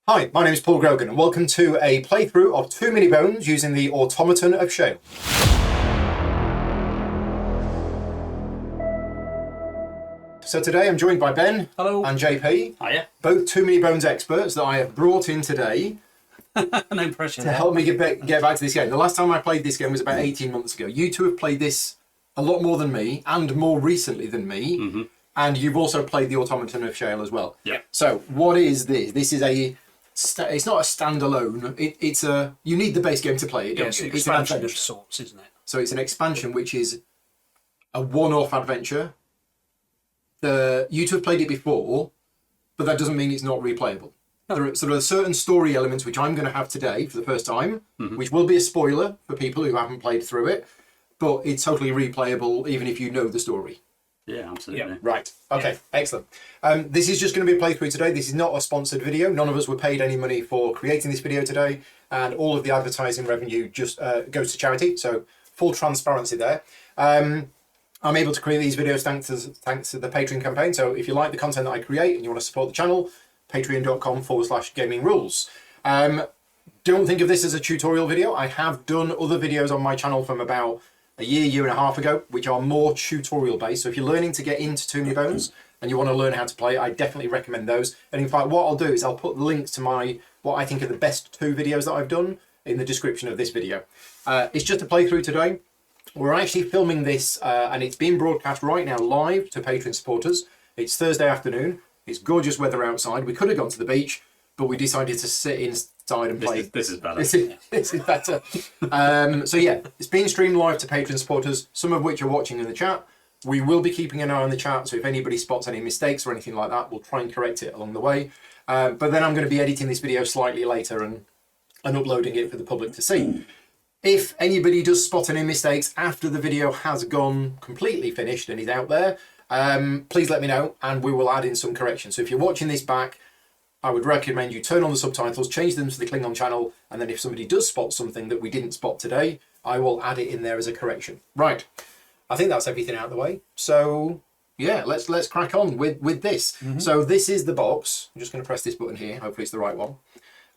Hi, my name is Paul Grogan and welcome to a playthrough of 2 mini bones using the Automaton of Shale. So today I'm joined by Ben. Hello. And JP. Hiya. Both 2 mini bones experts that I have brought in today No pressure. to help me get back to this game. The last time I played this game was about 18 months ago. You two have played this a lot more than me and more recently than me. And you've also played the Automaton of Shale as well. Yeah. So what is this? This is it's not a standalone. It's a, you need the base game to play it. Yeah, it's an expansion of sorts, isn't it? So it's an expansion which is a one-off adventure. You two have played it before, but that doesn't mean it's not replayable. There are certain story elements which I'm going to have today for the first time, which will be a spoiler for people who haven't played through it, but it's totally replayable even if you know the story. Yeah, absolutely. Yeah. Right. Okay. Yeah. Excellent. This is just going to be a playthrough today. This is not a sponsored video. None of us were paid any money for creating this video today, and all of the advertising revenue just goes to charity. So full transparency there. I'm able to create these videos thanks to the Patreon campaign. So if you like the content that I create and you want to support the channel, patreon.com/gaming rules. Don't think of this as a tutorial video. I have done other videos on my channel from about a year and a half ago, which are more tutorial based. So if you're learning to get into 2 mini bones and you want to learn how to play, I definitely recommend those. And in fact, what I'll do is I'll put links to what I think are the best 2 videos that I've done in the description of this video. It's just a playthrough today. We're actually filming this and it's being broadcast right now live to Patreon supporters. It's Thursday afternoon. It's gorgeous weather outside. We could have gone to the beach, but we decided to sit inside and play. This is better. This is better. So yeah, it's being streamed live to Patreon supporters, some of which are watching in the chat. We will be keeping an eye on the chat, so if anybody spots any mistakes or anything like that, we'll try and correct it along the way. But then I'm going to be editing this video slightly later and uploading it for the public to see. If anybody does spot any mistakes after the video has gone completely finished and is out there, please let me know and we will add in some corrections. So if you're watching this back, I would recommend you turn on the subtitles, change them to the Klingon channel, and then if somebody does spot something that we didn't spot today, I will add it in there as a correction. Right, I think that's everything out of the way. So yeah, let's crack on with this. So this is the box. I'm just going to press this button here. Hopefully it's the right one.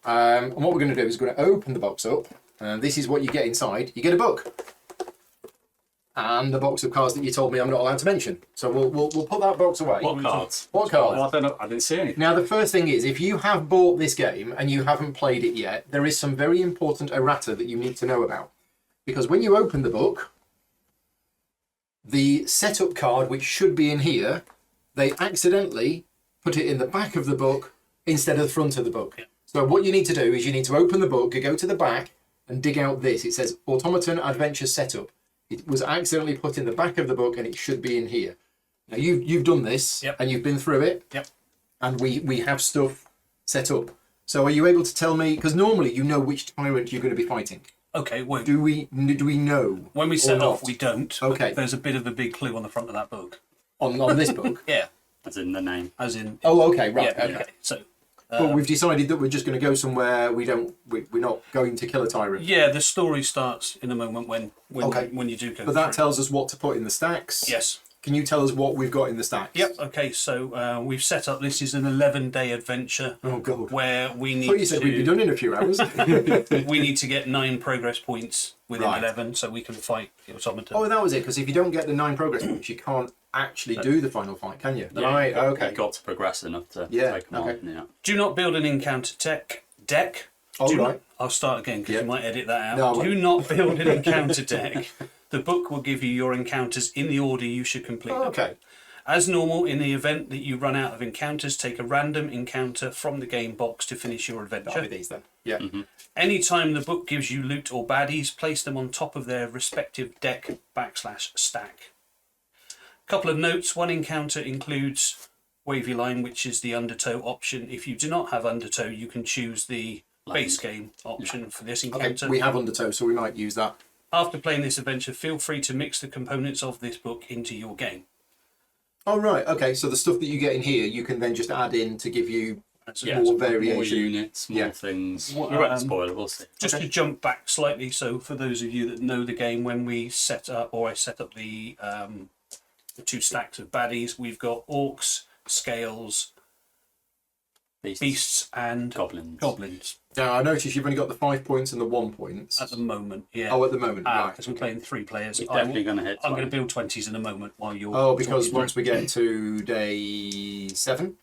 And what we're going to do is we're going to open the box up, and this is what you get inside. You get a book and a box of cards that you told me I'm not allowed to mention. So we'll put that box away. What cards? What cards? Well, I don't know. I didn't see anything. Now, the first thing is, if you have bought this game and you haven't played it yet, there is some very important errata that you need to know about. Because when you open the book, the setup card, which should be in here, they accidentally put it in the back of the book instead of the front of the book. So what you need to do is you need to open the book, go to the back, and dig out this. It says Automaton Adventure Setup. It was accidentally put in the back of the book and it should be in here. Now you've done this and you've been through it. Yep. And we have stuff set up. So are you able to tell me, because normally you know which tyrant you're going to be fighting. Okay, well, Do we know? when we set off, we don't. Okay. But there's a bit of a big clue on the front of that book. On this book? Yeah. As in the name. As in. Oh, okay, right. Yeah, Okay. So. But we've decided that we're just going to go somewhere we're not going to kill a tyrant. Yeah, the story starts in a moment when you do go. But that through. tells us what to put in the stacks. Yes. Can you tell us what we've got in the stacks? Yep. Okay. So we've set up. This is an 11-day adventure. Oh God. Where we need. I thought you said we'd be done in a few hours. We need to get 9 progress points within Right. 11, so we can fight the Automaton. Oh, that was it. Because if you don't get the 9 progress points, you can't actually do the final fight, can you? Yeah, Right. you've Okay. got to progress enough to Yeah, take them okay. on. Yeah. Do not build an encounter deck. Oh, Do right. not- I'll start again because Yeah. you might edit that out. No, Do not build an encounter deck. The book will give you your encounters in the order you should complete Oh, them. okay. As normal, in the event that you run out of encounters, take a random encounter from the game box to finish your That'll adventure. be these then. Yeah. Anytime the book gives you loot or baddies, place them on top of their respective deck /stack. Couple of notes. One encounter includes Wavy Line, which is the Undertow option. If you do not have Undertow, you can choose the base game option for this Okay. encounter. We have Undertow, so we might use that. After playing this adventure, feel free to mix the components of this book into your game. Oh, right. Okay. So the stuff that you get in here, you can then just add in to give you Yeah, more more variation. units, more Yeah. things. What, We won't spoil it, we'll see. Just Okay. to jump back slightly, so for those of you that know the game, when we set up, or I set up the 2 stacks of baddies, we've got orcs, scales, beasts and goblins. Now, I notice you've only got the 5 points and the 1 points. at the moment. Yeah. Oh, at the moment, right. Because we're playing 3 players. We're definitely going to hit. I'm going to build 20s in a moment while you're. Oh, because talking. once we get to day 7,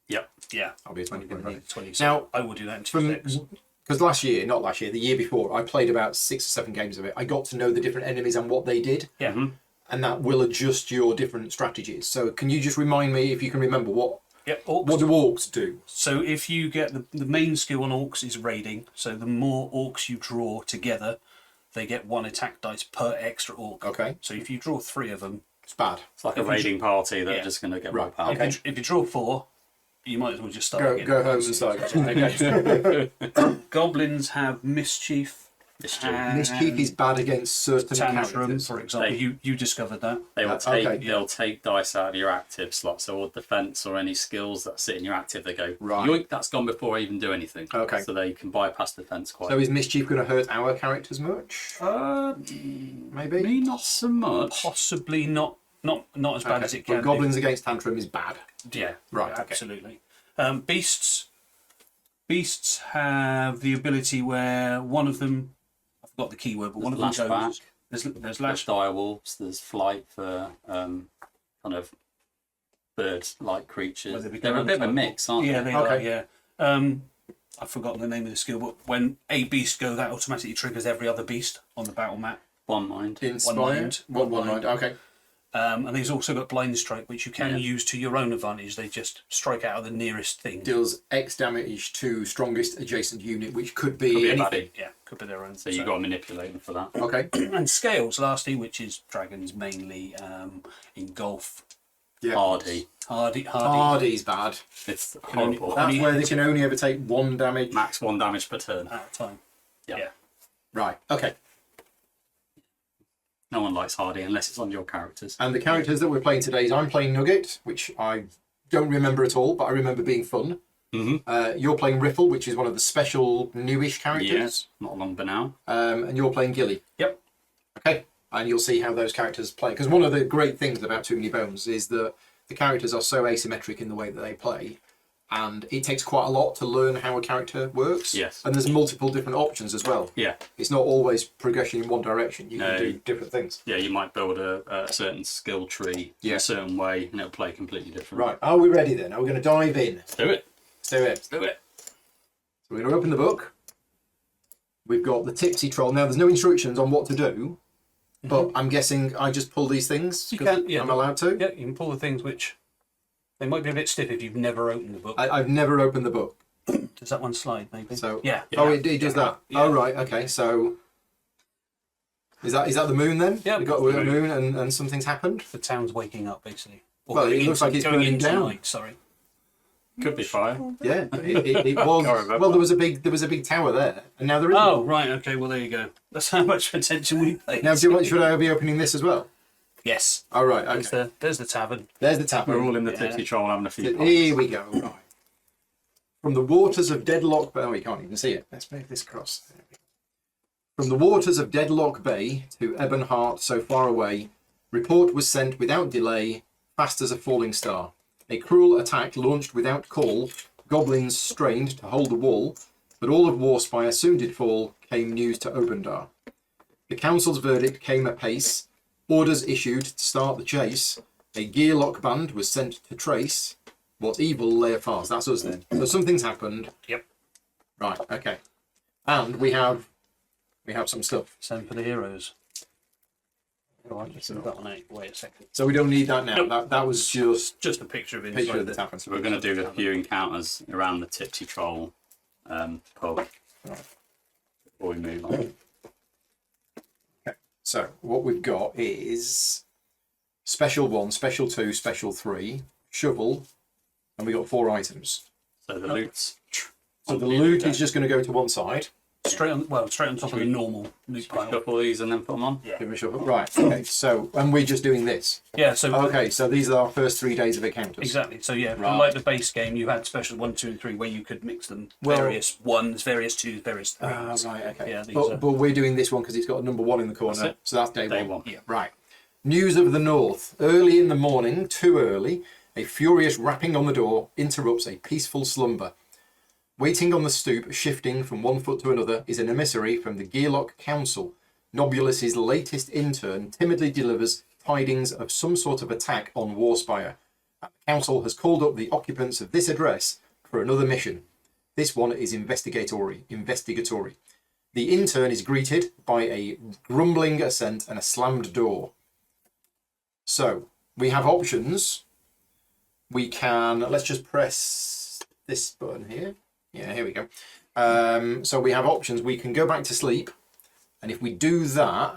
Yep. Yeah. I'll be a 20 point runner. 20. Now, I will do that in 2 From seconds. because the year before, I played about 6 or 7 games of it. I got to know the different enemies and what they did, Yeah. and that will adjust your different strategies. So, can you just remind me, if you can remember, what Yep. Orcs. do orcs do? So if you get the main skill on orcs is raiding. So the more orcs you draw together, they get 1 attack dice per extra orc. Okay, So if you draw 3 of them, it's bad. It's like a If you- raiding party that yeah. are just going to get Right, more power. okay. if you draw 4, you might as well just start again. Go home and start. Okay. Goblins have mischief. Mischief is bad against certain Tantrum, characters. for example. They- You discovered that. They will Okay. they'll take dice out of your active slot, so all defense or any skills that sit in your active, they go Right. yoink. That's gone before I even do anything. Okay. So they can bypass defense quite. So, is mischief going to hurt our characters much? Maybe. Me not so much. Possibly not as bad as it But can goblins against tantrum is bad. be. Yeah. Right, okay. Absolutely. Beasts have the ability where one of them, I forgot the keyword, but one of them Lash goes. back. There's There's lash. direwolves. There's flight for kind of bird-like creatures. Whether they They're a go bit of a on mix, aren't Yeah, they? they are. Okay. Yeah. I've forgotten the name of the skill, but when a beast go, that automatically triggers every other beast on the battle map. One mind. Inspired. mind. One One mind. mind. Okay. And they've also got blind strike, which you can Yeah. use to your own advantage. They just strike out of the nearest thing. Deals X damage to strongest adjacent unit, which could be, Could be a anything. baddie. Yeah, could be their own. So you've got to manipulate them for that. Okay. And scales, lastly, which is dragons mainly, engulf. Yeah. Hardy. Hardy. Hardy's bad. It's only- horrible. That's Only where they hit can only ever take 1 damage. Max 1 damage per turn. At a time. Yeah. Yeah. Right. Okay. No one likes Hardy unless it's on your characters. And the characters that we're playing today is I'm playing Nugget, which I don't remember at all, but I remember being fun. Mm-hmm. You're playing Riffle, which is one of the special newish characters. Yes, not long but now. And you're playing Gilly. Yep. Okay. And you'll see how those characters play. Because one of the great things about Too Many Bones is that the characters are so asymmetric in the way that they play. And it takes quite a lot to learn how a character works. Yes. And there's multiple different options as well. Yeah, It's not always progression in one direction. You can No. do different things. yeah. You might build a certain skill tree in Yeah. a certain way, and it'll play completely different. Right. Are we ready then? Are we going to dive in? Let's do it. Let's do it. Let's do it. So we're going to open the book. We've got the Tipsy Troll. Now, there's no instructions on what to do, but I'm guessing I just pull these things. You 'cause can, yeah. I'm allowed to. Yeah, you can pull the things which they might be a bit stiff if you've never opened the book. I've never opened the book. Does that one slide maybe? So yeah. Oh, it does that. Yeah. Oh, right. Okay. So is that the moon then? Yeah, We've got the a moon and something's happened. The town's waking up basically. Or Well, it going looks into- like it's going burning into down. night, sorry. Could be fire. Yeah. It was. Can't remember. Well, there was a big tower there, and now there isn't. Oh, right, okay, well there you go. That's how much attention we pay. Now, should I be opening this as well? Yes. Oh, right. Okay. There's the tavern. There's the tavern. We're all in the Yeah. tipsy troll having a few Here pints. we go. Right. From the waters of Deadlock Bay. Oh, you can't even see it. Let's move this across. There we go. From the waters of Deadlock Bay to Ebonheart, so far away, report was sent without delay, fast as a falling star. A cruel attack launched without call. Goblins strained to hold the wall, but all of Warspire soon did fall. Came news to Obendar. The council's verdict came apace. Orders issued to start the chase. A gearlock band was sent to trace what evil lay afar. That's us then. So something's happened. Yep. Right. Okay. And we have some stuff. Same for the heroes. Oh, I just threw that one out. Wait a second. So we don't need that now. Nope. That was just A picture of a it. picture of the tavern. So we're going to do a few encounters around the tipsy troll pub before we move on. So what we've got is special 1, special 2, special 3, shovel, and we got 4 items. So the loot's So the loot is just going to go to one side. Straight on top of the normal loot pile. shuffle these and then put them on. Yeah. Give it a shovel. Right. Okay. So and we're just doing this. Yeah, so Okay. So these are our first 3 days of encounters. exactly. So yeah, Right. like the base game, you had special 1, 2, and 3 where you could mix them. Well- Various 1s, various 2s, various 3s. Right. Okay. Yeah, these are- but we're doing this one because it's got a number 1 in the corner. That's it. So that's day Day one. one. Yeah. Right. News of the North. Early in the morning, too early, a furious rapping on the door interrupts a peaceful slumber. Waiting on the stoop, shifting from one foot to another, is an emissary from the Gearlock Council. Nobulus's latest intern timidly delivers tidings of some sort of attack on Warspire. The council has called up the occupants of this address for another mission. This one is investigatory. The intern is greeted by a grumbling assent and a slammed door. So, we have options. We can, let's just press this button here. Yeah, here we go. So we have options. We can go back to sleep. And if we do that,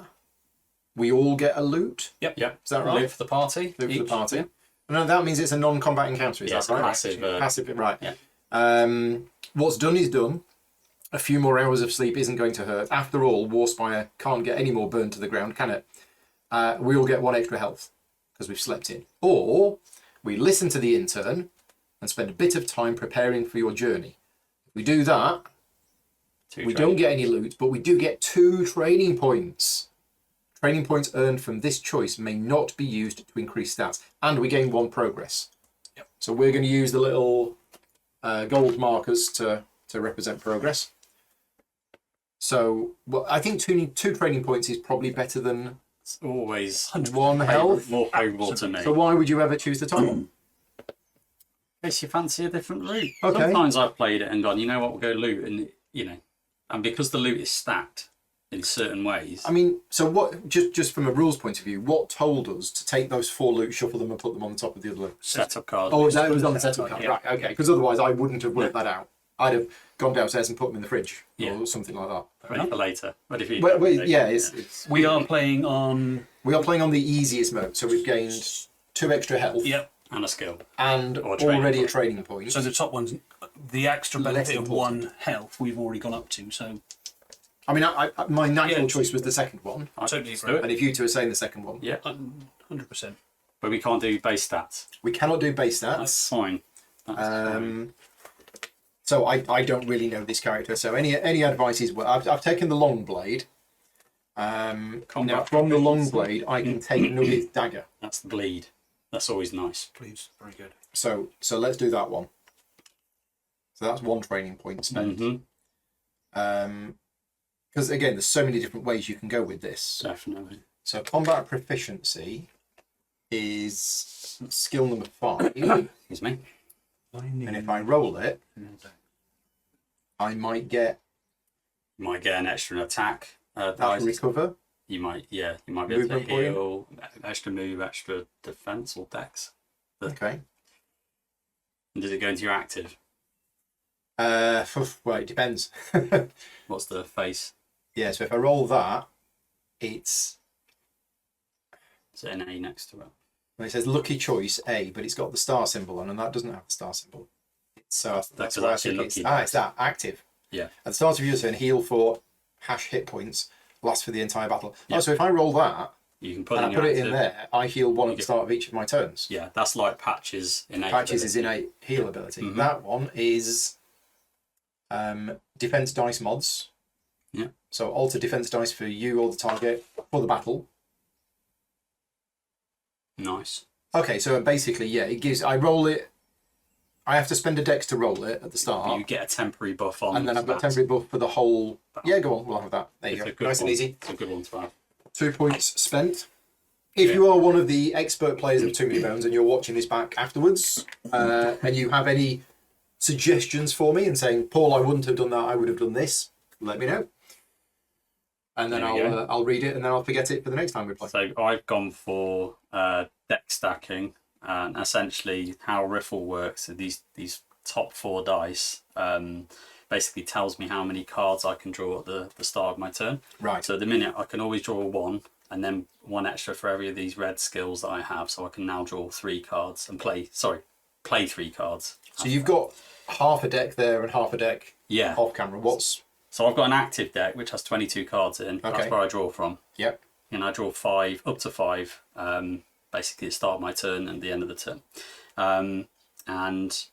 we all get a loot. Yep. Is that right? Loot for the party. Loot for the party. Yeah. No, that means it's a non-combat encounter, is that right? Passive. Passive, right. Yeah. What's done is done. A few more hours of sleep isn't going to hurt. After all, Warspire can't get any more burned to the ground, can it? We all get 1 extra health because we've slept in. Or we listen to the intern and spend a bit of time preparing for your journey. If we do that, we don't get any loot, but we do get 2 training points. Training points earned from this choice may not be used to increase stats, and we gain 1 progress. Yep. So we're going to use the little gold markers to represent progress. So, well, I think two training points is probably better than It's always 1 health. more favourable to me. So why would you ever choose the top one? In case you fancy a different loot. Okay. Sometimes I've played it and gone, you know what, we'll go loot, and and because the loot is stacked in certain ways. I mean, so what? Just from a rules point of view, what told us to take those 4 loot, shuffle them, and put them on the top of the other loot? Setup cards. Oh, that was on the setup card. Yeah. Right, okay. Because otherwise, I wouldn't have worked that out. I'd have gone downstairs and put them in the fridge or something like that. Ready for later. Ready for you. Well, it's We are playing on. we are playing on the easiest mode, so we've gained 2 extra health Yep. And a skill. and Or a training already a point. training point. So the top one's the extra Less benefit of important. 1 health we've already gone up to. So I mean, my natural Yeah. choice was the second one, I totally Let's agree. do and if you two are saying the second one, Yeah. 100%. But we can't do base stats. we cannot do base That's stats. fine. That's fine. So I don't really know this character. So any advice is well. I've taken the long blade. Now from the long blade, I can take Nugget's dagger. That's the bleed. That's always nice. Please. Very good. So let's do that one. So that's 1 training point spent. Mm-hmm. Because again, there's so many different ways you can go with this. Definitely. So combat proficiency is skill number 5, Excuse me. and if I roll it, I might get You might get an extra attack. that Dice. recover. You might be able to Movement point. heal, extra move, extra defense or dex. Okay. And does it go into your active? Well, it depends. What's the face? Yeah. So if I roll that, it's Is it an A next to it? well, it says lucky choice A, but it's got the star symbol on, and that doesn't have the star symbol. So that's why I that's your think it's lucky it's that active. Yeah. At the start of your turn, heal for hash hit points, lasts for the entire battle. Yeah. Oh, so if I roll that You can put and in I your put it active. in there, I heal 1 at the start of each of my turns. Yeah, that's like Patches innate. Patches is ability. innate heal ability. Mhm. That one is defense dice mods. Yeah. So alter defense dice for you or the target for the battle. Nice. Okay, so basically, yeah, it gives. I roll it. I have to spend a dex to roll it at the start, You get a temporary buff on. and then I've got stats. temporary buff for the whole. Yeah, go on. We'll have that. There you It's go. a good Nice one. and easy. It's a good one to have. 2 points spent. If you are one of the expert players of Too Many Bones and you're watching this back afterwards, and you have any suggestions for me and saying, Paul, I wouldn't have done that, I would have done this, let me know. And then There we go. I'll read it and then I'll forget it for the next time we play. So I've gone for deck stacking, and essentially how Riffle works. So these top 4 dice basically tells me how many cards I can draw at the start of my turn. Right. So at the minute I can always draw 1, and then 1 extra for every of these red skills that I have. So I can now draw 3 cards and play 3 cards. So you've got half a deck there and half a deck Yeah. off camera. So I've got an active deck which has 22 cards in. Okay. That's where I draw from. Yep. And I draw 5, up to 5, basically at the start of my turn and the end of the turn. And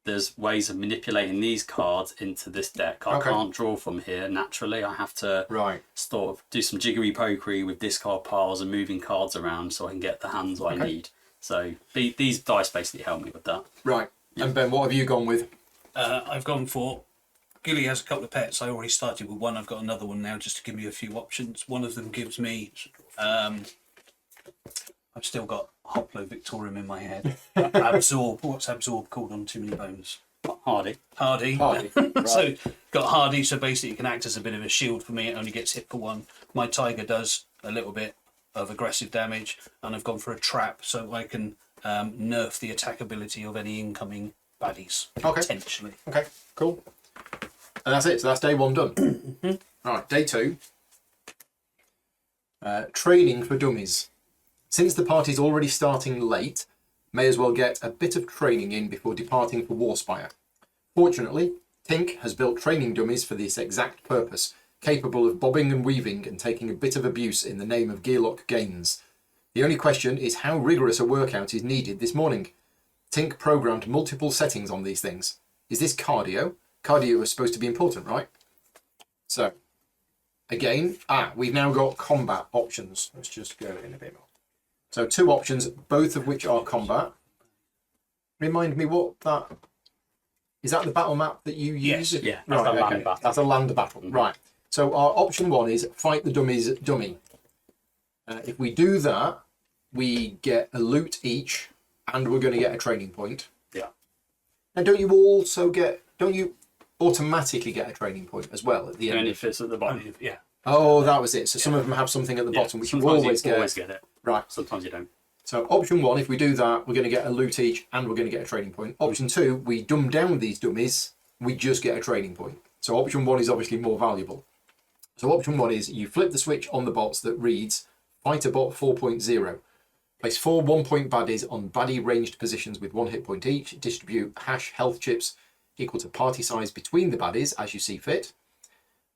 there's ways of manipulating these cards into this deck. I Okay. can't draw from here naturally. I have to Right. sort of do some jiggery pokery with discard piles and moving cards around so I can get the hands I need. So these dice basically help me with that. Right. And Ben, what have you gone with? I've gone for. Gilly has a couple of pets. I already started with one. I've got another one now just to give me a few options. One of them gives me. I've still got Hoplo Victorium in my head. Absorb. What's Absorb called on Too Many Bones? Hardy. Hardy. Right. So got Hardy, so basically it can act as a bit of a shield for me. It only gets hit for one. My Tiger does a little bit of aggressive damage, and I've gone for a trap so I can nerf the attack ability of any incoming baddies. Okay. Potentially. Okay, cool. And that's it. So that's day 1 done. All right, day 2. Training for dummies. Since the party's already starting late, may as well get a bit of training in before departing for Warspire. Fortunately, Tink has built training dummies for this exact purpose, capable of bobbing and weaving and taking a bit of abuse in the name of Gearlock gains. The only question is how rigorous a workout is needed this morning. Tink programmed multiple settings on these things. Is this cardio? Cardio is supposed to be important, right? So, again, we've now got combat options. Let's just go in a bit more. So 2 options, both of which are combat. Remind me what that... Is that the battle map that you use? Yes. Yeah, Right, that's the land okay. battle. That's a land battle, right. So our option 1 is fight the dummies dummy. If we do that, we get a loot each, and we're going to get a training point. Yeah. Now, don't you automatically get a training point as well at the end? And if it's at the bottom. Yeah. Oh, that was it. So some of them have something at the bottom, which you Sometimes always get. it. Right. Sometimes you don't. So option 1, if we do that, we're going to get a loot each, and we're going to get a training point. Option 2, we dumb down these dummies, we just get a training point. So option 1 is obviously more valuable. So option 1 is you flip the switch on the bots that reads Fighter Bot 4.0. Place 4 1-point baddies on baddie ranged positions with 1 hit point each. Distribute health chips equal to party size between the baddies as you see fit.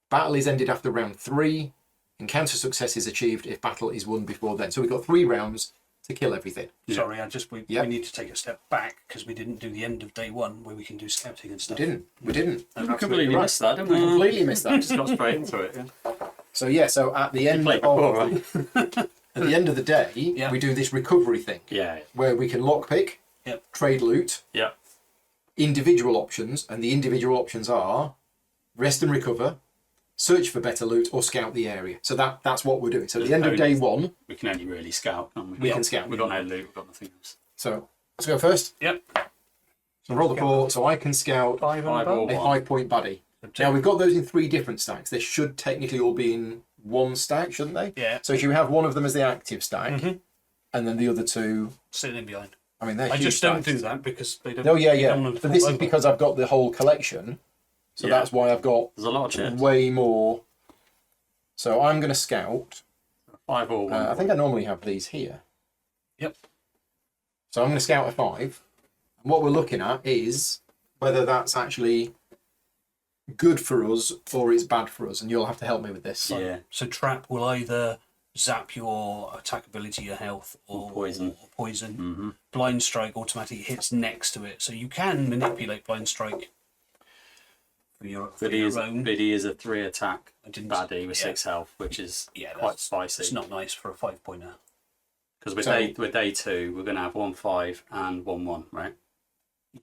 Battle is ended after round 3. Encounter success is achieved if battle is won before then. So we've got 3 rounds to kill everything. Sorry, we need to take a step back because we didn't do the end of day 1 where we can do scouting and stuff. We didn't. We completely missed that, didn't We we? completely missed that. Just got straight into it. Yeah. So at the end Played of before, right? at the end of the day, we do this recovery thing Yeah. where we can lockpick, trade loot, Yeah. individual options, and the individual options are rest and recover, search for better loot, or scout the area. So that's what we're doing. So at the end of day 1, We can only really scout, can't we? we can scout. We've got no loot, we've got nothing else. So let's go first. Yep. So roll the 4, so I can scout 5 and Five or above. a one. 5-point baddie. Now we've got those in 3 different stacks. They should technically all be in 1 stack, shouldn't they? Yeah. So if you have one of them as the active stack, and then the other 2, Sitting in behind. I mean, they're I huge just don't stacks. do that because they don't. Oh yeah, they yeah. don't But this fall is over. because I've got the whole collection, so Yeah. that's why I've got There's a lot of chips. way more. So I'm going to scout. 5 or 1. I think I normally have these here. Yep. So I'm going to scout a 5. And what we're looking at is whether that's actually good for us or it's bad for us, and you'll have to help me with this. Yeah. So trap will either zap your attack ability, your health, or Poison. Or poison. Mm-hmm. Blind strike automatically hits next to it, so you can manipulate blind strike for your But he own. is a 3 attack I didn't- baddie with yeah. 6 health, which is Yeah, quite that's- spicy. It's not nice for a 5-pointer. Because with, So- with day 2, we're going to have 1 5 and 1 1, right?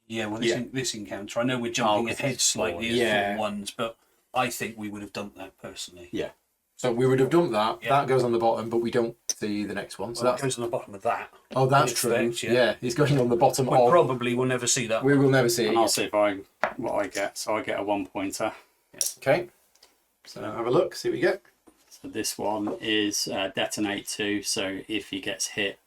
Yeah, well, Yeah. this encounter, I know we're jumping 'cause ahead it's 4, slightly as yeah. 4-1s, but I think we would have done that personally. Yeah. So we would have done that. Yeah. That goes on the bottom, but we don't see the next one. So Well, that that's goes on the bottom of that. oh, that's in true. effect, yeah. yeah. It's going on the bottom We of. probably will never see that. We will never see it. And I'll yet. see what I get. So I get a 1-pointer. Okay. So have a look. See what you get. So this one is detonate 2. So if he gets hit,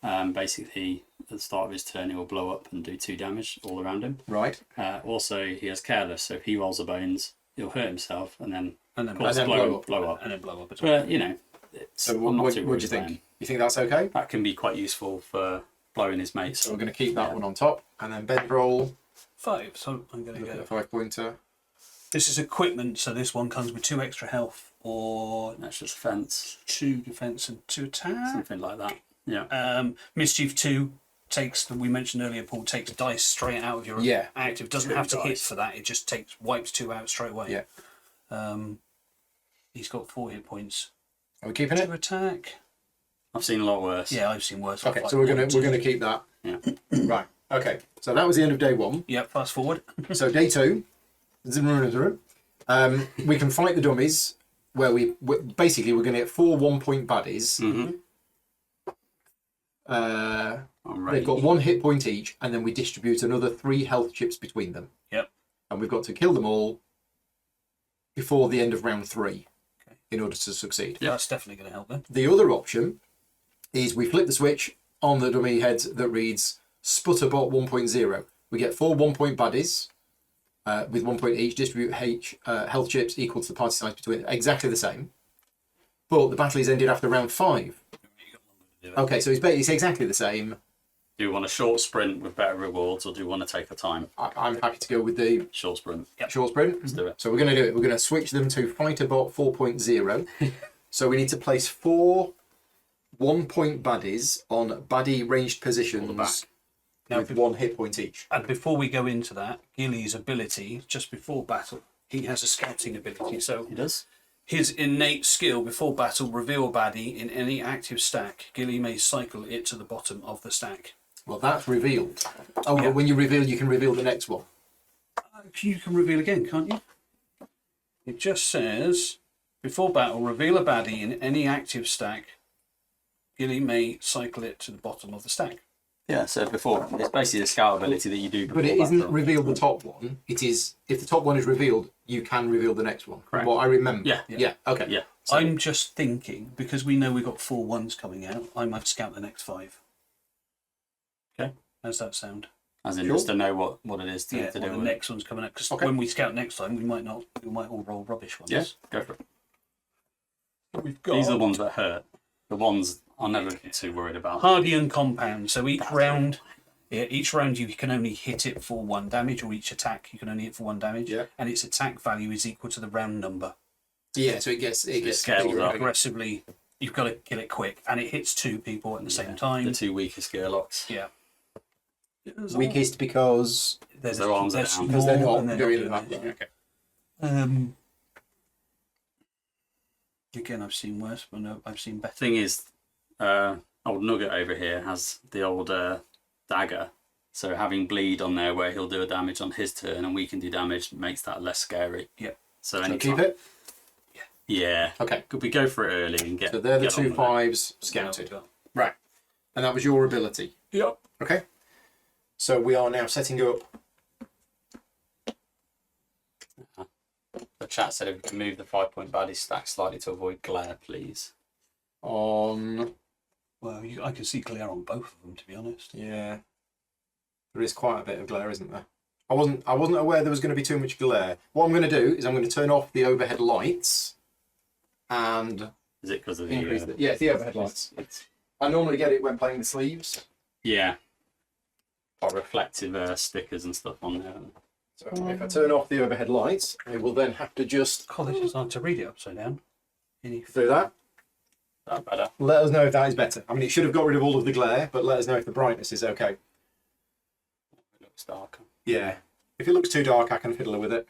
basically at the start of his turn, he will blow up and do 2 damage all around him. Right. Also, he has careless. So if he rolls the bones, he'll hurt himself and then and then, of course, then blow up. and then blow up as well. But you know, it's, So I'm not what too do you worried think? about him. You think that's okay? That can be quite useful for blowing his mates. So we're going to keep that Yeah. one on top, and then bed roll. 5, so I'm going to Look at go. a 5-pointer. This is equipment, so this one comes with 2 extra health or That's just defense, 2 defense and 2 attack. something like that. Yeah. Mischief 2 takes, we mentioned earlier, Paul, takes dice straight out of your Yeah. active. Doesn't 2 have to hit dice. for that, it just wipes 2 out straight away. Yeah. He's got 4 hit points. Are we keeping 2 it? attack. I've seen a lot worse. Yeah, I've seen worse. Okay. Like So we're gonna 90. keep that. Yeah. Right. Okay, so that was the end of day 1. Yep, fast forward. So day 2, we can fight the dummies where basically we're going to get 4 1-point baddies. They've got 1 hit point each, and then we distribute another 3 health chips between them. Yep. And we've got to kill them all before the end of round 3 in order to succeed. Yeah, that's definitely going to help then. The other option is we flip the switch on the dummy heads that reads Sputterbot 1.0. We get 4 1-point baddies with 1 point each, distribute health chips equal to the party size between exactly the same. But the battle is ended after round 5. Okay, so it's exactly the same. Do you want a short sprint with better rewards, or do you want to take the time? I'm happy to go with the Short sprint. short sprint. Let's do it. So we're going to do it. We're going to switch them to Fighterbot 4.0. So we need to place 4 1-point baddies on baddie ranged positions Now, with 1 hit point each. And before we go into that, Gilly's ability, just before battle, he has a scouting ability. So He does. his innate skill before battle, reveal baddie in any active stack. Gilly may cycle it to the bottom of the stack. Well, that's revealed. Oh, Yeah. but when you reveal, you can reveal the next one. You can reveal again, can't you? It just says, before battle, reveal a baddie in any active stack. Gilly may cycle it to the bottom of the stack. Yeah, so before, it's basically the scout ability that you do before But it isn't battle. reveal the top one. It is, if the top one is revealed, you can reveal the next one. From Correct. what I remember. Yeah. Yeah, okay. Yeah. So, I'm just thinking, because we know we've got 4 1s coming out, I might scout the next 5. Okay. How's that sound? As in, Sure. just to know what it is to Yeah, do well, the with next one's coming up. Because Okay. when we scout next time, we might all roll rubbish ones. Yeah, go for it. We've got These are the ones that hurt. The ones I'm never too worried about. hardy and compound. So each round you can only hit it for 1 damage, or each attack you can only hit for 1 damage. Yeah. And its attack value is equal to the round number. yeah, so it gets scales bigger. up. Aggressively, you've got to kill it quick, and it hits 2 people at the same time. The 2 weakest gearlocks. Yeah. Weakest because There's their arms are down. because they're more not and they're doing not that. doing it. Okay. Again, I've seen worse, but no, I've seen better. Thing is, old Nugget over here has the old dagger. So having bleed on there where he'll do a damage on his turn and we can do damage makes that less scary. Yeah. So So any keep it. Yeah. Okay. Could we go for it early and get? So they're the get on 2 with it? 5s scouted. Right. And that was your ability. Yep. Okay. So we are now setting up. The chat said if we can move the 5-point baddie stack slightly to avoid glare, please. On Well, I can see glare on both of them, to be honest. yeah, there is quite a bit of glare, isn't there? I wasn't aware there was going to be too much glare. What I'm going to do is I'm going to turn off the overhead lights, and Is it because of increase the? yeah, it's the overhead lights. I normally get it when playing the sleeves. Yeah. Got reflective stickers and stuff on there. So if I turn off the overhead lights, I will then have to just God, this is hard to read it upside down. do that. That better. Let us know if that is better. I mean, it should have got rid of all of the glare, but let us know if the brightness is okay. It looks darker. Yeah. If it looks too dark, I can fiddle with it.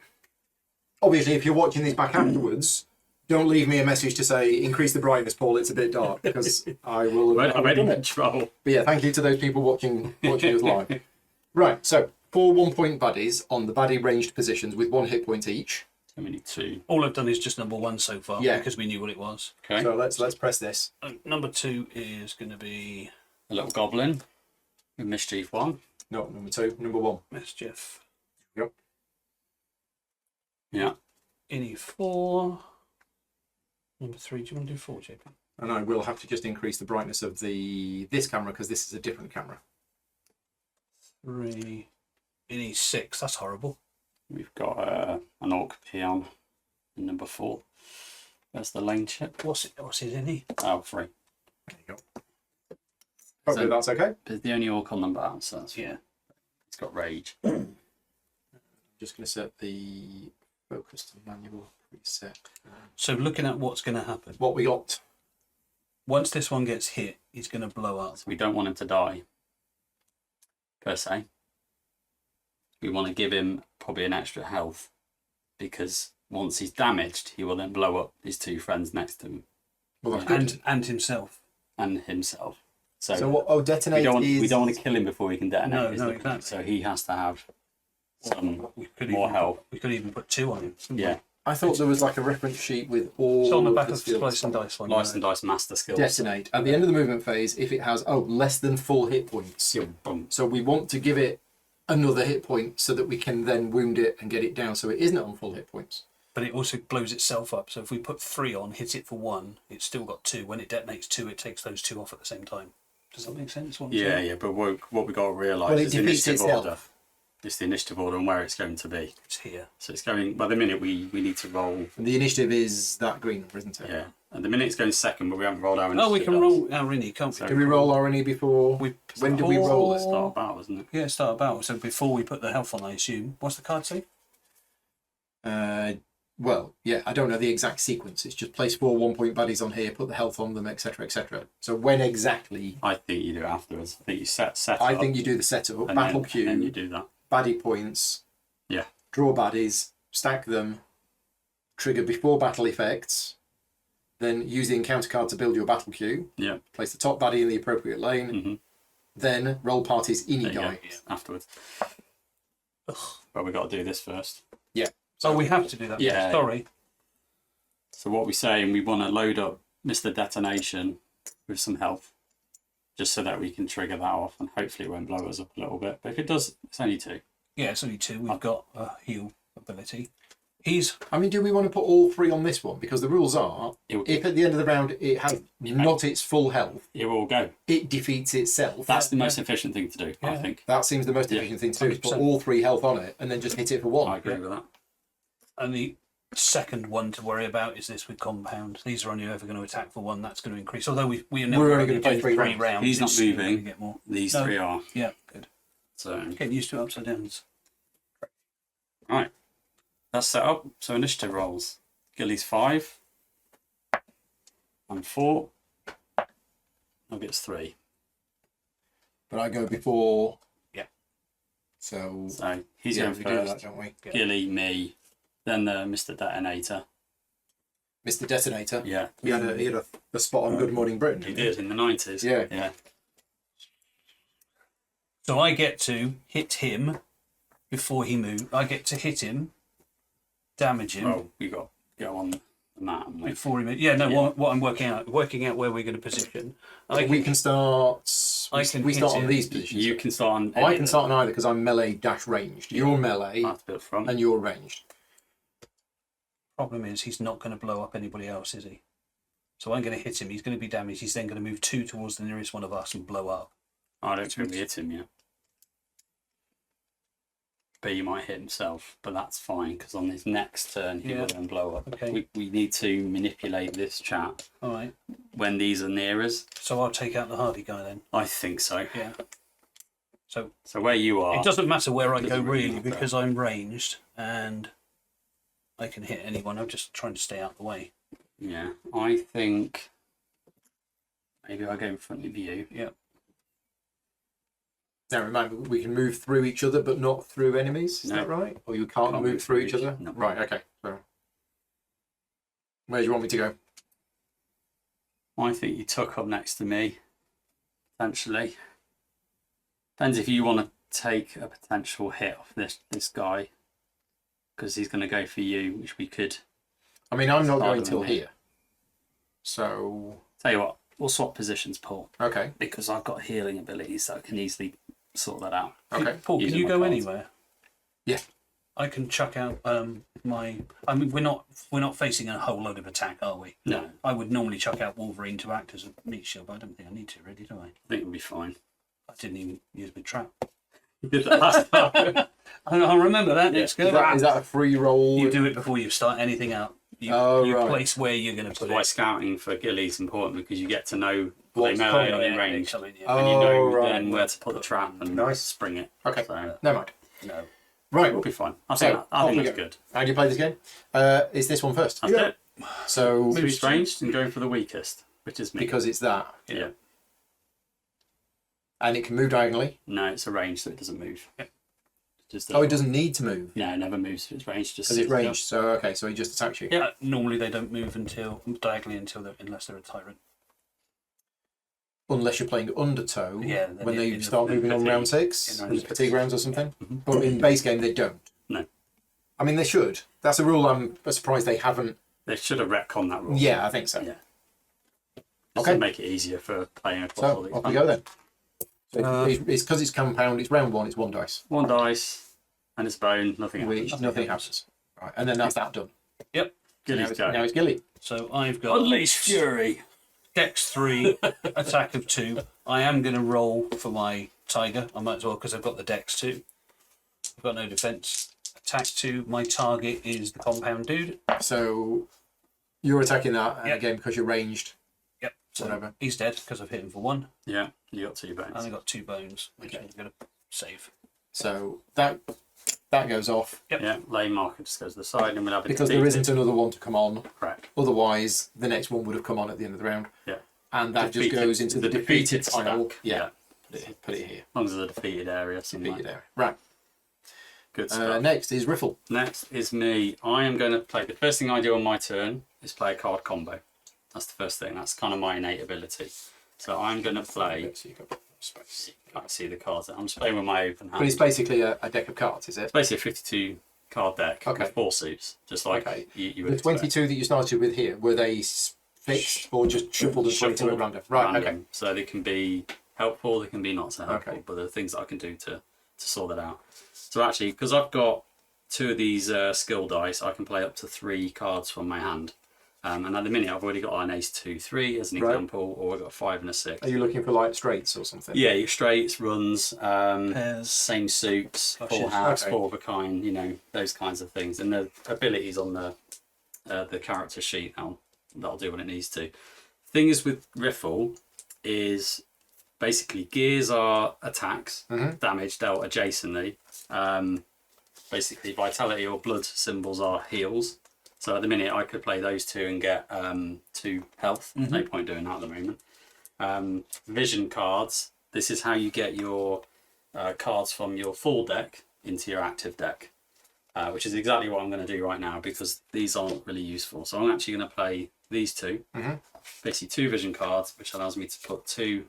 Obviously, if you're watching this back afterwards, don't leave me a message to say, increase the brightness, Paul, it's a bit dark, because I will have I'm in done it. control. But yeah, thank you to those people watching us live. Right, so 4 1-point baddies on the baddie ranged positions with 1 hit point each. And we need 2. All I've done is just number 1 so far, Yeah. because we knew what it was. Okay. So let's press this. Number 2 is going to be A little goblin with mischief 1. No, number 2, number 1. Mischief. Yep. Yeah. Any 4. Number 3, do you want to do 4, JP? And I will have to just increase the brightness of this camera because this is a different camera. 3. Any 6, that's horrible. We've got an orc peon in number 4. There's the lane chip. What's his any? Oh, 3. There you go. Hopefully that's okay. It's the only orc on the bat, so that's Yeah. It's got rage. Just going to set the focus to manual preset. So looking at what's going to happen. What we got? Once this one gets hit, he's going to blow up. So we don't want him to die, per se. We want to give him probably an extra health, because once he's damaged, he will then blow up his 2 friends next to him Well, that's good. And himself. and himself. So what? Oh, detonate we is. don't want to kill him before we can detonate. No, is no, the point. exactly. So he has to have some We could more even help. We could even put 2 on him. Yeah. I thought there was like a reference sheet with all. It's on the back the of skills. Slice and Dice one. Slice and Dice master skills. Detonate at the end of the movement phase if it has less than full hit points. Yeah, boom. So we want to give it another hit point so that we can then wound it and get it down so it isn't on full hit points. But it also blows itself up. So if we put 3 on, hit it for 1, it's still got 2. When it detonates 2, it takes those 2 off at the same time. Does that make sense? What I'm Yeah, saying? yeah. But what we got to realise Well, it is defeats initiative itself. order. It's the initiative order and where it's going to be. It's here. So it's going. By the minute we need to roll. And the initiative is that green number, isn't it? Yeah. At the minute it's going second, but we haven't rolled our initiative. Oh, we can dice. roll our Rini, can't we? Did we roll our any before? When did we roll At it? the start of battle, wasn't it? Yeah, start about. So before we put the health on, I assume. What's the card say? Well, yeah, I don't know the exact sequence. It's just place 4 1-point baddies on here, put the health on them, etc., etc. So when exactly? I think you do it afterwards. I think you set I up, think you do the setup, and battle then, queue, and then you do that. baddie points, Yeah. draw baddies, stack them, trigger before battle effects, then use the encounter card to build your battle queue, Yeah. place the top baddie in the appropriate lane, Mm-hmm. then roll parties There ini you go. die. Afterwards. But we got to do this first. Yeah. So we have to do that. Yeah. Sorry. So what we're saying, we want to load up Mr. Detonation with some health, just so that we can trigger that off, and hopefully it won't blow us up a little bit. But if it does, it's only 2. Yeah, it's only 2. We've got a heal ability. He's I mean, do we want to put all 3 on this one? Because the rules are, if at the end of the round it has not its full health, It will go. it defeats itself. That's the most efficient thing to do, I Yeah. think. That seems the most efficient thing to do, is put 100%. all 3 health on it and then just hit it for 1. I agree with that. and the second one to worry about is this with compound. These are only ever going to attack for 1. That's going to increase. Although we're We're never only going gonna to play do 3 3 rounds. He's not it's gonna moving. Get more. These No. 3 are. Yeah, good. So, Getting used to upside downs. right. That's set up. So initiative rolls. Gilly's 5. I'm 4. Nugget's 3. But I go before. Yeah. So So he's yeah, going we do that, first. don't we? Yeah. Gilly, me, then the Mr. Detonator. Mr. Detonator. Yeah. He had a spot on Good Morning Britain. He did in the 90s. Yeah. Yeah. So I get to hit him before he moves. I get to hit him, damage him Well, we got to go on the mat. haven't we? before he moves. Yeah, no. Yeah. What I'm working out where we're going to position. We can start. I can we start hit on it. these positions. You can start on. I can start on either because I'm melee - ranged. You're melee That's a bit front. and you're ranged. Problem is, he's not going to blow up anybody else, is he? So I'm going to hit him. He's going to be damaged. He's then going to move 2 towards the nearest one of us and blow up. I don't think we hit him yet. But he might hit himself, but that's fine because on his next turn he Yeah. will then blow up. Okay. We need to manipulate this chat All right. when these are near us. So I'll take out the hardy guy then. I think so. Yeah. So So where you are, it doesn't matter where I go Doesn't really really matter. because I'm ranged and I can hit anyone. I'm just trying to stay out of the way. yeah, I think maybe I go in front of you. Yeah. Now remember, we can move through each other, but not through enemies. Is No. that right? Or you can't, Can't move through each other. No. Right. Okay. So, where do you want me to go? I think you tuck up next to me, potentially. Depends if you want to take a potential hit off this guy, because he's going to go for you, which we could. I mean, I'm not Start going with till me. here. So Tell you what, we'll swap positions, Paul, okay. because I've got healing abilities that I can easily sort that out. Okay. Paul, can Using you my go cards. anywhere? Yeah. I can chuck out my. I mean, we're not facing a whole load of attack, are we? No, I would normally chuck out Wolverine to act as a meat shield, but I don't think I need to, really, do I? I think we'll be fine. I didn't even use my trap. You did that last time. I'll remember that next go. Is that a free roll? You do it before you start anything out. You, Oh, you right. place where you're going to That's put why it. scouting for Gilly is important, because you get to know What's they know coming, in Yeah, range, come in, yeah. Oh, and you know right. then where to put the trap and Nice. spring it. Okay. So Never mind. No. Right. we'll be fine. I So, think, I off think we that's go. good. How do you play this game? Is this one first? That's it. So Too strange and going for the weakest, which is me. because it's that, yeah. and it can move diagonally. No, it's a range, so it doesn't move. Just Oh, it doesn't need to move No, it never moves. It's range. Just because it's ranged. So okay, so he just attacks you. Yeah. Normally they don't move until diagonally unless they're a tyrant. unless you're playing undertow, Yeah, then when they in the start moving on round fatigue. 6, In in round the fatigue rounds or something. Mm-hmm. But in base game, they don't. No. I mean, they should. That's a rule I'm surprised they haven't. They should have retconned that rule. Yeah, I think so. Yeah. Just Okay. to make it easier for playing across all So the off we go then. So Uh, it's because it's compound. It's round 1. It's 1 dice. 1 dice, and it's bone, nothing Which happens. nothing happens. Right, and then that's that done. Yep. Gilly's now go. it's Gilly. So I've got Unleash Fury. Dex 3, attack of 2. I am going to roll for my tiger. I might as well because I've got the Dex 2. I've got no defense. Attack 2. My target is the compound dude. So you're attacking that, and Yep. again because you're ranged. Yep. So Whatever. he's dead because I've hit him for 1. Yeah, you got 2 bones. And I got 2 bones, which Okay. I'm going to save. So that goes off Yep. Yeah, lane marker just goes to the side, and we'll have it because there isn't another one to come on. Correct. Otherwise, the next one would have come on at the end of the round. Yeah. And that Defeated- just goes into the defeated stack. pile. Yeah. Put it here. As long as it's a defeated area. Somewhere. Defeated area. Right. Good stuff. Next is Riffle. Next is me. I am going to play. The first thing I do on my turn is play a card combo. That's the first thing. That's kind of my innate ability. So I'm going to play. So you've got space. You can't see the cards. I'm just playing with my open hand. But it's basically a deck of cards, is it? It's basically a 52 card deck Okay. with 4 suits, just like Okay. you The would expect. 22 that you started with here, were they fixed or just shuffled and 22 at random? Right, okay. Random. So they can be helpful, they can be not so helpful, Okay. but there are things that I can do to sort that out. So actually, because I've got 2 of these skill dice, I can play up to 3 cards from my hand. And at the minute, I've already got an ace 2, 3 as an Right. example, or I've got a 5 and a 6. Are you looking for like straights or something? Yeah, your straights, runs, Pairs. same suits, full Flushes. house, Okay. 4 of a kind, you know, those kinds of things. And the abilities on the character sheet, that'll do what it needs to. Thing is with Riffle is basically gears are attacks, damage dealt adjacently. Basically vitality or blood symbols are heals. So at the minute I could play those 2 and get 2 health. No point doing that at the moment. Vision cards. This is how you get your cards from your full deck into your active deck, which is exactly what I'm going to do right now because these aren't really useful. So I'm actually going to play these 2, basically 2 vision cards, which allows me to put 2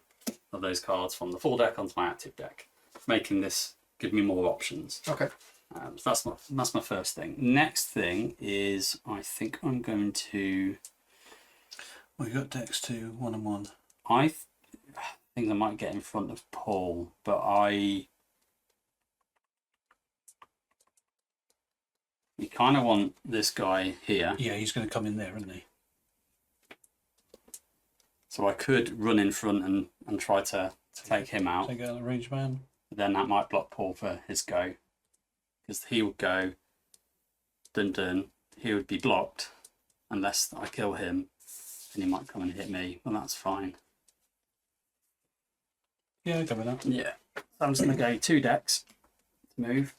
of those cards from the full deck onto my active deck, making this give me more options. Okay. So that's my first thing. Next thing is I think I'm going to. Well, you got Dex 2, 1 and 1. I think I might get in front of Paul, but you kind of want this guy here. Yeah, he's going to come in there, isn't he? So I could run in front and try to take him out. Take out the range man. Then that might block Paul for his go. Because he would go, dun dun, he would be blocked unless I kill him, and he might come and hit me, but that's fine. Yeah, I'll go with that. Yeah. So I'm just going to go 2 decks to move.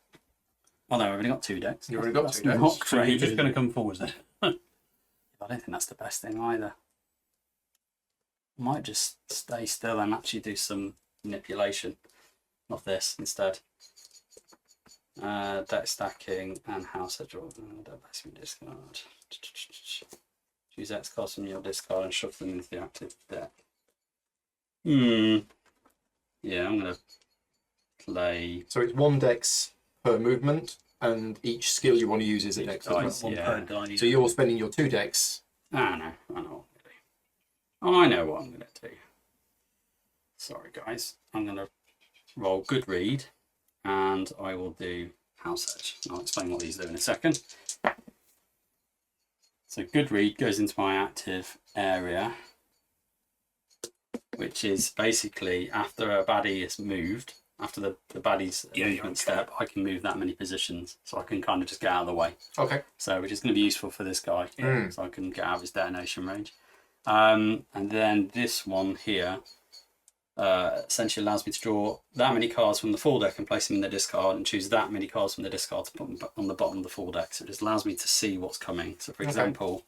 Oh no, I've only got 2 decks. You've already got That's 2 decks. not So you're crazy. just going to come forwards then. I don't think that's the best thing either. I might just stay still and actually do some manipulation of this instead. Deck stacking and house edge. Basically discard. Choose X cards from your discard and shuffle them into the active deck. Yeah, I'm gonna play. So it's 1 dex per movement, and each skill you want to use is a dex as well. dice. One Yeah. per die. So you're spending your 2 decks. I know what I'm gonna do. I know what I'm gonna do. Sorry guys, I'm gonna roll good read, and I will do house edge. I'll explain what these do in a second. So good read goes into my active area, which is basically after a baddie is moved, after the baddie's movement step, I can move that many positions, so I can kind of just get out of the way. Okay. So which is going to be useful for this guy, so I can get out of his detonation range. And then this one here essentially allows me to draw that many cards from the full deck and place them in the discard, and choose that many cards from the discard to put them on the bottom of the full deck. So it just allows me to see what's coming. So for example,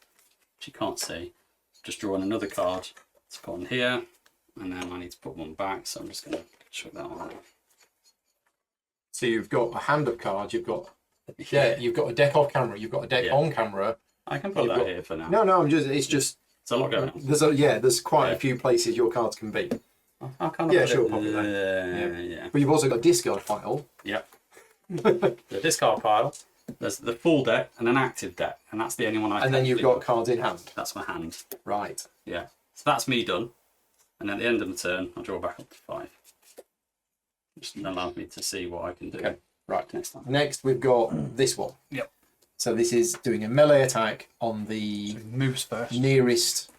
which you can't see, just drawing another card to put on here, and then I need to put one back. So I'm just going to chuck that on. So you've got a hand of cards, you've got you've got a deck off camera, you've got a deck on camera. I can put You've that got- here for now. No, it's just It's a lot going on. there's quite a few places your cards can be. How can I Yeah, put sure, it? pop it there. Yeah. But you've also got a discard pile. Yep. The discard pile. There's the full deck and an active deck, and that's the only one I. And then you've got cards in hand. That's my hand. Right. Yeah. So that's me done. And at the end of the turn, I'll draw back up to 5. Just allows me to see what I can do. Okay. Right. Next time. Next, we've got this one. Yep. So this is doing a melee attack on the Moves first. nearest,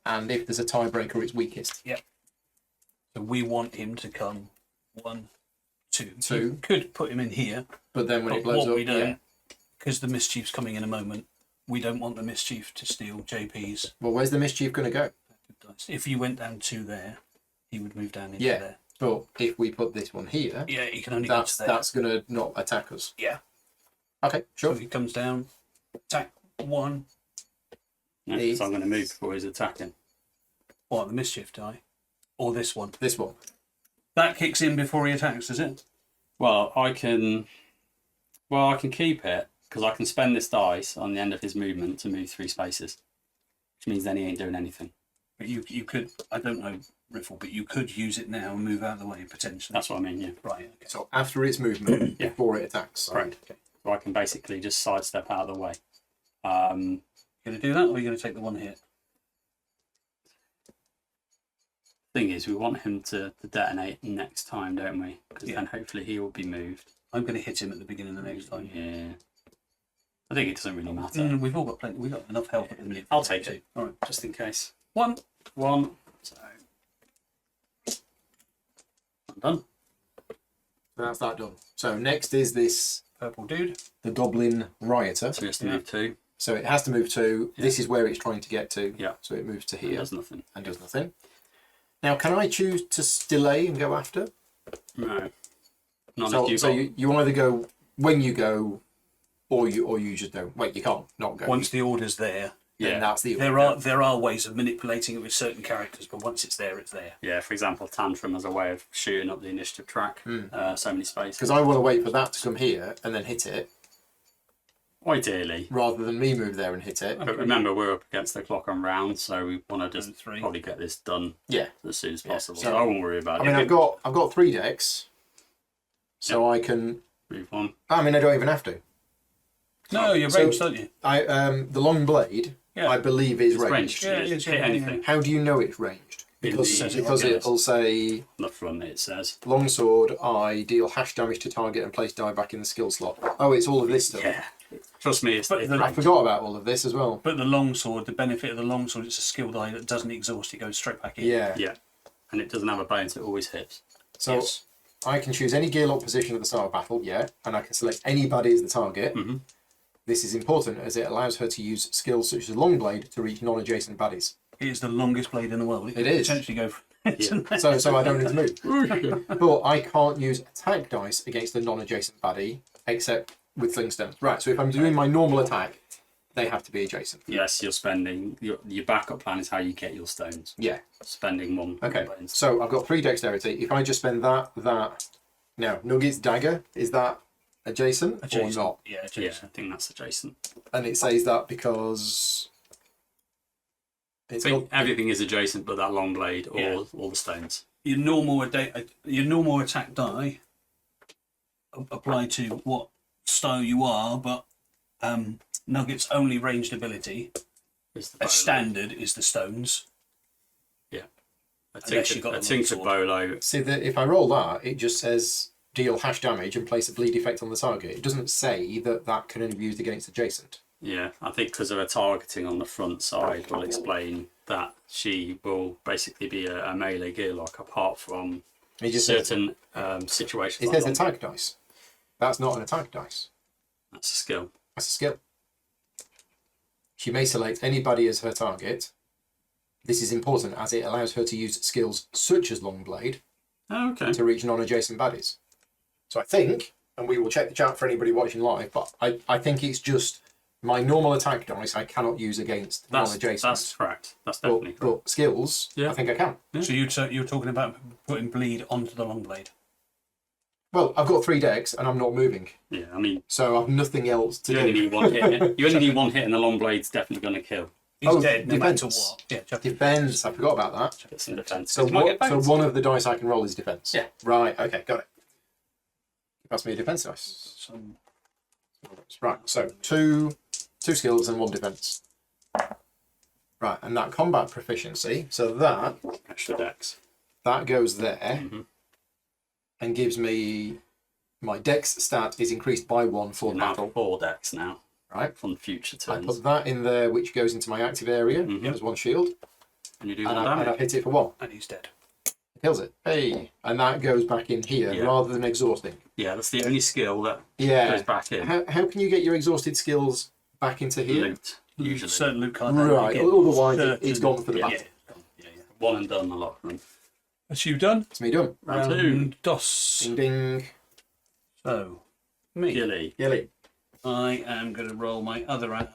and if there's a tiebreaker, it's weakest. Yep. So we want him to come 1, 2. Two. You could put him in here, But then when but it blows what up, we don't, because the mischief's coming in a moment, we don't want the mischief to steal JP's Well, where's the mischief going to go? dice. If you went down 2 there, he would move down into Yeah. there. But if we put this one here, Yeah, he can only go to there. that's going to not attack us. Yeah. Okay, So sure. he comes down, attack 1. Yeah, so I'm going to move before he's attacking. What, the mischief die? Or this one? This one. That kicks in before he attacks, does it? Well, I can keep it because I can spend this dice on the end of his movement to move 3 spaces, which means then he ain't doing anything. But you could, I don't know, Riffle, but you could use it now and move out of the way potentially. That's what I mean. Yeah. Right. Okay. So after its movement, Yeah. before it attacks. Correct. Okay. So I can basically just sidestep out of the way. You going to do that, or are you going to take the 1 hit? Thing is, we want him to detonate next time, don't we? Because Yeah. then hopefully he will be moved. I'm going to hit him at the beginning of the next time. Yeah. I think it doesn't really matter. We've all got plenty. We've got enough help at the minute. I'll take it. All right. Just in case. 1. 1. So I'm done. So that's that done. So next is this, Purple dude. the Goblin Rioter. So he has to Yeah. move 2. So it has to move to, Yeah. this is where it's trying to get to. Yeah. So it moves to He here does nothing. and does nothing. Now, can I choose to delay and go after? No. Not So, if you've so got... you either go when you go, or you just don't. Wait, you can't not go. Once the order's there, then Yeah. that's the there order. are ways of manipulating it with certain characters, but once it's there, it's there. Yeah, for example, Tantrum as a way of shooting up the initiative track. So many spaces. Because I want to wait for that to come here and then hit it, Ideally. rather than me move there and hit it. But remember, we're up against the clock on round, so we want to just And 3. probably get this done Yeah. as soon as possible. So- So I won't worry about I it. mean, If I've got 3 decks, so I can. we move on. I mean, I don't even have to. No, you're So- ranged, don't you? I the long blade, Yeah. I believe is It's ranged. ranged. Yeah, Yeah, it is, hit yeah, anything. How do you know it's ranged? In Because the- because yeah. it'll say On the front it says. longsword. I deal hash damage to target and place die back in the skill slot. Oh, it's all of this stuff. Yeah. Trust me, it's But the- I forgot about all of this as well. But the longsword, the benefit of the longsword, it's a skill die that doesn't exhaust; it goes straight back in. Yeah. yeah. And it doesn't have a bonus, it always hits. So Yes. I can choose any gear lock position at the start of battle. Yeah, and I can select anybody as the target. Mm-hmm. This is important as it allows her to use skills such as long blade to reach non-adjacent baddies. It is the longest blade in the world. It could is. Potentially go. For So I don't need to move. But I can't use attack dice against a non-adjacent baddie except with sling stones. Right. So if I'm doing my normal attack, they have to be adjacent. Yes, you're spending your backup plan is how you get your stones. Yeah. Spending one. Okay. one So I've got 3 dexterity. If I just spend that. Now, Nugget's dagger, is that adjacent, Adjacent. or not? Yeah, Yeah, adjacent. I think that's adjacent. And it says that because it's I got, think everything is adjacent, but that long blade or Yeah. all the stones. Your normal attack die apply to what style you are, but Nugget's only ranged ability, Is the a bolo. standard, is the stones. A Unless you got a tinkered longsword. bolo. see that if I roll that, it just says deal hash damage and place a bleed effect on the target. It doesn't say that that can only be used against adjacent. Yeah, I think because of her targeting on the front side will explain that she will basically be a melee gear lock apart from It just says, certain situations. it like says long- attack dice. That's not an attack dice. That's a skill. That's a skill. She may select anybody as her target. This is important as it allows her to use skills such as long blade Oh, okay. to reach non-adjacent baddies. So I think, and we will check the chat for anybody watching live, but I think it's just my normal attack dice I cannot use against non-adjacent. That's correct. That's definitely correct. But skills, Yeah. I think I can. So you're talking about putting bleed onto the long blade. Well, I've got 3 decks and I'm not moving, Yeah, I mean, so I've nothing else to you do. only need one hit. You only need one hit, and the long blade's definitely going to kill. He's dead no matter defense. what. Yeah, chuck it. Defense. I forgot about that. Get some defense. So, one of the dice I can roll is defense. Yeah. Right. Okay. Got it. Pass me a defense dice. Some- Right. So two skills and 1 defense. Right, and that combat proficiency. So Extra decks. that goes there, Mhm. and gives me my dex stat is increased by 1 for Now battle. 4 decks now. Right. From future I turns. put that in there, which goes into my active area Mhm. as 1 shield, And you do and 1 I've damage. hit it for 1. And he's dead. Kills it. Hey, and that goes back in here Yeah. rather than exhausting. Yeah, that's the only skill that Yeah. goes back in. How can you get your exhausted skills back into here? Loot, usually. Certain loot cards. Right. Otherwise, it's certain- gone for the yeah, battle. Yeah. One and done, a lot of them. That's you done. It's me done. Round 2. DOS. Ding ding. So, me. Gilly. Gilly. I am going to roll my other I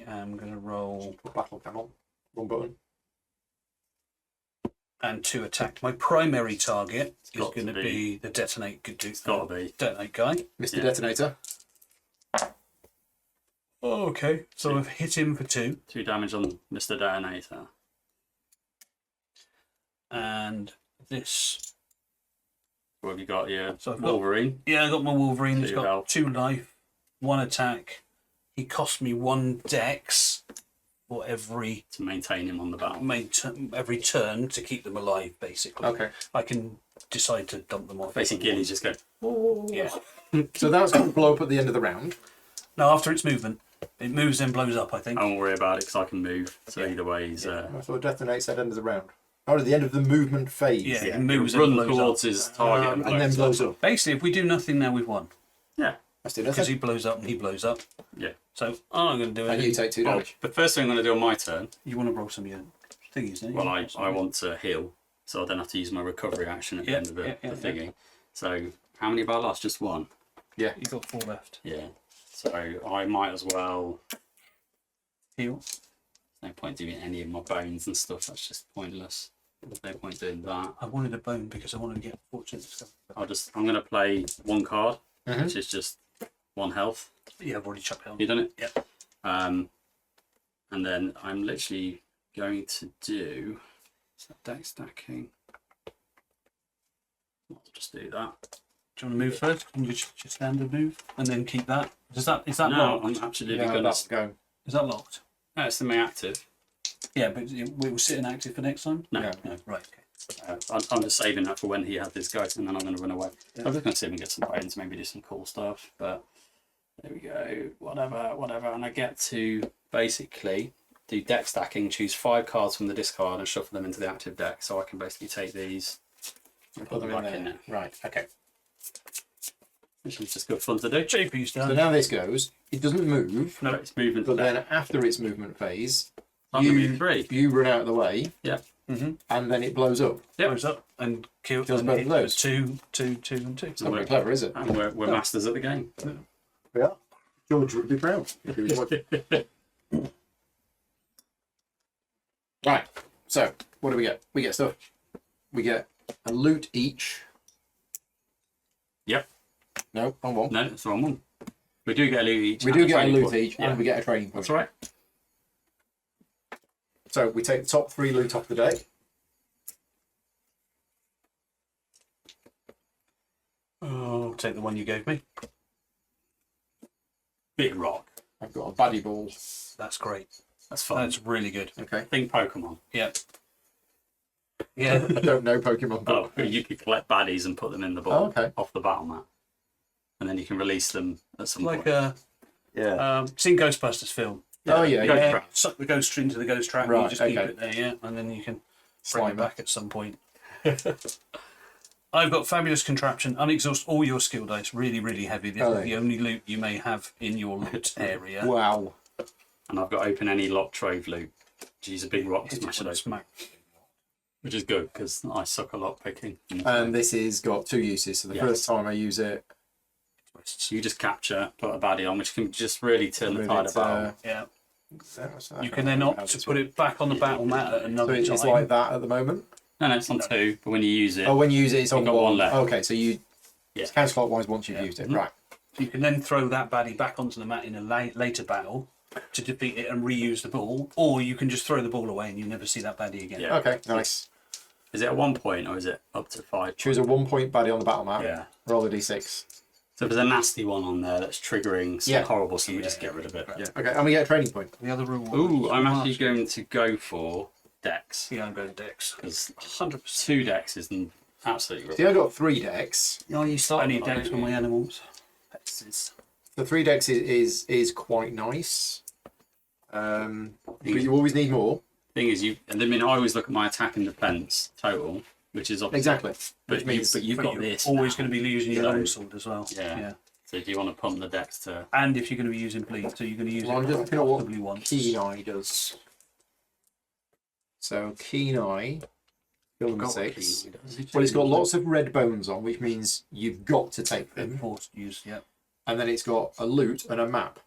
am going to roll Battle cam on. Wrong button. and 2 attack. My primary target is got going to to be the detonate Gotta be. detonate guy. Mr. Yeah. Detonator. Oh, okay. So I've hit him for 2. 2 damage on Mr. Detonator. And this. What have you got here? So I've got- Wolverine. Yeah, I got my Wolverine. He's 2 got health. 2 life, 1 attack. He cost me 1 dex for every To maintain him on the battle. every turn to keep them alive, basically. Okay. I can decide to dump them off. Basically, Gilly just go. Yeah. So that's going to blow up at the end of the round. No, after its movement. It moves then blows up, I think. I won't worry about it because I can move. So Yeah. either way, he's I thought detonates at the end of the round. Or at the end of the movement phase. Yeah. yeah, It moves and run blows towards up. his target And then blows up. Basically, if we do nothing now, we've won. Yeah. Let's do Because nothing. he blows up and he blows up. Yeah. So I'm going to do it. And you take 2 Well, damage. the first thing I'm going to do on my turn, You want to roll some of your thingies, don't you? well, I want to heal, so I don't have to use my recovery action at the Yeah, end of the yeah, thingy. So how many have I lost? Just 1. Yeah. You've got 4 left. Yeah. So I might as well. Heal. No point doing any of my bones and stuff. That's just pointless. There's no point doing that. I wanted a bone because I wanted to get fortune stuff. I'm going to play 1 card, Mhm. which is just 1 health. Yeah, I've already chucked it on. You done it? Yep. And then I'm literally going to do deck stacking. I'll just do that. Do you want to move first? Can you just your standard move and then keep that? Is that No, locked? I'm absolutely Yeah, going to. that's go. Is that locked? No, it's in my active. Yeah, but we will sit inactive for next time. No, Yeah. No, right. Okay. I'm just saving that for when he had this guy, and then I'm going to run away. I'm just going to see if we can get some bones, maybe do some cool stuff. But there we go. Whatever. And I get to basically do deck stacking, choose 5 cards from the discard and shuffle them into the active deck. So I can basically take these and put them back in there. Right, okay. Which is just good fun to do. JP's So done. now this goes. It doesn't move. No, it's movement. But then after its movement phase, I'm going to be 3. you run out of the way, Yeah. Mm-hmm. and then it blows up. Yep. Goes up and kills Kills and both of hits those. 2, 2, 2, and 2. It's not very clever, is it? And we're masters at the game. Yeah. George would be proud if he was watching. Right. So, what do we get? We get stuff. We get a loot each. Yep. No, wrong one. No, that's the wrong one. We do get a loot each. We and do get a training loot point. each, Yeah. and we get a training point. That's right. So we take the top 3 loot off the day. Oh, take the one you gave me. Big rock. I've got a baddie ball. That's great. That's fun. That's really good. Okay. Think Pokemon. Yep. Yeah. I don't know Pokemon. Oh, you could collect baddies and put them in the ball Oh, okay. off the battle mat, and then you can release them at some Like point. a seen Ghostbusters film. Oh, yeah, Ghost yeah. trap. Suck the ghost into the ghost trap and Right, you just keep okay. it there, yeah, and then you can bring Slime it back at some point. I've got fabulous contraption. Unexhaust all your skill dice. Really, really heavy. This is the only loot you may have in your loot area. Wow. And I've got open any lock trove loot. Use a big rock to Hit it smash it with a open, smack. which is good because I suck a lot picking. And this has got 2 uses. So the Yeah. first time I use it, You just capture, put a baddie on, which can just really turn the move tide it, of battle. Yeah. so You can then opt to put it back on the battle mat at So another it's time. like that at the moment. No, it's on 2, but when you use it, Oh, when you use it, it's on got one left. Okay, so you Yeah. it's counterclockwise once you've used it. Mhm. Right. So you can then throw that baddie back onto the mat in a later battle to defeat it and reuse the ball, or you can just throw the ball away and you never see that baddie again. Yeah. Okay, nice. Is it at 1 point or is it up to 5? Choose a 1 point baddie on the battle map. Yeah. Roll a d6. So if there's a nasty one on there that's triggering some horrible, so we just get rid of it. Yeah. Okay, and we get a training point. The other rule. Ooh, I'm actually going to go for Dex. Yeah, I'm going Dex. Because 100%. 2 Dex is absolutely See, I got 3 decks. Oh, you start. I need Dex for my animals. The 3 decks is quite nice. But you always need more. Thing is, I always look at my attack and defense total, which is obviously Exactly. But Which means you've got this. Always now. going to be using your So- longsword as well. Yeah. So do you want to pump the Dex to? And if you're going to be using bleed, so you're going to use Well, I'm it just looking at what possibly once. Keen Eye does. So Keen Eye, skill number 6. Well, it's got lots of red bones on, which means you've got to take them. Forced use, yeah. And then it's got a loot and a map.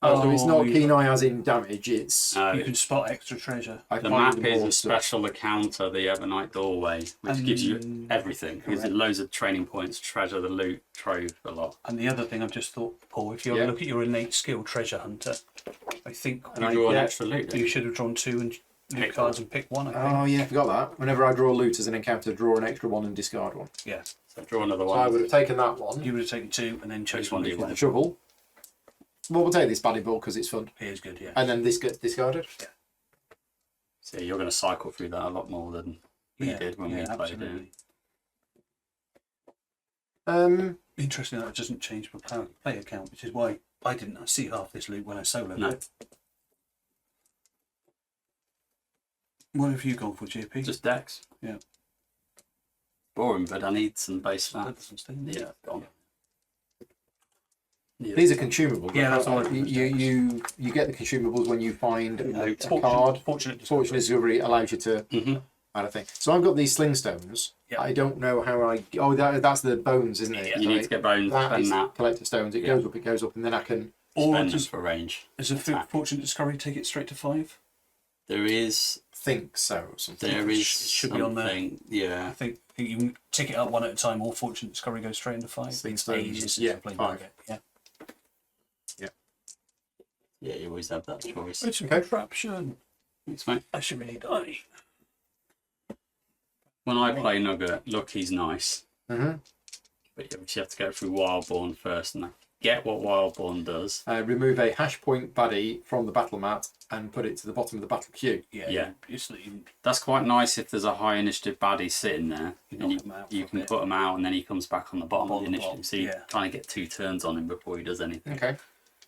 So it's not Keen Eye as in damage, it's... You can spot extra treasure. I The find map more is a stuff. special encounter, the Evernight Doorway, which gives you everything. Gives you loads of training points, treasure, the loot, trove, a lot. And the other thing I've just thought, Paul, if you have a look at your innate skill, Treasure Hunter, I think You draw an extra loot. you should have drawn 2 and loot cards and pick 1, I think. Oh yeah, I forgot that. Whenever I draw loot as an encounter, draw an extra 1 and discard 1. Yeah. So draw another So I would one. have taken that one. You would have taken 2 and then Which chosen one one do you for want? The shovel. Well, we'll take this baddie ball because it's fun. It is good, yeah. And then this gets discarded. So you're going to cycle through that a lot more than we did when we played it. Absolutely. Interesting that it doesn't change my player count, which is why I didn't see half this loot when I soloed it. What have you gone for, JP? Just Dex. Yeah. Boring, but I need some base That stat. doesn't sting. Yeah, gone. Yeah. These are consumables. Yeah, that's all. You get the consumables when you find a Fortunate- card. Fortunate Fortunate discovery allows you to Mhm. add a thing. So I've got these sling stones. Yeah. I don't know how I. Oh, that's the bones, isn't it? Yeah. You need to get bones That and is that. collector stones. It goes up, and then I can. Or Spend them does, for range. does a attack. Fortunate Discovery take it straight to 5? There is. Think so. Something. There is should be on there. something. Yeah. I think you can tick it up one at a time, or Fortunate Discovery goes straight into 5. Sling It's stones, ages since yeah, I played 5. Target. Yeah. Yeah, you always have that choice. It's a Okay. contraption. Thanks, mate. I should really die. When I play Nugget, Lucky's nice. Mm-hmm. But you obviously have to go through Wildborn first and get what Wildborn does. Remove a hash point baddie from the battle mat and put it to the bottom of the battle queue. Yeah. It's that you That's quite nice if there's a high initiative baddie sitting there. You And knock him out you for a can bit. put him out and then he comes back on the bottom of the On the initiative. bottom, So you yeah. kind of get 2 turns on him before he does anything. Okay.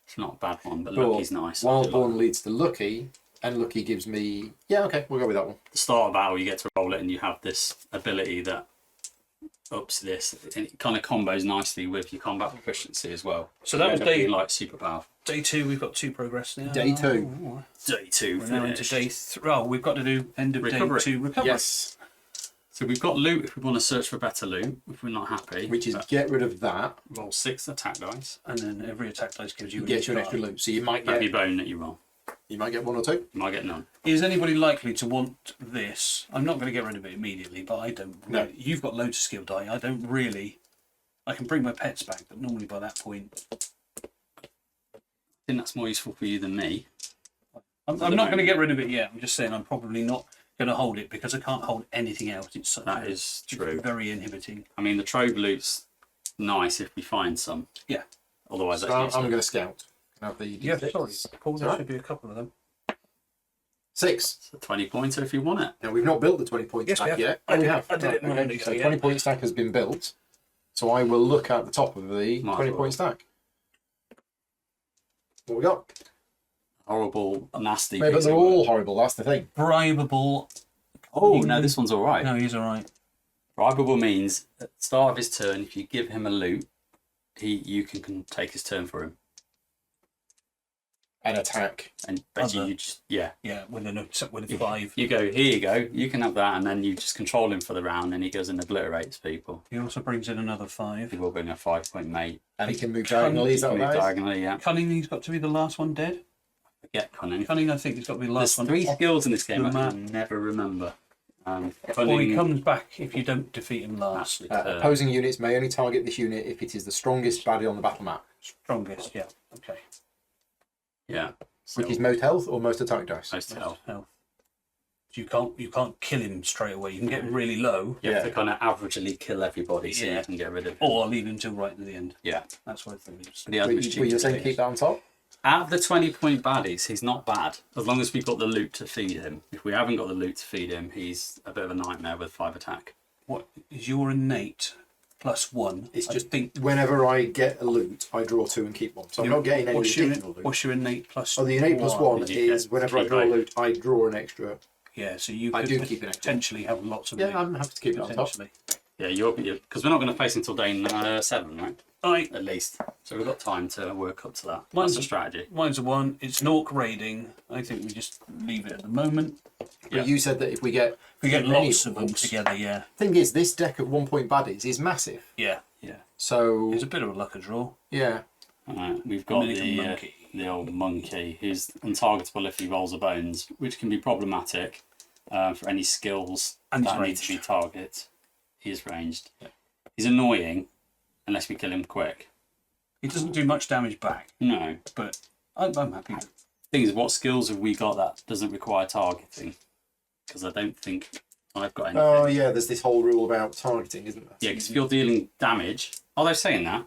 It's not a bad one, but But Lucky's nice. Wildborn leads to Lucky, and Lucky gives me. Yeah, okay, we'll go with that one. At the start of battle, you get to roll it and you have this ability that ups this. And it kind of combos nicely with your combat proficiency as well. So that was End up being day like super powerful. 2. We've got 2 progress now. Day 2. Day 2 We're now into finished. day 3. Oh, we've got to do end of Recovery. day 2 recovery. Yes, So we've got loot if we want to search for better loot, if we're not happy. which is get rid of that. Roll 6 attack dice. And then every attack dice gives you Get you an extra card. loot, so you might Every get bone that you roll. 1 or 2. You might get none. Is anybody likely to want this? I'm not going to get rid of it immediately, but I don't. No. Really. You've got loads of skill die. I don't really. I can bring my pets back, but normally by that point, I think that's more useful for you than me. I'm not going to get rid of it yet. I'm just saying I'm probably not going to hold it because I can't hold anything else. It's such That is true. very inhibiting. I mean, the trove loot's nice if we find some. Yeah. Otherwise, So that's I'm useless. going to scout. Can I have the D6? Paul, there Alright. should be a couple of them. 6. It's a 20 pointer if you want it. Now we've not built the 20 point Yes, we stack have. yet. I did we it- have. I did it Right, moment okay. So ago, 20 yeah. point stack has been built. So I will look at the top of the Might as 20 well. point stack. What we got? Horrible, nasty. Yeah, but piece they're of all work. horrible. That's the thing. Bribable. Oh, no, this one's alright. No, he's all right. Bribable means at the start of his turn, if you give him a loot, you can take his turn for him. An attack. And basically Other. you just, yeah. Yeah, with a 5. You go, here you go, you can have that, and then you just control him for the round, and he goes and obliterates people. He also brings in another He 5. will bring a 5-point mate. And he can move diagonally. Is that Move what that is? diagonally, yeah. Cunning, he's got to be the last one dead. Forget cunning. Cunning, I think he's got to be the There's last one. 3 skills in this game the I map. can never remember. Or he Cunning, comes back if you don't defeat him last. Opposing units may only target this unit if it is the strongest baddie on the battle map. Strongest, yeah. Okay. yeah. So Which is most health or most attack dice? most health. You can't kill him straight away. You can get him really low, You have Yeah. to kind of averagely kill everybody so Yeah. you can get rid of it. or leave him till right at the end. Yeah. That's what I think. The other Were was you cheating saying to keep that on top? Out of the 20-point baddies, he's not bad. As long as we've got the loot to feed him. If we haven't got the loot to feed him, he's a bit of a nightmare with 5 attack. What is your innate +1? It's I just think. whenever I get a loot, I draw 2 and keep 1. So I'm not getting any additional loot. What's your innate +1? Oh, the innate +1 You is get whenever I keep draw a both. loot, I draw an extra. Yeah, so you I could do keep it extra. potentially have lots of Yeah, loot, I'm happy to keep it on top. potentially. Yeah, because we're not going to face until day 7, right? Right. At least. So we've got time to work up to that. Mine's That's a strategy. Mine's a 1. It's an orc raiding. I think we just leave it at the moment. Yeah. But you said that if we get many lots of them orcs- together, yeah. Thing is, this deck of 1-point baddies is massive. Yeah. So It's a bit of a luck of draw. yeah, Alright, we've got Dominican monkey. the old monkey who's untargetable if he rolls a bones, which can be problematic for any skills And he's that need ranged. to be target. He is ranged. He's annoying unless we kill him quick. It doesn't do much damage back, No. but I'm happy. Thing is, what skills have we got that doesn't require targeting? Because I don't think I've got anything. oh yeah, there's this whole rule about targeting, isn't there? Yeah, because if you're dealing damage, they're saying that.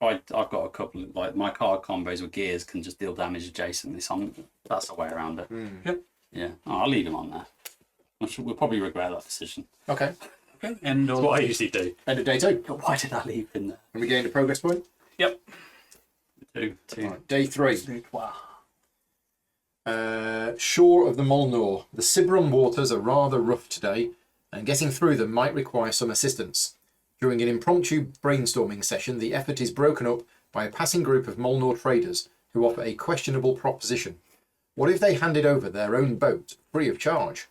I've got a couple of, like, my card combos with gears can just deal damage adjacently, so that's the way around it. Yep. Yeah, I'll leave him on there. We'll probably regret that decision. Okay. Okay. End That's of. what I usually do. End of day 2. But why did I leave him there? And we gained a progress point. Yep. Two. Right, day 3. Wow. Shore of the Molnor. The Sibron waters are rather rough today, and getting through them might require some assistance. During an impromptu brainstorming session, the effort is broken up by a passing group of Molnor traders who offer a questionable proposition. What if they handed over their own boat free of charge?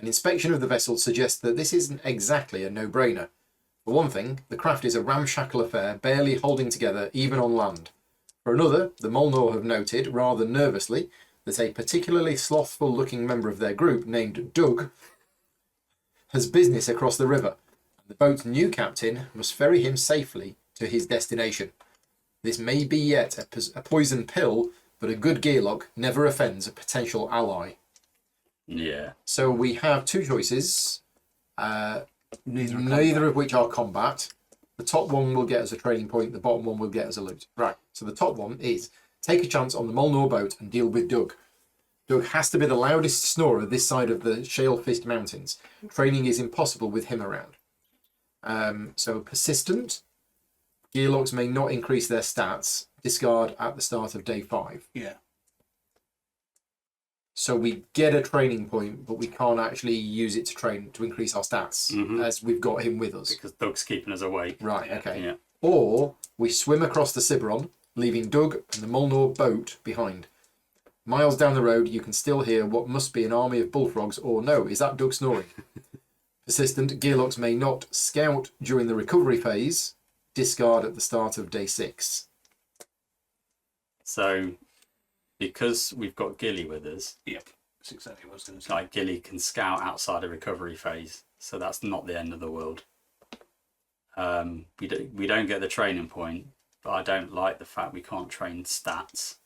An inspection of the vessel suggests that this isn't exactly a no-brainer. For one thing, the craft is a ramshackle affair, barely holding together even on land. For another, the Molnor have noted, rather nervously, that a particularly slothful-looking member of their group, named Doug, has business across the river, and the boat's new captain must ferry him safely to his destination. This may be yet a poison pill, but a good gearlock never offends a potential ally. Yeah. So we have 2 choices, neither of which are combat. The top one will get us a trading point, the bottom one will get us a loot. Right, so the top one is take a chance on the Molnor boat and deal with Doug. Doug has to be the loudest snorer this side of the Shale Fist Mountains. Training is impossible with him around. So persistent. Gearlocks may not increase their stats. Discard at the start of day 5. Yeah. So we get a training point, but we can't actually use it to increase our stats, as we've got him with us. Because Doug's keeping us awake. Right, okay. Yeah. Or we swim across the Sibron, leaving Doug and the Molnor boat behind. Miles down the road, you can still hear what must be an army of bullfrogs, or no, is that Doug snoring? Persistent, gearlocks may not scout during the recovery phase. Discard at the start of day 6. So, because we've got Gilly with us, Yep. That's exactly what I was going to say. like Gilly can scout outside a recovery phase, so that's not the end of the world. We don't get the training point, but I don't like the fact we can't train stats,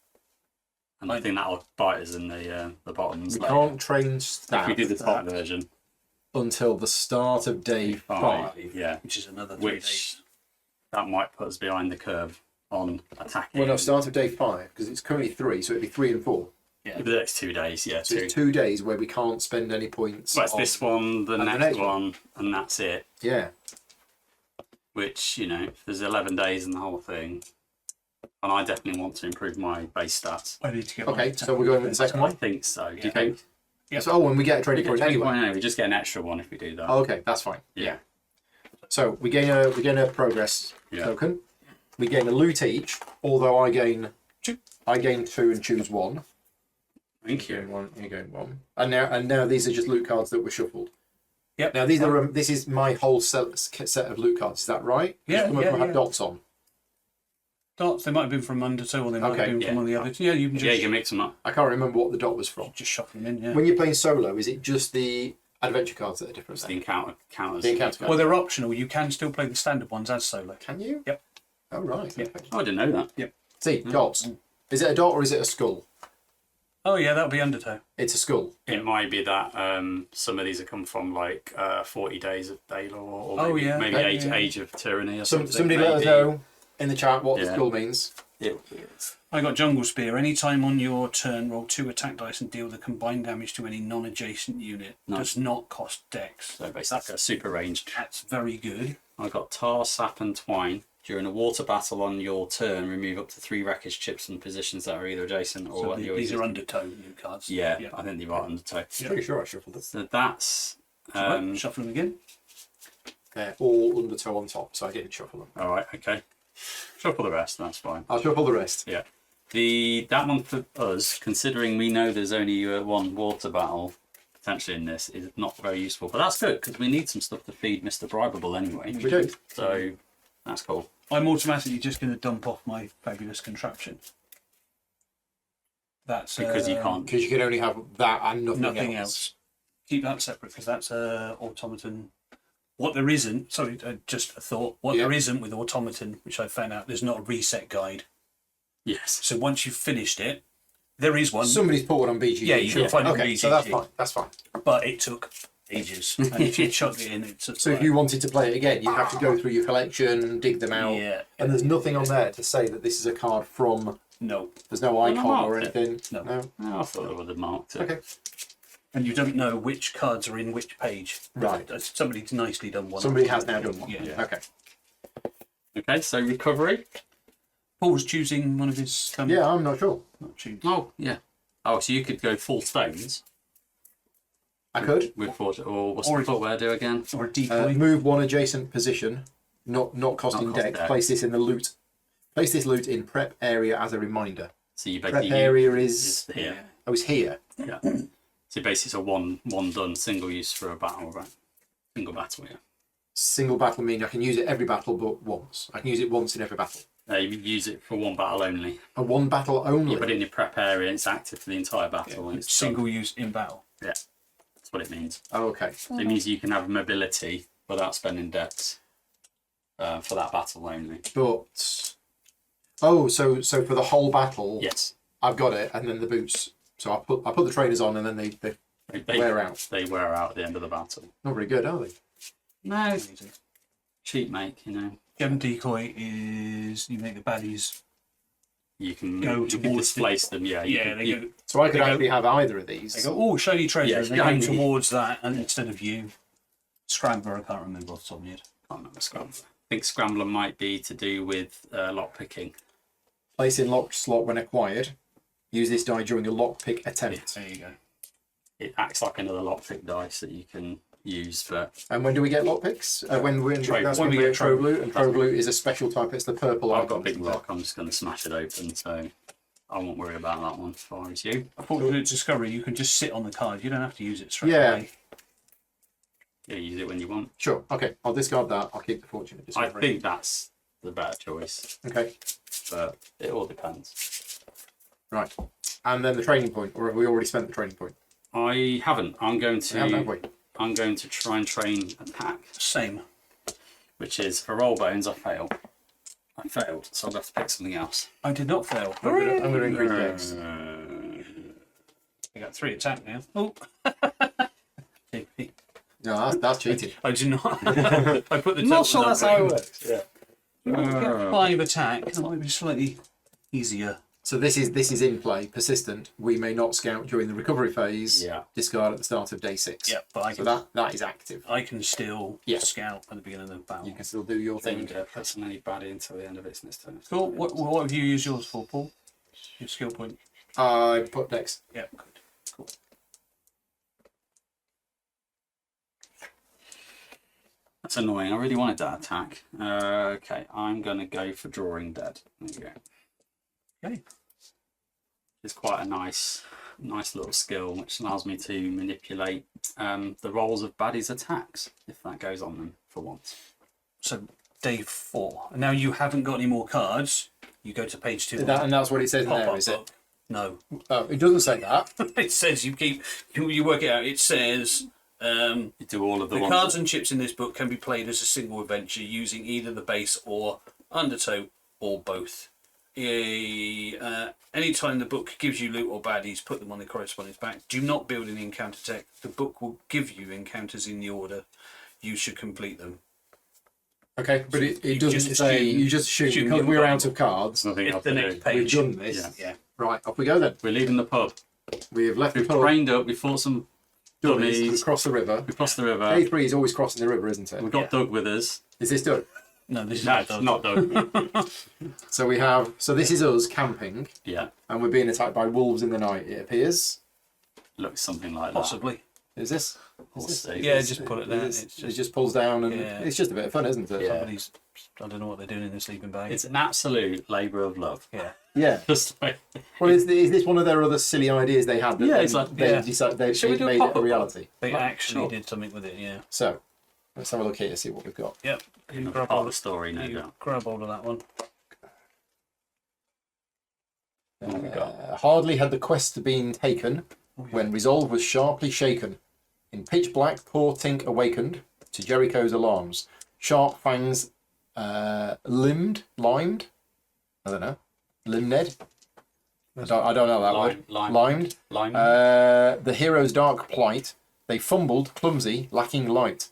and I think that'll bite us in the bottoms. We can't train if we do the stats top version. until the start of day 5. Yeah, Which is another 3 days. that might put us behind the curve on attacking. Well, no, start of day 5, because it's currently 3, so it'd be 3 and 4. For the next 2 days, yeah. So it's 2 days where we can't spend any points. Well, it's this one, the and next one, and that's it. Yeah. Which, if there's 11 days in the whole thing, and I definitely want to improve my base stats. I need to get Okay, so we're going with the second I one? think so. Do you Yeah. think? Yep. So, when we get a We trading get point 20 anyway. point anyway, we just get an extra one if we do that. Oh, okay, that's fine. Yeah. So we gain a progress token. We gain a loot each, although I gain 2 and choose 1. Thank You you. gain 1, you gain 1. And now these are just loot cards that were shuffled. Yep. Now these are this is my whole set of loot cards. Is that right? Yeah, Some of them have yeah. dots on. Dots, they might have been from Undertow, or they might Okay, have been from yeah. one of the others. Yeah, you can Yeah, you just, can mix them up. I can't remember what the dot was from. just shove them in, yeah. When you're playing solo, is it just the adventure cards that are different. It's the Then. encounters. The encounter cards. Well, they're optional. You can still play the standard ones as solo. Can you? Yep. Oh right. Yep. Okay. Oh, I didn't know that. Yep. See, dots. Is it a dot or is it a skull? Oh yeah, that'll be Undertow. It's a skull. It might be that some of these have come from like 40 Days of Baylor or Oh, maybe, yeah. maybe Okay, Age, yeah. Age of Tyranny or Some, something. somebody let us maybe. know in the chat what the Yeah. skull means. It's I got Jungle Spear. Anytime on your turn, roll 2 attack dice and deal the combined damage to any non-adjacent unit. Nice. Does not cost dex. so basically a super ranged. That's very good. I got Tar, Sap, and Twine. During a water battle on your turn, remove up to 3 wreckage chips from positions that are either adjacent or So at your these are existing- Undertow new cards. Yeah, I think they are Undertow. Yeah. Pretty sure I shuffled it. So that's Right, shuffle them again. They're all undertow on top, so I didn't shuffle them. all right. Okay, shuffle the rest. That's fine. I'll shuffle the rest. Yeah. That one for us, considering we know there's only one water battle potentially in this, is not very useful. But that's good because we need some stuff to feed Mr. Bribable anyway. We do. So that's cool. I'm automatically just going to dump off my fabulous contraption. That's Because you can't. Because you can only have that and nothing, nothing else. Keep that separate because that's automaton. What there isn't, sorry, just a thought. What there isn't with automaton, which I found out, there's not a reset guide. Yes. So once you've finished it, there is one, Somebody's put one on BGG. Yeah, you can find it on Okay, so that's BGG. fine. That's fine. but it took ages. And if you chuck it in, it's So if you wanted to play it again, you'd have to go through your collection, dig them out. Yeah. And there's nothing on there to say that this is a card from. No. There's no icon or marked it. anything. No. Oh, I thought I would have marked it. Okay. And you don't know which cards are in which page. Right. Somebody's nicely done one. Somebody has now done one. Yeah. Okay. Okay, so recovery. Paul's choosing one of his. Yeah, I'm not sure. Not choose. Oh, yeah. Oh, so you could go full stones I could. with fortune, or what's Or- the footwear do again? Or a decoy. Move one adjacent position, not costing Not costing deck. deck. Place this in the loot. Place this loot in prep area as a reminder. So you Prep basically area is is. here. Oh, it's here. Yeah. So basically, it's a one done single use for a battle, right? Single battle, yeah. Single battle mean I can use it every battle but once. I can use it once in every battle. You use it for one battle only. A one battle only. You put it in your prep area, it's active for the entire battle, and it's Single done. use in battle. Yeah, that's what it means. Oh, okay. So it means you can have mobility without spending decks for that battle only. But so for the whole battle, Yes, I've got it, and then the boots. So I put the trainers on, and then they wear out. They wear out at the end of the battle. Not very good, are they? No, cheap make, you know. Gem decoy is you make the baddies. You can Go you can towards displace them. Yeah, you Yeah, can- they you- go. So I could They go- actually have either of these. They go. Oh, shiny treasure. Yeah, and they go shiny. towards that, and instead of you, Scrambler. I can't remember off the top of my head. can't remember Scrambler. I think Scrambler might be to do with lock picking. Place in locked slot when acquired. Use this die during a lockpick attempt. There you go. It acts like another lockpick dice that you can use for. And when do we get lockpicks? Trove. That's When when we we get get Trove Loot, and Trove Loot is a special type. It's the purple I've icon. got a big rock. I'm just going to smash it open, so I won't worry about that one as far as you. I thought with Discovery you can just sit on the card. You don't have to use it straight Yeah. away. Yeah, use it when you want. Sure. Okay. I'll discard that. I'll keep the fortune. I think that's the better choice, Okay. but it all depends. Right. And then the training point, or have we already spent the training point? I haven't. I'm going We haven't, have to. we? I'm going to try and train attack, Same. which is for roll bones. I fail. I failed, so I'll have to pick something else. I did not fail. I'm going to increase decks. I got 3 attack now. Oh. No, that's cheating. I did not. I put the total number in. works. Yeah. Get 5 attack. That might be slightly easier. So this is in play. Persistent. We may not scout during the recovery phase. Yeah. Discard at the start of day 6. Yeah, but I So can, that is active. I can still Yeah. scout at the beginning of the battle. You can still do your thing. Think press on any baddie until the end of its next turn. Cool. What have you used yours for, Paul? Your skill point. I put decks. Yeah, good. Cool. That's annoying. I really wanted that attack. Okay, I'm going to go for drawing dead. There you go. Okay. It's quite a nice little skill, which allows me to manipulate the rolls of baddies' attacks if that goes on them for once. So day 4. And now you haven't got any more cards. You go to page 2. And that's what it says in Pop there, up is it? book. No. Oh, it doesn't say that. It says you work it out. It says You do all of the The ones. cards and chips in this book can be played as a single adventure using either the base or undertow or both. Anytime the book gives you loot or baddies, put them on the corresponding back. Do not build an encounter deck. The book will give you encounters in the order you should complete them. Okay, but it you doesn't just say. assume- You just assume assume because you're we're out valuable. of cards. Nothing It's else the to next do. page. We've done this. Yeah. Yeah. Right, off we go then. We're leaving the pub. We have left We've the pub. trained up. We fought some Dummies. dummies. We've crossed the river. We've crossed the river. A3 is always crossing the river, isn't it? We've got Doug with us. Is this done? No, this is No, not it's done. not Doug. So we have. So this is us camping, Yeah, and we're being attacked by wolves in the night. It appears. looks something like Possibly. Is this? We'll Is see. this? Yeah, just put it down. It It's just, just, just pulls down, and Yeah. it's just a bit of fun, isn't it? Yeah. somebody's, I don't know what they're doing in the sleeping bag. It's an absolute labour of love. Yeah. Yeah. Just like Well, is this one of their other silly ideas they had? That Yeah, then it's like- they yeah. decided they Should we do a made it pop-up a one? reality. They Well, actually sure. did something with it, yeah. So let's have a look here to see what we've got. Yep. You another grab part all of the story, no you doubt. grab hold of that one. What have we got? Hardly had the quest been taken when resolve was sharply shaken. In pitch black, poor Tink awakened to Jericho's alarms. Sharp fangs limed? I don't know. Limned? I don't know that word. Limed. Lime. The hero's dark plight. They fumbled, clumsy, lacking light.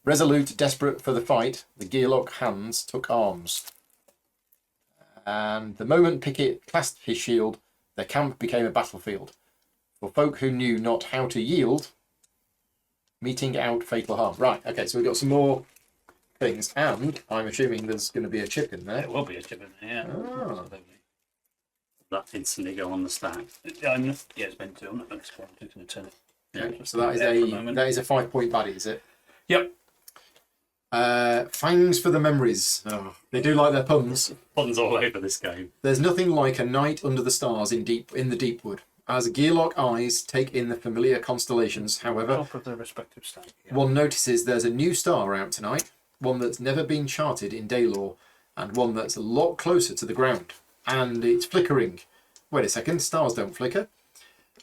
Resolute, desperate for the fight, the gearlock hands took arms. And the moment Pickett clasped his shield, their camp became a battlefield. For folk who knew not how to yield, meeting out fatal harm. Right, okay, so we've got some more things, and I'm assuming there's going to be a chip in there. There will be a chip in there, yeah. Ah. Absolutely. That instantly go on the stack. Yeah, it's meant to. I'm not going to spoil it. I'm going to turn it. Yeah. So that is There for a moment. that is a 5-point baddie, is it? Yep. Fangs for the memories. Oh, they do like their puns. Puns all over this game. There's nothing like a night under the stars in the deep wood. As Gearlock eyes take in the familiar constellations, however, Top of the respective stack. Yeah. one notices there's a new star out tonight, one that's never been charted in Daylore, and one that's a lot closer to the ground. And it's flickering. Wait a second, stars don't flicker.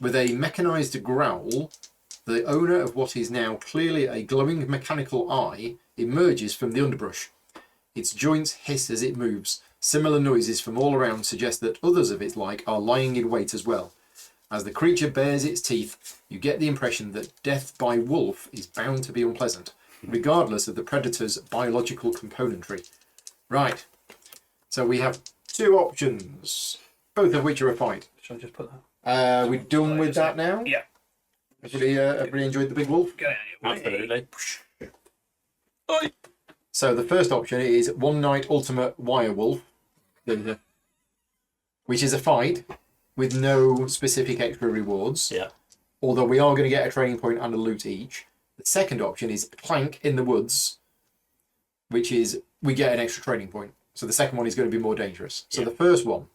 With a mechanised growl, the owner of what is now clearly a glowing mechanical eye emerges from the underbrush. Its joints hiss as it moves. Similar noises from all around suggest that others of its like are lying in wait as well. As the creature bares its teeth, you get the impression that death by wolf is bound to be unpleasant, regardless of the predator's biological componentry. Right, so we have two options, both of which are a fight. Shall I just put that? We're done with that now? Yeah. Everybody enjoyed the big wolf? Get out of your way. Absolutely. Oi. So the first option is One Night Ultimate Wire Wolf, which is a fight with no specific extra rewards, Yeah. although we are going to get a training point and a loot each. The second option is Clank in the Woods, which is we get an extra training point. So the second one is going to be more dangerous. So Yeah. the first one,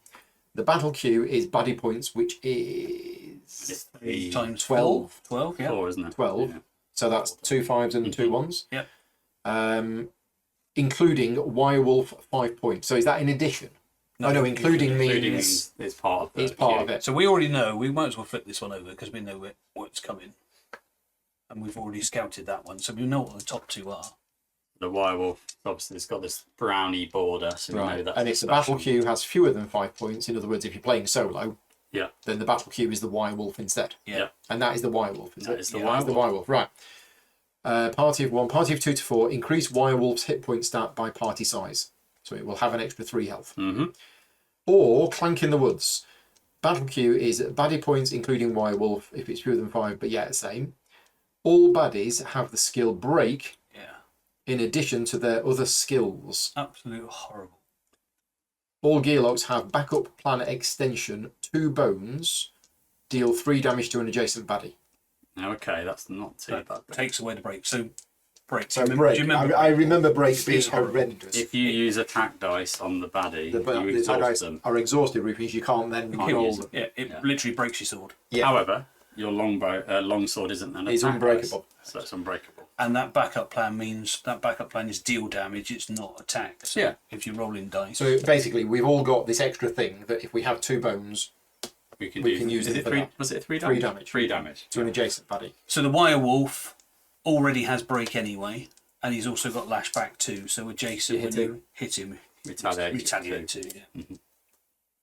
the battle queue is baddie points, which is Times 12. 12, yeah. 4, isn't it? 12. Yeah. So that's 2 5s and 2 1s. Yep. Including Wirewolf 5 points. So is that in addition? No, including Including means is part of the it's part queue. of it. So we already know, we might as well flip this one over because we know what's coming. And we've already scouted that one, so we know what the top two are. The Wirewolf, obviously, it's got this brownie border, so we know Right. that's And a if the battle special. queue has fewer than 5 points, in other words, if you're playing solo, Yeah. then the battle queue is the Wirewolf instead. Yeah. And that is the Wirewolf, is That it? is the That's the Wirewolf, right. Party of 1, party of 2 to 4, increase Wirewolf's hit point stat by party size. So it will have an extra 3 health. Mm-hmm. Or Clank in the Woods. Battle queue is baddie points including Wirewolf if it's fewer than 5, but yeah, the same. All baddies have the skill Break Yeah. in addition to their other skills. Absolute horrible. All gearlocks have backup plan extension 2 bones, deal 3 damage to an adjacent baddie. Okay, that's not too That bad. takes away the break. So, break. So Do you Break, remember I remember Break being It's horrible. horrendous. If you use attack dice on the baddie, The you attack exhaust dice them. are exhausted, which means you can't then Can't roll use them. Yeah, it Yeah. literally breaks your sword. Yeah. However, your longsword isn't an It's attack unbreakable. dice, so it's unbreakable. And that backup plan means that backup plan is deal damage, it's not attack. So Yeah. if you're rolling dice. So basically, we've all got this extra thing that if we have 2 bones We can We can use is it it for 3? that. Was it 3 3 damage? damage. 3 damage. to an adjacent baddie. So the Wirewolf already has break anyway, and he's also got lashback too. So adjacent, when you hit him, retaliate too. Yeah.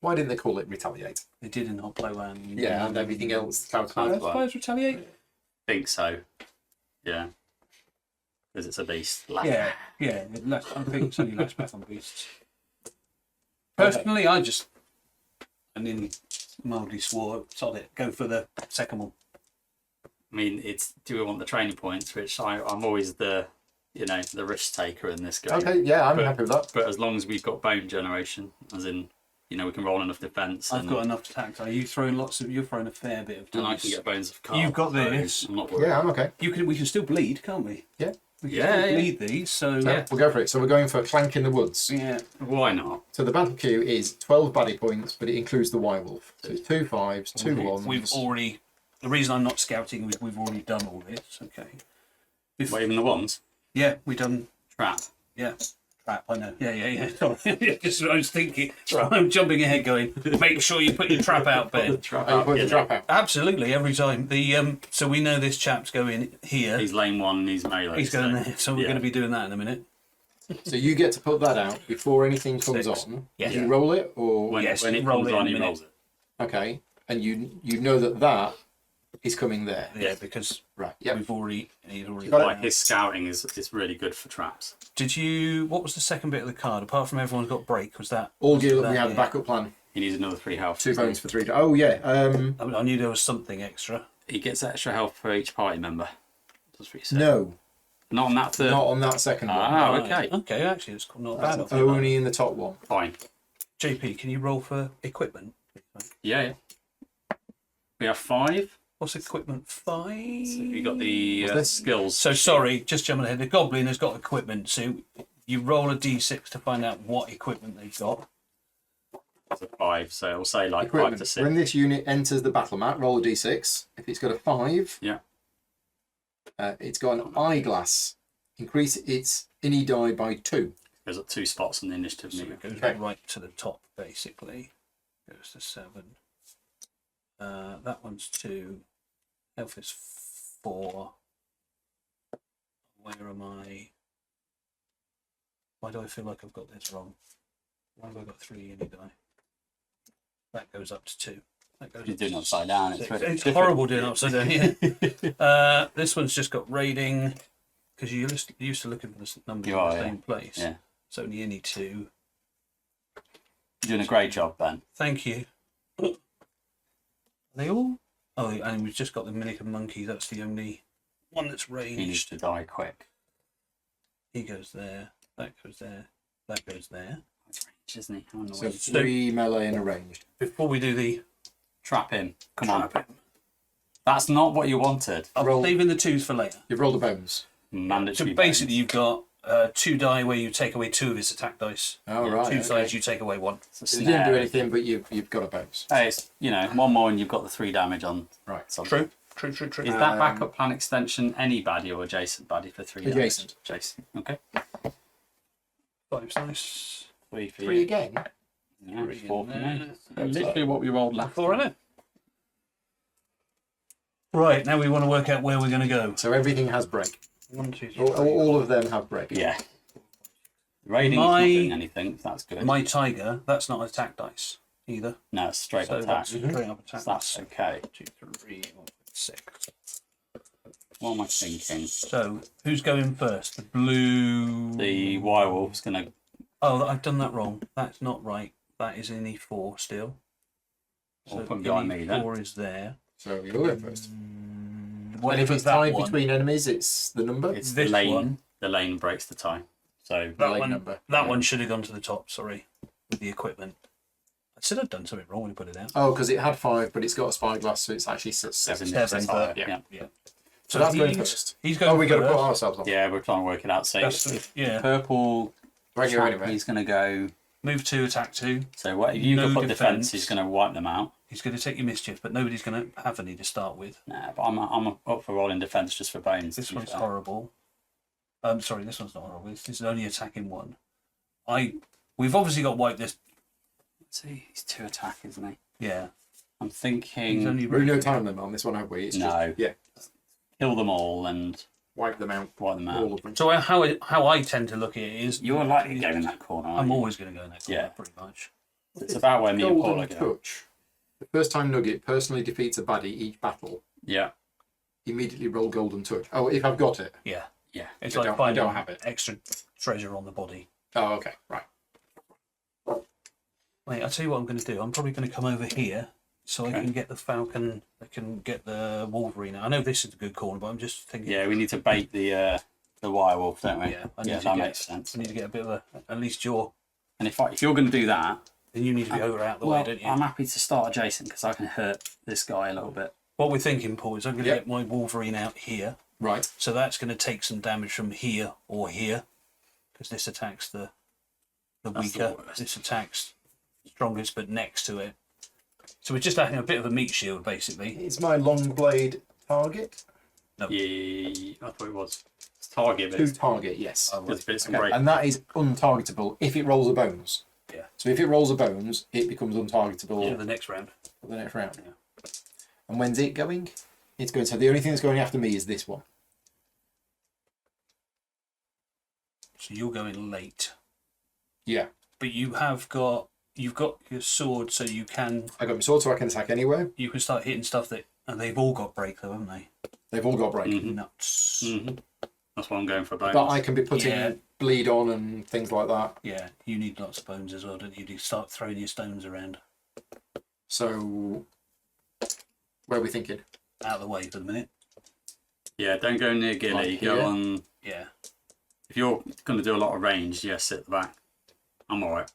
Why didn't they call it retaliate? They did in Hot Blow and And everything else. Fires retaliate. Think so. Yeah. Because it's a beast. Yeah. I think it's only lashback on beasts. Personally, I nearly mildly swore, sod it, go for the second one. I mean, do we want the training points, which I'm always the risk taker in this game. Okay, yeah, I'm happy with that. But as long as we've got bone generation, as in, we can roll enough defence. I've got enough attack. Are you throwing you're throwing a fair bit of dice. And I can get bones of cards. You've got this. So I'm not worried. Yeah, I'm okay. We can still bleed, can't we? Yeah. We can still bleed these, so... So we'll go for it. So we're going for Clank in the Woods. Yeah. Why not? So the battle queue is 12 baddie points, but it includes the Wirewolf. So it's 2 5s, 2 1s. We've already... The reason I'm not scouting is we've already done all this, okay. What, even the ones? Yeah, we've done... Trap. Yeah. Trap, I know. Yeah. Sorry. Just what I was thinking. I'm jumping ahead going, make sure you put your trap out, Ben. Oh, you put the trap out? Absolutely, every time. So we know this chap's going here. He's lane 1 and he's melee. He's going there, so we're going to be doing that in a minute. So you get to put that out before anything comes 6. on. Yeah. You roll it, or... When it roll comes it on, in a he minute. rolls it. Okay. And you know that is coming there. Yeah, because Right, yeah. he's already Got it. Like, his scouting is really good for traps. What was the second bit of the card? Apart from everyone's got break, was that... All was gear, that we have a it? backup plan. He needs another 3 health. 2 bones for 3. Oh, yeah. I knew there was something extra. He gets extra health for each party member. That's what he said. No, Not on that third. not on that second one. Ah, okay. Okay, actually, it's not bad. That's only in the top one. Fine. JP, can you roll for equipment? Yeah. We have 5. What's equipment? 5? So you got the What's this? skills. So sorry, just jumping ahead. The goblin has got equipment, so you roll a d6 to find out what equipment they've got. It's a 5, so it'll say like 5 to Equipment. 6. When this unit enters the battle mat, roll a d6. If it's got a 5, Yeah. It's got an eyeglass. Increase its any die by 2. There's 2 spots on the initiative So meter. it goes Okay. right to the top, basically. Goes to 7. That one's 2. Health is 4. Where am I? Why do I feel like I've got this wrong? Why have I got 3 any die? That goes up to 2. That goes You're up doing to upside down. It's 6. really It's difficult. horrible doing upside down, yeah. This one's just got raiding, because you're used to looking for the numbers You in are, the yeah. same place. Yeah. It's only any 2. You're doing a great job, Ben. Thank you. Are they all? Oh, and we've just got the Minican monkey. That's the only one that's He needs ranged. to die quick. He goes there. That goes there. That goes there. It's range, isn't he? How So annoying. 3 melee and a ranged. Before we do the Trap him. Come trap on. him, That's not what you wanted. I'm Roll. leaving the 2s for later. You've rolled the bones. So Mandatory. basically, bonus. you've got 2 die where you take away 2 of his attack dice. Oh, right. 2 okay. sides, you take away 1. It's a So you didn't do snare. anything, but you've got a bones. Hey, it's, one more and you've got the 3 damage on. Right. something. True. Is that backup plan extension any baddie or adjacent baddie for 3 Adjacent. damage? Adjacent. Okay. 5's nice. 3 for 3 you. again. Yeah, 3 4 for in me. there. Literally what we rolled last. 4 in it. Right, now we want to work out where we're going to go. So everything has break. 1, 2, 3. All of them have break. Yeah. Raiding's not doing anything. That's good. My tiger, that's not attack dice either. No, it's straight So attack. that's straight up attack. So that's okay. 2, 3, 6. What am I thinking? So who's going first? The blue. The wirewolf's gonna. Oh, I've done that wrong. That's not right. That is in E4 still. Or So put behind me then. E4 is there. So you'll go first. What And if if it's that tied one? between enemies, it's the number. It's This the lane. one. The lane breaks the tie. So that lane one. number. That Yeah. one should have gone to the top. Sorry, with the equipment. I said I'd done something wrong when you put it out. Oh, because it had 5, but it's got a spyglass, so it's actually 7. Seven. Seven, Seven, but yeah. So that's going he's- first. He's going Oh, we got to first. put ourselves on. yeah, we're trying to work it out. So Yeah. purple. Right here Trap, anyway. he's gonna go. Move 2, attack 2. So what if you No can put defense. defense? He's gonna wipe them out. He's going to take your mischief, but nobody's going to have any to start with. Nah, but I'm up for rolling defense just for bones. This to be one's fair. horrible. Sorry, this one's not horrible. This is only attacking 1. We've obviously got wipe this. Let's see, he's 2 attack, isn't he? Yeah. I'm He's thinking only We've no time limit on this one, have we? It's No. Just, yeah. kill them all and wipe them out. Wipe them out. All of them. So how I tend to look at it is You're likely to go in that corner, aren't I'm you? always going to go in that corner, Yeah. pretty much. It's about where me and Paul are Golden going. touch. The first time Nugget personally defeats a baddie each battle, Yeah. immediately roll golden touch. Oh, if I've got it. Yeah. Yeah. It's I like don't finding have it. extra treasure on the body. Oh, okay, right. Wait, I'll tell you what I'm going to do. I'm probably going to come over here so I Okay. can get the falcon, I can get the wolverine. I know this is a good corner, but I'm just thinking... Yeah, we need to bait the wire wolf, don't we? Yeah, That makes sense. I need to get a bit of a... At least you're... And if you're going to do that, Then you need to be over out the way, don't you? I'm happy to start adjacent because I can hurt this guy a little bit. What we're thinking, Paul, is I'm going to Yep. get my wolverine out here. Right. So that's going to take some damage from here or here. Because this attacks the That's the weaker. worst. This attacks strongest, but next to it. So we're just adding a bit of a meat shield, basically. It's my long blade target. Yeah, I thought it was. It's target, but To it's target, yes. there's bits of Okay, break. and that is untargetable if it rolls a bones. Yeah. So if it rolls a bones, it becomes untargetable For the next round. for the next round. Yeah. And when's it going? It's going. So the only thing that's going after me is this one. So you're going late. Yeah. But you've got your sword, so you can I got my sword, so I can attack anywhere. start hitting stuff that, and they've all got break though, haven't they? They've all got break. Mhm. Nuts. That's why I'm going for a bonus. But I can be putting Yeah. bleed on and things like that. Yeah, you need lots of bones as well, don't you? You start throwing your stones around. So where are we thinking? Out of the way for the minute. Yeah, don't go near Gilly. Like Go here? on. Yeah. If you're going to do a lot of range, yeah, sit at the back. I'm alright.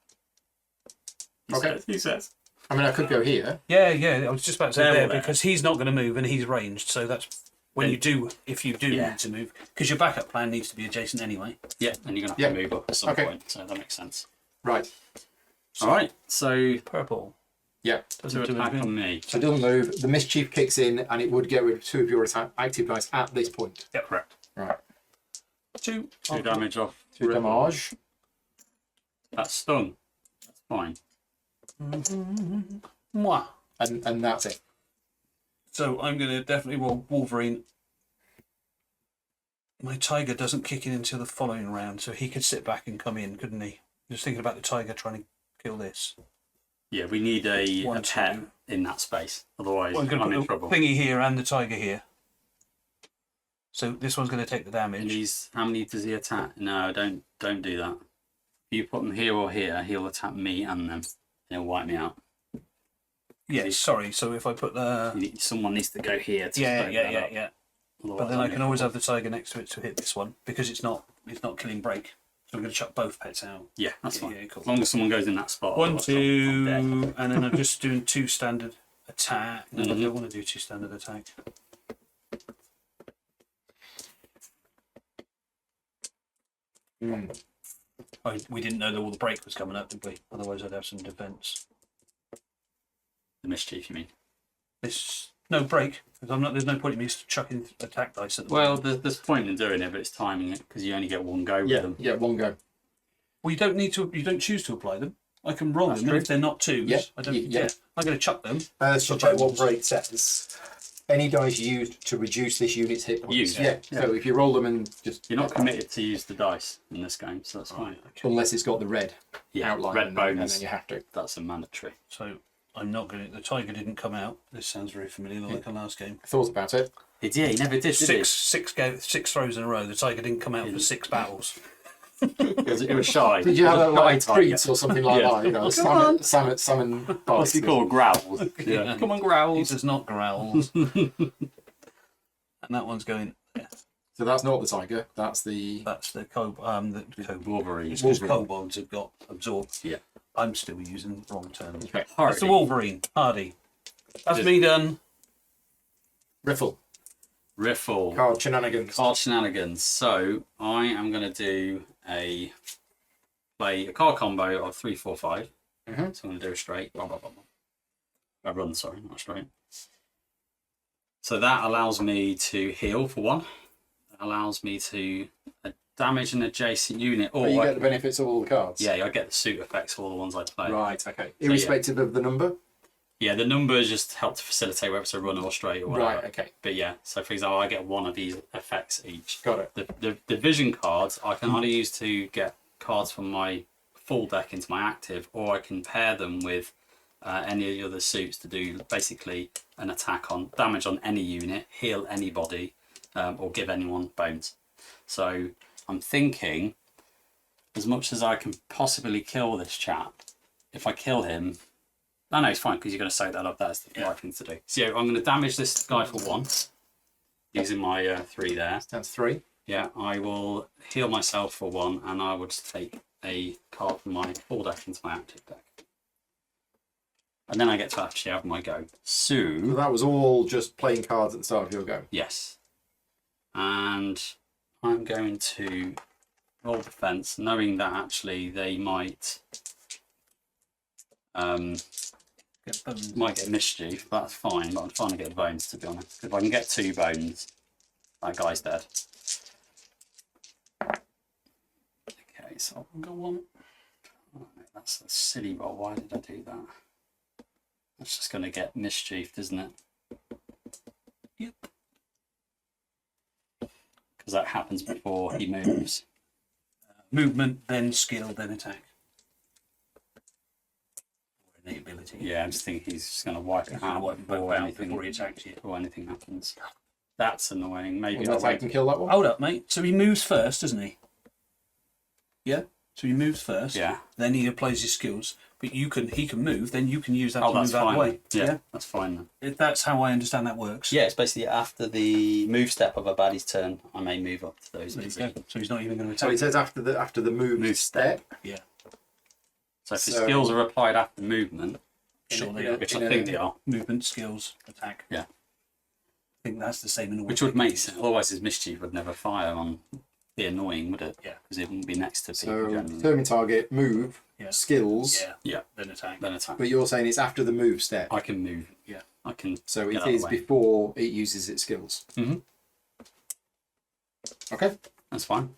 Okay. He says. I mean, I could go here. Yeah, I was just about to say They're there all there. because he's not going to move and he's ranged, so that's when you do, if you do Yeah. need to move, because your backup plan needs to be adjacent anyway. Yeah, and you're going to Yeah. have to move up at some Okay. point, so that makes sense. Right. Alright, so Purple. Yeah. Doesn't to do attack anything. on me. So it doesn't move. The mischief kicks in, and it would get rid of 2 of your active dice at this point. Yeah, correct. Right. 2. 2 damage off. 2 Ripple. damage. That's stun. That's fine. Mwah. And that's it. So I'm going to definitely roll Wolverine. My tiger doesn't kick in until the following round, so he could sit back and come in, couldn't he? Just thinking about the tiger trying to kill this. Yeah, we need a 1, pet 2. in that space. Otherwise, Well, I'm going I'm to in put trouble. the thingy here and the tiger here. So this one's going to take the And damage. he's, how many does he attack? No, don't do that. If you put him here or here, he'll attack me and them. And he'll wipe me out. Yes, sorry. So if I put the... Someone needs to go here to Yeah. break that up. But Otherwise, then I I'm can in always trouble. have the tiger next to it to hit this one because it's not killing break. So I'm going to chuck both pets out. Yeah, that's fine. Yeah, cool. As long as someone goes in that spot. 1, otherwise 2, I'm dead. and then I'm just doing 2 standard attack. No, I Mhm. don't want to do 2 standard attack. We didn't know that all the break was coming up, did we? Otherwise, I'd have some defense. The mischief, you mean? No break. Because there's no point in me chucking attack dice at the Well, moment. there's point in doing it, but it's timing it because you only get one go with them. Yeah, one go. Well, you don't need to. You don't choose to apply them. I can roll That's them, true. and if they're not 2s, Yeah, I don't. yeah. I'm going to chuck them. Let's just check what break says. Any dice used to reduce this unit's hit points. Used. Yeah. So if you roll them and just You're not committed to use the dice in this game, so that's fine. Okay. unless it's got the red Yeah, outline, red and bonus. then you have to. That's a mandatory. So I'm not going to. The tiger didn't come out. This sounds very familiar, like the last game. I thought about it. He never did, Six throws in a row. The tiger didn't come out for 6 battles. It was shy. Did you have a like Shy treats or something like Yeah. that? You know, Come salmon What's he called? Growls. Yeah. Come on, He growls. does not growls. And that one's going. Yeah, So that's not the tiger. That's the that's the Wolverine. It's because Wolverine. kobolds have got absorbed. Yeah. I'm still using wrong terms. okay. That's the Wolverine. Hardy. That's Just- me done. Riffle Riffle. card shenanigans. Card shenanigans. So I am going to play a card combo of 3, 4, 5. Mhm. So I'm going to do a straight. Blah, blah, blah, blah. A run, sorry, not a straight. So that allows me to heal for 1. It allows me to damage an adjacent unit. Or But you get the benefits of all the cards. yeah, I get the suit effects for all the ones I play. Right. Okay. Irrespective of the number. Yeah, the numbers just help to facilitate whether it's a run or straight or whatever. Right, okay. But yeah, so for example, I get one of these effects each. Got it. The vision cards I can either use to get cards from my full deck into my active, or I can pair them with any of the other suits to do basically an attack on damage on any unit, heal anybody, or give anyone bones. So I'm thinking, as much as I can possibly kill this chap, if I kill him, no, it's fine because you're going to soak that up. That's the right thing to do. So yeah, I'm going to damage this guy for 1 using my 3 there. That's 3. Yeah, I will heal myself for 1, and I will just take a card from my full deck into my active deck. And then I get to actually have my go. So So, that was all just playing cards at the start of your go. yes. And I'm going to roll defense, knowing that actually they might Get bones. might get mischief. That's fine, but I'm trying to get bones, to be honest. 'Cause if I can get 2 bones, that guy's dead. Okay, so I'll go 1. Oh, that's a silly roll. Why did I do that? That's just going to get mischieved, isn't it? Yep. Because that happens before he moves. Movement, then skill, then attack. Or innate ability. Yeah, I'm just thinking he's just going to wipe it out Wipe both before out anything, before he attacks you. before anything happens. That's annoying. Maybe Well, I'll I wait. can kill that one. Hold up, mate. So he moves first, doesn't he? Yeah. So he moves first. Yeah. Then he applies his skills. But he can move. Then you can use that Oh, to that's move out of fine. the way. Yeah, that's fine then. That's how I understand that works. Yeah, it's basically after the move step of a baddie's turn, I may move up to those There you positions. go. So he's not even going to So attack. it says after the move step. Yeah. So if the So- skills are applied after movement, Sure they in are. which in I think they are, Movement, skills, attack. Yeah. I think that's the same in all. which would make sense. Otherwise, his mischief would never fire on. Be annoying, would it? Yeah. Because it wouldn't be next to people. So generally. determine target, move, Yeah. skills. Yeah. Yeah. Then attack. Then attack. But you're saying it's after the move step. I can move. Yeah. I can. So get it out of is the way. before it uses its skills. Mhm. Okay. That's fine.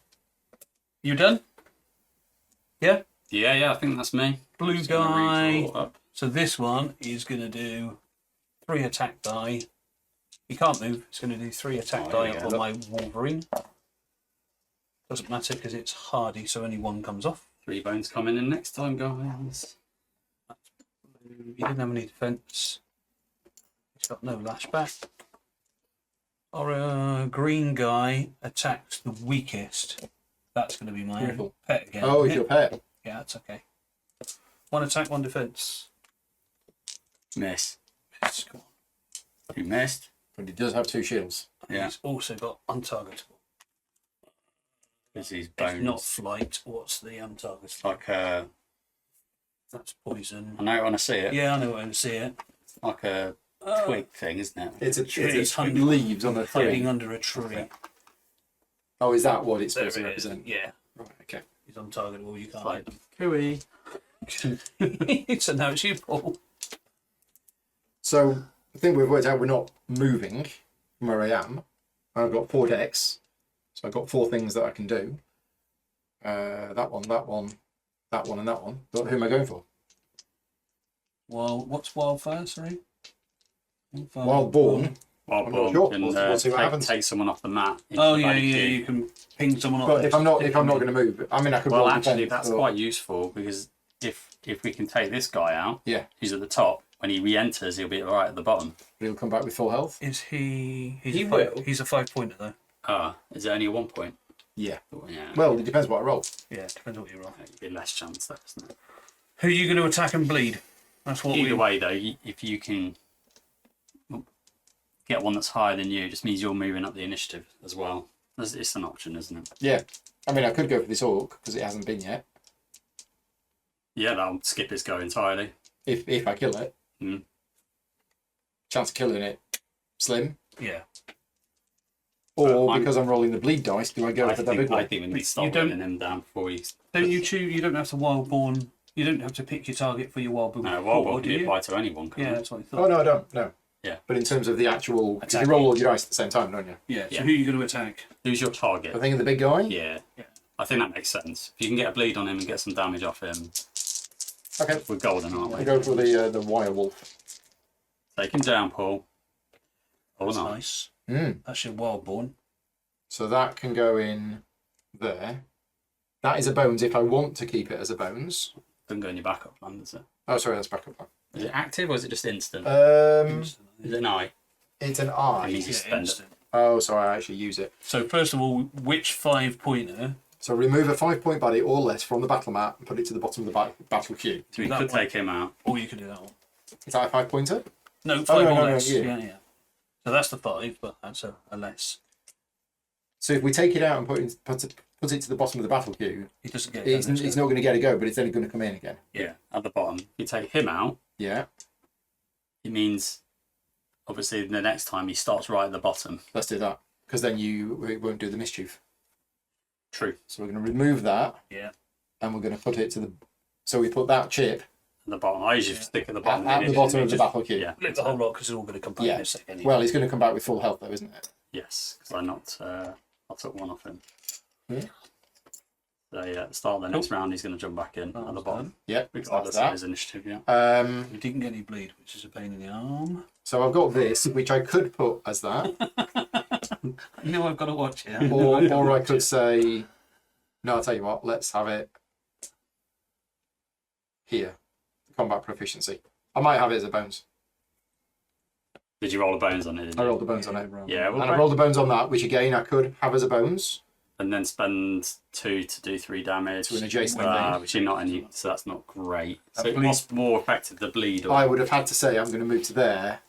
You done? Yeah. Yeah, I think that's me. Blue Just gonna guy. redraw up. So this one is going to do 3 attack die. He can't move. It's going to do 3 attack Oh, die yeah. on my Wolverine. Doesn't matter because it's hardy, so only 1 comes off. 3 bones coming in next time, guys. He didn't have any defense. He's got no lashback. Or green guy attacks the weakest. That's going to be my Beautiful. pet again. Oh, isn't it's it? your pet. Yeah, that's okay. 1 attack, 1 defense. Miss. Yes, come on. You missed. But it does have 2 shields. And Yeah. He's also got untargetable. Because these If bones. not flight, what's the untargetable? It's like a. That's poison. I know when I see it. Yeah, I know when I see it. It's like a twig thing, isn't it? It's a It's it hiding- leaves on a Hiding tree. under a tree. Oh, is that what it's There supposed to it is. represent? Yeah, Right. Okay. he's untargetable. You can't. Like hit cooey. him. So now it's you, Paul. So I think we've worked out we're not moving from where I am. I've got 4 decks, so I've got 4 things that I can do. That one, that one, that one, and that one. But who am I going for? Well, what's wildfire? Sorry. Wild Born. Well, I'm not sure. can We'll see what happens. take someone off the mat. into Oh the yeah, baddie yeah. queue. You can ping someone off. But if I'm not going to move, I mean, I could. Well, roll actually, defense, that's but- quite useful because if we can take this guy out, Yeah, who's at the top. When he re-enters, he'll be right at the bottom. he'll come back with full health. Is he? He's He a five, will. He's a 5-pointer though. Is it only a 1 point? Yeah. Yeah. Well, it depends what I roll. Yeah, depends what you roll. It'd be less chance, though, isn't it? Who are you going to attack and bleed? That's what Either we. way, though, if you can get one that's higher than you, it just means you're moving up the initiative as well. It's an option, isn't it? Yeah. I mean, I could go for this orc because it hasn't been yet. Yeah, that'll skip his go entirely. If I kill it, Mm. chance of killing it slim. Yeah. Or I'm- because I'm rolling the bleed dice, do I go I for the big think one? we need to start You don't- running him down before we. Don't you choose? You don't have to wildborn. You don't have to pick your target for your wildborn. No, before, Wildborn do can you? apply to anyone. Can Yeah, it? that's what I Oh thought. no, I don't. No. Yeah. But in terms of the actual, 'cause you Attacking. roll all your dice at the same time, don't you? Yeah. So Yeah. who are you going to attack? Who's your target? I think of the big guy. Yeah. Yeah. I think that makes sense. If you can get a bleed on him and get some damage off him, Okay. we're golden, aren't I we? go for the wire wolf. Take him down, Paul. Oh, That's no. nice. Mm. That's your Wildborn. So that can go in there. That is a bones if I want to keep it as a bones. Doesn't go in your backup plan, does it? Oh, sorry, that's backup plan. Is it active or is it just instant? Is Is it an eye? it's an Can eye. you just spend it? Instant. Oh, sorry, I actually use it. So first of all, which 5-pointer? So remove a 5-point baddie or less from the battle map and put it to the bottom of the battle queue. So you That could one. take him out. Or you could do that one. Is that a 5-pointer? No, 5 no, or no, less. yeah. Yeah, yeah. So that's the 5, but that's a less. So if we take it out and put it to the bottom of the battle queue, He doesn't get it's damage, not going to get a go, but it's only going to come in again. Yeah. At the bottom. You take him out. Yeah, It means, obviously, the next time he starts right at the bottom. let's do that. Because then it won't do the mischief. True. So we're going to remove that Yeah. and we're going to put it to the... So we put that chip At the bottom. I usually stick at the bottom. at the bottom of the battle queue. Yeah. Flip the whole lot because it's all going to come back Yeah. in a second. Well, he's going to come back with full health though, isn't it? Yes, because I knocked. I took one off him. Yeah. So yeah, at the start of the next round, he's going to jump back in Oh, at the that's bottom. Yep, Regardless that's of his initiative, yeah. that. We didn't get any bleed, which is a pain in the arm. So I've got this, which I could put as that. No, I've got to watch it. or I could say... No, I'll tell you what, let's have it here. Combat proficiency. I might have it as a bones. Did you roll the bones on it? Didn't I you? rolled the bones on it. Yeah, well, And I rolled the bones on that, which again I could have as a bones. and then spend 2 to do 3 damage. To an adjacent thing. Which you're not any, so that's not great. So At what's more effective, the bleed or I would have had to say I'm going to move to there,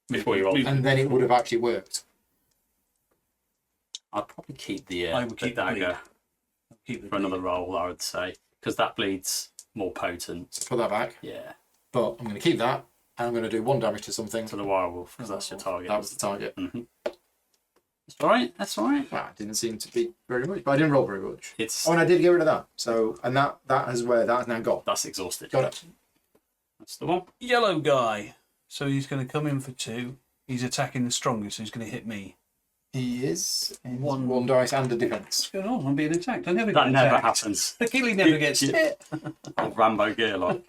before you roll? and then it would have actually worked. I'd probably keep the, I would keep the bleed. dagger Keep the for another roll, I would say, because that bleed's more potent. So put that back. Yeah, But I'm going to keep that, and I'm going to do 1 damage to something. to the werewolf, because that's your target. That was the target. That's all right. That's all right. Well, it didn't seem to be very much, but I didn't roll very much. It's Oh, and I did get rid of that. So, and that is where that has now got. that's exhausted. Got it. That's the one. Yellow guy. So he's going to come in for 2. He's attacking the strongest, so he's going to hit me. He is One- 1 dice and a defense. What's going on? I'm being attacked. I never That get never attacked. happens. Achilles never gets Yeah. hit. Old Rambo gear like.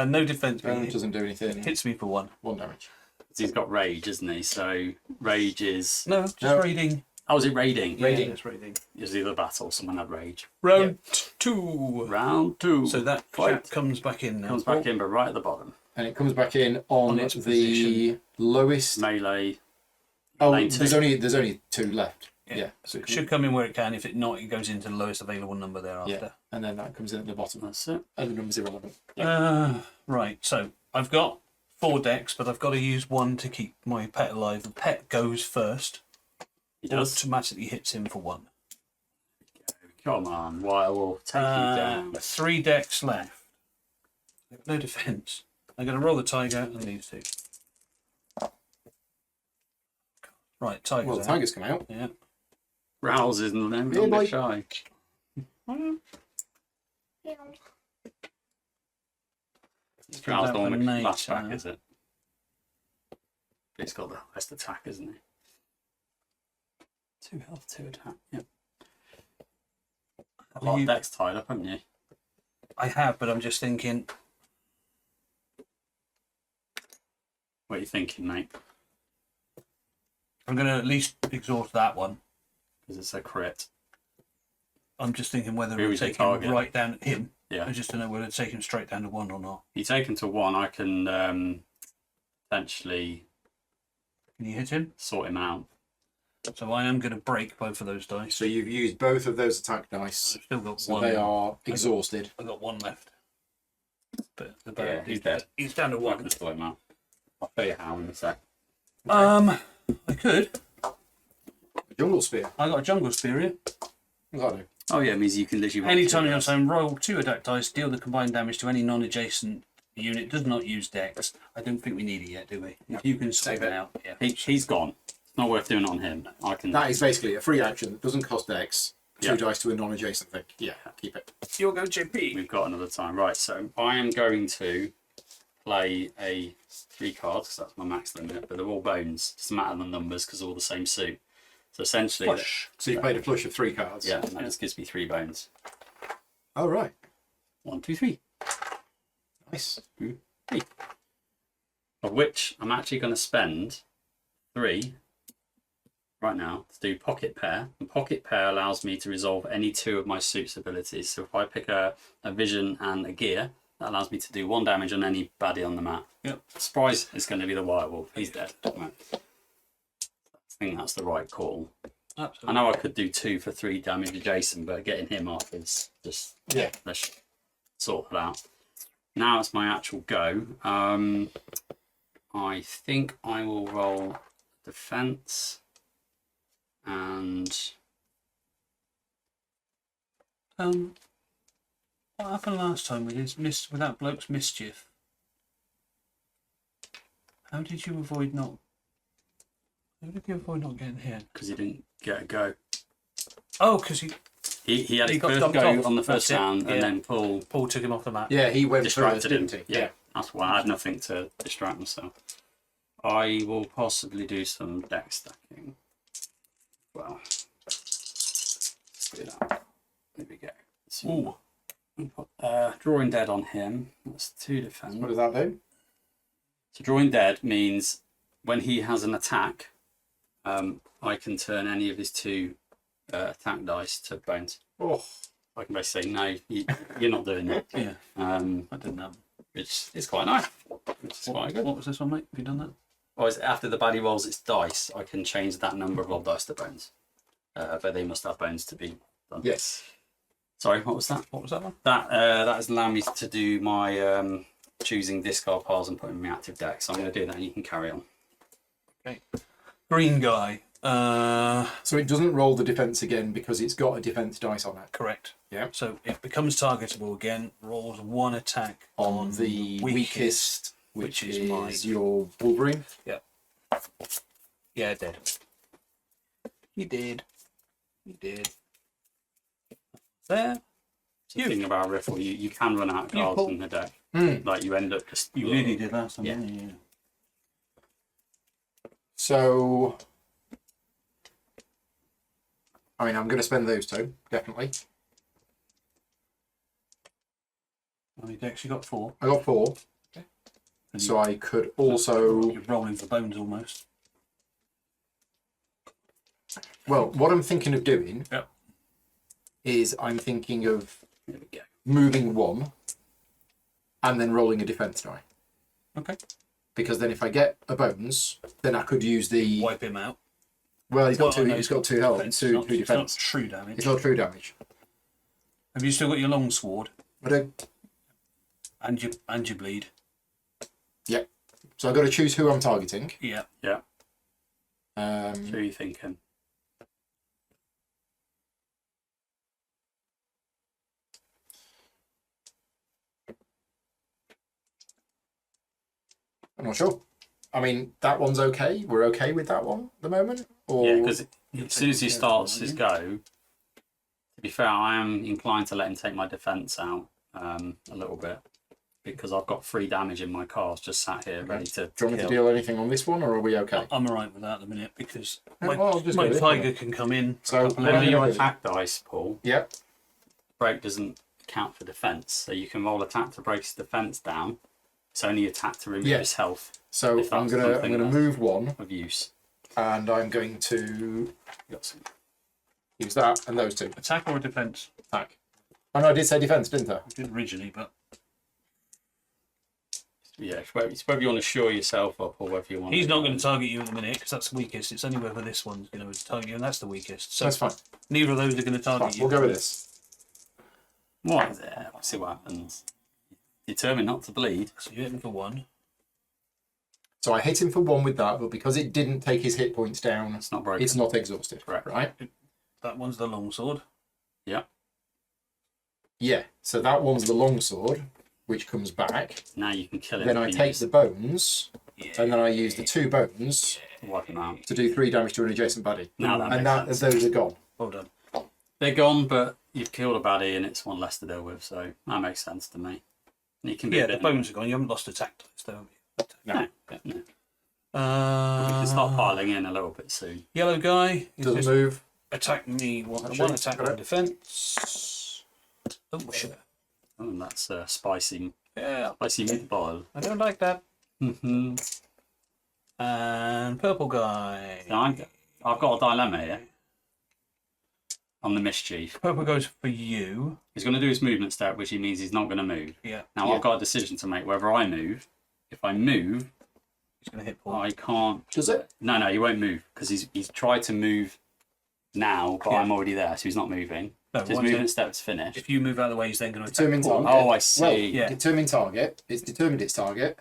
No defense. but It he doesn't do anything. hits me for 1. 1 damage. He's got rage, isn't he? So rage is. No, just No. raiding. Oh, was it raiding? Raiding. Yeah, just raiding. It was either battle. Someone had rage. Round 2. Round 2. So that Fight. chap comes back in now. Comes back in, but right at the bottom. And it comes back in on its the position. lowest. Melee. Oh, lane there's 2. only 2 left. Yeah. So it should come in where it can. If it not, it goes into the lowest available number thereafter. Yeah. And then that comes in at the bottom. That's it. And the number's irrelevant. Right, so I've got 4 decks, but I've got to use 1 to keep my pet alive. The pet goes first. He does. Automatically hits him for 1. Come on, Wirewolf, take you down. 3 decks left. I've got no defense. I'm going to roll the tiger and these 2. Right, tiger's Well, the out. tigers come out. Yeah. Rouse isn't them. Yeah, Don't boy. be shy. Rouse out don't for want to Nate, lash back, uh, is it? He's got the best attack, isn't he? 2 health, 2 attack. Yep. A lot of decks tied up, haven't you? I have, but I'm just thinking, What are you thinking, mate? I'm going to at least exhaust that one. Because it's a crit. I'm just thinking whether Who we'll was your take him target? right down at him. Yeah. I just don't know whether to take him straight down to 1 or not. You take him to 1, I can potentially Can you hit him? sort him out. So I am going to break both of those dice. So you've used both of those attack dice. I've still got So 1. they are exhausted. I've got 1 left. But the Yeah, bird, he's dead. He's down to I 1. can sort him out. I'll tell you how in a sec. I could. Jungle Spear. I got a jungle spear here. What does that do? Oh yeah, it means you can literally... Anytime you're on time, roll 2 attack dice, deal the combined damage to any non-adjacent unit. Does not use dex. I don't think we need it yet, do we? If you can save Save it it. out, yeah. He's gone. It's not worth doing it on him. I can... That is basically a free action that doesn't cost dex. 2 Yeah. dice to a non-adjacent thing. Yeah, keep it. You'll go JP. We've got another time. Right, so I am going to play a 3 cards, because that's my max limit, but they're all bones. Doesn't matter the numbers, because they're all the same suit. So essentially... Flush. So you played a flush of 3 cards. Yeah, and that just gives me 3 bones. Oh, right. 1, 2, 3. Nice. 2, 3. of which I'm actually going to spend 3 right now to do pocket pair. And pocket pair allows me to resolve any 2 of my suit's abilities. So if I pick a vision and a gear, that allows me to do 1 damage on any baddie on the map. Yep. Surprise is going to be the White Wolf. He's dead. Right. I think that's the right call. Absolutely. I know I could do 2 for 3 damage adjacent, but getting him off is just, let's sort that out. Now it's my actual go. I think I will roll defense and what happened last time with that bloke's mischief? How did you avoid not getting hit? because he didn't get a go. Oh, because He had He his got first dumped go off. on the first That's it. round, Yeah. and then Paul took him off the map. Yeah, he went distracted first, him. didn't he? Yeah, that's why I had nothing to distract myself. I will possibly do some deck stacking. Well, let's do that. There we go. Ooh. Drawing dead on him. That's 2 defense. What does that do? So drawing dead means when he has an attack, I can turn any of his 2 attack dice to bones. Oh, I can basically say, no, you're not doing that. Yeah, I didn't know. Which is quite nice. Which is quite good. What was this one, mate? Have you done that? Or is it after the baddie rolls its dice, I can change that number of odd dice to bones. But they must have bones to be done. yes. Sorry, what was that? What was that one? That has allowed me to do my choosing discard piles and putting in my active deck. So I'm going to do that and you can carry on. Okay. Green guy. So it doesn't roll the defense again because it's got a defense dice on it. Correct. Yeah. So it becomes targetable again. Rolls 1 attack On the weakest, which is mine. your Wolverine. Yeah, dead. He did. There. So the thing about Riffle, you can run out of cards pull. in the deck. Mm. Like you end up just... You really did last time, Yeah. didn't you? So, I mean, I'm going to spend those 2, definitely. How many decks you got? 4. I got 4, And so I could also... you're rolling for bones almost. Well, what I'm thinking of doing Yep. is I'm thinking of There we go. moving 1 and then rolling a defense die. Okay. Because then if I get a bones, then I could use the... Wipe him out. Well, he's got Well, 2. no, He's got 2 health, Defense. 2 It's not defense. true damage. It's not true damage. Have you still got your long sword I do. and your bleed? Yeah. So I've got to choose who I'm targeting. Yeah. Yeah. Who Um, are you thinking? I'm not sure. I mean, that one's okay. We're okay with that one at the moment. Or Yeah, because as soon as he Yeah, starts yeah. his go, to be fair, I am inclined to let him take my defense out a little bit because I've got 3 damage in my cards just sat here ready to do you want me to kill. deal anything on this one, or are we okay? I'm alright with that at the minute because Yeah, my, well, I'll just my go with it. tiger can come in. So Remember your Okay. attack dice, Paul. Yep. Break doesn't count for defense, so you can roll attack to break his defense down. It's only attack to remove Yeah. his health So If I'm that's gonna something that- move 1, of use. and I'm going to You got some. use that and those 2. Attack or defense? Attack. Oh no, I did say defense, didn't I? I did originally, but Yeah, it's whether you want to shore yourself up or whether you want. he's not going to target you at the minute because that's the weakest. It's only whether this one's going to target you, and that's the weakest. So That's fine. neither of those are going to target Fine. you. We'll go with this. What? Yeah, we'll see what happens. Determined not to bleed. So you hit him for 1. So I hit him for 1 with that, but because it didn't take his hit points down, It's not broken. it's not exhausted. Correct. Right? That one's the long sword. Yeah. Yeah. So that one's the longsword, which comes back. Now you can kill him. Then if I you take use- the bones, Yeah. and then I use the 2 bones wipe him out. to do 3 damage to an adjacent baddie. Now that And makes sense. those are gone. Well done. They're gone, but you've killed a baddie and it's one less to deal with, so that makes sense to me. And you can be Yeah, a the bit bones are gone. You haven't lost attack dice, though, have you? No. No. We can start Uh, piling in a little bit soon. yellow guy is Doesn't just move. attack me. One Actually, attack got on it. defense. Oh, sugar. Oh, and that's spicy Yeah, meatball. I don't like that. And purple guy. So I've got a dilemma here on the mischief. Purple goes for you. He's going to do his movement step, which he means he's not going to move. Yeah. Now Yeah. I've got a decision to make whether I move. If I move, He's going to hit Paul. I can't. Does it? No, he won't move because he's tried to move now, but Yeah. I'm already there, so he's not moving. No, His once movement it- step's finished. If you move out of the way, he's then going to attack Determine Paul. target. Oh, I see. Well, Yeah. determine target. It's determined its target.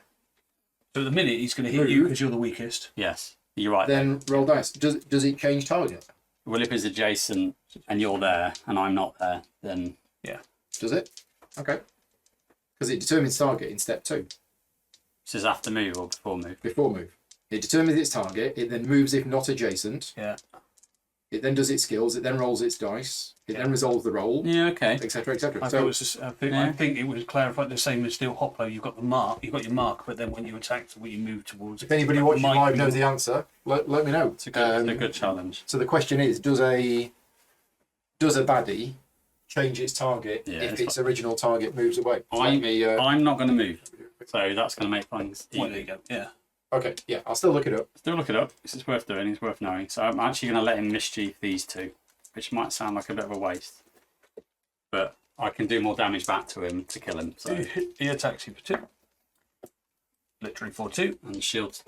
So at the minute, he's going to hit you Move. because you're the weakest. Yes, you're right. Then roll dice. Does it change target? Well, if it's adjacent and you're there and I'm not there, then Does it? Okay. Because it determines target in step 2, this is after move or before move. before move. It determines its target. It then moves if not adjacent. Yeah. It then does its skills. It then rolls its dice. It then resolves the roll, Yeah, okay. etc., etc. I, So thought it was just, I think it was clarified the same as Steel Hoplo. You've got the mark, you've got your mark, but then when you attack, when you move towards. if anybody watching live knows the answer, let me know. It's a good challenge. So the question is, does a baddie change its target Yeah, if it's its original target moves away? I'm not going to move, so that's going to make things Well, there easy. you go. Yeah. Okay, yeah, I'll still look it up. Still look it up. This is worth doing. It's worth knowing. So I'm actually going to let him mischief these two, which might sound like a bit of a waste, but I can do more damage back to him to kill him. So He attacks you for 2. Literally for 2. and shield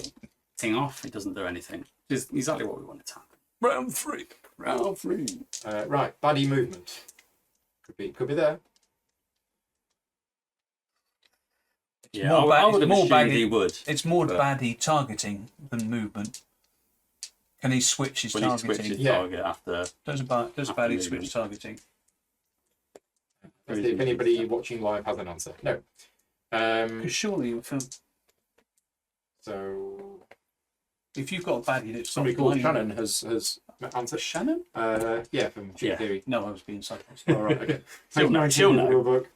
ting off. It doesn't do anything. It's exactly what we wanted to happen. Round 3. Round 3. Right, baddie movement. Could be there. Yeah, more I would have more assumed baggy. he would. It's more but- baddie targeting than movement. Can he switch his Will he targeting? switch his Yeah. target after? Does After baddie movement. switch targeting? Let's see if anybody watching live has an answer. No. Because surely, So if you've got a baddie that's somebody not called blinding- Shannon has answered. Shannon? Yeah, from Cheat Yeah. Theory. No, I was being sarcastic. All right, okay. She'll Page know, 19 she'll of the know. rule book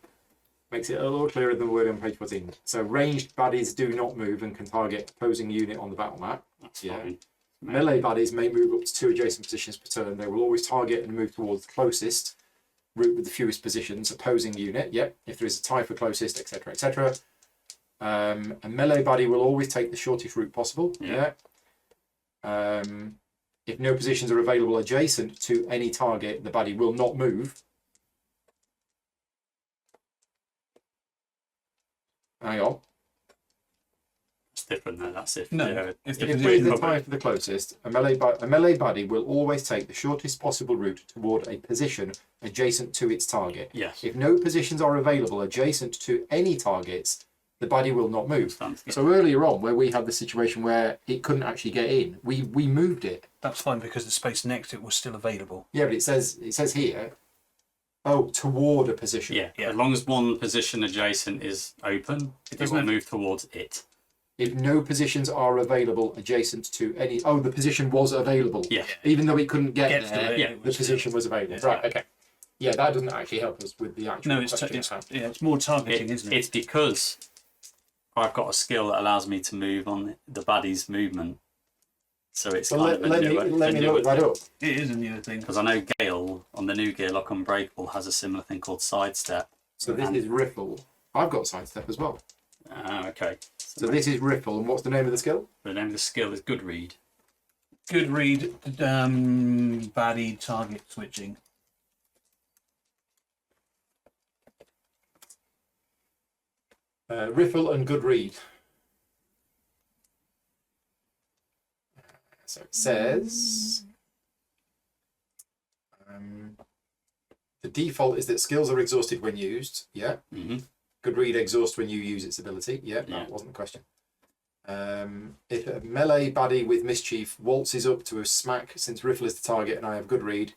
makes it a little clearer than the word on page 14. So ranged baddies do not move and can target opposing unit on the battle map. That's Yeah. fine. Melee baddies may move up to 2 adjacent positions per turn. They will always target and move towards the closest route with the fewest positions, opposing unit. Yep, if there is a tie for closest, etc., etc. A melee baddie will always take the shortest route possible. Yeah. If no positions are available adjacent to any target, the baddie will not move. Hang on. It's different though. That's if No, yeah, if the If there is a tie for the closest, a melee baddie will always take the shortest possible route toward a position adjacent to its target. Yes. If no positions are available adjacent to any targets, the baddie will not move. Sounds good. So earlier on, where we had the situation where it couldn't actually get in, we moved it. That's fine because the space next to it was still available. Yeah, but it says here, toward a position. Yeah. Yeah. As long as one position adjacent is open, it Doesn't will it- move towards it. If no positions are available adjacent to any, the position was available. Yeah. Even though it couldn't get Gets to there, it, yeah, it the was- position was available. Yeah. Right. Okay. Yeah, that doesn't actually help us with the actual No, it's question at hand. it's more targeting, isn't it? It's because I've got a skill that allows me to move on the baddie's movement. So it's So kind let of me look that up. It is a new thing. Because I know Gale on the new Gearlock Unbreakable has a similar thing called sidestep. So this is riffle. I've got sidestep as well. Okay. So this is riffle, and what's the name of the skill? The name of the skill is Good Read. Good read, baddie target switching. Riffle and good read. So it says the default is that skills are exhausted when used. Yeah. Mm-hmm. Good read exhaust when you use its ability. Yeah, Yeah. that wasn't the question. If a melee baddie with mischief waltzes up to a smack, since riffle is the target and I have good read,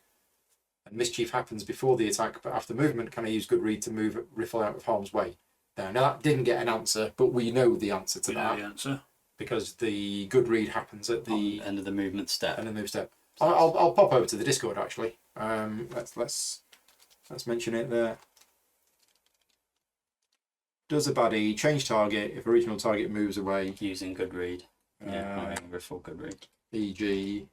and mischief happens before the attack, but after movement, can I use good read to move riffle out of harm's way? Now that didn't get an answer, but we know the answer to We know that the answer. because the good read happens at the End of the movement step. end of the move step. I'll pop over to the Discord actually. Let's mention it there. Does a baddie change target if original target moves away? Using Good Read. Yeah, not having riffle Good Read. E.g.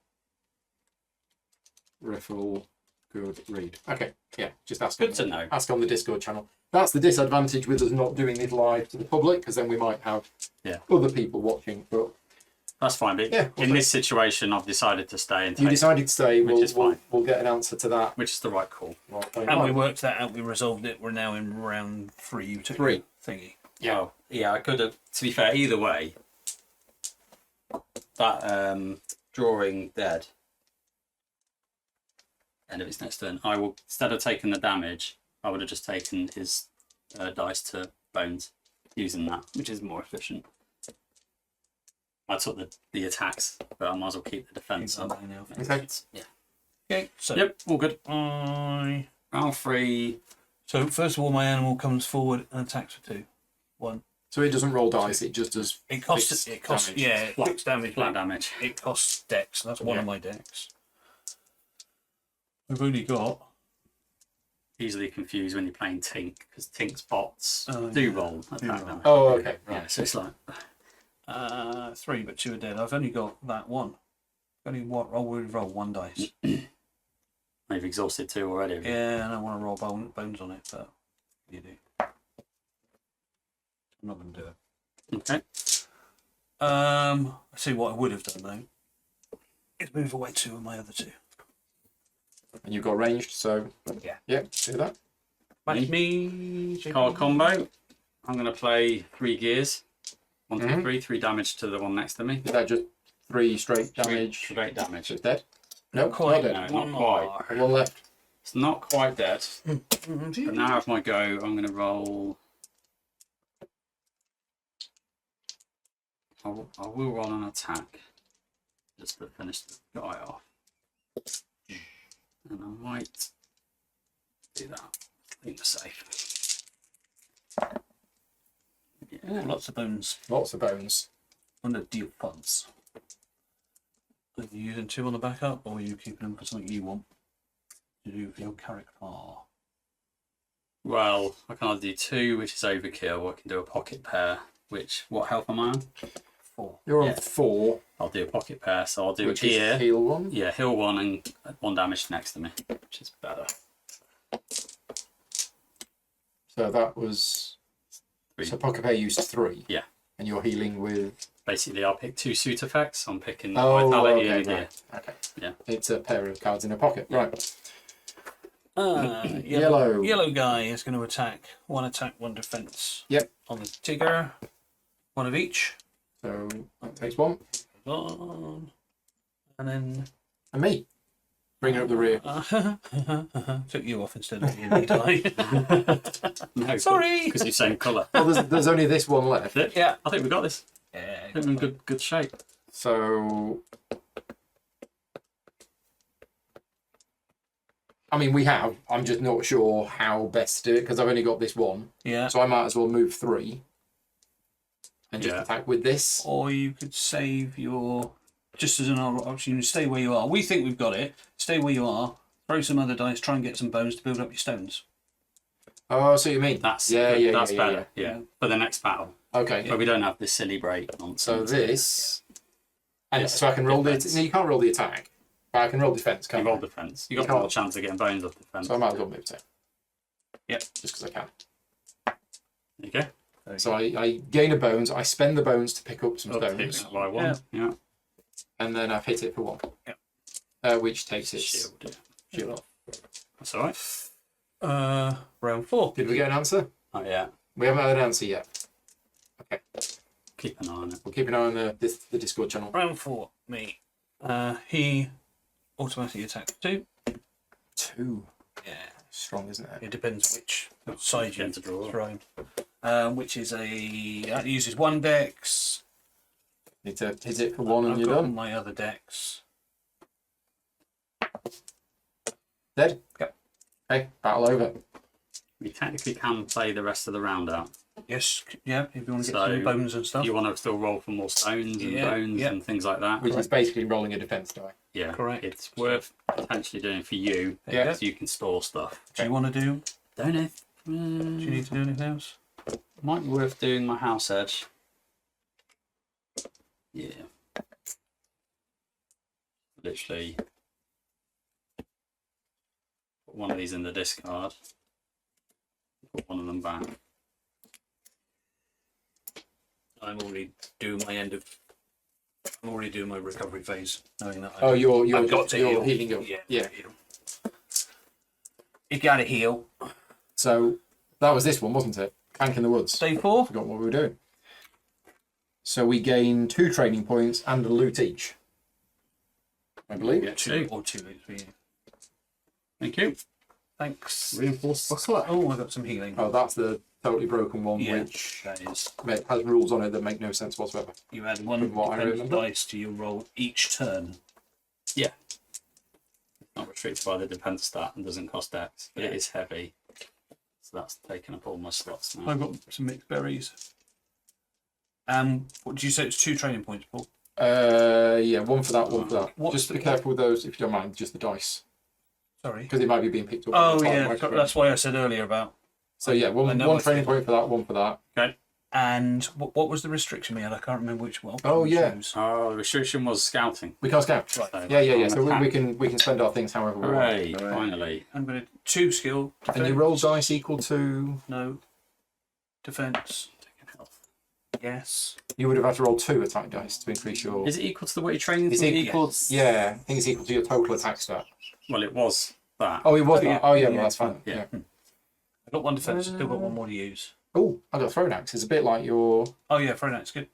riffle good read. Okay, yeah, just ask. Good to know. Ask on the Discord channel. That's the disadvantage with us not doing it live to the public, because then we might have other people watching. But That's fine. But yeah, in this situation, I've decided to stay and you take, decided to stay. which is fine. We'll get an answer to that. which is the right call. And we worked that out. We resolved it. We're now in round 3. You took Three. thingy. Yeah. Oh, yeah, I could have. To be fair, either way, that drawing dead. And if it's next turn, I will, instead of taking the damage, I would have just taken his dice to bones using that, which is more efficient. I took the attacks, but I might as well keep the defense up. Okay. Yeah. Okay. So Yep, all good. I. Round 3. So first of all, my animal comes forward and attacks for 2. 1. So it doesn't roll dice; it just does. It costs. fixed It costs. damage. Yeah, Flat- fixed damage. Flat damage. It costs dex. That's one Yeah. of my decks. I've only got. Easily confused when you're playing Tink, because Tink's bots Oh, do yeah. roll attack roll. damage. Oh, okay. Right. Yeah, so it's like 3, but 2 are dead. I've only got that one. Only what? I would roll 1 dice. they've exhausted 2 already. have you? Yeah, and I want to roll bones on it, but you do. I'm not going to do it. Okay. I see what I would have done though. Is move away 2 of my other 2. And you've got ranged, so Yeah. do that. Back me. Card combo. I'm going to play 3 gears. 1, 2, Mhm. 3. 3 damage to the one next to me. Is that just 3 straight damage? Straight damage. So it's dead. No, Not quite. Not dead. No, not quite. One left. It's not quite dead. But now I have my go. I'm going to roll. I will roll an attack just to finish the guy off. And I might do that. I think we're safe. Oh, lots of bones Lots of bones. under deal funds. Are you using 2 on the backup, or are you keeping them for something you want to do for your character? Well, I can either do 2, which is overkill, or I can do a pocket pair, which, what health am I on? 4. You're on Yeah. 4, I'll do a pocket pair, so I'll do which a gear. is heal 1. Yeah, heal 1 and 1 damage next to me, which is better. So that was. 3. So Pocket Pair used 3. Yeah. And you're healing with. Basically, I'll pick 2 suit effects. I'm picking Oh, vitality okay, and gear. right. Okay. Yeah. It's a pair of cards in a pocket. Right. Yellow. Yellow guy is going to attack. 1 attack, 1 defense. Yep. On the Tigger. 1 of each. So that takes 1. On. And then. And me. Bringing up the rear. Took you off instead of the guy. No, Sorry. because you're same colour. Well, there's only this one left. Yeah. I think we got this. I Yeah. think we're in good shape. So. I mean, we have. I'm just not sure how best to do it because I've only got this one. Yeah. So I might as well move 3 and just Yeah. attack with this. Or you could save your. Just as an option, you stay where you are. We think we've got it. Stay where you are. Throw some other dice. Try and get some bones to build up your stones. Oh, so you mean That's that's better. Yeah. For the next battle, Okay. but we don't have this silly break So nonsense. this, and Yes, so I can roll the. defense. No, you can't roll the attack, but I can roll defense. You Can't roll I? defense. You You got more can't. chance of getting bones off defense. So I might as well move 2. Yep. Just because I can. There you go. So I gain a bones. I spend the bones to pick up some Oh, stones, pick by 1. Yeah. and then I've hit it for 1. Yep. Which takes its Shield. Yeah. shield off. That's all right. Round 4. Did we get an answer? Oh yeah. We haven't had an answer yet. Okay. Keep an eye on it. We'll keep an eye on the Discord channel. Round 4. Me. He automatically attacks 2. 2. Yeah. Strong, isn't it? It depends which side you Get to draw. throw. Which is that uses 1 dex. Need to hit it for 1 and I've you're got done. my other decks. Dead? Yep. Okay, battle over. We technically can play the rest of the round out. Yes, yeah, if you want to get So, some bones and stuff. You want to still roll for more stones and Yeah, bones yeah. and things like that. Which is basically rolling a defense die. Yeah, Correct. It's worth potentially doing for you, There you go. so you can store stuff. Do you want to do? Don't it? Do you need to do anything else? Might be worth doing my house edge. Yeah. Literally put one of these in the discard. put one of them back. I'm already doing my recovery phase, knowing that. Oh, you're I've got to heal. healing up. Yeah. Heal. You gotta heal. So that was this one, wasn't it? Tank in the Woods. Day 4. Forgot what we were doing. So we gain 2 training points and a loot each, I believe. Yeah, 2 or 2 loots for you. Thank you. Thanks. Reinforced buckler. Oh, I got some healing. Oh, that's the totally broken one, Yeah, which that is. has rules on it that make no sense whatsoever. You add 1 From what I defense remember. dice to your roll each turn. Yeah. Not restricted by the defense stat and doesn't cost Dex, but it is heavy. So that's taken up all my slots now. I've got some mixed berries. What did you say? It's 2 training points, Paul. Yeah, 1 for that, 1 for that. What's Just the- be careful with those, if you don't mind, just the dice. Sorry. Because it might be being picked up. Oh by the yeah, time I that's why I said earlier about. So yeah, I one know I training think- point for that, 1 for that. Okay. And what was the restriction we had? I can't remember which one. Oh, yeah. Oh, the restriction was scouting. We can't scout. Right. So Yeah. on So attack. we can spend our things however we want. Hooray, finally. I'm going to 2 skill. And you roll dice equal to. No. Defense. Taking health. Yes. You would have had to roll 2 attack dice to increase your. Is it equal to the way you're training? It's equal. Yes. Yeah, I think it's equal to your total attack stat. Well, it was that. Oh, it was Oh, that. yeah. Oh, yeah, Yeah, well, that's fine. yeah. Yeah. I've got 1 defense. Still got 1 more to use. Oh, I got thrown axe. It's a bit like your. Oh yeah, throw that's good.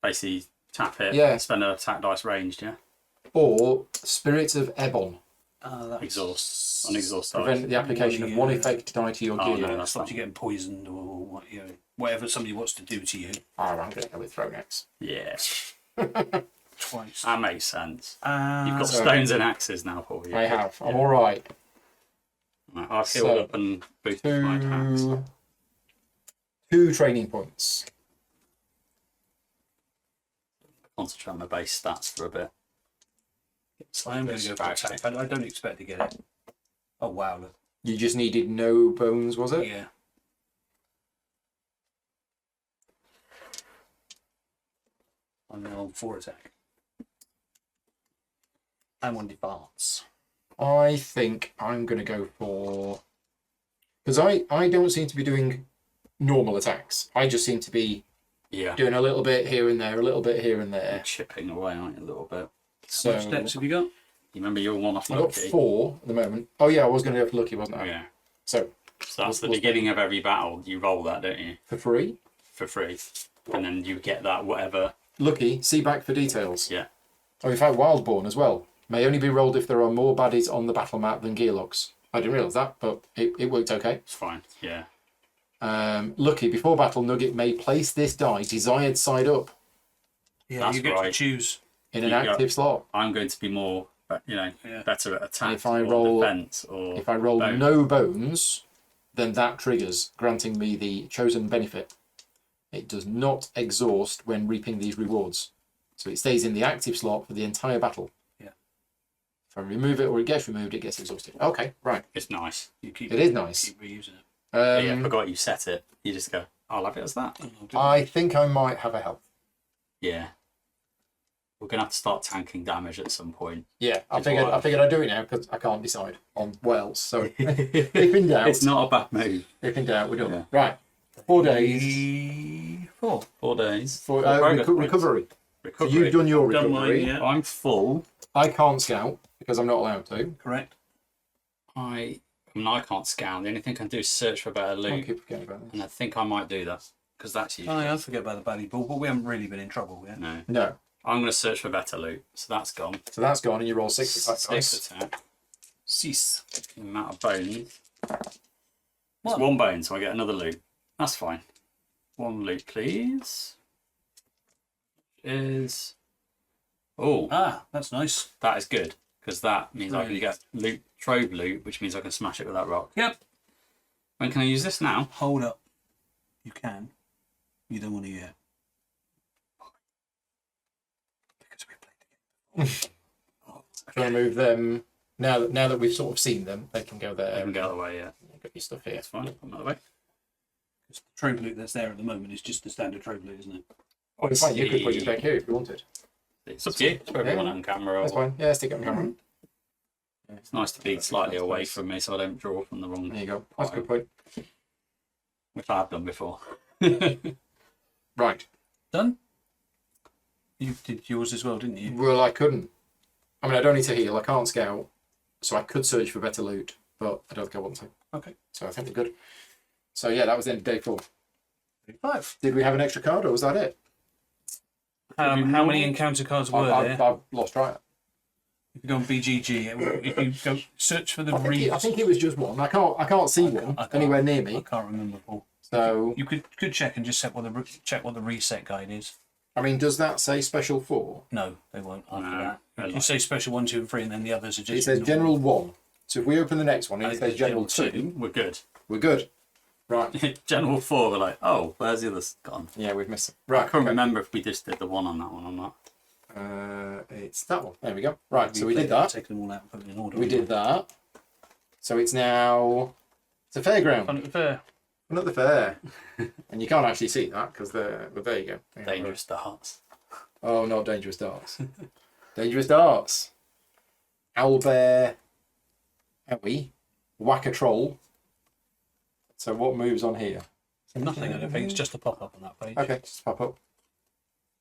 Basically, tap it, Yeah. spend an attack dice ranged, yeah? Or Spirits of Ebon. That's Exhaust. On exhaust dice. Prevent the application of 1 effect die to your Oh, gear. no, that's stops fine. you getting poisoned or what, whatever somebody wants to do to you Oh, I'm going to go with thrown axe. Yeah, twice. that makes sense. Uh, You've got so- stones and axes now, Paul. I have. I'm all right. Right, I've healed So, up and boosted my attacks. 2 training points. Concentrate on my base stats for a bit. I'm going to go for attack. I don't expect to get it. Oh wow! Look. You just needed no bones, was it? Yeah. I'm now on 4 attack. I'm on defense. I think I'm going to go for. Because I don't seem to be doing normal attacks. I just seem to be Yeah. doing a little bit here and there, a little bit here and You're there. chipping away, aren't you, a little bit? So What steps have you got? You remember your one off I got lucky? 4 at the moment. Oh yeah, I was going to go for lucky, wasn't I? Yeah. So So that's the What's beginning of every battle. You roll that, don't you? for free, For free. And then you get that whatever. lucky. See back for details. Yeah. Oh, in fact, Wildborn as well may only be rolled if there are more baddies on the battle map than gearlocks. I didn't realise that, but it worked okay. It's fine. Yeah. Lucky, before battle, Nugget may place this die desired side up Yeah, That's you get to right. choose. in an You got- active slot. I'm going to be more, Yeah. better at attack if I or roll- defense or. If I roll bone. no bones, then that triggers, granting me the chosen benefit. It does not exhaust when reaping these rewards. So it stays in the active slot for the entire battle. Yeah. If I remove it or it gets removed, it gets exhausted. Okay, right. It's nice. You keep. It is nice. Keep reusing it. Yeah, I forgot you set it. You just go, I'll have it as that. I think I might have a health. Yeah. We're going to have to start tanking damage at some point. Yeah, I It's figured wild. I'd do it now because I can't decide on what else. So if in doubt, It's not a bad move. if in doubt, we're done. Yeah. Right, 4 days 4. 4 days. for progress points. recovery. So Recovery. you've done your Done recovery. mine, yeah. I'm full. I can't scout because I'm not allowed to. Correct. I can't scout. The only thing I can do is search for better I loot. keep forgetting about this. And I think I might do that. Because that's usually. I forget about the baddie ball, but we haven't really been in trouble yet. No. No, I'm going to search for better loot. So that's gone. so that's gone, and you roll 6 attack 6 dice. attack. Cease. The amount of bones. What? It's 1 bone, so I get another loot. That's fine. 1 loot, please. Is. Oh, Ah, that's nice. that is good. Because that means I can Right. get loot, trove loot, which means I can smash it with that rock. Yep. When can I use this now? Hold up. You can. You don't want to yet. Because we played the game. Oh, Try and move them. Now that we've sort of seen them, they can go I there. can get out of the way, yeah. Got your stuff here. That's fine. Put them out of the way. Because the trove loot that's there at the moment is just the standard trove loot, isn't it? Oh, in fact, you could put it back here if you wanted. It's up to you. It's whether you want it on camera. That's Or... fine. Yeah, stick it on camera. It's nice to be slightly away from me so I don't draw from the wrong. There you go. That's a good point. which I've done before. Right. Done? You did yours as well, didn't you? Well, I couldn't. I mean, I don't need to heal. I can't scout. So I could search for better loot, but I don't think I want to. Okay. So I think we're good. So yeah, that was the end of day 4. 5. Did we have an extra card or was that it? How many encounter cards were there? I've lost track. If you go on BGG, if you go search for the I think it was just one. I can't see one anywhere near I me. can't remember, Paul. So You could check and just check what the reset guide is. I mean, does that say special 4? No, they won't after No, that. they're You not. say special 1, 2, and 3, and then the others are just. It says general 1. So if we open the next one and it says general 2, 2. We're good. we're good. Right. General 4, we're like, oh, where's the others gone? Yeah, we've missed it. I Right. can't remember if we just did the 1 on that one or not. It's that one. There we go. Right. So we did that. Take them all out and put them in order. We did that. So it's now it's a fairground. Fun at the fair. Not the fair. And you can't actually see that because but there you go. Dangerous darts. Oh, not dangerous darts. Dangerous darts. Owlbear. Owie. Whack a troll. So what moves on here? Nothing, I don't think. It's just a pop up on that page. Okay, just pop up.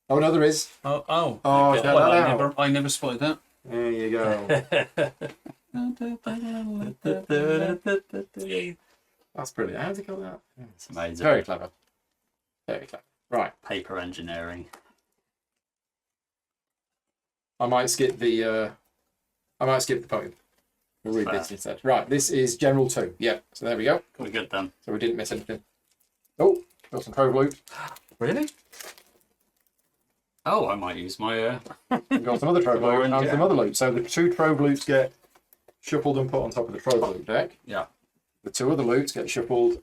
Oh no, there is. Oh. Oh, Okay. check Well, that out. I never spotted that. There you go. That's brilliant. How did it go that? It's amazing. Very clever. Very clever. Right. Paper engineering. I might skip the poem. We'll read this instead. Right, this is General 2. Yeah, so there we go. We're good then. So we didn't miss anything. Oh, got some trove loot. Really? Oh, I might use my. We've got some other trove loot Orange, and yeah. some other loot. So the 2 trove loots get shuffled and put on top of the trove loot deck. Yeah. The 2 other loots get shuffled,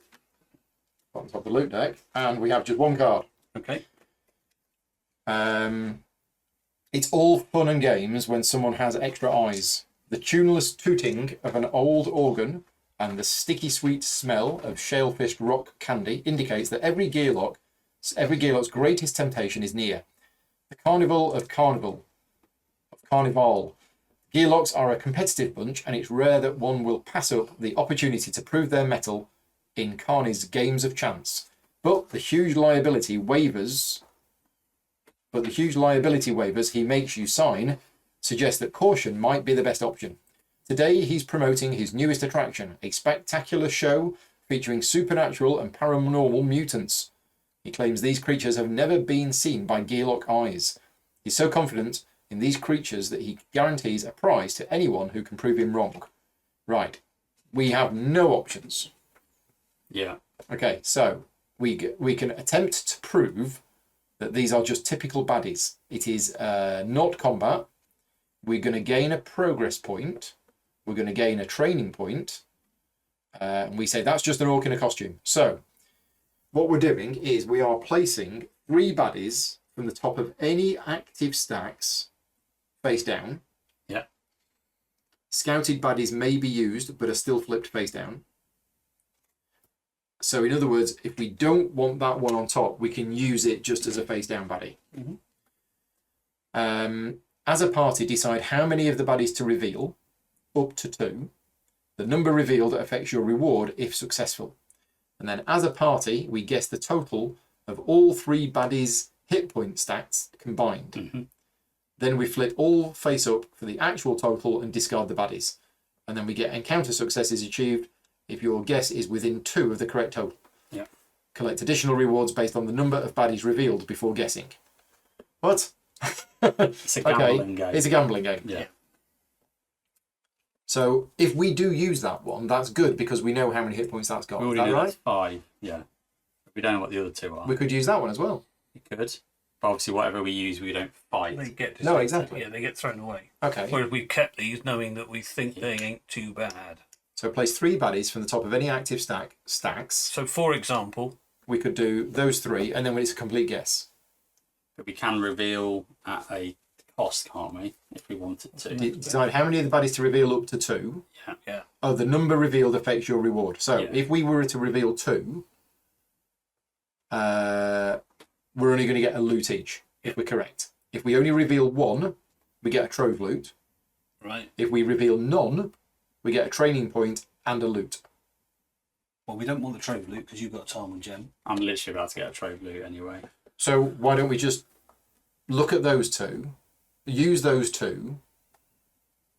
put on top of the loot deck. And we have just 1 card. Okay. It's all fun and games when someone has extra eyes. The tuneless tooting of an old organ and the sticky sweet smell of shale-fished rock candy indicates that every gearlock's greatest temptation is near. The carnival of carnival. Gearlocks are a competitive bunch, and it's rare that one will pass up the opportunity to prove their mettle in Carney's games of chance. But the huge liability waivers he makes you sign suggest that caution might be the best option. Today he's promoting his newest attraction, a spectacular show featuring supernatural and paranormal mutants. He claims these creatures have never been seen by Gearlock eyes. He's so confident in these creatures that he guarantees a prize to anyone who can prove him wrong. Right, we have no options. Yeah. Okay, so we can attempt to prove that these are just typical baddies. It is not combat. We're going to gain a progress point. We're going to gain a training point. And we say that's just an orc in a costume. So what we're doing is we are placing 3 baddies from the top of any active stacks face down. Yeah. Scouted baddies may be used, but are still flipped face down. So in other words, if we don't want that one on top, we can use it just as a face down baddie. Mhm. As a party, decide how many of the baddies to reveal, up to 2. The number revealed affects your reward if successful. And then as a party, we guess the total of all 3 baddies' hit point stats combined. Mm-hmm. Then we flip all face up for the actual total and discard the baddies. And then we get encounter successes achieved if your guess is within 2 of the correct total. Yeah. Collect additional rewards based on the number of baddies revealed before guessing. What? It's a gambling game. It's a gambling game. Yeah. So if we do use that one, that's good because we know how many hit points that's got. We Is already that know right? that's 5. Yeah. We don't know what the other 2 are. We could use that one as well. We could. But obviously, whatever we use, we don't fight. They get No, exactly. Yeah, they get thrown away. Okay. Whereas we've kept these knowing that we think they ain't too bad. So place 3 baddies from the top of any active stacks. So, for example, We could do those 3, and then it's a complete guess. But we can reveal at a cost, can't we? If we wanted to. Decide how many of the baddies to reveal up to 2. yeah, Oh, the number revealed affects your reward. So Yeah. if we were to reveal 2, we're only going to get a loot each, if we're correct. If we only reveal 1, we get a trove loot. right. If we reveal none, we get a training point and a loot. Well, we don't want the trove loot because you've got a Tarman gem. I'm literally about to get a trove loot anyway. So why don't we just look at those two, use those two,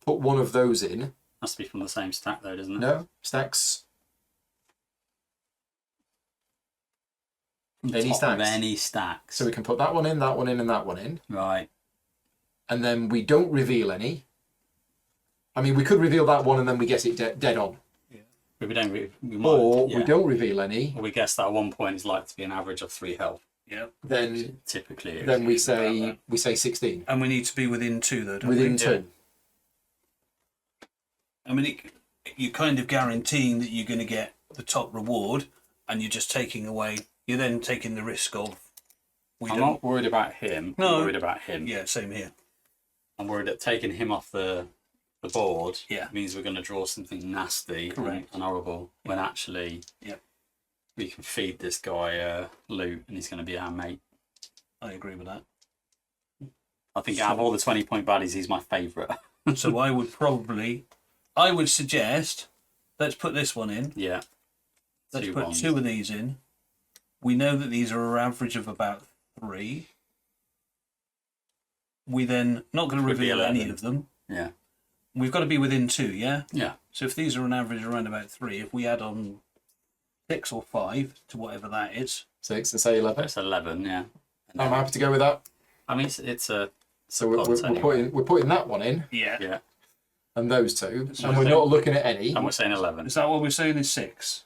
put one of those in. Has to be from the same stack though, doesn't it? No, stacks. From the Any top of stacks. any stacks. So we can put that one in, and that one in. Right. And then we don't reveal any. I mean, we could reveal that one and then we guess it dead on. But we don't. We might, Or yeah. we don't reveal any. Or we guess that at one point is like to be an average of 3 health. Yeah. Then Typically. then we about say 16 And we need to be within 2 though, don't within we? 2. I mean, you're kind of guaranteeing that you're going to get the top reward, and you're just taking away. You're then taking the risk of. I'm not worried about him. No. I'm worried about him. Yeah, same here. I'm worried that taking him off the board Yeah. means we're going to draw something nasty Correct. and horrible. When actually, Yep. we can feed this guy loot, and he's going to be our mate. I agree with that. I think out of all the 20-point baddies, he's my favourite. So I would suggest, let's put this one in. Yeah. Let's Two put ones. 2 of these in. We know that these are an average of about 3. We then not going to Could be reveal any 11. of them. Yeah. We've got to be within 2, yeah. Yeah. So if these are an average around about 3, if we add on 6 or 5 to whatever that is, 6 and say 11. It's 11, yeah. And I'm happy to go with that. I mean, it's a... So we're anyway. putting that one in yeah. Yeah. and those two, So and we're then- not looking at any. And we're saying 11. Is that what we're saying is 6?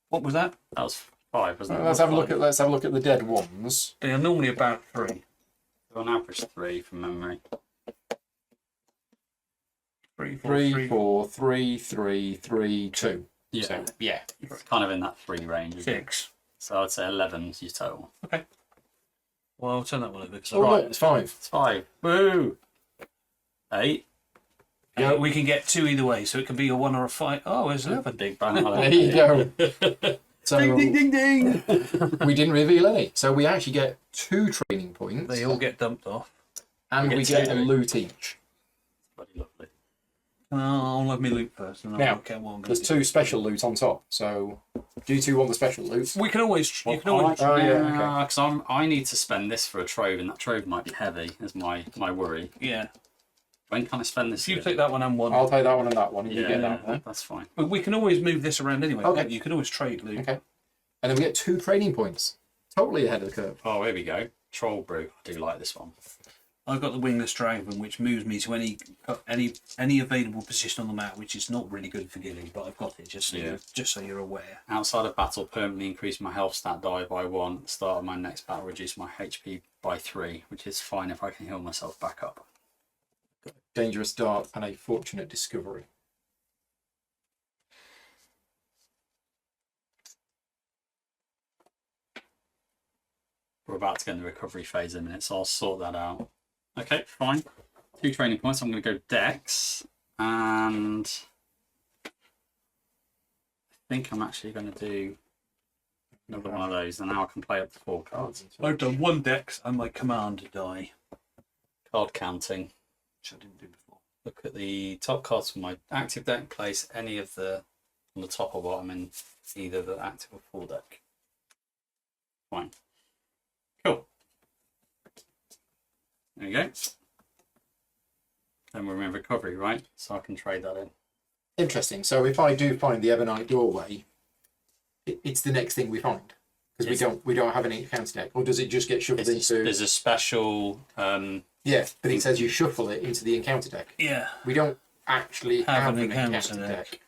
What was that? That was 5, wasn't it? Let's have a look at the dead ones. They are normally about 3. On average 3 from memory. 3, 3, 4, 3, 3, 3, 2. Yeah. So, yeah. It's kind of in that 3 range. isn't it? 6. So I'd say 11 is your total. Okay. Well, I'll turn that one over. Because Oh, look, it's 5. It's 5. Woo! 8. Yeah. we can get 2 either way, so it can be a 1 or a 5. Oh, it's 11. Big bang. There you go. So ding, ding, ding! we didn't reveal any. So we actually get 2 training points. They all get dumped off. and we we get get a 2. loot each. Bloody lovely. I'll have me loot first, and I'll Now, work out what I'm going There's to do. 2 special loot on top. So do you 2 want the special loot? We can always. You can Well, always. Oh, yeah, Because I need to spend this for a trove, and that trove might be heavy, is my worry. Yeah. When can I spend this? If you again? take that one and one, I'll take that one and that one, and you Yeah, get that one. that's fine. but we can always move this around anyway. Okay. can't you? You can always trade loot. Okay. And then we get 2 training points. Totally ahead of the curve. Oh, here we go. Troll brew. I do like this one. I've got the wingless dragon, which moves me to any available position on the map, which is not really good for Gilly, but I've got it just so you're aware. Outside of battle, permanently increase my health stat die by 1. At the start of my next battle, reduce my HP by 3, which is fine if I can heal myself back up. Dangerous dart and a fortunate discovery. We're about to get in the recovery phase in a minute, so I'll sort that out. Okay, fine. 2 training points. I'm going to go Dex, and I think I'm actually going to do another one of those, and now I can play up to 4 cards. I've done 1 dex and my command die, Card counting. which I didn't do before. Look at the top cards from my active deck. Place any of the on the top or bottom in either the active or full deck. Fine. Cool. There you go. Then we're in recovery, right? So I can trade that in. Interesting. So if I do find the Ebonite doorway, it's the next thing we find because we don't have any counter deck, or does it just get shuffled into? There's a special. Yeah, but it says you shuffle it into the encounter deck. Yeah. We don't actually have an encounter encounter deck.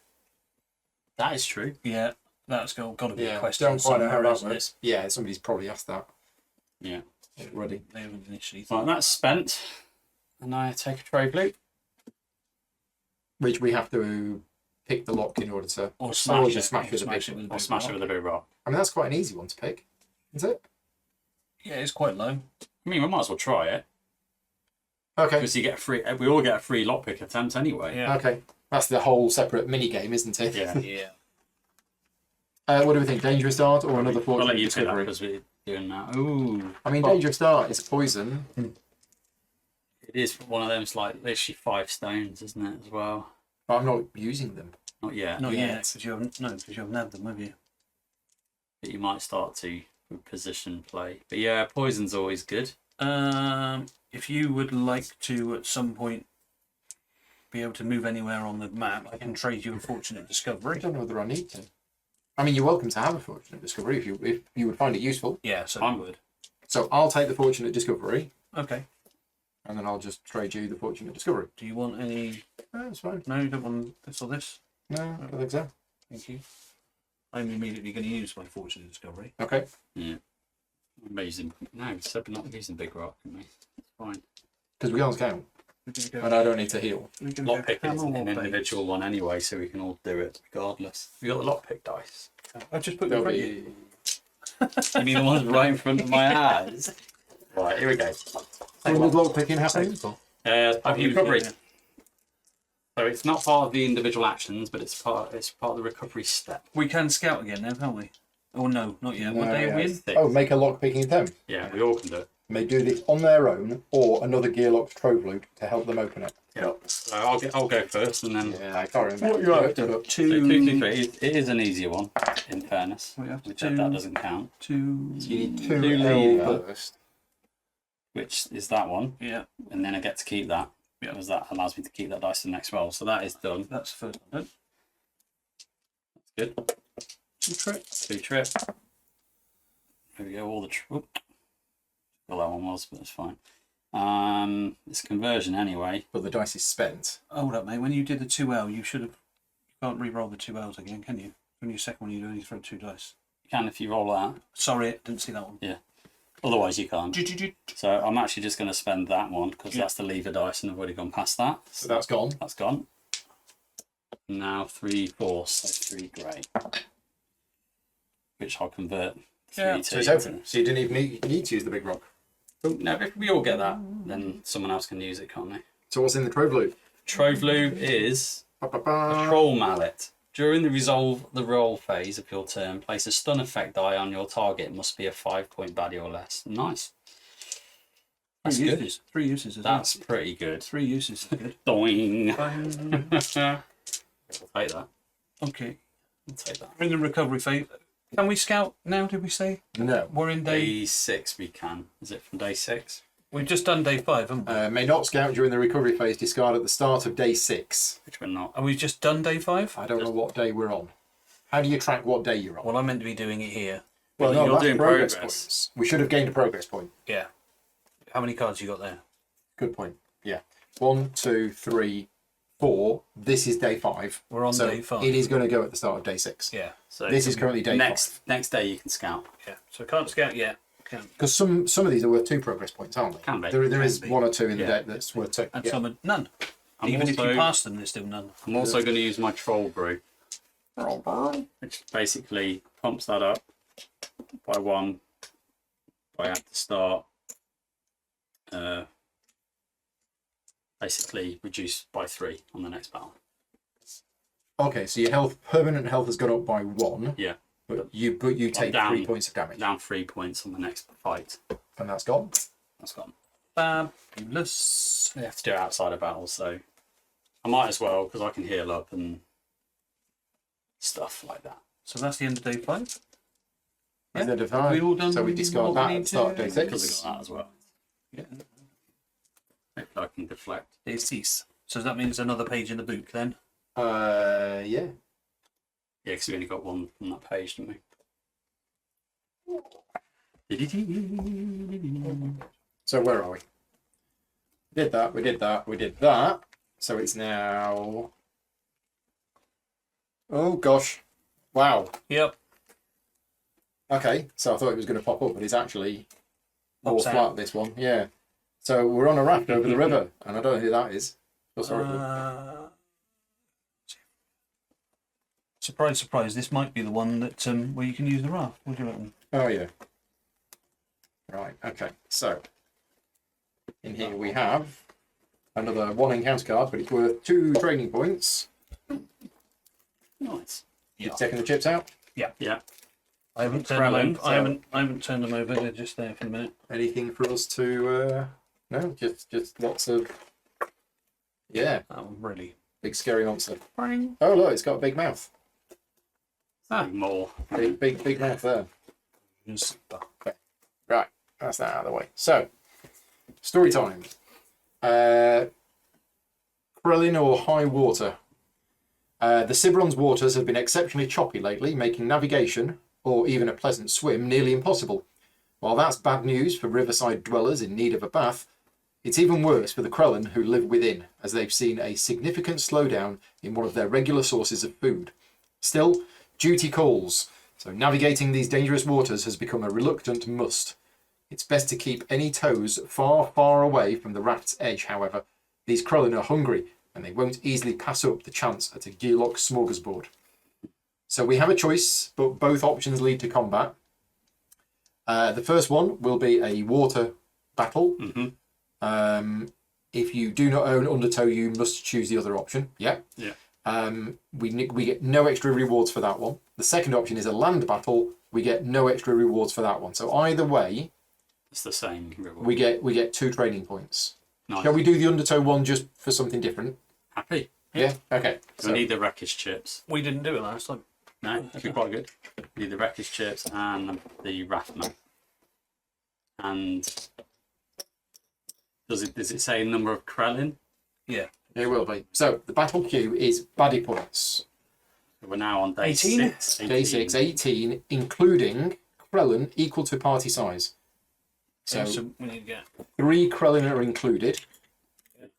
That is true. Yeah. That's got to be a Yeah, question. don't quite know how somewhere, that isn't it? works. Yeah, somebody's probably asked that Yeah. already. They haven't initially Right, thought. that's spent. And I take a trade loop. Which we have to pick the lock in order to, Or smash it. smash with a big it with a Or big smash it rock. with a big rock. I mean, that's quite an easy one to pick, is it? Yeah, it's quite low. I mean, we might as well try it. Okay. Because you get a free. We all get a free lockpick attempt anyway. Yeah. Okay. That's the whole separate mini game, isn't it? Yeah. Yeah. What do we think? Dangerous dart or another I'll fortune let you take that discovery? because we're doing that. Ooh. I mean, dangerous dart is poison. It is one of them. It's like literally 5 stones, isn't it, as well? But I'm not using them. Not yet. Not yet, because you haven't. No, because you haven't had them, have you? But you might start to with position play. But yeah, poison's always good. If you would like to, at some point, be able to move anywhere on the map, I can trade you a Fortunate I Discovery. don't know whether I need to. I mean, you're welcome to have a Fortunate Discovery if you would find it useful. Yeah, so I would. So I'll take the Fortunate Discovery, Okay. and then I'll just trade you the Fortunate Discovery. Do you want any? That's fine. No, you don't want this or this. No, I don't think so. Thank you. I'm immediately going to use my Fortunate Discovery. Okay. Yeah. I'm using so we're not using big rock, can we? It's fine. Because we can't count, We're going to go. and I don't need to heal. We're going to go Lockpick is hammer an or bait. individual one anyway, so we can all do it regardless. You got the lockpick dice. I've just put them There'll in front of you. You mean the ones right in front of my eyes? Right, here we go. So when does log picking happen? I've used recovery. it, yeah. So it's not part of the individual actions, but it's part of the recovery step. We can scout again now, can't we? Oh no, not yet. What day are we in? Six. Oh, make a lock picking attempt. Yeah, we all can do it. May do this on their own or another gearlocked trove loot to help them open it. Yeah. So I'll go first, and then Yeah, I can't remember. What you have to so 2, 2, 3. It is an easier one, in fairness. We have to Which that doesn't count. two. So you need Two two leave. L first. Which is that one, Yeah, and then I get to keep that. Yeah. Because that allows me to keep that dice to the next roll. So that is done. that's the first one. Good. 2 trip. 2 trip. There we go. All the well, that one was, but it's fine. It's conversion anyway. But the dice is spent. Hold up, mate. When you did the 2L, you should have. You can't re-roll the 2Ls again, can you? When your second one, you only throw 2 dice. You can if you roll that. Sorry, didn't see that one. Yeah. Otherwise, you can't. So I'm actually just going to spend that one because that's the lever dice, and I've already gone past that. So that's gone. That's gone. Now 3 force, so 3 grey, which I'll convert. Yeah, So it's open. So you didn't even need to use the big rock. No, if we all get that, then someone else can use it, can't they? So what's in the trove loot? Trove loot is a Ba-ba-ba. troll mallet. During the roll phase of your turn, place a stun effect die on your target. It must be a 5-point baddie or less. Nice. That's Three good. uses. 3 uses. As That's pretty good. well. 3 uses. Is good. Doing. Bang. I'll take that. Okay. I'll take that. We're in the recovery phase. Can we scout now? Did we say No. we're in day? Day 6 we can. Is it from day 6? We've just done day 5, haven't we? May not scout during the recovery phase. Discard at the start of day 6. Which we're not. And we've just done day 5. I don't know what day we're on. How do you track what day you're on? Well, I'm meant to be doing it here. Well, you're that's doing progress. points. We should have gained a progress point. Yeah. How many cards you got there? Good point. Yeah. 1, 2, 3, 4. This is day 5. We're on So day 5. it is going to go at the start of day 6. Yeah. So This is currently day next day you can scout. Yeah. So can't scout yet. Can't. Because some of these are worth 2 progress points, aren't they? Can be. There is Can be. 1 or 2 in the Yeah. deck that's worth 2. And Yeah. some are none. I'm Even if also- you pass them, there's still none. I'm also going to use my troll brew, which basically pumps that up by 1 at the start. Basically reduced by 3 on the next battle. Okay, so your permanent health has gone up by 1. Yeah. But you take down. 3 points of damage. Down 3 points on the next fight. And that's gone. That's gone. Fabulous. You have to do it outside of battle, so I might as well because I can heal up and stuff like that. So that's the end of day 5. That's the end of Have we all done So we discard what that we at need the start of to- day Because 6. I got that as well. Yeah. Hopefully I can deflect. Day 6. So that means another page in the book then. Yeah. Yeah, because we only got 1 on that page, didn't we? So where are we? We did that, we did that, we did that. So it's now... Oh gosh. Wow. Yep. Okay, so I thought it was going to pop up, but it's actually all Pops out. flat, this one. Yeah. So we're on a raft over the river, and I don't know who that is. Oh, sorry. Surprise, surprise. This might be the one that where you can use the raft. What do you reckon? Oh, yeah. Right, okay. So, in here we have another 1 encounter card, but it's worth 2 training points. Nice. You're taking the chips out? Yeah. I haven't turned them over. Krellin, I haven't turned them over. They're just there for the minute. Anything for us to... No, just lots of... Yeah. That one really Big scary monster. Oh look, it's got a big mouth. More. Big mouth there. Okay. Right, that's that out of the way. So, story time. Krellin or high water. The Ciberon's waters have been exceptionally choppy lately, making navigation, or even a pleasant swim, nearly impossible. While that's bad news for riverside dwellers in need of a bath, it's even worse for the Krellin who live within, as they've seen a significant slowdown in one of their regular sources of food. Still, duty calls, so navigating these dangerous waters has become a reluctant must. It's best to keep any toes far, far away from the raft's edge, however. These Krellin are hungry, and they won't easily pass up the chance at a gearlock smorgasbord. So we have a choice, but both options lead to combat. The first one will be a water battle. If you do not own Undertow, you must choose the other option. Yeah. We get no extra rewards for that one. The second option is a land battle. We get no extra rewards for that one. So either way, it's the same reward. We get 2 training points. Nice. Shall we do the Undertow one just for something different? Happy. Yeah. Okay. We need the wreckage chips. We didn't do it last time. No, that'd be quite good. We need the wreckage chips and the raftman. And does it say number of Krellin? Yeah. It will be. So the battle queue is baddie points. We're now on day 18? 6. Day 6, 18, including Krellin equal to party size. So So we need to get 3 Krellin are included.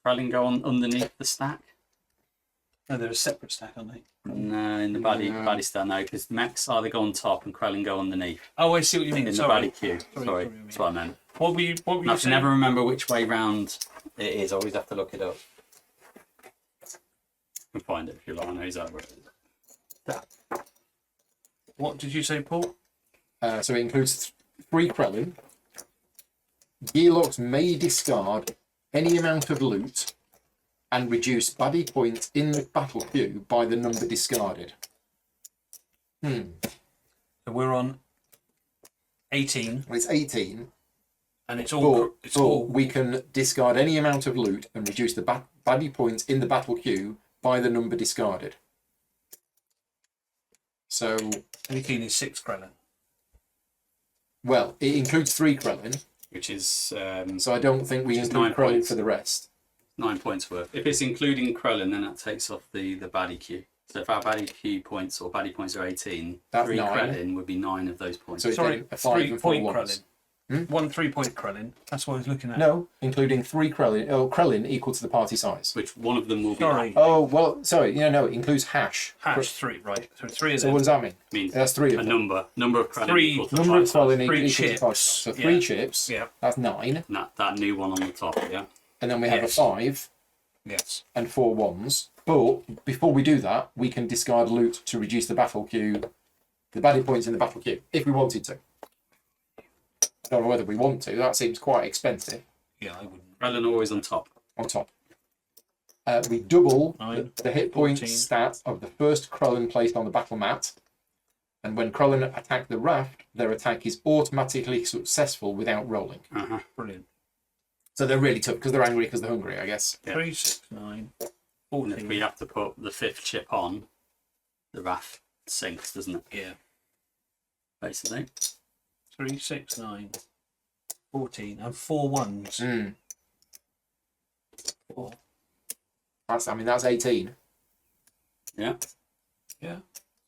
Krellin go on underneath the stack? no, they're a separate stack, aren't they? No, in the baddie stack, no, because mechs either go on top and Krellin go underneath. Oh, I see what you mean. In the Sorry. baddie queue. Sorry, that's what I meant. What were you I can saying? never remember which way round it is. I always have to look it up. You can find it if you like. I know exactly where it is. What did you say, Paul? So it includes 3 Krellin. Gearlocks may discard any amount of loot and reduce baddie points in the battle queue by the number discarded. So we're on 18, Well, it's 18, and it's all. but we can discard any amount of loot and reduce the baddie points in the battle queue by the number discarded. So, 18 is 6 Krellin. well, it includes 3 Krellin, Which is so I don't think we Which is include 9 Krellin points. for the rest. 9 points worth. If it's including Krellin, then that takes off the baddie queue. So if our baddie queue points or baddie points are 18, That's 3 9. Krellin would be 9 of those points. So it's Sorry, then a 5 and 4 3-point ones. Krellin. 1 3-point Krellin. That's what I was looking at. No, including 3 Krellin. Oh, Krellin equal to the party size. Which one of them will be Sorry. Oh, well, sorry. No, it includes hash. Hash 3, right. So 3 of So them. what does that mean? means That's 3 a of them. number of Krellin 3 equal to Number of the party Krellin Three equals the party size. chips. So 3 Yeah. chips, Yeah. that's 9. size. That new one on the top, yeah. And then we have Yes. a 5 Yes. and 4 ones. But before we do that, we can discard loot to reduce the battle queue, the baddie points in the battle queue, if we wanted to. I don't know whether we want to. That seems quite expensive. Yeah, I wouldn't. Krellin always on top. On top. We double 9, the hit point 14. stat of the first Krellin placed on the battle mat. And when Krellin attack the raft, their attack is automatically successful without rolling. Brilliant. So they're really tough because they're angry because they're hungry, I guess. Yeah. 3, 6, 9, And if 14. we have to put the 5th chip on, the raft sinks, doesn't it? Yeah. Basically. 3, 6, 9, 14, and 4 ones. Mm. 4. That's 18. Yeah. Yeah.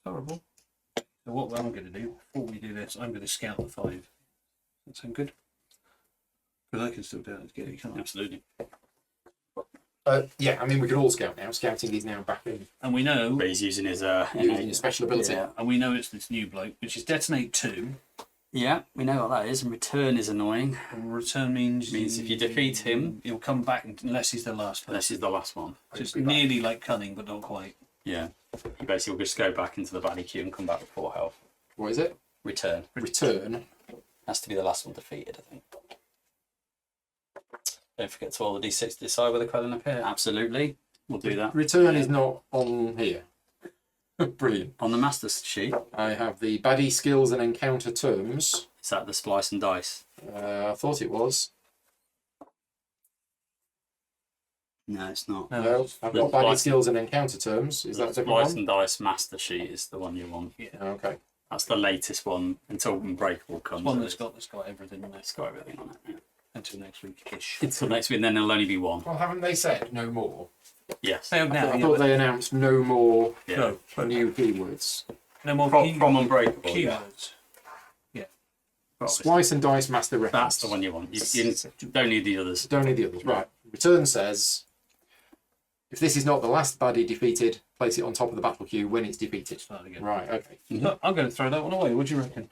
Horrible. So what I'm going to do before we do this, I'm going to scout the 5. That sound good? Because I can still do it to get it, can't I? Absolutely. Yeah, we could all scout now. Scouting these now back in. And we know, But he's using his Using your special ability. Yeah. and we know it's this new bloke, which is detonate 2. Yeah, we know what that is, and return is annoying. And return means Means if you defeat him, he'll come back unless he's the last person. this is the last one. So it's nearly like cunning, but not quite. Yeah. You basically will just go back into the baddie queue and come back with 4 health. What is it? Return. Return. Has to be the last one defeated, I think. Don't forget to roll the d6 to decide whether Krellin appear. Absolutely. We'll do that. Return is not on here. Brilliant. On the master sheet, I have the baddie skills and encounter terms. is that the splice and dice? I thought it was. No, it's not. No, I've The got baddie slice- skills and encounter terms. Is that a The different Slice one? and Dice Master Sheet is the one you want. Yeah. Okay. That's the latest one until Unbreakable It's comes. one that's got everything on it. It's got everything on it. Yeah. Until next week-ish. Until next week, and then there'll only be one. Well, haven't they said no more? Yes. They have now, I yeah, thought but they announced no more Yeah. new keywords. no more From Unbreakable. Yeah. keywords. Slice and Dice Master Reference. That's the one you want. You don't need the others. Don't need the others. Right. Return says, if this is not the last baddie defeated, place it on top of the battle queue when it's defeated. Start again. Right, okay. Look, I'm going to throw that one away. What do you reckon?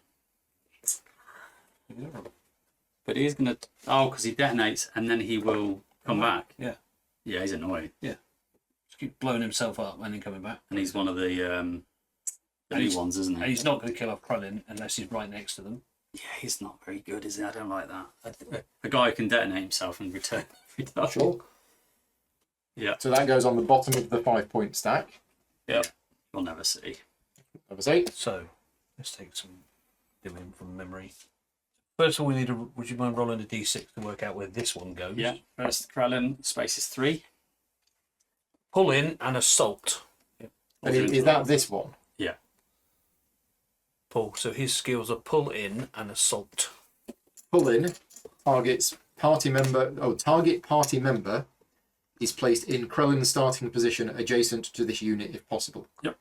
But he's going to... Oh, because he detonates and then he will come back. Yeah. Yeah, he's annoying. Just keep blowing himself up and then coming back. And he's one of the new ones, isn't And he? he's not going to kill off Krellin unless he's right next to them. Yeah, he's not very good, is he? I don't like that. A guy who can detonate himself and return every time. Sure. Yeah. So that goes on the bottom of the 5-point stack. Yeah. We'll never see. Number 8. So, let's take some doing from memory. First of all, we need to. Would you mind rolling a d6 to work out where this one goes? Yeah. First, Krellin, space is 3. Pull in and assault. And is that this one? Yeah. Pull. So his skills are pull in and assault. Pull in targets party member. Oh, target party member is placed in Krellin's starting position adjacent to this unit if possible. Yep.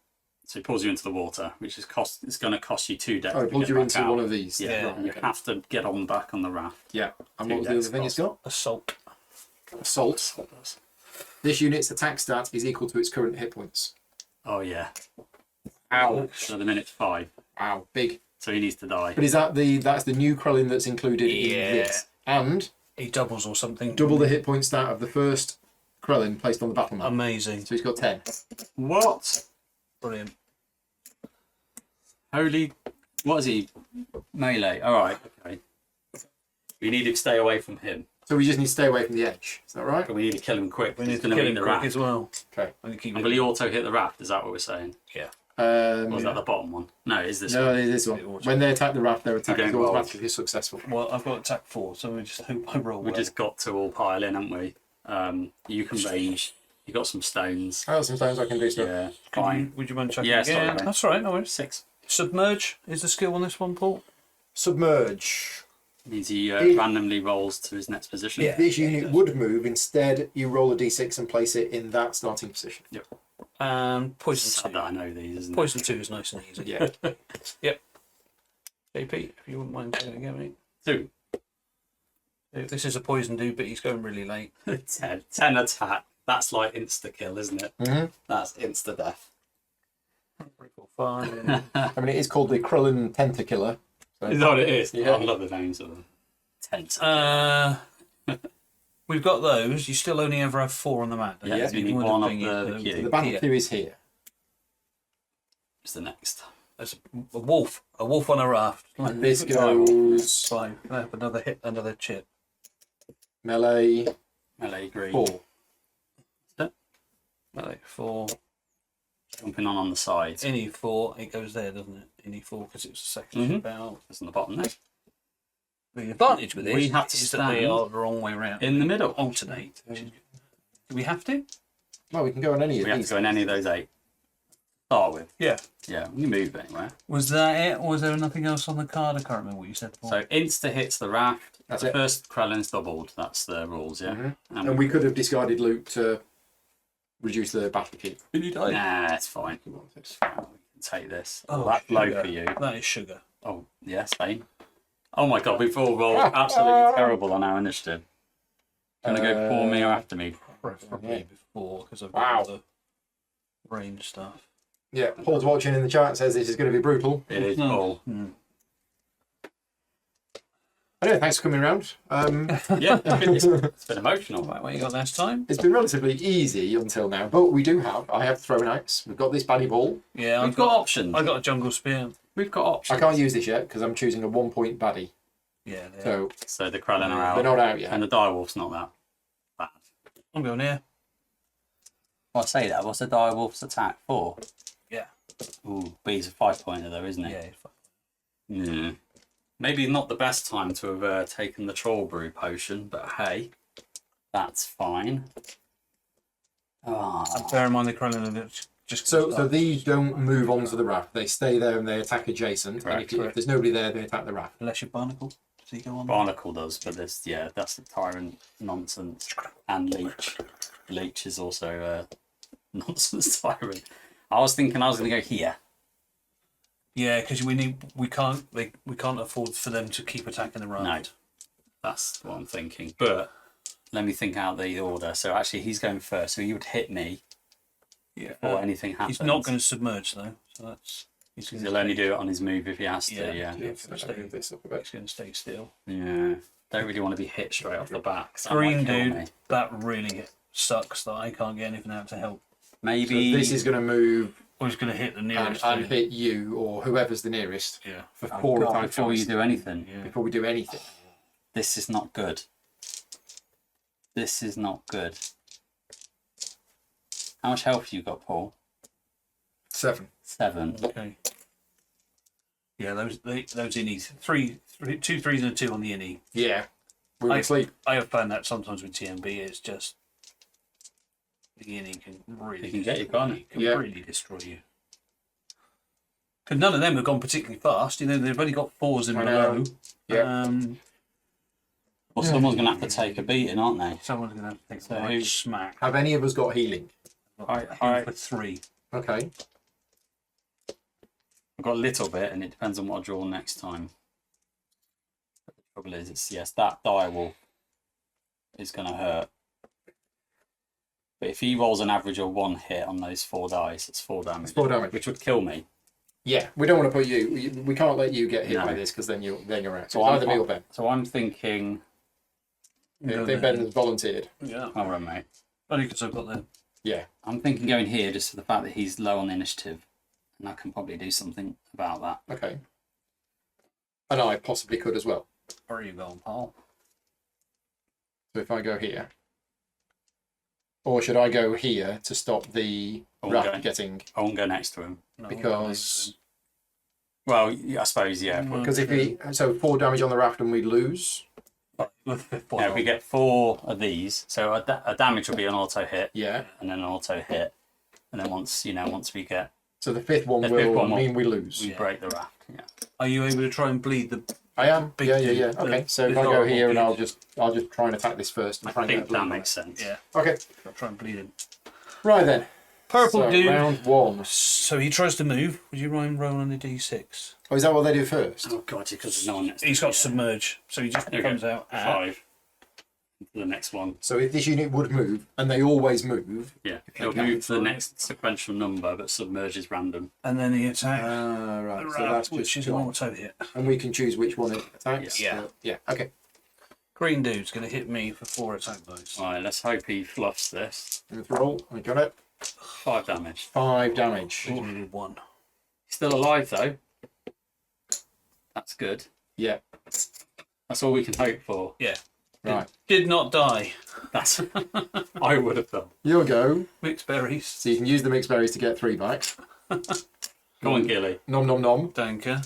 So he pulls you into the water, which is it's going to cost you 2 deaths. Oh, it to pulls get you back into out. one of these. Yeah, Yeah, you okay. have to get on back on the raft. Yeah. And 2 what was the other deaths thing it's cost. got? Assault. Assault. This unit's attack stat is equal to its current hit points. Oh yeah. Ouch. So the minute's 5. Wow, big. So he needs to die. But is that that's the new Krellin that's included in Yeah. this? And He doubles or something. double the hit point stat of the first Krellin placed on the battle map. Amazing. So he's got 10. What? Brilliant. Holy. What is he? Melee. Alright, okay. We need to stay away from him. So we just need to stay away from the edge. Is that right? But we need to kill him quick. We He's need to going kill to him the quick raft. as well. Okay. And keep And will he auto hit the raft? Is that what we're saying? Yeah. Or was Yeah. that the bottom one? No, it is this No, one. it is this one. It was. When they attack the raft, their attack is don't roll. automatically successful. Well, I've got attack 4, so we just hope I roll We well. just got to all pile in, haven't we? You can range. You got some stones. Oh, sometimes I can do stuff. Yeah, Could fine. you, would you mind checking Yeah, again? sorry, mate. That's all right, no worries. 6 Submerge is the skill on this one, Paul. Submerge. means he randomly rolls to his next position. If this unit would move, instead you roll a d6 and place it in that starting position. Yep. And It's poison sad 2. that I know these, isn't Poison 2 is nice and easy. Yeah. Yep. JP, if you wouldn't mind doing it again, mate. it? 2. This is a poison dude, but he's going really late. 10 attack. That's like insta kill, isn't it? Mm-hmm. That's insta death. 5. I mean, it is called the Krellin Tentakiller. Is that what it is? Yeah. I love the names of them. 10. We've got those. You still only ever have 4 on the map. don't Yeah, you? so you need would one have of been the queue. The battle Yeah. queue is here. It's the next. There's a wolf. A wolf on a raft. And this goes 5. Can I have another hit, another chip? melee Melee green. 4. Melee 4. Jumping on the sides. Any 4, it goes there, doesn't it? Any 4 because it's a second ship out. It's on the bottom there. The advantage with this We have to is that they stand are the wrong way around. in the They middle. alternate. Which is good. Do we have to? Well, we can go on any of We have these. to go in any of those 8. Start with. Yeah. Yeah, we can move anywhere. Was that it, or was there nothing else on the card? I can't remember what you said. Paul. So insta hits the raft. That's the it. first Krellin's doubled. That's the rules, yeah. Mhm. And And we could have discarded loot to reduce the battle queue. Did you die? Nah, it's fine. if you wanted. We can take this. Oh, That's low sugar. for you. That is sugar. Oh, yeah, Spain. Oh my god, we've all rolled absolutely terrible on our initiative. Gonna go before me or after me? Preferably Yeah. before, because I've Wow. got all the range stuff. Yeah, Paul's watching in the chat says this is going to be brutal. It is No. Paul. Anyway, thanks for coming around. Yeah, it's been emotional. Right, what you got last time? It's been relatively easy until now, but we do have. I have thrown axe. We've got this baddie ball. Yeah, We've got options. I got a jungle spear. We've got options. I can't use this yet because I'm choosing a 1-point baddie. Yeah, there. So So the Krellin are out. they're not out yet. And the direwolf's not that bad. I'm going here. Well, I say that. What's the direwolf's attack for? Yeah. Ooh, but he's a 5-pointer though, isn't Yeah. it? it's fine. Yeah. Maybe not the best time to have taken the troll brew potion, but hey, that's fine. Oh, Bear in mind the Krillin just So these don't move onto the raft. They stay there and they attack adjacent. Correct. And if there's nobody there, they attack the raft. unless you're Barnacle. Does he go on? Barnacle does, but that's the tyrant nonsense. And Leech. Leech is also a nonsense tyrant. I was thinking I was going to go here. Yeah, because we can't afford for them to keep attacking the raft. No, that's what I'm thinking. But let me think out the order. So actually, he's going first. So he would hit me Yeah. before anything happens. He's not going to submerge though, so that's. He'll only do it on his move if he has to. Yeah. Yeah. He's going to stay still. Yeah. Don't really want to be hit straight off the back. 'Cause that Green might kill dude, me. that really sucks that I can't get anything out to help. Maybe So this is going to move Or he's going to hit the and, nearest. and hit you or whoever's the nearest Yeah. for Oh, 4 God, attacks. before you do anything. Yeah. Before we do anything. This is not good. This is not good. How much health you got, Paul? 7. 7. Okay. Yeah, those innies. 2 3s and a 2 on the innie. Yeah. We will sleep. I have found that sometimes with TMB, it's just the innie can really It can get you, can't it? Yeah. really destroy you. Because none of them have gone particularly fast. You know, they've only got 4s and I know. below. Yeah. Well, someone's going to have to take a beating, aren't they? Someone's going to have to take So a right who- smack. Have any of us got healing? I- For 3. Okay. I've got a little bit, and it depends on what I draw next time. But the trouble is, that die is going to hurt. But if he rolls an average of 1 hit on those 4 dice, it's 4 damage. It's 4 damage. Which would kill me. Yeah. We don't want to put you. We can't let you get hit No. by this because then you're out. So So either me or Ben. So I'm thinking, I think Ben has volunteered. Yeah. all right, mate. Only because I've got the. Yeah. I'm thinking going here just for the fact that he's low on initiative, and I can probably do something about that. Okay. And I possibly could as well. Where are you going, Paul? So if I go here. Or should I go here to stop the Oh, raft okay. getting... I won't go next to him. No, Because... Well, I suppose, yeah. Mm. Because if he... So 4 damage on the raft and we lose. With the 5th one. Yeah, we get 4 of these, so a damage will be an auto hit, Yeah. and then an auto hit, and then once we get, So the 5th one The will 5th one will- mean we lose. we break the raft. Yeah. Are you able to try and bleed the? I am. Big Yeah. dude, Okay. So if the I go horrible here and dude. I'll just try and attack this first and I try and get think a blood that on makes it. sense. Yeah. Okay. Try and bleed him. Right then. Purple So dude. round 1. So he tries to move. Would you mind rolling on the D6? Oh, is that what they do first? Oh god, because there's no one next. He's to me. got submerge, so he just Okay. comes out. 5. The next one. So if this unit would move, and they always move... Yeah. It'll Okay. move to the next sequential number, but submerge is random. And then he attacks. Right. the So raft, that's which just is an gone. auto hit. And we can choose which one it attacks? Yeah. Yeah. Okay. Green dude's going to hit me for 4 attack dice. Alright, let's hope he fluffs this. Let's roll. I got it. 5 damage. 5 damage. He only did 1. He's still alive though. That's good. Yeah. That's all we can hope for. Yeah. Right. Did not die. That's I would have done. You'll go. Mixed berries. So you can use the mixed berries to get 3 back. Go on, Gilly. Nom nom nom. Danker.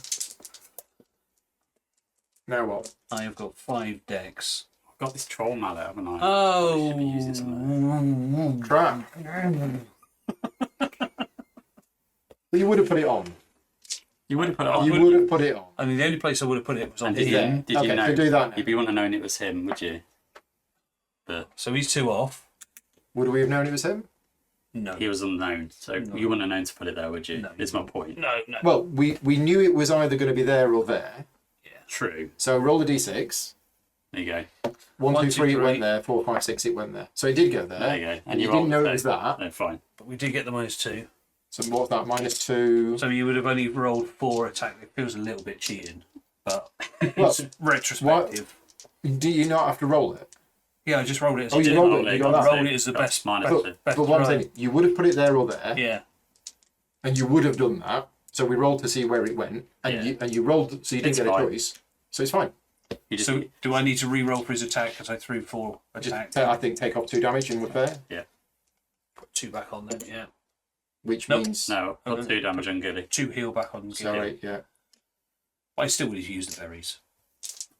Now what? I have got 5 decks. I've got this troll mallet, haven't I? Oh. Should be using something. Trap. But you would have put it on. You would have put it on. You would have put it on. I mean, the only place I would have put it was on And did him. you, did Okay, you know? so do that now. You wouldn't have known it was him, would you? But So he's 2 off. Would we have known it was him? No. he was unknown, so No. you wouldn't have known to put it there, would you? No. Is my point. No. Well, we knew it was either going to be there or there. True. So roll the d6. There you go. 1, 2, 3, it 3. went there. 4, 5, 6, it went there. So it did go there. There you go. And you rolled didn't know the it was two. that. No, fine. But we did get the -2. So what's that? -2. So you would have only rolled 4 attack. It feels a little bit cheating, but Well, it's retrospective. Do you not have to roll it? Yeah, I just rolled it as Oh, a you two. rolled it. You got that. Rolled it as the That's best. minus best- two. best But what I'm roll. saying, you would have put it there or there, Yeah. and you would have done that. So we rolled to see where it went, and Yeah. you rolled, so you didn't It's get a fine. choice. So it's fine. You just So do I need to re-roll for his attack because I threw 4 Just attack? I think take off 2 damage and we're fair, Put 2 back on then. Yeah. which Nope. means no, Okay. put 2 damage on Gilly. 2 heal back on. sorry, yeah. I still would have used the berries.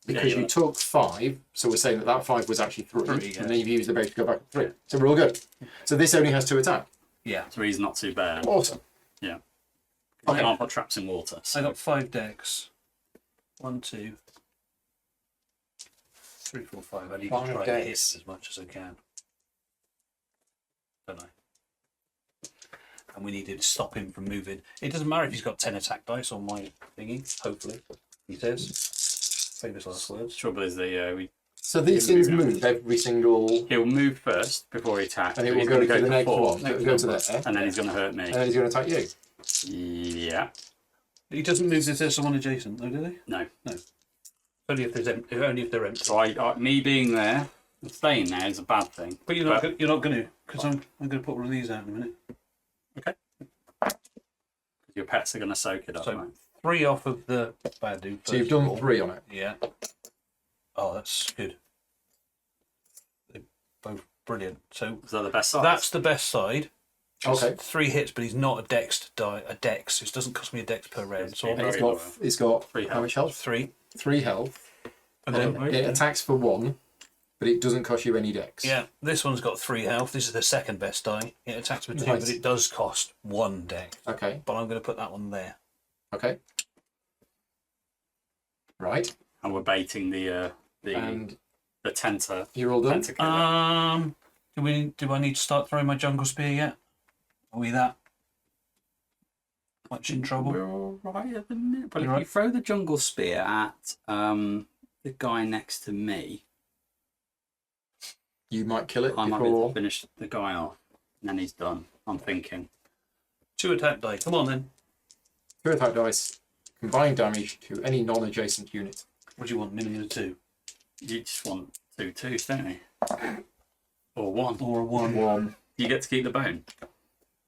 because Yeah, you took 5, so we're saying that 5 was actually 3, Three, yeah. and then you've used the base to go back to 3. So we're all good. So this only has 2 attack. Yeah. 3's not too bad. Awesome. Yeah. Okay. You can't put traps in water. I So. got 5 decks. 1, 2, 3, 4, 5. I need to 5 try to hit decks. as much as I can. Don't I? And we need to stop him from moving. It doesn't matter if he's got 10 attack dice on my thingy, hopefully. He says. Famous last words. Trouble is we So these things move every single... he'll move first before he attacks. And it so will he's go gonna to the next 4, one. So it'll go to there. and then he's going to hurt me. And then he's going to attack you. Yeah. He doesn't move if there's someone adjacent, though, do they? No. Only if they're empty. So me being there and staying there is a bad thing. But you're not going to, because I'm going to put one of these out in a minute. Okay. Your pets are going to soak it up. So right? 3 off of the bad dude. So you've done 3 on it. Yeah. Oh, that's good. They're both brilliant. So Is that the best side? that's the best side. Okay. 3 hits, but he's not a dex die. A dex. It doesn't cost me a dex per round. So And Very it's got 3 how much health? 3. 3 health. And then It attacks for 1, but it doesn't cost you any dex. yeah, this one's got 3 health. This is the second best die. It attacks for 2, Nice. but it does cost 1 dex. Okay. But I'm going to put that one there. Okay. Right. And we're baiting the And tenter. you're all done. Tentacle. Do I need to start throwing my jungle spear yet? Are we that much in trouble? We're all right at the minute. But You're if right. you throw the jungle spear at the guy next to me, You might kill it I might be able before. to finish the guy off. And then he's done. I'm thinking. 2 attack die. Come on then. 2 attack dice. Combine damage to any non-adjacent unit. What do you want? Minimum of 2. You just want 2 twos, don't you? Or 1. Or a 1. 1. You get to keep the bone.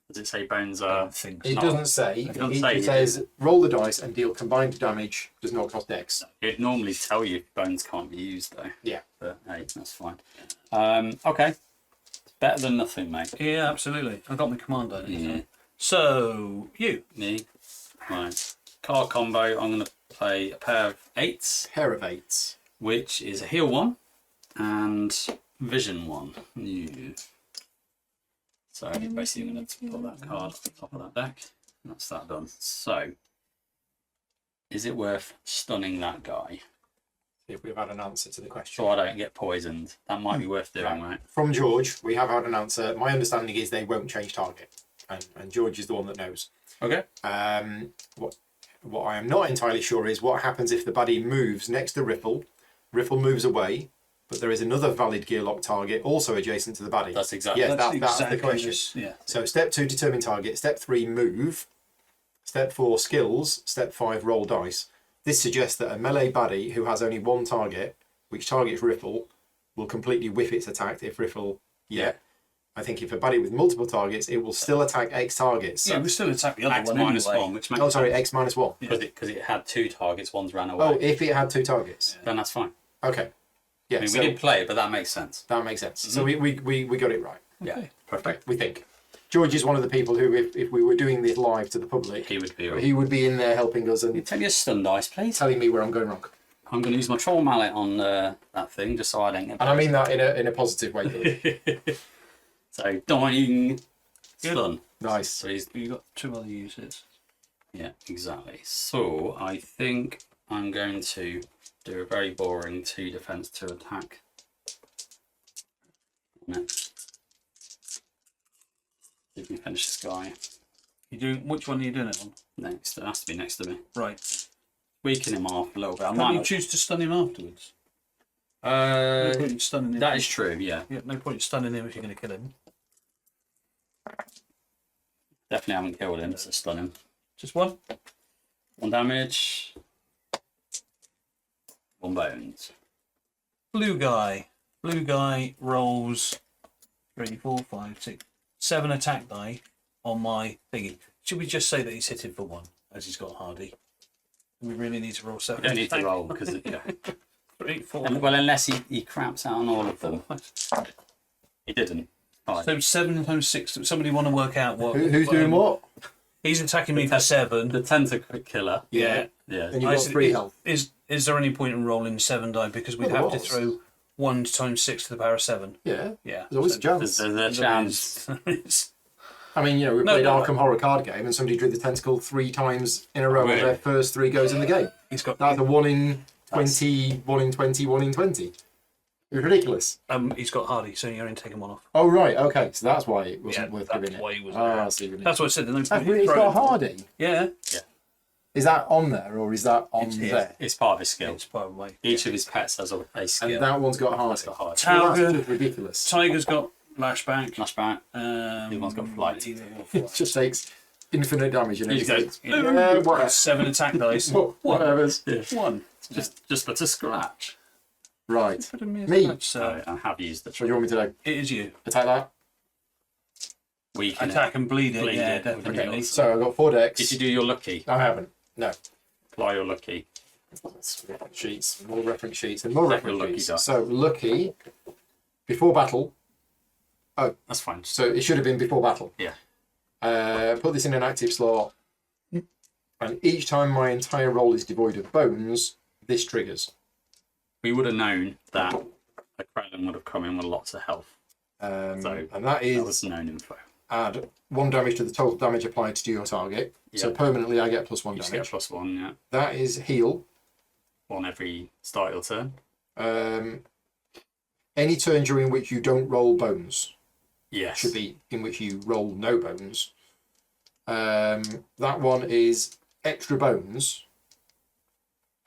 Does it say bones I are... don't think so. It No. doesn't say. It doesn't It say, just yeah. says roll the dice and deal combined damage. Does not cost dex. It'd normally tell you bones can't be used, though. Yeah. But hey, that's fine. Okay. It's better than nothing, mate. Yeah, absolutely. I got my command on it. Yeah. So, you. Me. Right. Card combo, I'm going to play a pair of 8s, Pair of 8s. which is a heal 1 and vision 1. Yeah. So basically I'm going to put that card on top of that deck. And that's that done. So, is it worth stunning that guy If we've had an answer to the question. so I don't get poisoned? That might be worth doing, right? From George, we have had an answer. My understanding is they won't change target. And George is the one that knows. Okay. What I am not entirely sure is what happens if the baddie moves next to Riffle. Riffle moves away, but there is another valid gear lock target also adjacent to the baddie. That's exactly. Yes, that's exactly the question. this, yeah. So step 2, determine target. Step 3, move. Step 4, skills. Step 5, roll dice. This suggests that a melee baddie who has only 1 target, which targets Riffle, will completely whiff its attack if Riffle... Yeah. I think if a baddie with multiple targets, it will still attack X targets. Yeah, we still attack the other X one minus anyway. 1, which makes Oh, sorry, sense. X minus 1. Because it had 2 targets, one's ran away. Oh, if it had 2 targets. Then that's fine. Okay. Yeah, I mean, so we did play it, but that makes sense. that makes sense. So we got it right. Yeah, Okay. perfect. We think. George is one of the people who, if we were doing this live to the public, He would be right. he would be in there helping us and Tell me a stun dice, please. telling me where I'm going wrong. I'm going to use my troll mallet on that thing, just so I don't get... And I mean that in a positive way. George. So, dying, stun. Nice. So he's... You got 2 other uses. Yeah, exactly. So, I think I'm going to do a very boring 2 defense, 2 attack. Next. Let me finish this guy. You doing? Which one are you doing it on? Next. It has to be next to me. Right. Weaken him off a little bit. I Can't might you not... choose to stun him afterwards? No point in stunning him. that is true, yeah. Yeah, no point in stunning him if you're going to kill him. Definitely haven't killed him, so stun him. Just 1. 1 damage. 1 bones. Blue guy. Blue guy rolls 3, 4, 5, 6, 7 attack die on my thingy. Should we just say that he's hitting for 1 as he's got Hardy? We really need to roll 7. You don't need to roll because yeah. 3, 4. Well, unless he craps out on all of them. He didn't. Fine. So 7 times 6. Somebody want to work out what? Who's doing what? He's attacking me for 7. The tentacle killer. Yeah. Yeah. And you've got 3 health. Is is there any point in rolling 7 die because we'd Well, have there to was. throw 1 times 6 to the power 7? Yeah. Yeah. There's always a So chance. There's a chance. it's- I mean, we No, played no. Arkham Horror card game and somebody drew the tentacle 3 times in a row on Really? their first 3 goes in the game. He's got. That's a 1 in 20, 1 in 20, 1 in 20. It was ridiculous. He's got Hardy, so you're only taking 1 off. Oh, right, okay. So that's why it wasn't worth that's giving it. why he was. I see what you mean. That's what I said. There's no point in It's got throwing- Hardy. Yeah. Is that on there or is that on It's here. there? It's part of his skill. It's part of my. Each of his pets has a skill. And that one's got Hardy. That's got hard. Well, Tiger. that's just ridiculous. Tiger's got Lashback. Flashback. The one's got flight. It just takes infinite damage and You it go, yeah, whatever. 7 attack dice. Whatever's. yeah. 1. Just for to scratch. Right. Put him in Me. that, so I have used the What do you want me to do? it is you. Attack that? weaken Attack and bleed it. Bleed Yeah, it. definitely. Okay. So I've got 4 decks. Did you do your lucky? I haven't. No. Apply your lucky. That's reference sheets, more reference sheets, and more Take reference your lucky sheets. die. So lucky before battle. That's fine. So it should have been before battle. Yeah. Put this in an active slot, and each time my entire roll is devoid of bones, this triggers. We would have known that a Krellin would have come in with lots of health. So And that That was is known info. add 1 damage to the total damage applied to your target. So Yeah. permanently I get +1 You just damage. get +1, yeah. That is heal. 1 every start of your turn. Any turn during which you don't roll bones. Yes. Should be in which you roll no bones. That one is extra bones.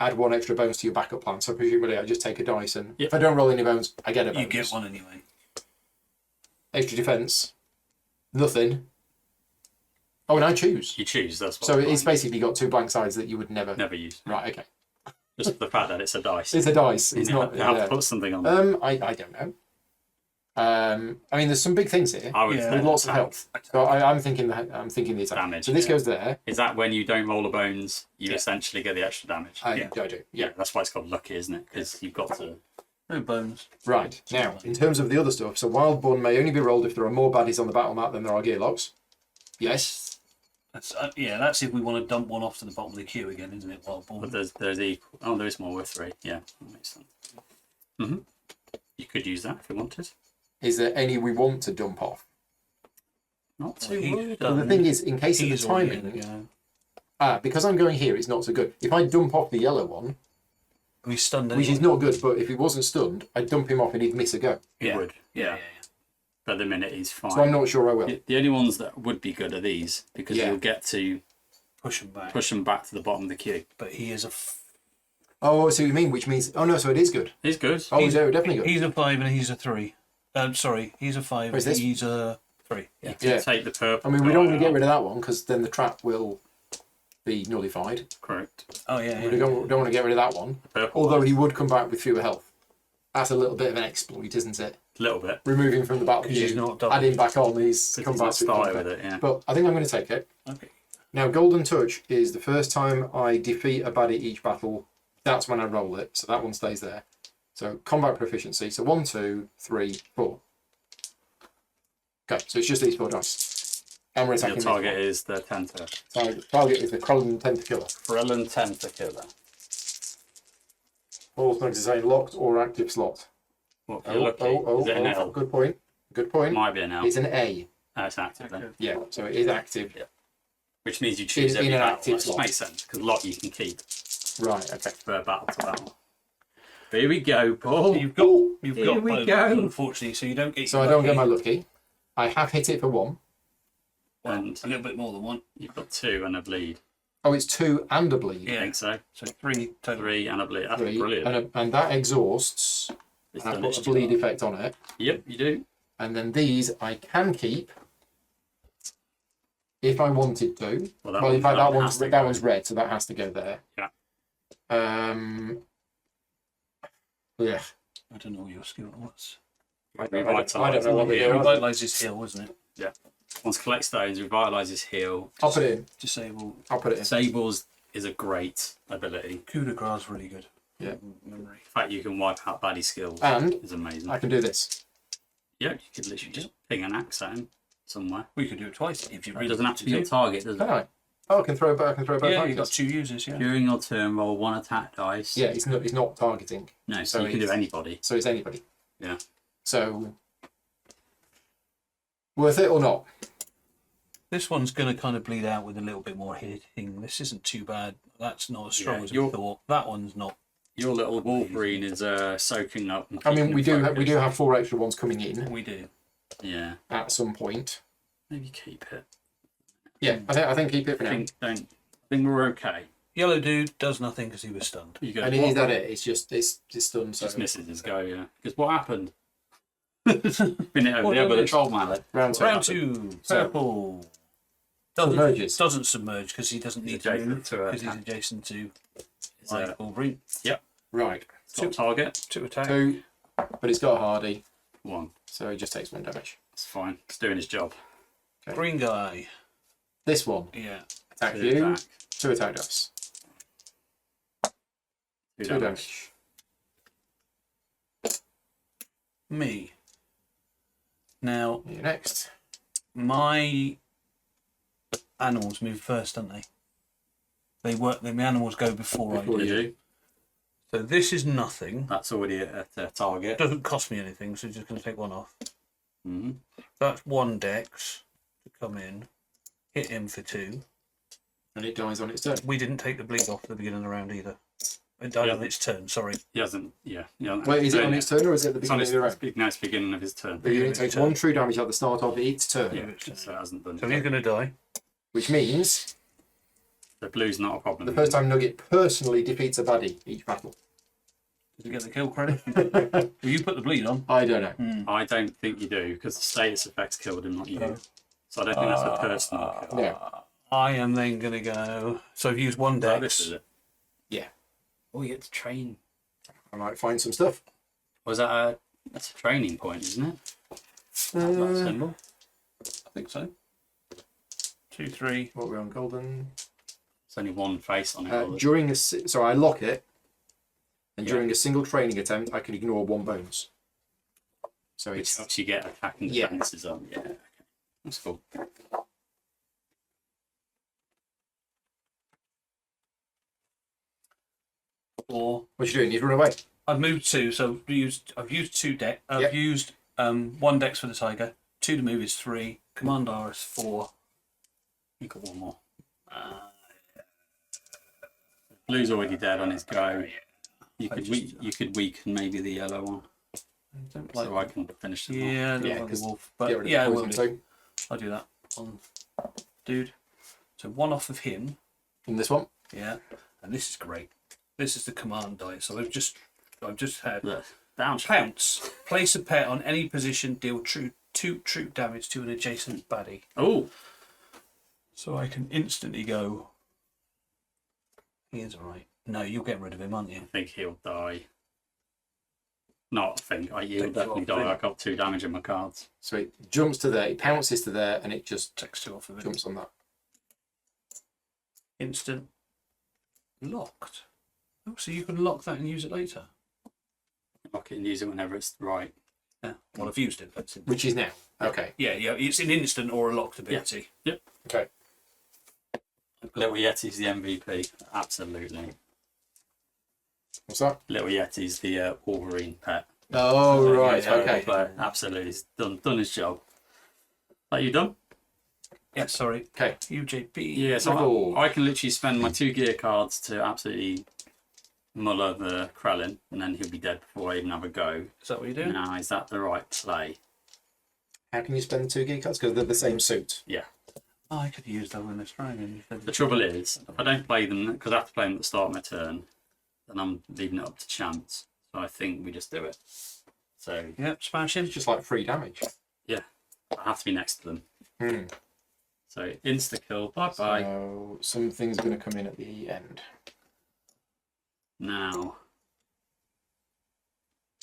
Add 1 extra bones to your backup plan. So presumably I just take a dice and Yep. if I don't roll any bones, I get a bonus. You get 1 anyway. Extra defense. Nothing. Oh, and I choose. You choose, that's what So I'm it's buying. basically got 2 blank sides that you would never. Never use. Right. Okay. Just the fact that it's a dice. It's a dice. It's you not. have yeah. to put something on there. I don't know. I mean, there's some big things here I would yeah. say with lots of attack. health. So I'm thinking the attack. Damage, So this yeah. goes there. Is that when you don't roll the bones, you Yeah. essentially get the extra damage? I Yeah. do. Yeah. That's why it's called lucky, isn't it? Because you've got to. No bones. Right. Now, in terms of the other stuff, so Wild Bun may only be rolled if there are more baddies on the battle map than there are gearlocks. Yes. That's that's if we want to dump 1 off to the bottom of the queue again, isn't it? Wild But Ball. there's equal. Oh, there is more with 3. Yeah, that makes sense. You could use that if you wanted. Is there any we want to dump off? Not Well, too he's worried. Well, the thing is, in case of the He's already timing, in the go. because I'm going here, it's not so good. If I dump off the yellow one, We stunned which is anyone. not good, but if he wasn't stunned, I'd dump him off and he'd miss a go. He Yeah. would. Yeah. But at the minute he's fine. So I'm not sure I will. The only ones that would be good are these because Yeah. you'll get to Push him back. push them back to the bottom of the queue. But he is a. Oh, I see what you mean, which means... Oh, no, so it is good. He's good. Oh, he's definitely good. He's a 5 and he's a 3. Sorry, he's a 5. Where's this? He's a 3. Yeah. Yeah. Take the purple. I mean, we don't want to guy get out. rid of that one, because then the trap will be nullified. Correct. Oh yeah. We don't want to get rid of that one. The purple. Although he would come back with fewer health. That's a little bit of an exploit, isn't it? A little bit. Remove him from the battle 'Cause he's queue, not double. add him back on, he's Because come he's back not with started combat. with it, yeah. But I think I'm going to take it. Okay. Now, Golden Touch is the first time I defeat a baddie each battle. That's when I roll it, so that one stays there. So combat proficiency. So 1, 2, 3, 4. Okay, so it's just these 4 dice. And we're Your attacking. target is the Tenta. Target is the Krellin Tentacula. Krellin Tentacula. Automatic design locked or active slot. What for your lucky? Is it an L? Good point. Good point. Might be an L. It's an A. It's active then. Okay. Yeah, so it is active. Yeah. Which means you choose In every an battle. active That slot. makes sense because lot you can keep Right, okay. for battle to battle. Here we go, Paul. You've got Here we both, go. unfortunately, so you don't get. So I don't get my lucky. I have hit it for 1. And a little bit more than 1. you've got 2 and a bleed. Oh, it's 2 and a bleed. I Yeah. think so. So 3 total. 3 and a bleed. That's 3, brilliant. and that exhausts. It's And I done put its a bleed job. effect on it. Yep, you do. And then these I can keep if I wanted to. Well, Well, in fact, that one one's has to that go. one's red, so that has to go there. Yeah. Yeah. I don't know what your skill was. I don't know what they Yeah, do. revitalise his heal, wasn't it? Once collect stones, revitalise heal. I'll put it in. Disable. I'll put it in. Sables is a great ability. Coup de grace really good. Yeah. Memory. The fact you can wipe out baddie skills And is amazing. I can do this. Yeah, you could literally just ping an axe at him somewhere. We could do it twice if you It really doesn't have to be your want target, does Can it? I? Oh, I can throw both. Yeah, you've got factors. 2 users. Yeah. During your turn, roll 1 attack dice. Yeah, he's not targeting. No, so So you can do it's- anybody. So it's anybody. Yeah. So worth it or not? This one's going to kind of bleed out with a little bit more hitting. This isn't too bad. That's not as strong Yeah, as we you're- thought. That one's not. Your little Wolverine is soaking up. And I mean, keeping we it do focused. have 4 extra ones coming in We do. Yeah, at some point. maybe keep it. Yeah, I think keep it for I now. think we're okay. Yellow dude does nothing because he was stunned. You go. And is that it? It's just it's done. So Just misses his go, yeah. Because what happened? Been it over What there with a is- troll mallet. round 2. Round 2, So- purple. Submerges. Doesn't submerge because he doesn't He's need to adjacent move to a because he's attack. adjacent to It's a Wolverine. Right. top target. 2 attack. 2, but it's got a hardy, 1. so he just takes 1 damage. It's fine. It's doing his job. Green guy. This one Yeah. attacks 2 you. attack. 2 attack dice. 2 2 damage. damage. Me. Now, You next. my animals move first, don't they? They work. The animals go before I Before do. you. So this is nothing. That's already at a target. Doesn't cost me anything, so just going to take 1 off. Mm-hmm. That's 1 dex to come in. Hit him for 2. And it dies on its turn. We didn't take the bleed off at the beginning of the round either. It died Yeah. on its turn. Sorry. He hasn't. Yeah. Wait, is it on its turn or is it at the It's on beginning of the round? his, no, it's beginning of his turn. The unit its takes turn. 1 true damage at the start of its turn, Yeah, so it hasn't done. So he's going to die. which means The blue's not a problem. the first time Nugget personally defeats a baddie each battle. Does he get the kill credit? Well, you put the bleed on. I don't know. I don't think you do because the status effects killed him, not you. So I don't think that's a personal kill. No. I am then going to go. So I've used 1 Like dex. this is it. Yeah. Oh, you get to train. I might find some stuff. Was that that's a training point, isn't it? That symbol. I think so. 2, 3. What are we on? Golden. There's only 1 face on it. During so I lock it, and Yeah. during a single training attempt, I can ignore 1 bonus. So which it's helps you get attack and Yeah. defenses on. Yeah, okay. That's cool. Or what you doing? You run away. I've moved 2, so I've used 2 dex. I've Yep. used 1 dex for the tiger. 2 to move is 3. Command R is 4. You got 1 more. Blue's already dead on his go. You could weaken maybe the yellow one, I don't like. so I can finish them off. Yeah, I don't Yeah, like the 'cause wolf. Get rid But of yeah, I the will poison do. too. I'll do that on dude. So 1 off of him. In this one. Yeah, and this is great. This is the command die. So I've just had Look, down. pounce. Place a pet on any position. Deal 2 troop damage to an adjacent baddie. Oh, So I can instantly go. He is alright. No, you'll get rid of him, aren't I you? think he'll die. Not think. He'll Take definitely two off, die. I got 2 damage in my cards. So it jumps to there, it pounces to there, and it just Takes 2 off of him. jumps on that. Instant. Locked. Oh, so you can lock that and use it later. Lock it and use it whenever it's right. Yeah. Well, I've used it. That's it. Which is now. Okay. Yeah, it's an instant or a locked ability. Yep. Okay. Little Yeti's the MVP. Absolutely. What's that? Little Yeti's the Wolverine pet. Oh, right. Yeah, Okay. player. Absolutely. He's done his job. Are you done? Yeah, sorry. Okay. UJP. Yeah, so Cool. I can literally spend my 2 gear cards to absolutely muller the Krellin, and then he'll be dead before I even have a go. Is that what you're doing? Now, is that the right play? How can you spend the 2 gear cards? Because they're the same suit. Yeah. Oh, I could use that in this dragon. The trouble is, if I don't play them, because I have to play them at the start of my turn, then I'm leaving it up to chance. So I think we just do it. So, Yep, smash him. It's just like 3 damage. yeah, I have to be next to them. Hmm. So, insta-kill, bye-bye. So some things are going to come in at the end. Now,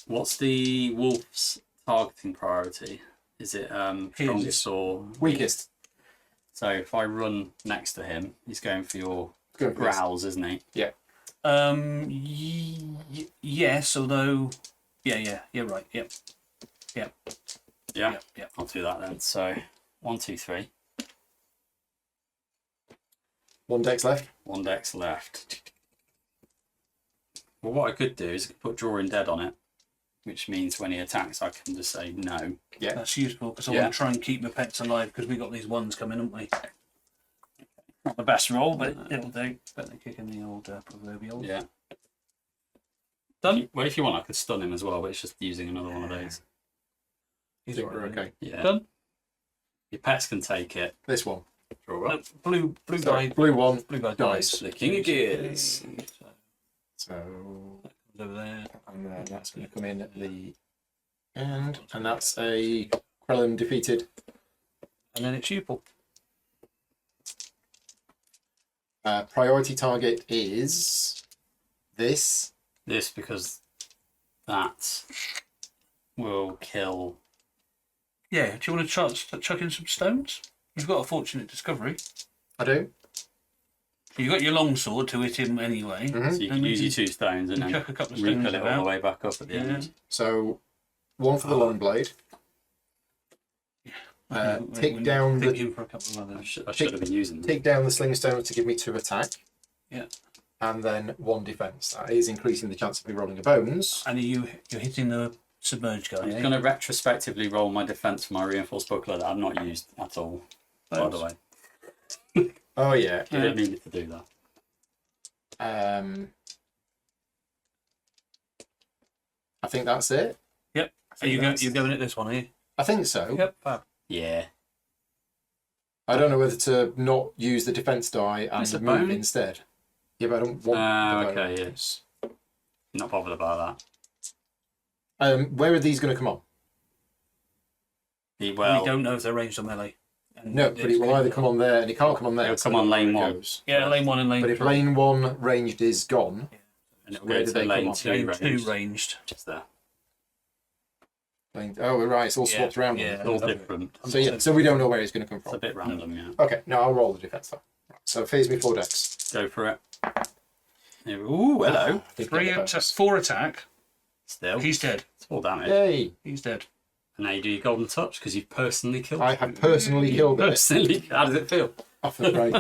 what's the wolf's targeting priority? Is it strongest or Weakest. so? If I run next to him, he's going for your Going for this. growls, isn't he? Yeah. Yes, although, yeah, you're right. Yep. Yeah. Yep. I'll do that then. So 1, 2, 3. 1 dex left. 1 dex left. Well, what I could do is put drawing dead on it, which means when he attacks, I can just say no. Yeah. That's useful because I Yeah. want to try and keep my pets alive because we got these ones coming, haven't we? Not the best roll, but it'll do. Better than kicking the old proverbial. Yeah. Done. Well, if you want, I could stun him as well, but it's just using another one of those. I think we're okay. Yeah. Done. Your pets can take it. This one. Draw up. Blue Sorry, guy. blue one. Blue guy Dies. dies. The king of gears. So, Comes over there. and then that's going to come in at the end, and that's a Krellin defeated. And then it's you, Paul. Priority target is this. This because that will kill. Yeah, do you want to chuck in some stones? You've got a fortunate discovery. I do. You've got your longsword to hit him anyway. Mhm. So you can And use you your 2 stones and then chuck a couple of refill stones it all about. the way back up at the Yeah. end. So, 1 for the long blade. Take down the thinking for a couple of I others. should have been using them. take down the sling stone to give me 2 attack. Yeah. And then 1 defense. That is increasing the chance of me rolling a bones. And you're hitting the submerged guy. I'm eh? going to retrospectively roll my defense for my reinforced buckler that I've not used at all, by the way. Oh yeah. You didn't need to do that. I think that's it. Yep. think You're that's- going at this one, are you? I think so. Yep. Fab. Yeah. I don't know whether to not use the defense die It's a and move bone. instead. Yeah, but I don't want the Okay, bones. Not bothered about Where are these going to come on? that. Well, we don't know if they're ranged or melee. And No, but it will either come on there and it can't come on there. It'll so come I on don't know lane where it 1. goes. Yeah, lane 1 and lane But 3. if lane 1 ranged is gone, and it'll where go do to they lane come on? 2 Lane range. 2 ranged. Just there. oh right, it's all Yeah, swapped around. yeah. It's all different. So yeah, so we don't know where it's going to come It's a from. bit random, yeah. Okay, now I'll roll the defense die. Right, so phase me 4 decks. Go for it. Ooh, hello. 4 attack. Still. He's dead. It's all damage. Yay! He's dead. And now you do your golden touch because you've personally killed I it. have personally killed it. Personally. How does it feel? Off the brain.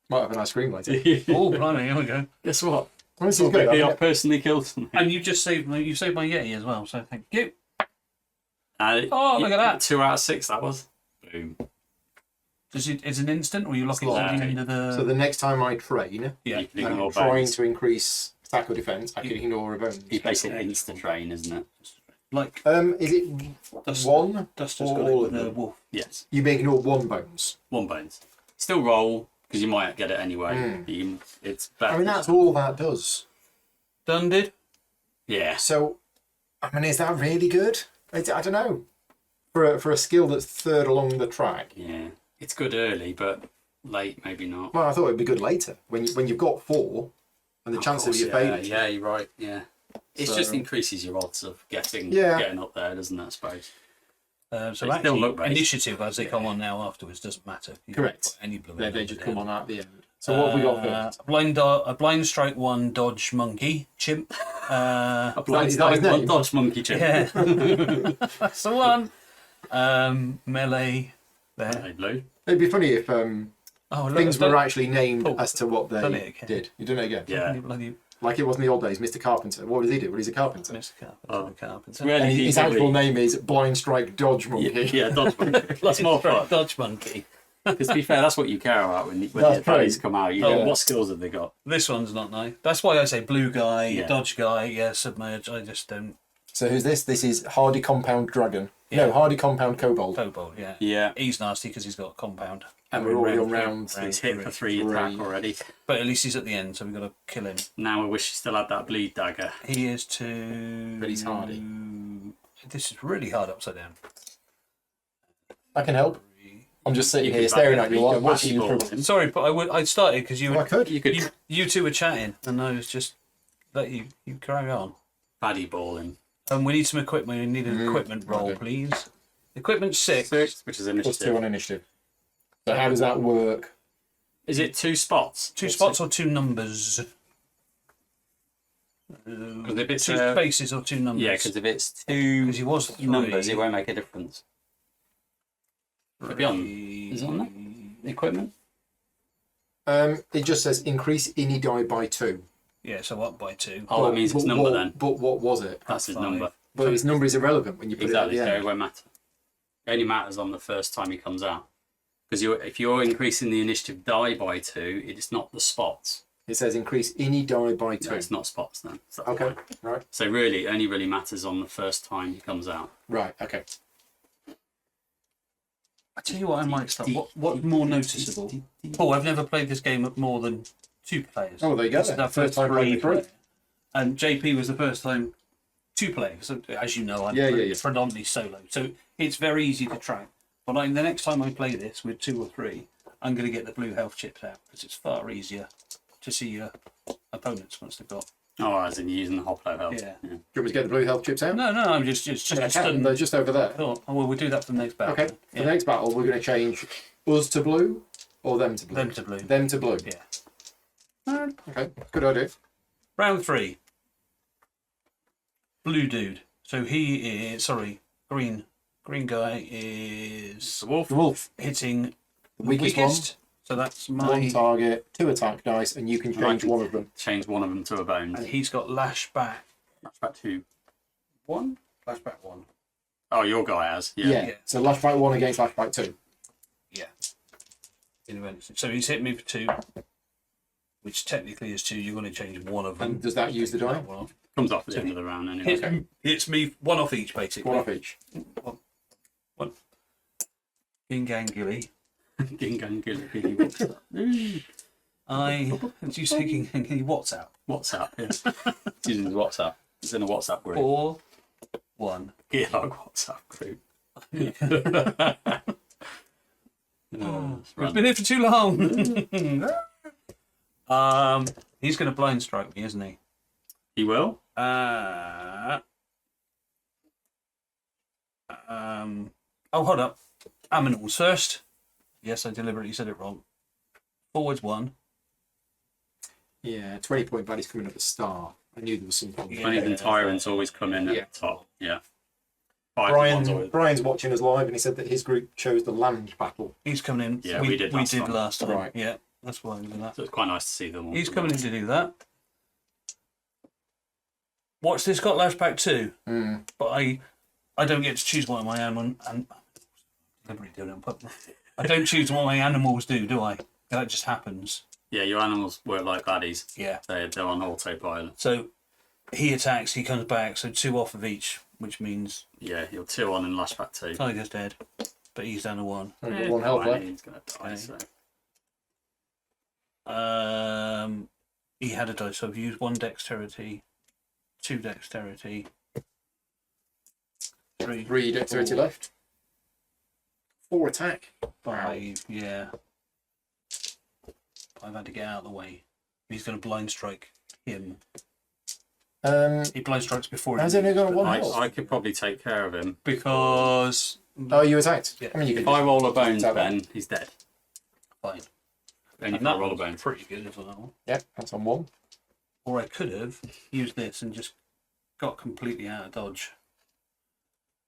Might have an ice cream later. Oh, blimey, here we go. Guess what? Well, this is good. I I've mean, personally killed something. And you just saved my Yeti as well, so thank you. Oh, look at that. 2 out of 6, that was. Boom. Is it an instant, or are you locking Slot. something into the? So the next time I train, Yeah. You can and ignore I'm trying bones. to increase attack or defense, I can ignore a bone. It's basically instant train, isn't it? Like Is it one Duster's or got all it of with a them? wolf. Yes. You may ignore 1 bones. 1 bones. Still roll, because you might get it anyway. It's better. I mean, that's all that does. Done did. Yeah. So, I mean, is that really good? I don't know. For a skill that's 3rd along the track. Yeah. It's good early, but late, maybe not. Well, I thought it'd be good later when you've got 4, and the chance of you failing. Yeah, you're right. Yeah. It So- just increases your odds of getting up there, doesn't it, I suppose? So They still actually, look great. initiative as they come on now afterwards doesn't matter. You Correct. don't put any blue. They just come on at the end. So what have we got first? A blind strike 1 dodge monkey chimp. A blind is that his strike, one name? dodge monkey chip. Yeah, that's the one. Melee there. Hey, blue. It'd be funny if Oh, look, things I've done- were actually named Oh, as to what done they it again. did. You done it again? Yeah. bloody Like it was in the old days, Mr. Carpenter. What does he do? Well, he's a carpenter. Mr. Carpenter. Oh. The Carpenter. Really And his easily- actual name is Blind Strike Dodge Monkey. Yeah, dodge monkey. That's more fun. Dodge monkey. Because to be fair, that's what you care about when the That's abilities true. come out. You Oh. go, what skills have they got? This one's not nice. That's why I say blue guy, Yeah. dodge guy, yeah, submerge. I just don't. So who's this? This is Hardy Compound Dragon. Yeah. No, Hardy Compound Kobold. Kobold, yeah. Yeah. He's nasty because he's got a compound. And we're already on round He's hit for 3 attack already. But at least he's at the end, so we've got to kill him. Now I wish he still had that bleed dagger. He is to. But he's hardy. This is really hard upside down. I can help. I'm just sitting You here could staring back at you it, while you I'm could watching you basketball through. him. Sorry, but I started because you Oh, I were, could. You could you two were chatting, and I was just let you carry on. baddie ball him. And we need some equipment. We need an equipment roll, okay. please. Equipment 6. 6, which is Plus initiative. 2 on initiative. So how does that work? Is it 2 spots? 2 spots or 2 numbers? Because if it's 2 spaces or 2 numbers? yeah, because if it's 2 because he was 3. numbers, it won't make a difference. It'll be on. Is it on there? equipment? It just says increase any die by 2. Yeah, so up by 2. Oh, that means it's number what, then. But what was it? That's his 5. number. But his number is irrelevant when you put Exactly, it at so the it end. won't matter. It only matters on the first time he comes out. Because if you're increasing the initiative die by 2, it's not the spots. It says increase any die by 2. No, it's not spots then. So that's Okay, fine. right. So really, it only really matters on the first time he comes out. Right, okay. I tell you what, I might start. What's more noticeable? Paul, I've never played this game with more than 2 players. Oh, there you go This is then. our First time playing with 3. player. And JP was the first time 2 players. So, as you know, I'm Yeah, yeah. predominantly solo. So it's very easy to track. But the next time I play this with 2 or 3, I'm going to get the blue health chips out because it's far easier to see your opponents once they've got. Oh, as in using the Hoplo health. Yeah. Do you want me to get the blue health chips out? No, I'm just Yeah, I a can. stun. They're just over there. Oh, well, we'll do that for the next battle. Okay, for Yeah. the next battle, we're going to change us to blue or them to blue? Them to blue. Them to blue. Yeah. Okay, good idea. Round 3. Blue dude. So he is green. Green guy is The wolf. The wolf, hitting the weakest weakest. So that's one my. target, 2 attack dice, and you can change one of them. Change one of them to a bone. And he's got lash back. That's back to 1. Flashback 1. Oh, your guy has. Yeah. Yeah. So lashback 1 against lashback 2. Yeah. So he's hit me for 2, which technically is 2. You're going to change one of them. And does that use the die? One off. Comes off at the end of the round anyway. Hits me 1 off each, basically. 1 off each. One. Ginganguli. It's you saying Ginganguli WhatsApp. WhatsApp, yeah. It's using his WhatsApp. It's in a WhatsApp group. 4, 1. Yeah, like WhatsApp group. We've been here for too long. He's going to blind strike me, isn't he? He will? Hold up. Aminals first. Yes, I deliberately said it wrong. Forwards 1. Yeah, 20-point baddies coming up at start. I knew there was something. Yeah. Funny than tyrants always come in Yeah. at the top. Yeah. 5 ones always. Brian's watching us live, and he said that his group chose the land battle. He's coming in. Yeah, we did last time. time. Right. Yeah, that's why we did that. So it's quite nice to see them all. He's coming in to do that. Watch this, got lashback 2. But I don't get to choose what my animal and deliberately doing it, but I don't choose what my animals do I? That just happens. Yeah, your animals work like baddies. Yeah. They're on autopilot. So he attacks, he comes back, so 2 off of each, which means Yeah, you're 2 on and lashback 2. Tiger's dead, but he's down to 1. Only got 1 health Fine, left. He's going to die, Okay. so. He had a dice, so I've used 1 dexterity, 2 dexterity, 3 dexterity left. 4 attack. 5, yeah. I've had to get out of the way. He's going to blind strike him. He blind strikes before. How's it only got 1 health? I could probably take care of him. Because Oh, you attacked? Yeah. I mean, you If can I roll a bones, Tap it. Ben, he's dead. fine. Only And if I that roll a was bones. pretty good as well. Yeah, that's on 1. Or I could have used this and just got completely out of dodge.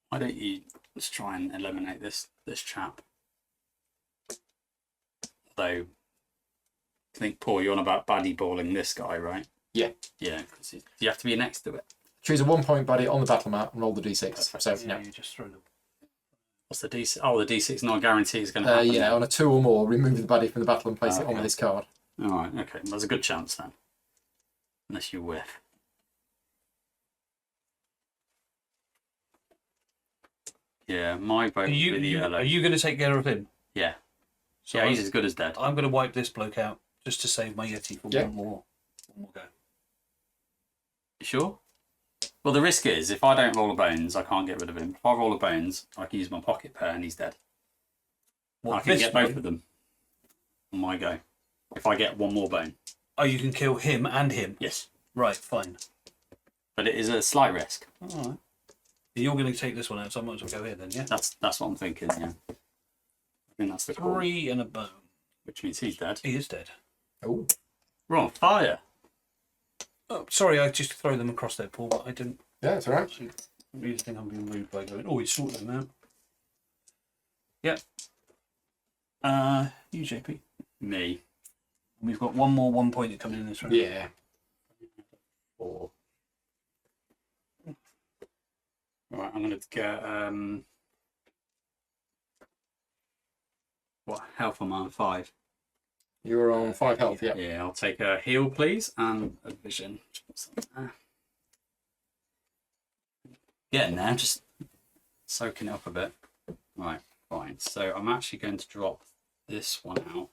Why don't you just try and eliminate this chap? Although, I think, Paul, you're on about baddie balling this guy, right? Yeah. Yeah, because you have to be next to it. Choose a 1-point baddie on the battle map and roll the d6. So, Yeah, no. you just throw them. What's the D6? Oh, the D6 not guarantee is going to happen. Yeah, on a 2 or more, remove the baddie from the battle and place it on Okay. this card. All right, okay. There's a good chance then. Unless you whiff. Yeah, my vote Are you, would be you, yellow. are you going to take care of him? Yeah. So Yeah, I'm, he's as good as dead. I'm going to wipe this bloke out just to save my Yeti for Yeah. one more go. You sure? Well, the risk is, if I don't roll a bones, I can't get rid of him. If I roll a bones, I can use my pocket pair and he's dead. I can this get both one? of them on my go. If I get one more bone. Oh, you can kill him and him. Yes. Right, fine. But it is a slight risk. All right. You're going to take this one out, so I might as well go here then, yeah? That's what I'm thinking, yeah. I think that's the call. 3 and a bone. Which means he's dead. He is dead. Oh. We're on fire. Oh, sorry, I just throw them across there, Paul, but I didn't. Yeah, it's alright. I really think I'm being rude by going, oh, he sorted them out. Yep. You, JP. Me. We've got one more 1 pointer coming in this round. Yeah. 4. Right, I'm going to get what health am I on? 5. You're on 5 health, yeah. Yeah, I'll take a heal, please, and a vision. Just put some there. Getting there, just soaking it up a bit. Right, fine. So I'm actually going to drop this one out.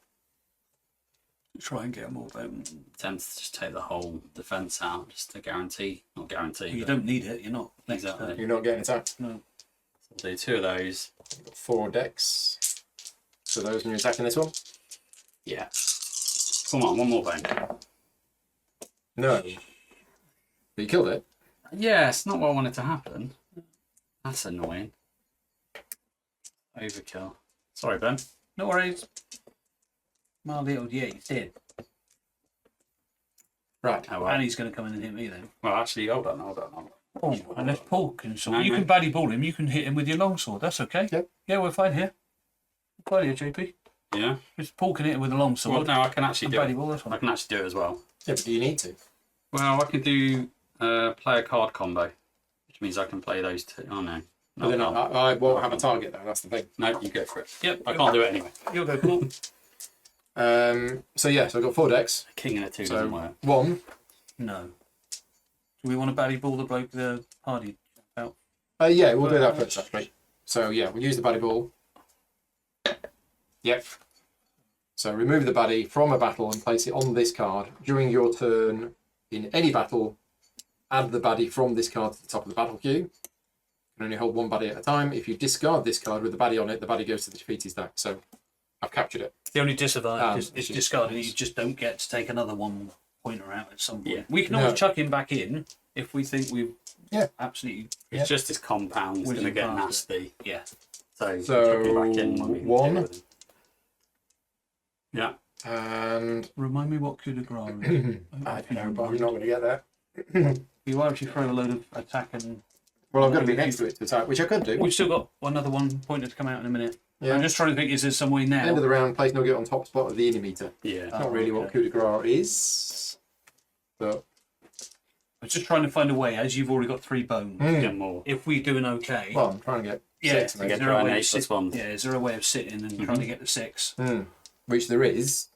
Try and get them all down. Attempt to just take the whole defense out, just to guarantee, not guarantee. You but don't need it. You're not next Exactly. turn. You're not getting attacked. No. So I'll do 2 of those. You've got 4 decks. So those when you're attacking this one? Yeah. Come on, one more bone. No. But you killed it. Yeah, it's not what I wanted to happen. That's annoying. Overkill. Sorry, Ben. No worries. My little he's dead. Right. Oh, well. And he's going to come in and hit me then. Well, actually, hold on. Oh, unless Paul can sort. No, You no. can baddie ball him. You can hit him with your longsword. That's okay. Yep. Yeah, we're fine here. We're fine here, JP. Yeah. If Paul can hit him with a Well, longsword. no, I can actually and do baddie it. ball. That's I fine. can actually do it as well. Yeah, but do you need to? Well, I can do play a card combo, which means I can play those 2. Oh, no. But then I won't have a target though, that's the thing. No, you go for it. Yep. I can't do it anyway. You'll go, Paul. So yeah, so I've got 4 decks. King and a 2 So doesn't work. 1. No. Do we want to baddie ball the bloke the hardy out? Yeah, we'll do that first actually. So yeah, we'll use the baddie ball. Yep. So remove the baddie from a battle and place it on this card. During your turn in any battle, add the baddie from this card to the top of the battle queue. You can only hold 1 baddie at a time. If you discard this card with the baddie on it, the baddie goes to the defeated deck. So I've captured it. The only disadvantage is she- discarding. You just don't get to take another 1 pointer out at some point. Yeah. We can always No. chuck him back in if we think we've Yeah. absolutely. It's just his compound's going to Whizzing get past nasty. Yeah. So So, chuck it back in when we can 1. deal with him. Yeah. And Remind me what coup de grace is. I don't know, but I'm not going to get there. You actually throw a load of attack and. Well, I've got to be next to it to attack, which I could do. We've still got another 1 pointer to come out in a minute. Yeah. I'm just trying to think, is there some way now? End of the round, place nugget on top spot of the enemy meter. Yeah. It's not really what coup de grace is, but I'm just trying to find a way, as you've already got 3 bones. Get more. If we're doing okay. well, I'm trying to get yeah, 6, is maybe. get there a an way 8 of plus 1. yeah, is there a way of sitting and trying to get the 6? Which there is.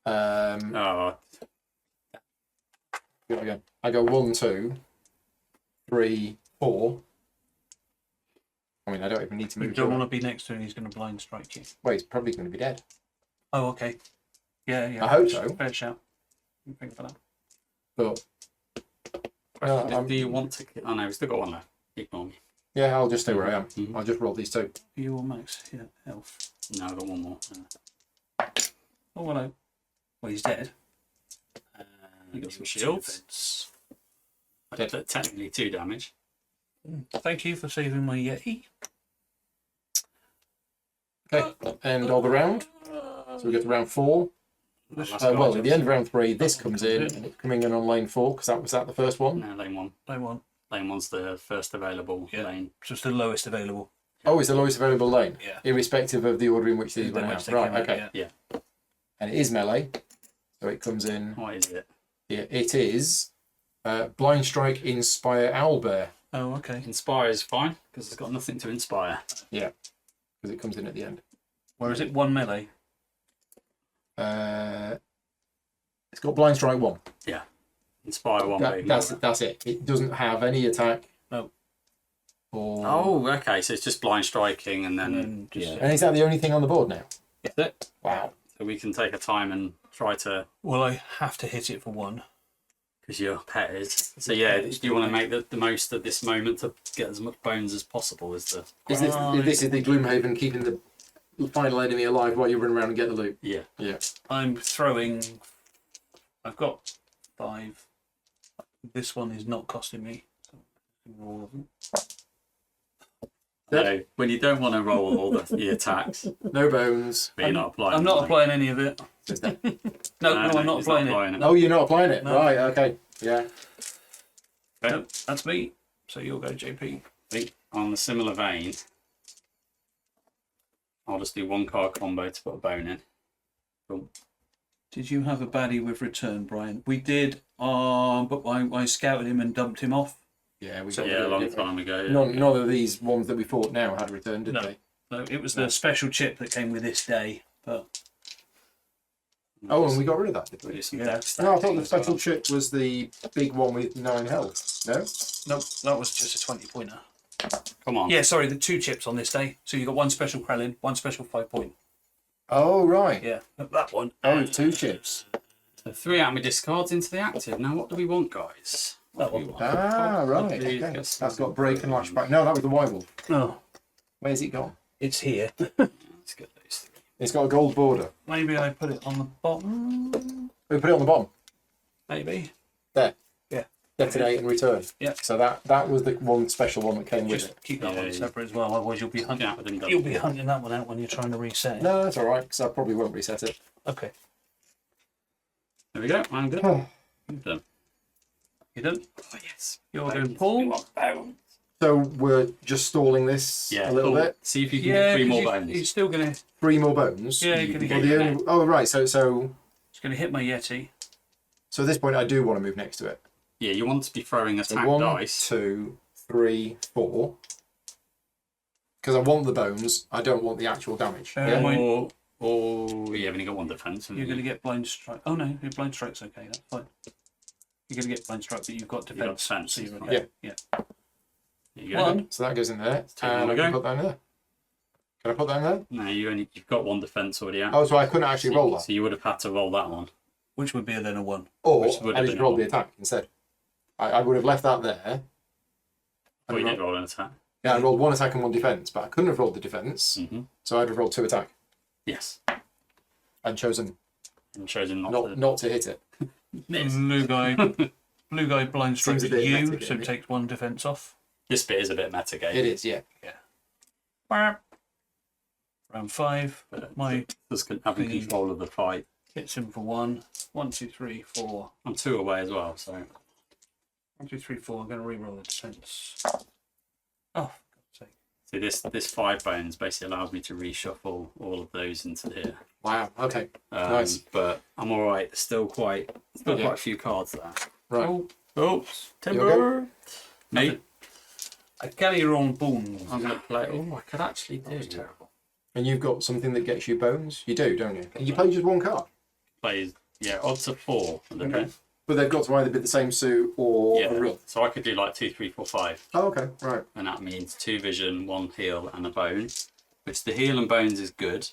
Oh, Go again. I go 1, 2, 3, 4. I mean, I don't even need to You move. don't do I? want to be next to him, he's going to blind strike you. Well, he's probably going to be dead. Oh, okay. Yeah, yeah. I hope so. Fair shout. Think for that. But question No, is, do you want to... Oh, no, we've still got 1 left. Ignore me. yeah, I'll just stay where I am. Mhm. I'll just roll these 2. Are you all max? Yeah, health. No, I've got 1 more. Oh, hello. Well, he's dead. You got some Two shields. defense. Technically 2 damage. Thank you for saving my Yeti. Okay, end of the round. So we get to round 4. Last Well, card, at the end of round 3, this comes in, and it's coming in on lane 4 because that was the first one. No, lane 1. I won. Lane 1's the first available lane. Just the lowest available. Oh, it's the lowest available lane, Yeah. irrespective of the order in which these The went which out. they Right, came out, okay. yeah. And it is melee, so it comes in. What is it? Yeah, it is Blind Strike, Inspire, Owlbear. Oh, okay. Inspire is fine, because it's got nothing to inspire. Yeah, because it comes in at the end. Where is it? 1 melee. It's got Blind Strike 1. Yeah. Inspire 1 being That's it. It doesn't have any attack. No. Or... Oh, okay, so it's just blind striking and then... And then just- yeah. And is that the only thing on the board now? That's it. Wow. So we can take a time and try to... Well, I have to hit it for 1. Because your pet is. So yeah, do you want to make the most of this moment to get as much bones as possible? Is the Is this is the Gloomhaven keeping the final enemy alive while you run around and get the loot? yeah. Yeah. I'm throwing. I've got 5. This one is not costing me. So all of them. No, when you don't want to roll all the attacks, No bones. but you're not applying. I'm not them. applying any of it. Just that. No, I'm not he's applying it. Oh, you're not applying it? No. Right, okay. Yeah. Okay. Nope, that's me. So you'll go, JP. On the similar vein, I'll just do 1 card combo to put a bone in. Boom. Did you have a baddie with return, Brian? We did, but I scouted him and dumped him off. Yeah, we So- got Yeah, a rid long of it. time ago. Yeah. None of these ones that we fought now had returned, did No. they? No, it was the special chip that came with this day. But Oh, and we got rid of that, did We we? do some Yeah. deck No, I stacking thought the as special well. chip was the big one with 9 health. No? no, that was just a 20-pointer. Come on. Yeah, sorry, the 2 chips on this day. So you got 1 special Krellin, 1 special 5-point. Oh, right. Yeah, that one. Oh, it's 2 chips. So 3 out of my discards into the active. Now, what do we want, guys? What do we want? Ah, right. These Okay. guys- That's got break and lash back. No, that was the Wyvil. Oh, Where's it gone? it's here. Let's get those 3. It's got a gold border. Maybe I put it on the bottom. We put it on the bottom. Maybe. There. Yeah. Detonate and return. Yeah. So that was the one special one that came with Just it. keep that Yeah, one yeah. separate as well. Otherwise, you'll be hunting. Yeah, I didn't You'll be hunting that one out when you're trying to reset it. No, that's all right, because I probably won't reset it. Okay. There we go. I'm good. Done. You done? Oh, yes. You're going Paul. So we're just stalling this Yeah, a little cool. bit. See if you can Yeah, get 3 more 'cause bones. he's still gonna. 3 more bones. Yeah, you're gonna Well, get. the only, oh, right. So It's gonna hit my Yeti. at this point, I do want to move next to it. Yeah, you want to be throwing So attack 1, dice. 2, 3, 4. Because I want the bones. I don't want the actual damage. Yeah. Yeah? Or you've only got 1 defense. You're gonna get blind strike. Oh no, your blind strike's okay. That's fine. You're gonna get blind strike, but you've got got defense. defense, So you're it's okay. Yeah. There you go. One. So that goes in there. take And I another can go. put that in there. Can I put that in there? No, you've got 1 defense already out. Oh, so I couldn't actually roll that. So you would have had to roll that one. Which would be then a 1. Or which would I have just been rolled the all. attack instead. I would have left that there. Oh, you did roll an attack. Yeah, I rolled 1 attack and 1 defense, but I couldn't have rolled the defense, so I'd have rolled 2 attack Yes. and chosen And chosen not, not to hit it. miss. Blue guy. Blue guy blind strike Seems a at bit you, meta, so doesn't it? takes 1 defense off. This bit is a bit meta game. It is, yeah. Round 5. My Just having Thingy. control of the fight. hits him for 1. 1, 2, 3, 4. I'm 2 away as well, so 1, 2, 3, 4. I'm going to re-roll the defense. Oh, for God's sake. see this 5 bones basically allows me to reshuffle all of those into here. Wow, okay. Nice. But I'm all right. There's still quite Yeah. a few cards there. Right. Oh, Oh, timber. Me. I carry your own bones. I'm gonna play. Oh, I could actually do. Terrible. And you've got something that gets you bones? You do, don't you? And you play just 1 card. Plays odds of 4. Okay. But they've got to either be the same suit or a real. So I could do like 2, 3, 4, 5, Oh, okay, right. and that means 2 vision, 1 heal, and a bone. Which the heal and bones is good,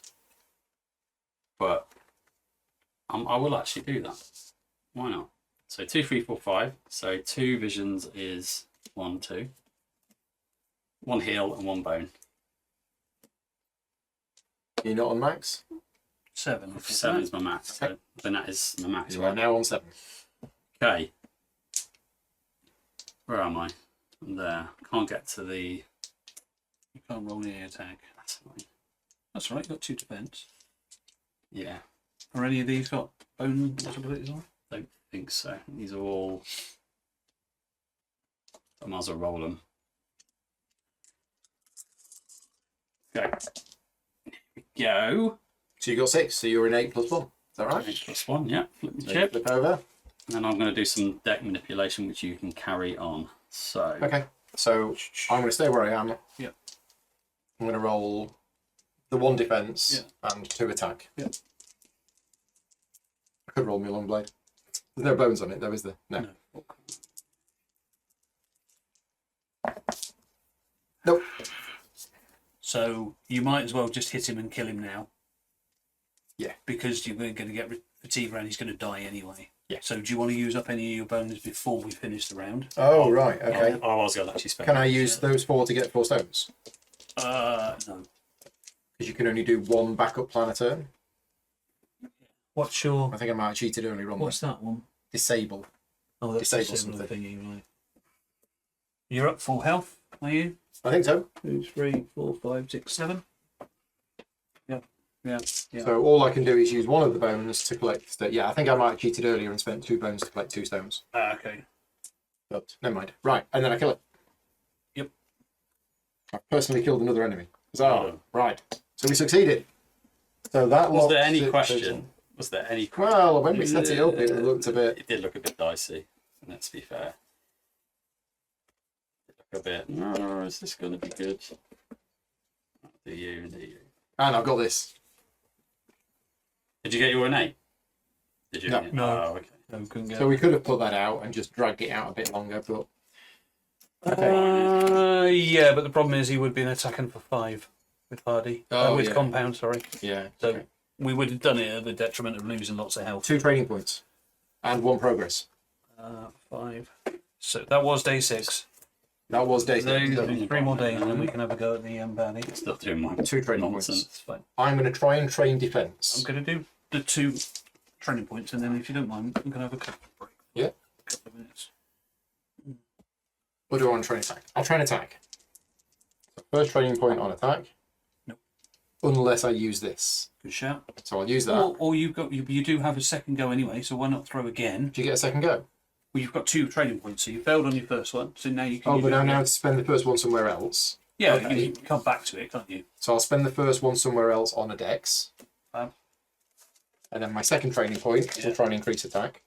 but I will actually do that. Why not? So 2, 3, 4, 5. So 2 visions is 1, 2. 1 heal and 1 bone. You're not on max? 7. 7 is my max. So then that is my max. You are now on 7. Okay. Where am I? I'm there. Can't get to the. You can't roll any attack. That's annoying. That's all right, got 2 defense. Yeah, Are any of these got bone possibilities on? don't think so. These are all. I might as well roll them. Okay. Here we go. So you got 6, so you're in 8 plus 1. Is that right? +1, yeah. Flip the So chip. flip over. And then I'm going to do some deck manipulation, which you can carry on. So. Okay, so I'm going to stay where I am. Yep. I'm going to roll the 1 defense and 2 attack. Yep. I could roll my long blade. There's no bones on it though, is there? No. Nope. So you might as well just hit him and kill him now. Yeah. Because you're going to get fatigue and he's going to die anyway. Yeah. So do you want to use up any of your bones before we finish the round? Oh, right, okay. I was going to actually spend. Can I use those 4 to get 4 stones? No. Because you can only do 1 backup plan a turn. What's your... I think I might have cheated earlier on. What's that one? Disable. Oh, that's Disable a similar something. thingy, right. You're up full health, are you? I think so. 2, 3, 4, 5, 6, 7. Yeah. Yeah. So all I can do is use 1 of the bones to collect. Yeah, I think I might have cheated earlier and spent 2 bones to collect 2 stones. Okay. But never mind. Right, and then I kill it. Yep. I personally killed another enemy. Huzzah. Right. So we succeeded. So that Was there locked any it- question? Was there any question? Well, when we set it up, it looked a bit. It did look a bit dicey, let's be fair. It looked a bit, oh, is this going to be good? Do you. And I've got this. Did you get your innate? Did you? No. No. Oh, okay. No, couldn't get So we could have put that out and just dragged it out a bit longer, but yeah, but the problem is he would be attacking for 5 with Hardy. Oh, with yeah. compound, sorry. yeah. So okay. we would have done it at the detriment of losing lots of health. 2 training points and 1 progress. 5. So that was day 6. That was day So 6. 3 more days, and then we can have a go at the baddie. Still doing my 2 training nonsense. points. It's fine. I'm going to try and train I'm defense. going to do the 2 training points, and then if you don't mind, I'm going to have a couple of break. Yeah. A couple of minutes. Or do I want to train attack? I'll train attack. So first training point on attack. Nope. Unless I use this. Good shout. So I'll use that. Or you do have a second go anyway, so why not throw again? Do you get a second go? Well, you've got 2 training points, so you failed on your first one, so now you can. Oh, use but it now again. to spend the first one somewhere else. Yeah, Okay. you can come back to it, can't you? So I'll spend the first one somewhere else on a dex. Fab. And then my second training point Yeah. will try and increase attack.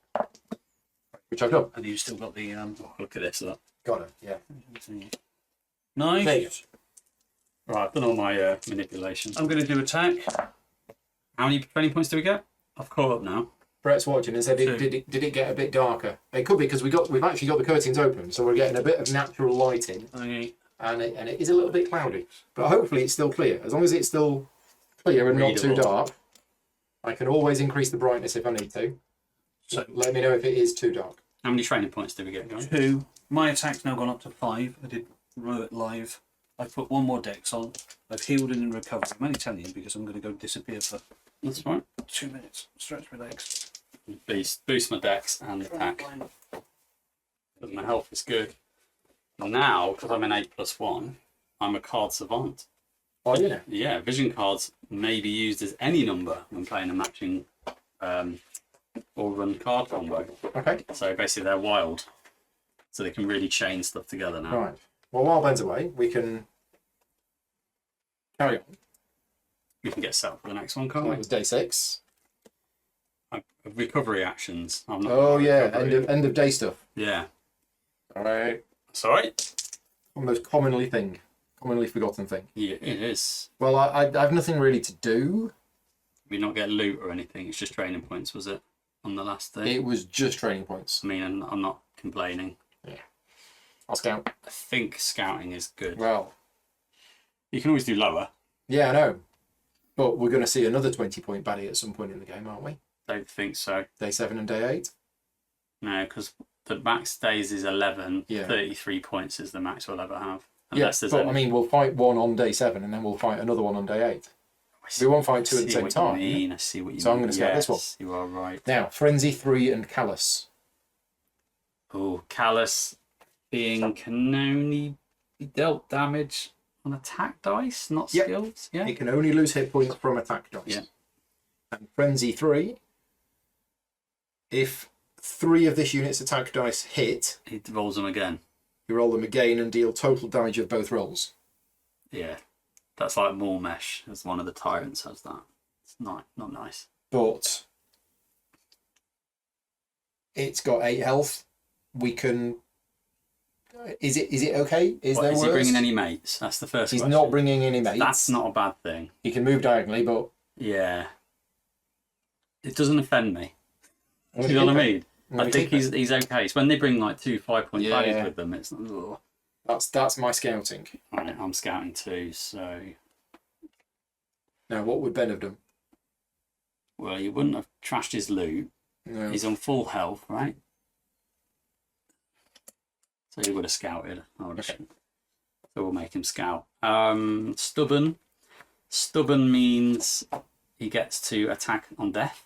Which I've done. And you've still got the Look at this. Look. Got it, yeah. Nice. There you Right, I've done all my manipulation. I'm going to do attack. How many training points do we get? I've caught up now. Brett's watching and said, Two. did it get a bit darker? It could be because we've actually got the curtains open, so we're getting a bit of natural light in, Okay. and it is a little bit cloudy. But hopefully it's still clear. As long as it's still clear and not too Readable. dark, I can always increase the brightness if I need to. So Let me know if it is too dark. How many training points do we get, guys? 2. My attack's now gone up to 5. I did row it live. I put 1 more dex on. I've healed and in recovery. I'm only telling you because I'm going to go disappear for That's right. 2 minutes. Stretch my legs. Boost my dex and attack. But my health is good. Now, because I'm an 8+1, I'm a card savant. Oh, yeah. Yeah, vision cards may be used as any number when playing a matching or run card combo. Okay. So basically they're wild. So they can really chain stuff together now. Right. Well, while Ben's away, we can carry on. We can get set up for the next one, can't So we? that was day 6. Recovery actions. I'm not Oh, yeah. recovery. End of day stuff. Yeah. All right. Sorry? Most commonly forgotten thing. Yeah, it is. Well, I have nothing really to do. We not get loot or anything. It's just training points, was it? On the last day. It was just training points. I mean, I'm not complaining. I'll scout. I think scouting is good. Well, You can always do lower. yeah, I know. But we're going to see another 20-point baddie at some point in the game, aren't we? Don't think so. Day 7 and day 8. No, because the max days is 11. Yeah. 33 points is the max we'll ever have. Yes, there's but any- I mean, we'll fight one on day 7 and then we'll fight another one on day 8. We won't fight 2 at the see same what time. You mean. I see what you So mean. I'm gonna scout this one. Yes, you are right. Now, Frenzy 3 and Callous. Oh, Callous being can only be dealt damage on attack dice, not Yep. skills. Yeah. It can only lose hit points from attack dice. Yeah. And Frenzy 3, if 3 of this unit's attack dice hit, He rolls them again. you roll them again and deal total damage of both rolls. Yeah. That's like Maul Mesh, as one of the tyrants has that. It's not nice. But it's got 8 health. We can. Is it okay? Is there Is he worse? bringing any mates? That's the first He's question. not bringing any mates. That's not a bad thing. He can move diagonally, but Yeah. It doesn't offend me. I'm Do gonna you know what keep I it. mean? I'm I gonna think keep it. he's okay. It's when they bring like 2 5-point Yeah. baddies with them, it's ugh. That's my scouting. Right, I'm scouting too, so Now, what would Ben have done? well, you wouldn't have trashed his loot. No. He's on full health, right? So he would have scouted. I would have. Okay. So we'll make him scout. Stubborn. Stubborn means he gets to attack on death.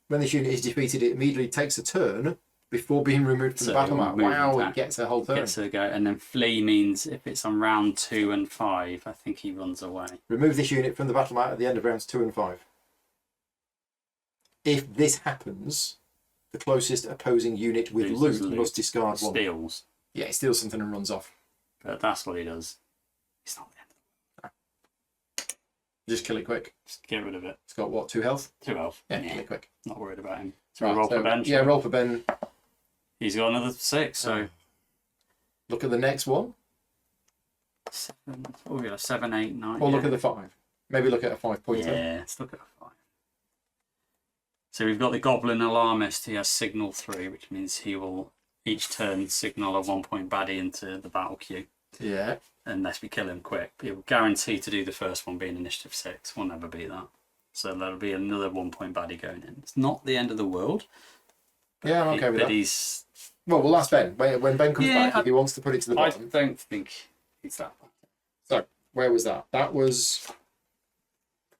When this unit is defeated, it immediately takes a turn before being removed from So the battle he'll map. move Wow, attack. it gets a whole turn. Gets to go, and then flee means if it's on round 2 and 5, I think he runs away. Remove this unit from the battle map at the end of rounds 2 and 5. If this happens, the closest opposing unit with Loses loot loot. must discard one. Steals, Yeah, he steals something and runs off. but that's what he does. It's not the end. Just kill it quick. Just get rid of it. It's got what, 2 health? 2 health. Yeah, kill it quick. Not worried about him. So Right, roll for Ben. yeah, roll for Ben. He's got another 6, so Look at the next one. 7. Oh, we got a 7, 8, 9. Or yeah. look at the 5. Maybe look at a 5-pointer. Yeah, let's look at a 5. So we've got the Goblin Alarmist. He has Signal 3, which means he will each turn signal a 1-point baddie into the battle queue. Yeah. Unless we kill him quick. He will guarantee to do the first one being initiative 6. We'll never beat that. So there'll be another 1-point baddie going in. It's not the end of the world. Yeah, I'm okay with but that. he's... Well, we'll ask Ben. When Ben comes Yeah, back, if he wants to put it to the I bottom. don't think he's that bad. So, where was that? That was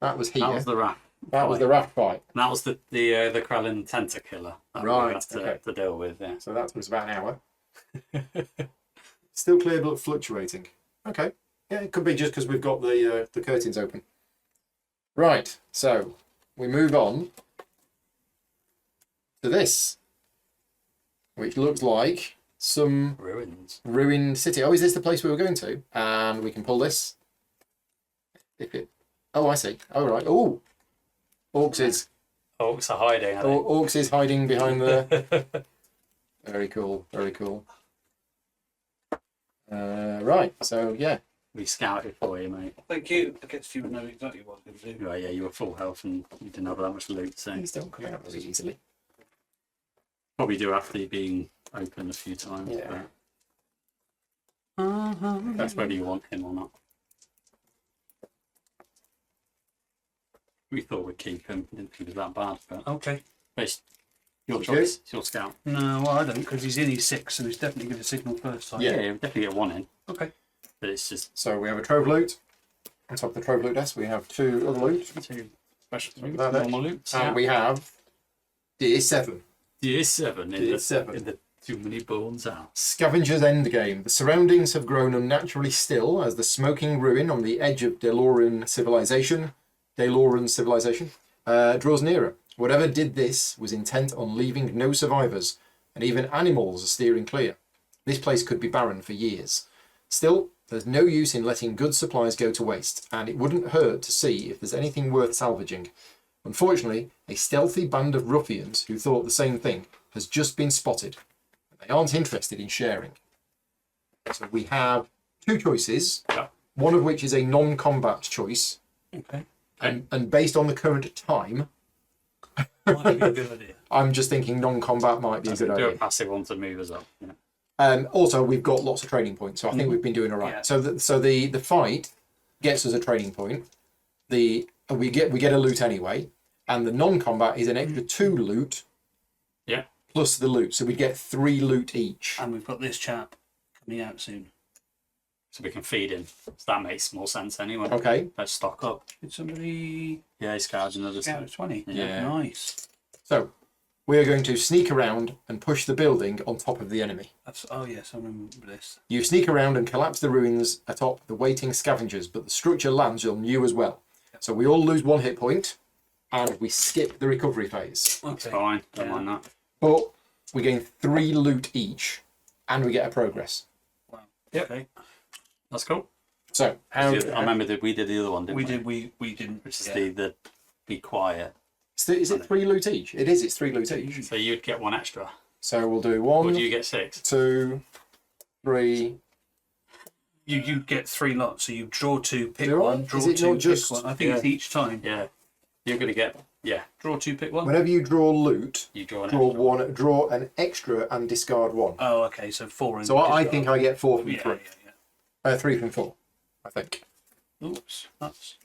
here. That was the raft. That was the raft fight. That was the Krellin Tentacler that Right, we had to deal with. Yeah. So that was about an hour. Still clear, but fluctuating. Okay. Yeah, it could be just because we've got the curtains open. Right. So we move on to this, which looks like some Ruins. ruined city. Oh, is this the place we were going to? And we can pull this. Oh, I see. Oh, right. Oh, Orcs is Orcs are hiding. I think. Orcs is hiding behind the. Very cool. Very cool. Right. So yeah. We scouted for you, mate. Thank you. I guess you would know exactly what I was going to do. Right, yeah, you were full health and you didn't have that much loot, so Things don't come out very easily. probably do after being open a few times. Yeah. But that's whether you want him or not. We thought we'd keep him. Didn't think it was that bad, but Okay. it's your You choice. It's your scout. No, well, I don't, because he's in his 6, so he's definitely going to signal first time. Yeah. Yeah, you'll definitely get one in, Okay. but it's just So we have a trove loot. On top of the trove loot desk, we have 2 other loot. 2 special Look at that, normal loots. And we have D7. Year 7 in Year 7. in the Too Many Bones Out. Scavenger's Endgame. The surroundings have grown unnaturally still as the smoking ruin on the edge of Deloran civilization draws nearer. Whatever did this was intent on leaving no survivors, and even animals are steering clear. This place could be barren for years. Still, there's no use in letting good supplies go to waste, and it wouldn't hurt to see if there's anything worth salvaging. Unfortunately, a stealthy band of ruffians who thought the same thing has just been spotted. They aren't interested in sharing. So we have 2 choices, Yeah. one of which is a non-combat choice, Okay. and based on the current time, Might be a good idea. I'm just thinking non-combat might be a good Do idea. a passive one to move us up. Yeah. Also, we've got lots of training points, so I think we've been doing all right. Yeah. So the fight gets us a training point. We get a loot anyway, and the non-combat is an extra 2 loot. Yeah. Plus the loot, so we get 3 loot each. And we've got this chap coming out soon. So we can feed him. So that makes more sense anyway. Okay. Let's stock up. Did somebody Yeah, he's got another scout at 20? Yeah. Nice. So we are going to sneak around and push the building on top of the enemy. That's, oh, yes, I remember this. You sneak around and collapse the ruins atop the waiting scavengers, but the structure lands on you as well. So we all lose 1 hit point, and we skip the recovery phase. It's Okay. fine. Don't mind that. But we gain 3 loot each, and we get a progress. Wow. Yep. Okay. That's cool. So how I remember that we did the other one, didn't we? We didn't. Which is Yeah. the be quiet. is it 3 loot each? It is. It's 3 loot each. So you'd get 1 extra. So we'll do Or 1, do you get 6? 2, 3. You get 3 lots, so you draw 2, pick Do I? 1, draw Is it 2, not pick just- 1. I think it's each time. Yeah. You're gonna get Draw 2, pick 1. Whenever you draw loot, you draw an draw extra. draw an extra and discard 1. Oh, okay, so 4 and So I think I get 4 from yeah, 3. yeah, 3 from 4, I think. yeah. Oops, that's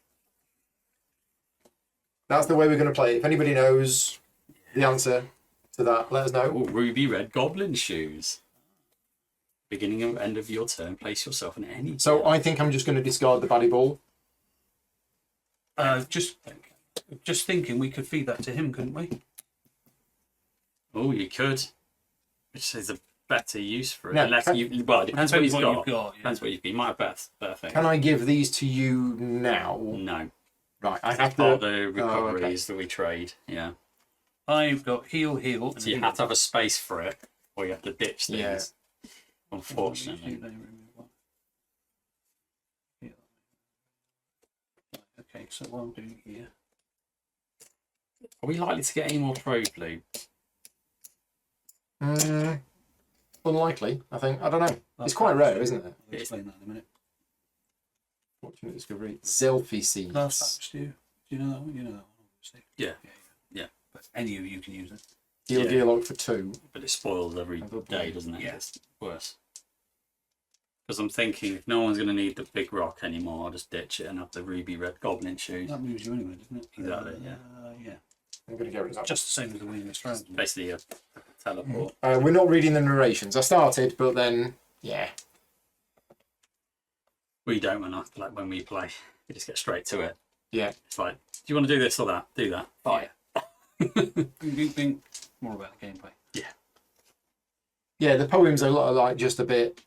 That's the way we're going to play it. If anybody knows the answer to that, let us know. Oh, ruby red goblin shoes. Beginning and end of your turn, place yourself in any. So I think I'm just going to discard the baddie ball. just thinking we could feed that to him, couldn't we? Oh, you could. Which is a better use for it. No, Unless can- you. Well, it depends what Depends you've what got. you've got, yeah. Depends what you've got. You might have better things. Can I give these to you now? No. Right, I have Part of to. the recoveries that we trade. Yeah. I've got heal, and So you have to have a space for it, or you have to ditch things. Yeah. Unfortunately. Okay, so what I'm doing here. Are we likely to get any more trove loot? Unlikely, I think. I don't know. That's It's quite fine. rare, isn't it? I'll explain that in a minute. Fortunate discovery. Zelfie seeds. Last batch, do you know that one? You know that one, obviously. Yeah. Yeah. But any of you can use it. Deal Yeah. gearlock for 2. But it spoils every day, doesn't it? Yeah. It's worse. Because I'm thinking if no one's going to need the big rock anymore, I'll just ditch it and have the ruby red goblin shoes. That moves you anyway, doesn't it? Exactly, yeah. Yeah. I'm going to get rid of that. Just the same as the wing strand. Basically a teleport. We're not reading the narrations. I started, but then, yeah. We don't when we play. We just get straight to it. Yeah. It's like, do you want to do this or that? Do that. Fine. Think more about the gameplay. Yeah, the poems are like just a bit,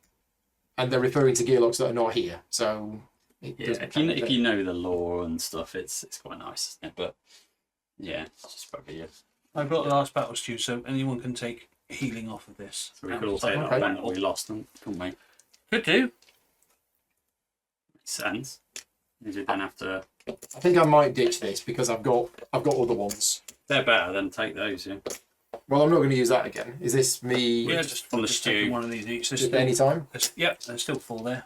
and they're referring to gearlocks that are not here. So, it Yeah, doesn't if you know the lore and stuff, it's quite nice, isn't it? But yeah, it's just bugger you. I've got the last battle stew, so anyone can take healing off of this. So we could all take Okay. that one that we lost them, couldn't we? Could do. Makes sense. You did then have to. I think I might ditch this because I've got other ones. They're better than take those, yeah. Well, I'm not going to use that again. Is this me Yeah, just from the just taking stew. one of these each. just any time? Yep, there's still 4 there.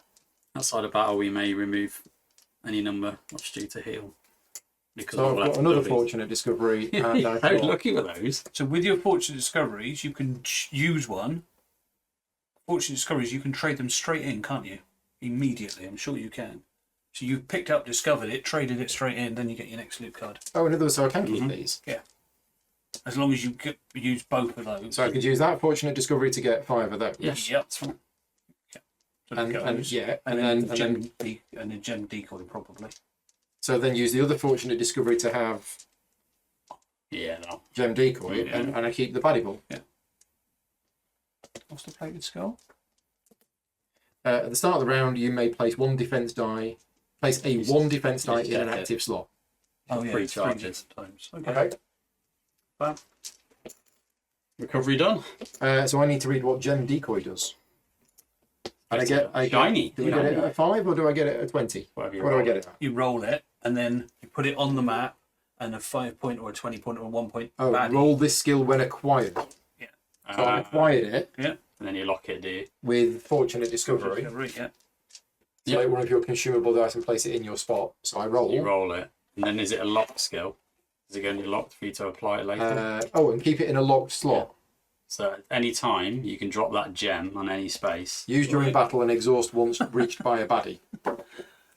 Outside of battle, we may remove any number of stew to heal. Because So we'll I've have got another abilities. fortunate discovery, and I've How got, lucky were those? So with your fortunate discoveries, you can use one. Fortunate discoveries, you can trade them straight in, can't you? Immediately, I'm sure you can. So you've picked up, discovered it, traded it straight in, then you get your next loot card. oh, another, so I can keep these. As long as you use both of those. So I could use that fortunate discovery to get 5 of those. Yes, Yep. that's right. So And goes. yeah, and and then then and a gem decoy probably. so then use the other fortunate discovery to have Yeah, no. gem decoy, Yeah. and I keep the baddie ball. What's the plated skull? At the start of the round, you may place 1 defense die. Place a 1 defense die in an active slot. Oh yeah, 3 3 charges. times. Okay. Okay. Fab. Recovery done. So I need to read what gem decoy does. And It's I shiny. Do I get it at 5 or do I get it at 20? Whatever you What do I roll. get it at? You roll it and then you put it on the map, and a 5 point or a 20 point or a 1 point. Oh, baddie. roll this skill when acquired. So I acquired it Yeah. And then you lock it, do you? with fortunate discovery. Yeah. Select one of your consumable dice and place it in your spot. So I roll. You roll it. And then is it a lock skill? Is it going to be locked for you to apply it later? And keep it in a locked slot. So at any time, you can drop that gem on any space. Use during battle and exhaust once reached by a baddie.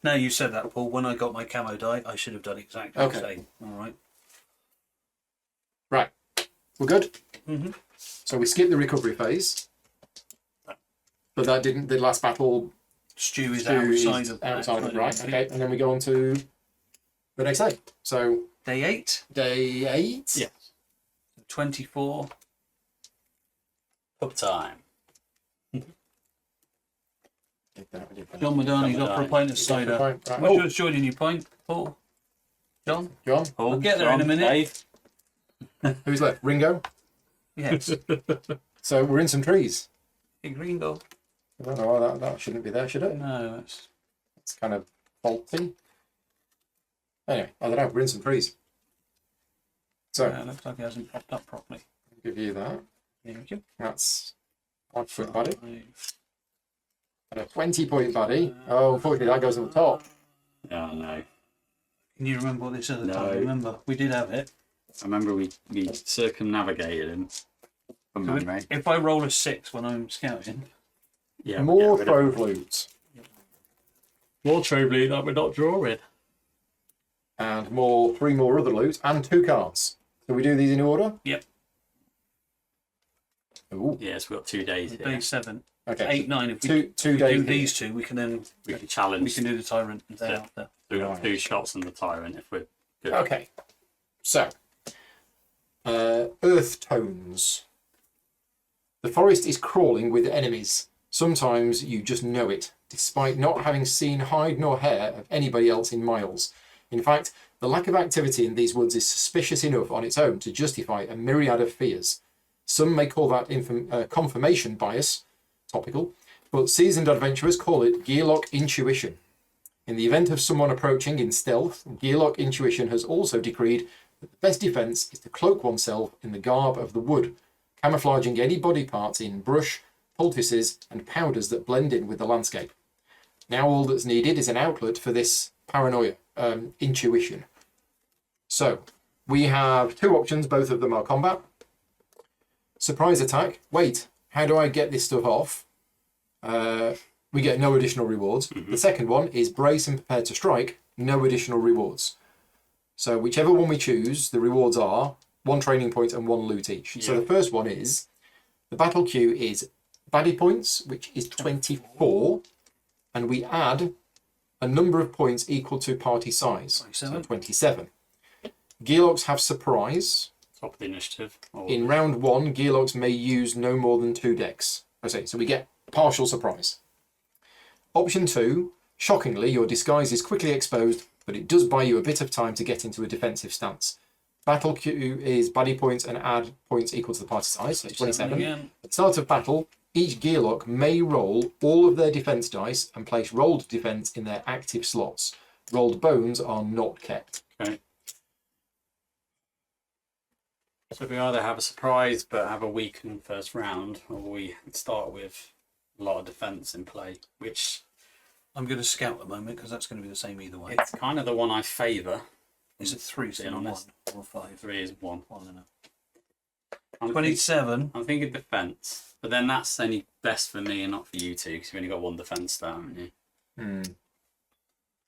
Now you said that, Paul. When I got my camo die, I should have done exactly Okay. the same. All right. Right. We're good? Mm-hmm. So we skip the recovery phase. But that didn't. The last battle Stew is Stew outside is of outside of that. right. Okay, and then we go on to the next day. So Day 8, day 8. Yeah. 24. Pub time. John Madani's up for a pint of cider. Right. What's yours joining you, pint, Paul? John? John, We'll get there in a minute. Dave. who's left? Ringo. Yes. So we're in some trees. Big Ringo. I don't know why that shouldn't be there, should it? No, that's It's kind of faulty. Anyway, I don't know. We're in some trees. So looks like it hasn't popped up properly. I'll give you that. Thank you. That's 5 foot buddy. 5. And a 20-point buddy. Oh, unfortunately, that goes on the top. Oh, no. Can you remember what this other No. time? Remember, we did have it. I remember we circumnavigated him from So memory. if I roll a 6 when I'm scouting, Yeah, More yeah, trove loot. More trove loot that we're not drawing. And 3 more other loot. And 2 cards. So we do these in order? Yep. Ooh. Yes, we've got 2 days here. day 7, Okay. 8, 9. If we, Two if we days do here. these 2, we can then We can challenge. we can do the tyrant the day Yeah. after. We've got 2 shots on the tyrant if we're good. Okay. So, earth tones. The forest is crawling with enemies. Sometimes you just know it, despite not having seen hide nor hair of anybody else in miles. In fact, the lack of activity in these woods is suspicious enough on its own to justify a myriad of fears. Some may call that confirmation bias, topical, but seasoned adventurers call it gearlock intuition. In the event of someone approaching in stealth, Gearlock Intuition has also decreed that the best defense is to cloak oneself in the garb of the wood, camouflaging any body parts in brush, poultices, and powders that blend in with the landscape. Now all that's needed is an outlet for this paranoia, intuition. So, we have two options, both of them are combat. Surprise attack. Wait, how do I get this stuff off? We get no additional rewards. The second one is brace and prepare to strike, no additional rewards. So whichever one we choose, the rewards are 1 training point and 1 loot each. Yeah. So the first one is, the battle queue is baddie points, which is 24, and we add a number of points equal to party size, 27. So 27. Gearlocks have surprise. Top of the initiative. In round 1, Gearlocks may use no more than 2 decks. So we get partial surprise. Option 2, shockingly, your disguise is quickly exposed, but it does buy you a bit of time to get into a defensive stance. Battle queue is baddie points and add points equal to the party size, so 27. At the start of battle, each Gearlock may roll all of their defense dice and place rolled defense in their active slots. Rolled bones are not kept. Okay. So we either have a surprise but have a weakened first round, or we start with a lot of defence in play, which I'm going to scout at the moment because that's going to be the same either way. it's kind of the one I favour. Is it 3 being honest? 1 or 5? 3 is 1. 1 27. I'm thinking defence, but then that's only best for me and not for you two because you've only got 1 defence stat, haven't you?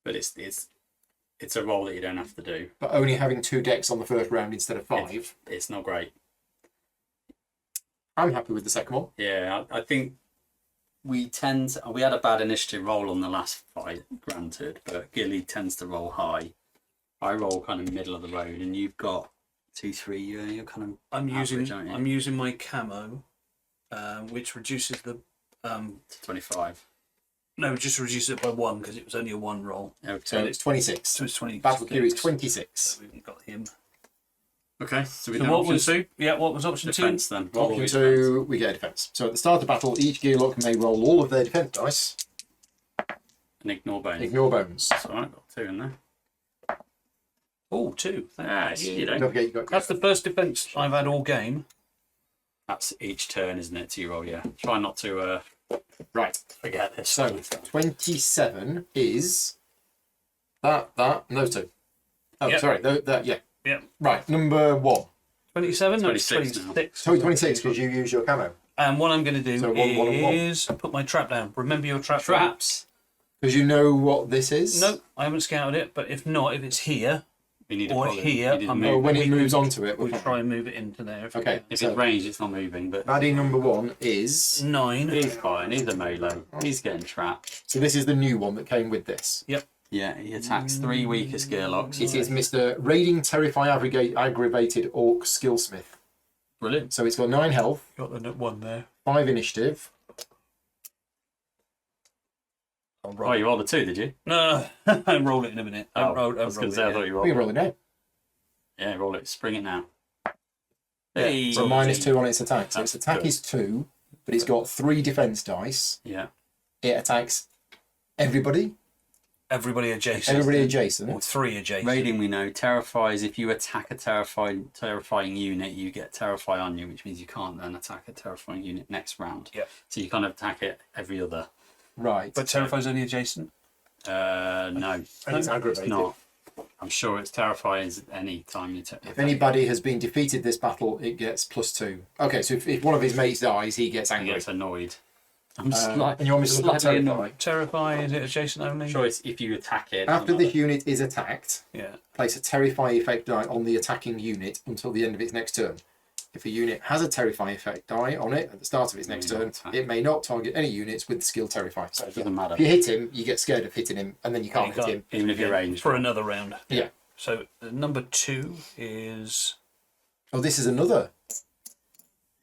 But it's a role that you don't have to do. But only having 2 decks on the first round instead of 5. It's not great. I'm happy with the second one. Yeah, I think we had a bad initiative roll on the last fight, granted, but Gilly tends to roll high. I roll kind of middle of the road, and you've got 2, 3. You're kind of I'm average, aren't you? I'm using my camo, which reduces the to 25. No, just reduces it by 1 because it was only a 1 roll. Okay. So it's 26. So it's 20. Battle queue is 26. So we've got him. Okay, so we what was what was option 2? Defense then. Option 2, we get a defense. So at the start of battle, each Gearlock may roll all of their defense dice. And ignore bones. Ignore bones. So I've got 2 in there. Oh, 2. You don't. Don't forget you got. That's the first defense I've had all game. That's each turn, isn't it? To roll, yeah. Try not to Right. forget this. So 27 is that those 2. Oh, Yep. sorry. That yeah. Yep. Right. Number 1. 27. 26 now. 26. So 26 because you use your camo. And what I'm going to do So one, and one. is put my trap down. Remember your trap. Traps. Because you know what this is. No, I haven't scouted it. But if not, if it's here We need to or pull it. here, You didn't I'm move. when we it moves onto it. We'll try and move it into there. If we Okay. can. If So- it's ranged, it's not moving, but Baddie number 1 is. 9. he's fine. He's a melee. He's getting trapped. So this is the new one that came with this. Yep. Yeah, he attacks 3 weakest Gearlocks. It is Mr. Raiding Terrify Aggravated Orc Skillsmith. Brilliant. So it's got 9 health, Got the 1 there. 5 initiative. I'll Oh, roll. you rolled a 2, did you? No, I'll roll it in a minute. Oh, I'll I was roll going it, to say, I yeah. thought you We can rolled roll it. it now. Yeah, roll it. Spring it now. Yeah. Hey. So -2 on its attack. So its That's attack good. is 2, but it's got 3 defense dice. Yeah. It attacks everybody, Everybody adjacent. everybody Or adjacent. 3 adjacent. Raiding, we know, terrifies. If you attack a terrifying unit, you get terrify on you, which means you can't then attack a terrifying unit next round. Yep. So you kind of attack it every other. Right. But Terrify's only adjacent. No, And it's it's aggravated. not. I'm sure it's terrifying any time you If anybody has been defeated this battle, it gets +2. Okay, so if one of his mates dies, he gets he angry. gets annoyed. I'm And you want me to look at slightly Terrify? annoyed. Terrify, is it adjacent only? Sure, it's if you attack it. After another- this unit is attacked, Yeah. place a Terrify effect die on the attacking unit until the end of its next turn. If a unit has a Terrify effect die on it at the start of its next May not turn, attack. it may not target any units with the skill Terrify. So it doesn't matter. if you hit him, you get scared of hitting him, and then you can't hit him. Even if you're ranged. For another round. Yeah. So number 2 is Oh, this is another.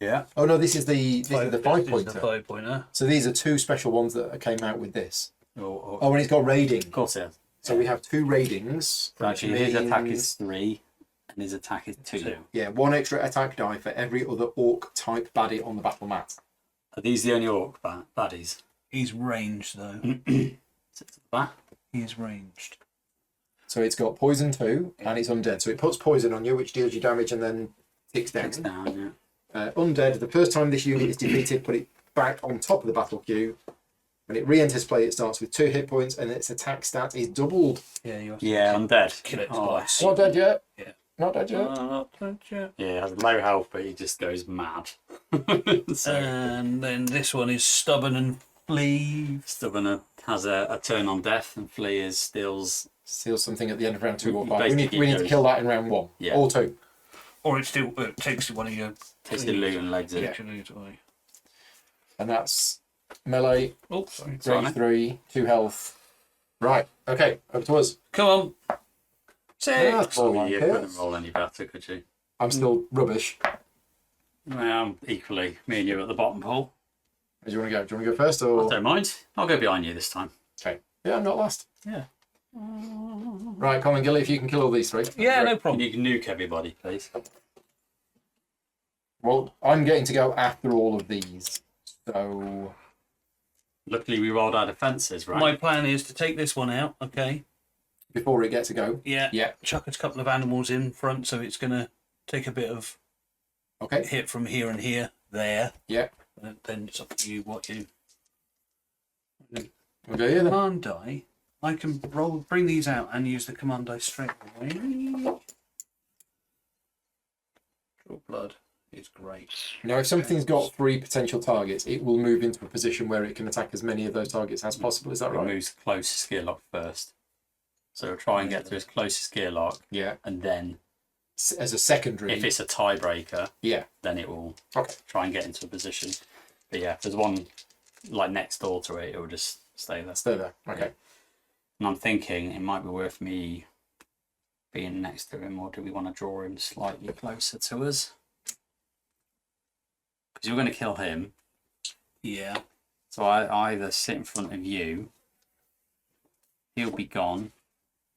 Yeah. Oh no, this is the 5 the pointer. 5-pointer. So these are 2 special ones that came out with this. Of Oh, and it's got raiding. course it is. So we have 2 raidings. So which actually, his attack means- is 3, and his attack is 2. Yeah, 1 extra attack die for every other orc type baddie on the battle mat. Are these the only orc baddies? He's ranged though. Sit to the back. He is ranged. So it's got poison 2 and it's undead. So it puts poison on you, which deals you damage and then ticks down. Ticks down, yeah. Undead, the first time this unit is defeated, put it back on top of the battle queue. When it re-enters play, it starts with 2 hit points and its attack stat is doubled. Yeah, you have to Undead. kill it Oh, twice. Not dead yet. Yeah. Not dead yet. Not yet. Yeah, it has low health, but he just goes mad. So, And then this one is stubborn and flee. Stubborn has a turn on death, and Flea is steals. Steals something at the end of round 2 or 5. Basically We need to goes- kill that in round 1. Yeah. Or 2. Or it still takes one of your... Takes the loot and legs it. Takes your loot away. And that's melee, Oh, sorry. range 3, 2 health. Right, okay, over to us. Come on. Yeah, 6. well, like You it. couldn't roll any better, could you? I'm still rubbish. Well, equally, me and you at the bottom pole. Do you want to go? Do you want to go first I or? don't mind. I'll go behind you this time. Okay. Yeah, I'm not last. Yeah. Right, Colin Gilly, if you can kill all these 3. Yeah, no And problem. you can nuke everybody, please. Well, I'm getting to go after all of these. So, Luckily, we rolled our defences, right? My plan is to take this one out, okay? before it gets a go. Yeah. Yeah. Chuck a couple of animals in front, so it's going to take a bit of Okay. hit from here and here, there. Yeah. And then it's up to you what you... We'll go here then. Command die. I can bring these out and use the command die straight away. Draw blood is great. Now, if something's got 3 potential targets, it will move into a position where it can attack as many of those targets as possible. Is that It right? moves closest gear lock first. So we'll try and get to his closest gear lock, Yeah. and then As a secondary. if it's a tiebreaker, Yeah. then it will Okay. try and get into a position. But yeah, if there's one like next door to it, it will just stay there. Stay there. Okay. And I'm thinking it might be worth me being next to him, or do we want to draw him slightly closer to us? Because you're going to kill him. Yeah. So I either sit in front of you, he'll be gone,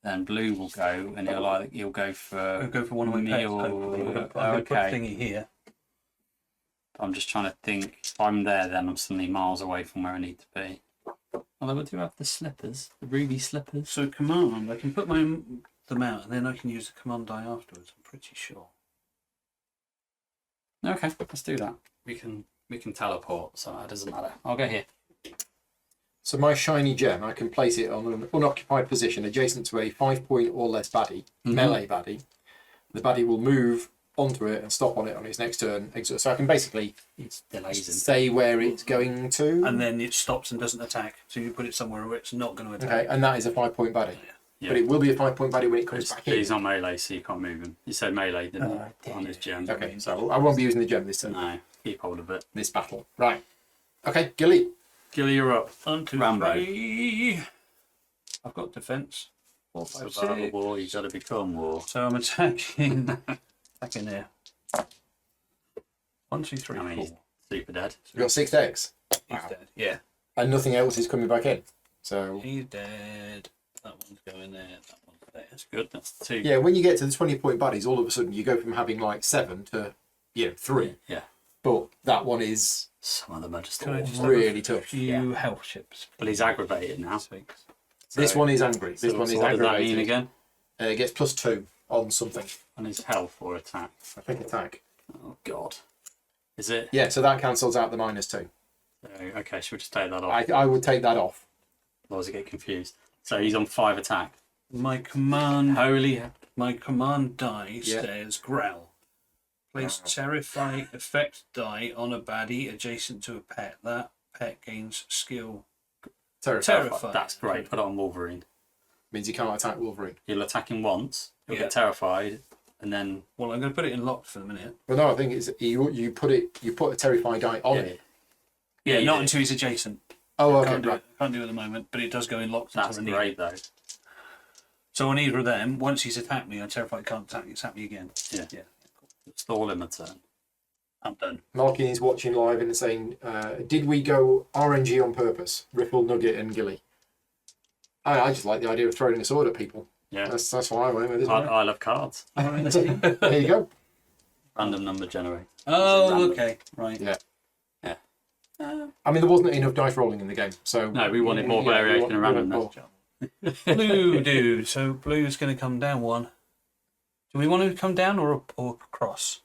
then Blue will go, and he'll go for I'll go for one of my me pets, or- hopefully. I'll put okay. thingy here. I'm just trying to think. If I'm there, then I'm suddenly miles away from where I need to be. Although I do have the slippers, the ruby slippers. So command, I can put them out, and then I can use the command die afterwards. I'm pretty sure. Okay, let's do that. We can teleport, so that doesn't matter. I'll go here. So my shiny gem, I can place it on an unoccupied position adjacent to a 5-point or less baddie, melee baddie. The baddie will move onto it and stop on it on its next turn. So I can basically It's delays him. say where it's going to. And then it stops and doesn't attack. So you put it somewhere where it's not going to attack. Okay, and that is a 5-point baddie. Yeah. But it will be a 5-point baddie when it comes back in. He's on melee, so you can't move him. You said melee, didn't you? On his gem. Okay, so I won't be using the gem this turn, No, keep hold of it. this battle. Right. Okay, Gilly. Gilly, you're up. 1, 2, Rambo. 3. I've got defense. 4, 5, Survival 6. war, you got to become war. So I'm attacking. Attacking there. 1, 2, 3, I mean, 4. he's super dead. You've got 6 decks. He's dead. Yeah. And nothing else is coming back in. So, He's dead. That one's going there. That one's there. That's good. That's 2. yeah, when you get to the 20-point baddies, all of a sudden you go from having like 7 to, 3. Yeah. But that one is Some of them are just Can I awful. just really have a tough. few health chips? But he's aggravated now. Six. This So- one is angry. This So one is what does that aggravated. mean again? It gets +2 on something. On his health or attack? I think attack. Oh, God. Is it? Yeah, so that cancels out the -2. Okay, should we just take that off? I would take that off. Otherwise I get confused. So he's on 5 attack. My command Holy. die Yeah. says growl. Place terrify effect die on a baddie adjacent to a pet. That pet gains skill. Terrify. That's great. Put it on Wolverine. Means you can't attack Wolverine. You'll attack him once. He'll Yeah. get terrified, and then Well, I'm going to put it in locked for the minute. Well, no, I think it's you put a terrify die on Yeah. it. Yeah, you not do. until he's adjacent. Oh, okay, Can't do right. it. Can't do it at the moment, but it does go in locked that's until I need it. great though. So on either of them, once he's attacked me, I'm terrified he can't attack me again. Yeah. Yeah. Stall him a turn. I'm done. Malkin is watching live and saying, "Did we go RNG on purpose? Riffle, Nugget, and Gilly." I just like the idea of throwing a sword at people. Yeah. That's why I went with this. I love cards. There you go. Random number generator. Oh, Random. okay. Right. Yeah. Yeah. I mean, there wasn't enough dice rolling in the game, so No, we wanted more Yeah, variation we and want randomness. more. Blue dude. So blue's going to come down one. Do we want to come down or across?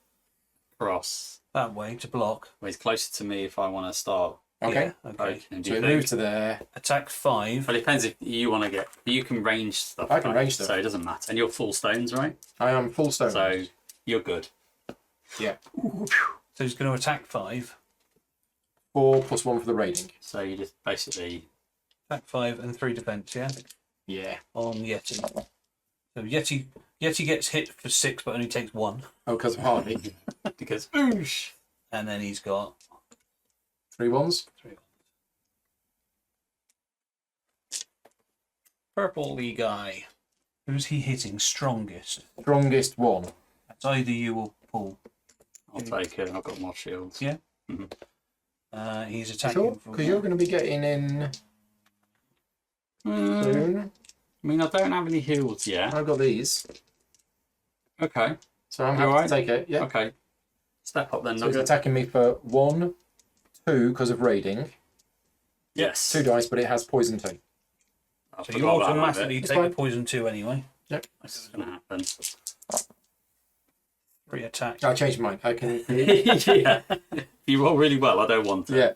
Cross. That way to block. Well, he's closer to me if I want to start Okay. Yeah, okay. poking. Do So you we move think? to there. Attack 5. Well, it depends if you want to get. You can range stuff. I can right? range stuff. So it doesn't matter. And you're full stones, right? I am full stone. So you're good. Yeah. So he's going to attack 5. 4 + 1 for the raiding. So you just basically. Attack 5 and 3 defense, yeah? Yeah. On Yeti. So Yeti gets hit for 6 but only takes 1. Oh, because of Harvey. Because. Oosh! And then he's got 3 ones. 3. Purpley guy. Who's he hitting strongest? Strongest 1. That's either you or Paul. I'll take it. I've got more shields. Yeah. He's attacking. Sure? Because you're going to be getting in soon. I mean, I don't have any heals yet. I've got these. Okay. So I'm happy Alright. to take it. Yeah. Okay. Step up then. So he's Nugget. attacking me for 1, 2 because of raiding. Yes. 2 dice, but it has poison too. I So you forgot about automatically that take fine. the poison 2 anyway. Yep. This is going to happen. 3 attack. I changed mine. I can. Yeah. You roll really well. I don't want to. Yeah.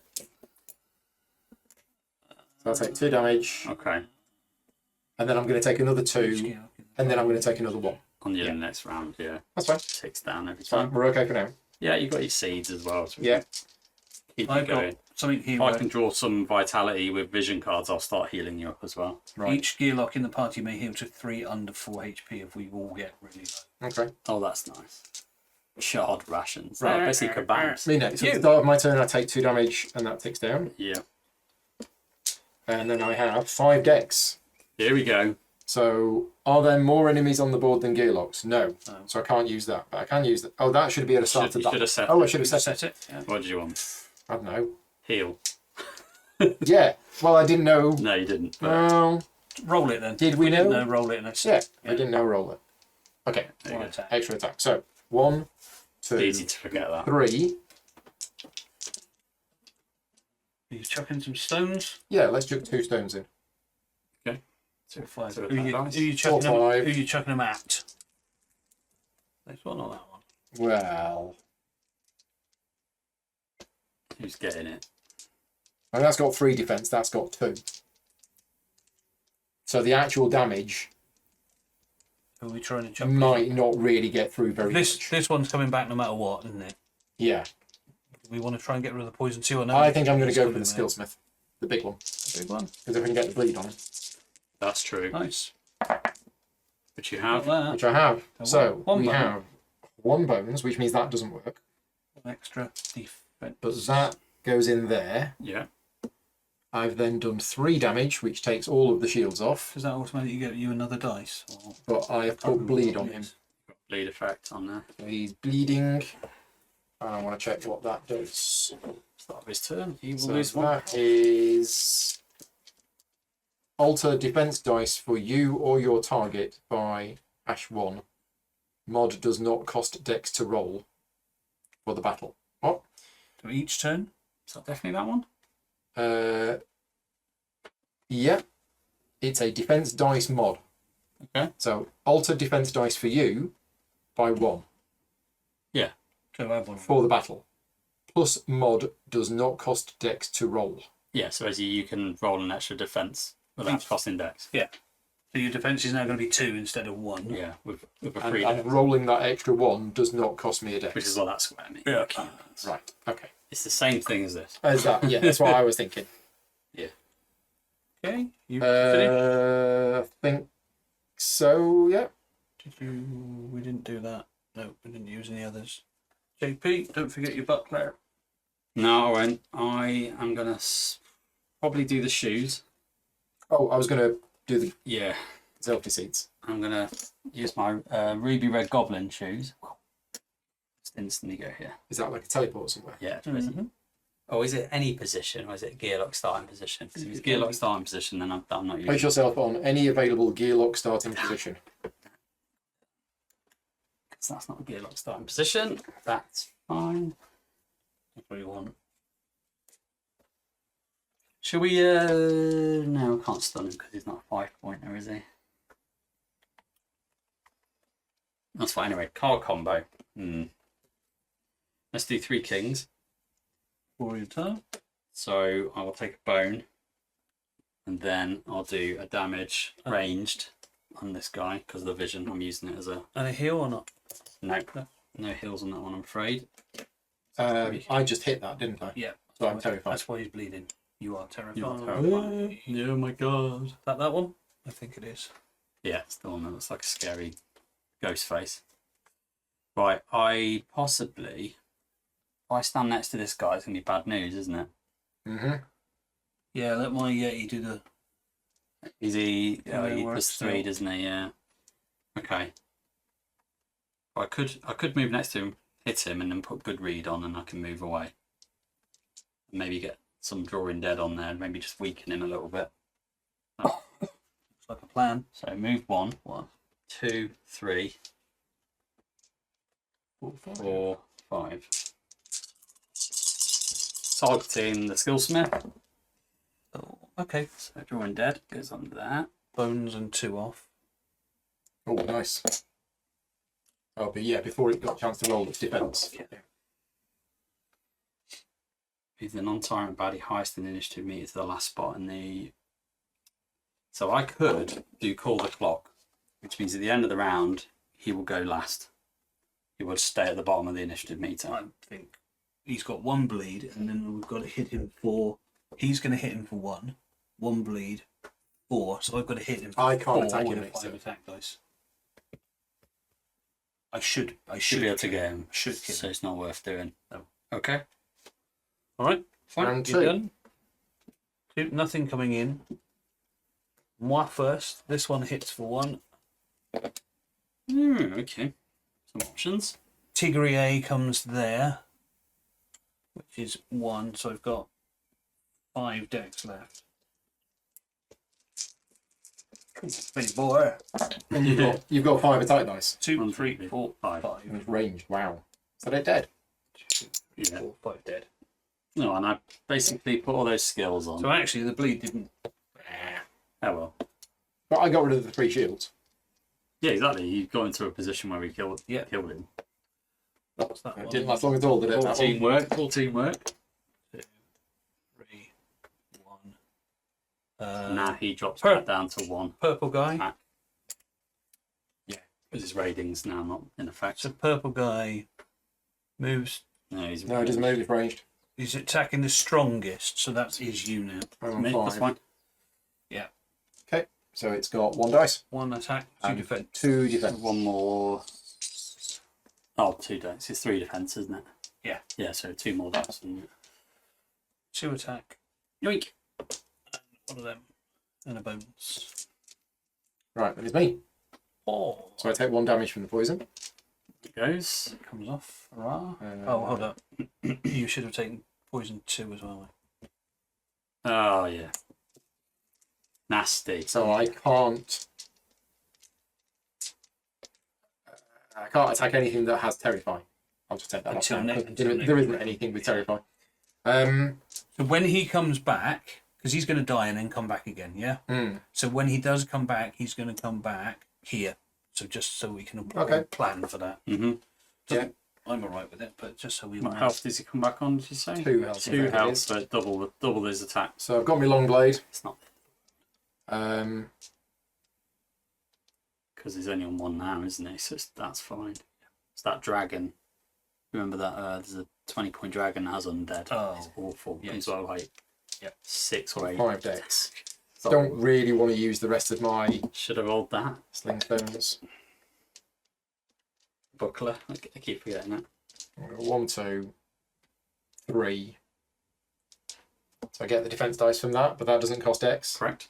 So I'll take 2 damage, Okay. and then I'm going to take another 2, and then I'm going to take another 1. On the next round, yeah. That's fine. 6 down every So time. we're okay for now. Yeah, you got your seeds as well. So Yeah. Keep you I've got going. something here If I where can draw some vitality with vision cards, I'll start healing you up as well. Right. each gear lock in the party may heal to 3 under 4 HP if we all get really low. Okay. Oh, that's nice. Shard rations. Right, basically kabams. Me next. At the start of my turn, I take 2 damage, and that ticks down. Yeah. And then I have 5 decks. Here we go. So, are there more enemies on the board than gearlocks? No. No. So I can't use that, but I can use that. Oh, that should be at the start You of that. should have set Oh, I it. should have set it. Set it. Yeah. What did you want? I don't know. Heal. Yeah. Well, I didn't know. No, you didn't. But Well, Roll it then. did we know? No, roll it and it's Yeah, I didn't know roll it. Okay. there you one go. attack. Extra attack. So 1, 2, Easy to forget that. 3. Are you chucking some stones? Yeah, let's chuck 2 stones in. 2 5. Two Who you, attack dice. who you chucking 4, them? 5. Who you chucking them at? This one or that one? Well, Who's getting it? and that's got 3 defense. That's got 2. So the actual damage Who are we trying to chuck? might not really get through very much. This one's coming back no matter what, isn't it? Yeah. Do we want to try and get rid of the poison 2 or no? I think I'm going to go for the It's skillsmith, the big one, Big one. because if I can get the bleed on him, That's true. Nice. But you Got have. that. which I have. So So one we bone. have 1 bones, which means that doesn't work, Extra defense. but that goes in there. Yeah. I've then done 3 damage, which takes all of the shields off, Does that automatically get you another dice? Or... but I have put bleed on him. Bleed effect on there. So he's bleeding. I want to check what that does. Start of his turn. He will So lose one. that is alter defense dice for you or your target by #1. Mod does not cost dex to roll for the battle. What? So each turn? Is that definitely that one? Yeah, it's a defense dice mod. Okay. So alter defense dice for you by 1 So add one. for the battle. Plus mod does not cost dex to roll. Yeah, so as you can roll an extra defense without costing dex. Yeah. So your defense is now going to be 2 instead of 1. Yeah, with a And, free and dex, rolling that extra 1 does not cost me a dex. which is what that square means. Yeah. Right, okay. It's the same thing as this. As that, yeah, that's what I was thinking. Okay. You finished? I think so, yeah. Did you? We didn't do that. No, we didn't use any others. JP, don't forget your buckler. No, I won't. I am going to probably do the shoes. Oh, I was going to do the Yeah, Zelfie seeds. I'm going to use my ruby red goblin shoes. Just instantly go here. Is that like a teleport or somewhere? Yeah, there is. Oh, is it any position or is it gearlock starting position? Because if it's gearlock starting position, then I'm not using Place it. yourself on any available gearlock starting position. Because that's not a gearlock starting position. That's fine. That's what you want. Shall we? No, I can't stun him because he's not a 5-pointer, is he? That's fine. Anyway, card combo. Let's do 3 kings. For your turn. So I will take a bone, and then I'll do a damage ranged on this guy because of the vision. I'm using it as a And a heal or not? no heals on that one, I'm afraid. I just hit that, didn't I? Yeah. So I'm terrified. That's why he's bleeding. You are terrified. You are terrified. Oh my god! That one? I think it is. Yeah, it's the one that looks like a scary ghost face. Right, I possibly. If I stand next to this guy, it's gonna be bad news, isn't it? Mm-hmm. Yeah, let my Yeti do the. Is he? Yeah, Oh, it he works +3, out. doesn't he? Yeah. Okay. I could move next to him, hit him, and then put good read on, and I can move away. Maybe get some drawing dead on there, and maybe just weaken him a little bit. Looks like a plan. So move 1, 2, 3, 4, 5. Targeting the skillsmith. Oh, okay. So drawing dead goes on that. Bones and 2 off. Oh, nice. Oh, but yeah, before it got a chance to roll its defense. Yeah. Move the non-tyrant baddie highest in the initiative meter to the last spot in the. So I could do call the clock, which means at the end of the round he will go last. He will stay at the bottom of the initiative meter. I think he's got 1 bleed, and then we've got to hit him for. He's going to hit him for 1 bleed, 4. So I've got to hit him for I can't 4 attack him with next 5 turn. attack dice. I should Should be able to get him. Should kill So him. it's not worth doing. No. Okay. All right. Fine. Round You're 2. done. Nothing coming in. Moi first. This one hits for 1. Okay. Some options. Tigrier comes there, which is 1. So I've got 5 decks left. Big boy. And you've got 5 attack dice. 2, 1, 3, 2, 4, 5. 5. And it's ranged. Wow. So they're dead. Yeah. 4, 5 dead. No, and I basically put all those skills on. So actually, the bleed didn't. Oh well. But I got rid of the 3 shields. Yeah, exactly. You got into a position where we killed him. What's that It one? didn't last long at all, did it? All That one? teamwork. All teamwork. 2, 3, 1. Now he drops per- back down to 1. Purple guy. Attack. Because his rating's now not in effect. So purple guy moves. No, he's No, it doesn't move. It's ranged. He's attacking the strongest, so that's his unit. I'm on Me, 5. that's fine. Yeah. Okay. So it's got 1 dice. 1 attack, 2 And defense. 2 defense. One more. Oh, 2 dice. It's 3 defense, isn't it? Yeah. Yeah, so 2 more dice. 2 attack. Yoink. One of them. And a bonus. Right, that is me. Oh. So I take 1 damage from the poison. It goes. Comes off. Hurrah. Uh, Oh, hold up. You should have taken poison 2 as well. Oh, yeah. Nasty. So I can't attack anything that has Terrify. I'll just take that off now. There isn't anything with Terrify. So when he comes back, because he's going to die and then come back again, yeah? So when he does come back, he's going to come back here. So just so we can plan for that. Mm-hmm. Yeah. I'm alright with it, but just so we What know. health does he come back on, did you say? 2 health. 2 I think it health, is. so double his attack. So I've got my long blade. It's not Um, because he's only on 1 now, isn't he? So that's fine. It's that dragon. Remember that there's a 20-point dragon that has undead. Oh. It's awful. Yes. It's well like 6 or 8. 5 decks. Sorry. Don't really want to use the rest of my Should have rolled that. sling stones. Buckler. I keep forgetting it. 1, 2, 3. So I get the defense dice from that, but that doesn't cost X. Correct.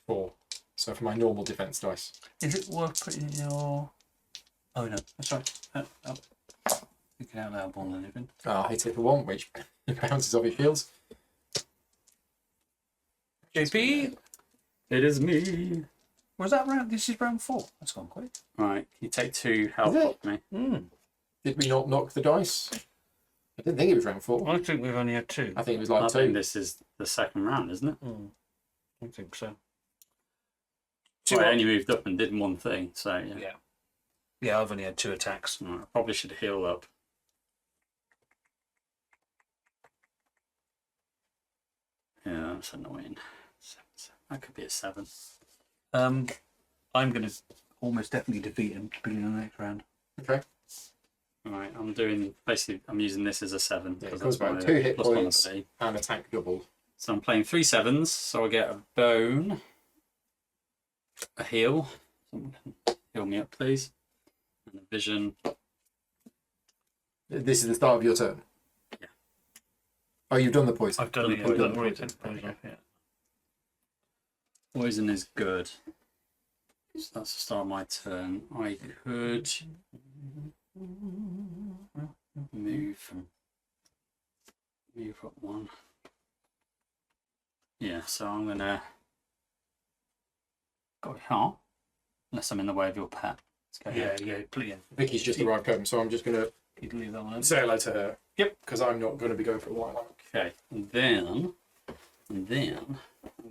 4. So for my normal defense dice. Is it worth putting in your... Oh no, that's right. Thinking out loud more than anything. I'll hit it for 1, which bounces off your shields. JP, It is me. was that round? This is round 4. That's gone quick. Right, you take 2 health Is it? off me. Did we not knock the dice? I didn't think it was round 4. I think we've only had 2. I think it was I like think 2. this is the second round, isn't it? I think so. Well, I only moved up and did one thing, so yeah. Yeah. Yeah, I've only had 2 attacks. I probably should heal up. Yeah, that's annoying. 7. That could be a 7. I'm going to almost definitely defeat him beginning of the next round. Okay. Right, I'm doing basically. I'm using this as a 7 Yeah, it because comes that's back my 2 hit plus 1 points ability. and attack doubled. So I'm playing 3 7s. So I get a bone, a heal. Someone can heal me up, please, and a vision. This is the start of your turn. Yeah. Oh, you've done the poison. I've done it. Done I've done the it. poison. Yeah. Poison is good. So that's the start of my turn. I could move up 1. Yeah, so I'm gonna go here, unless I'm in the way of your pet. Let's go here. Yeah, please. Vicky's just arrived home, so I'm just going to You can leave that one. say hello to her. Yep. Because I'm not going to be going for a while. Okay, and then we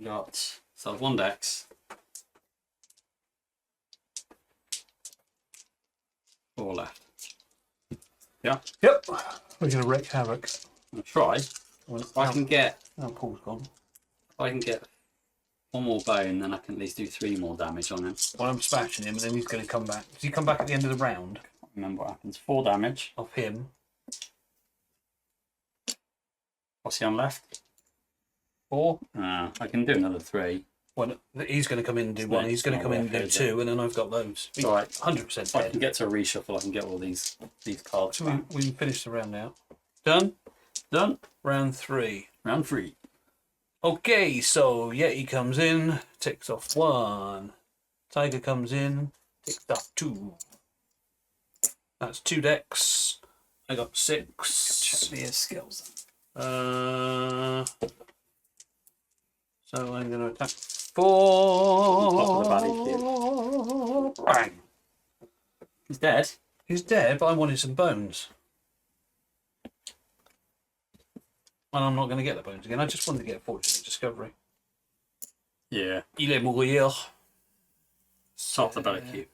got so 1 dex. 4 left. Yeah, Yep. We're going to wreak havoc. I'll try. If I can get Paul's gone. If I can get 1 more bone, then I can at least do 3 more damage on him. Well, I'm smashing him, and then he's going to come back. Does he come back at the end of the round? Remember what happens. 4 damage. Off him. What's he on left? 4. I can do another 3. Well, he's going to come in and do 1. He's going to come in and do 2, and then I've got loads. It's all right. 100% If I dead. can get to a reshuffle, I can get all these cards So back. we finished the round now. Done? Done. Round 3. Round 3. Okay, so Yeti comes in, takes off 1. Tiger comes in, takes off 2. That's 2 decks. I got 6. Check the skills. So I'm going to attack 4. Top of the baddie Bang. He's dead. He's dead, but I wanted some bones. And I'm not going to get the bones again. I just wanted to get Fortunate Discovery. Yeah. Il est mourir. Top of the belly cube.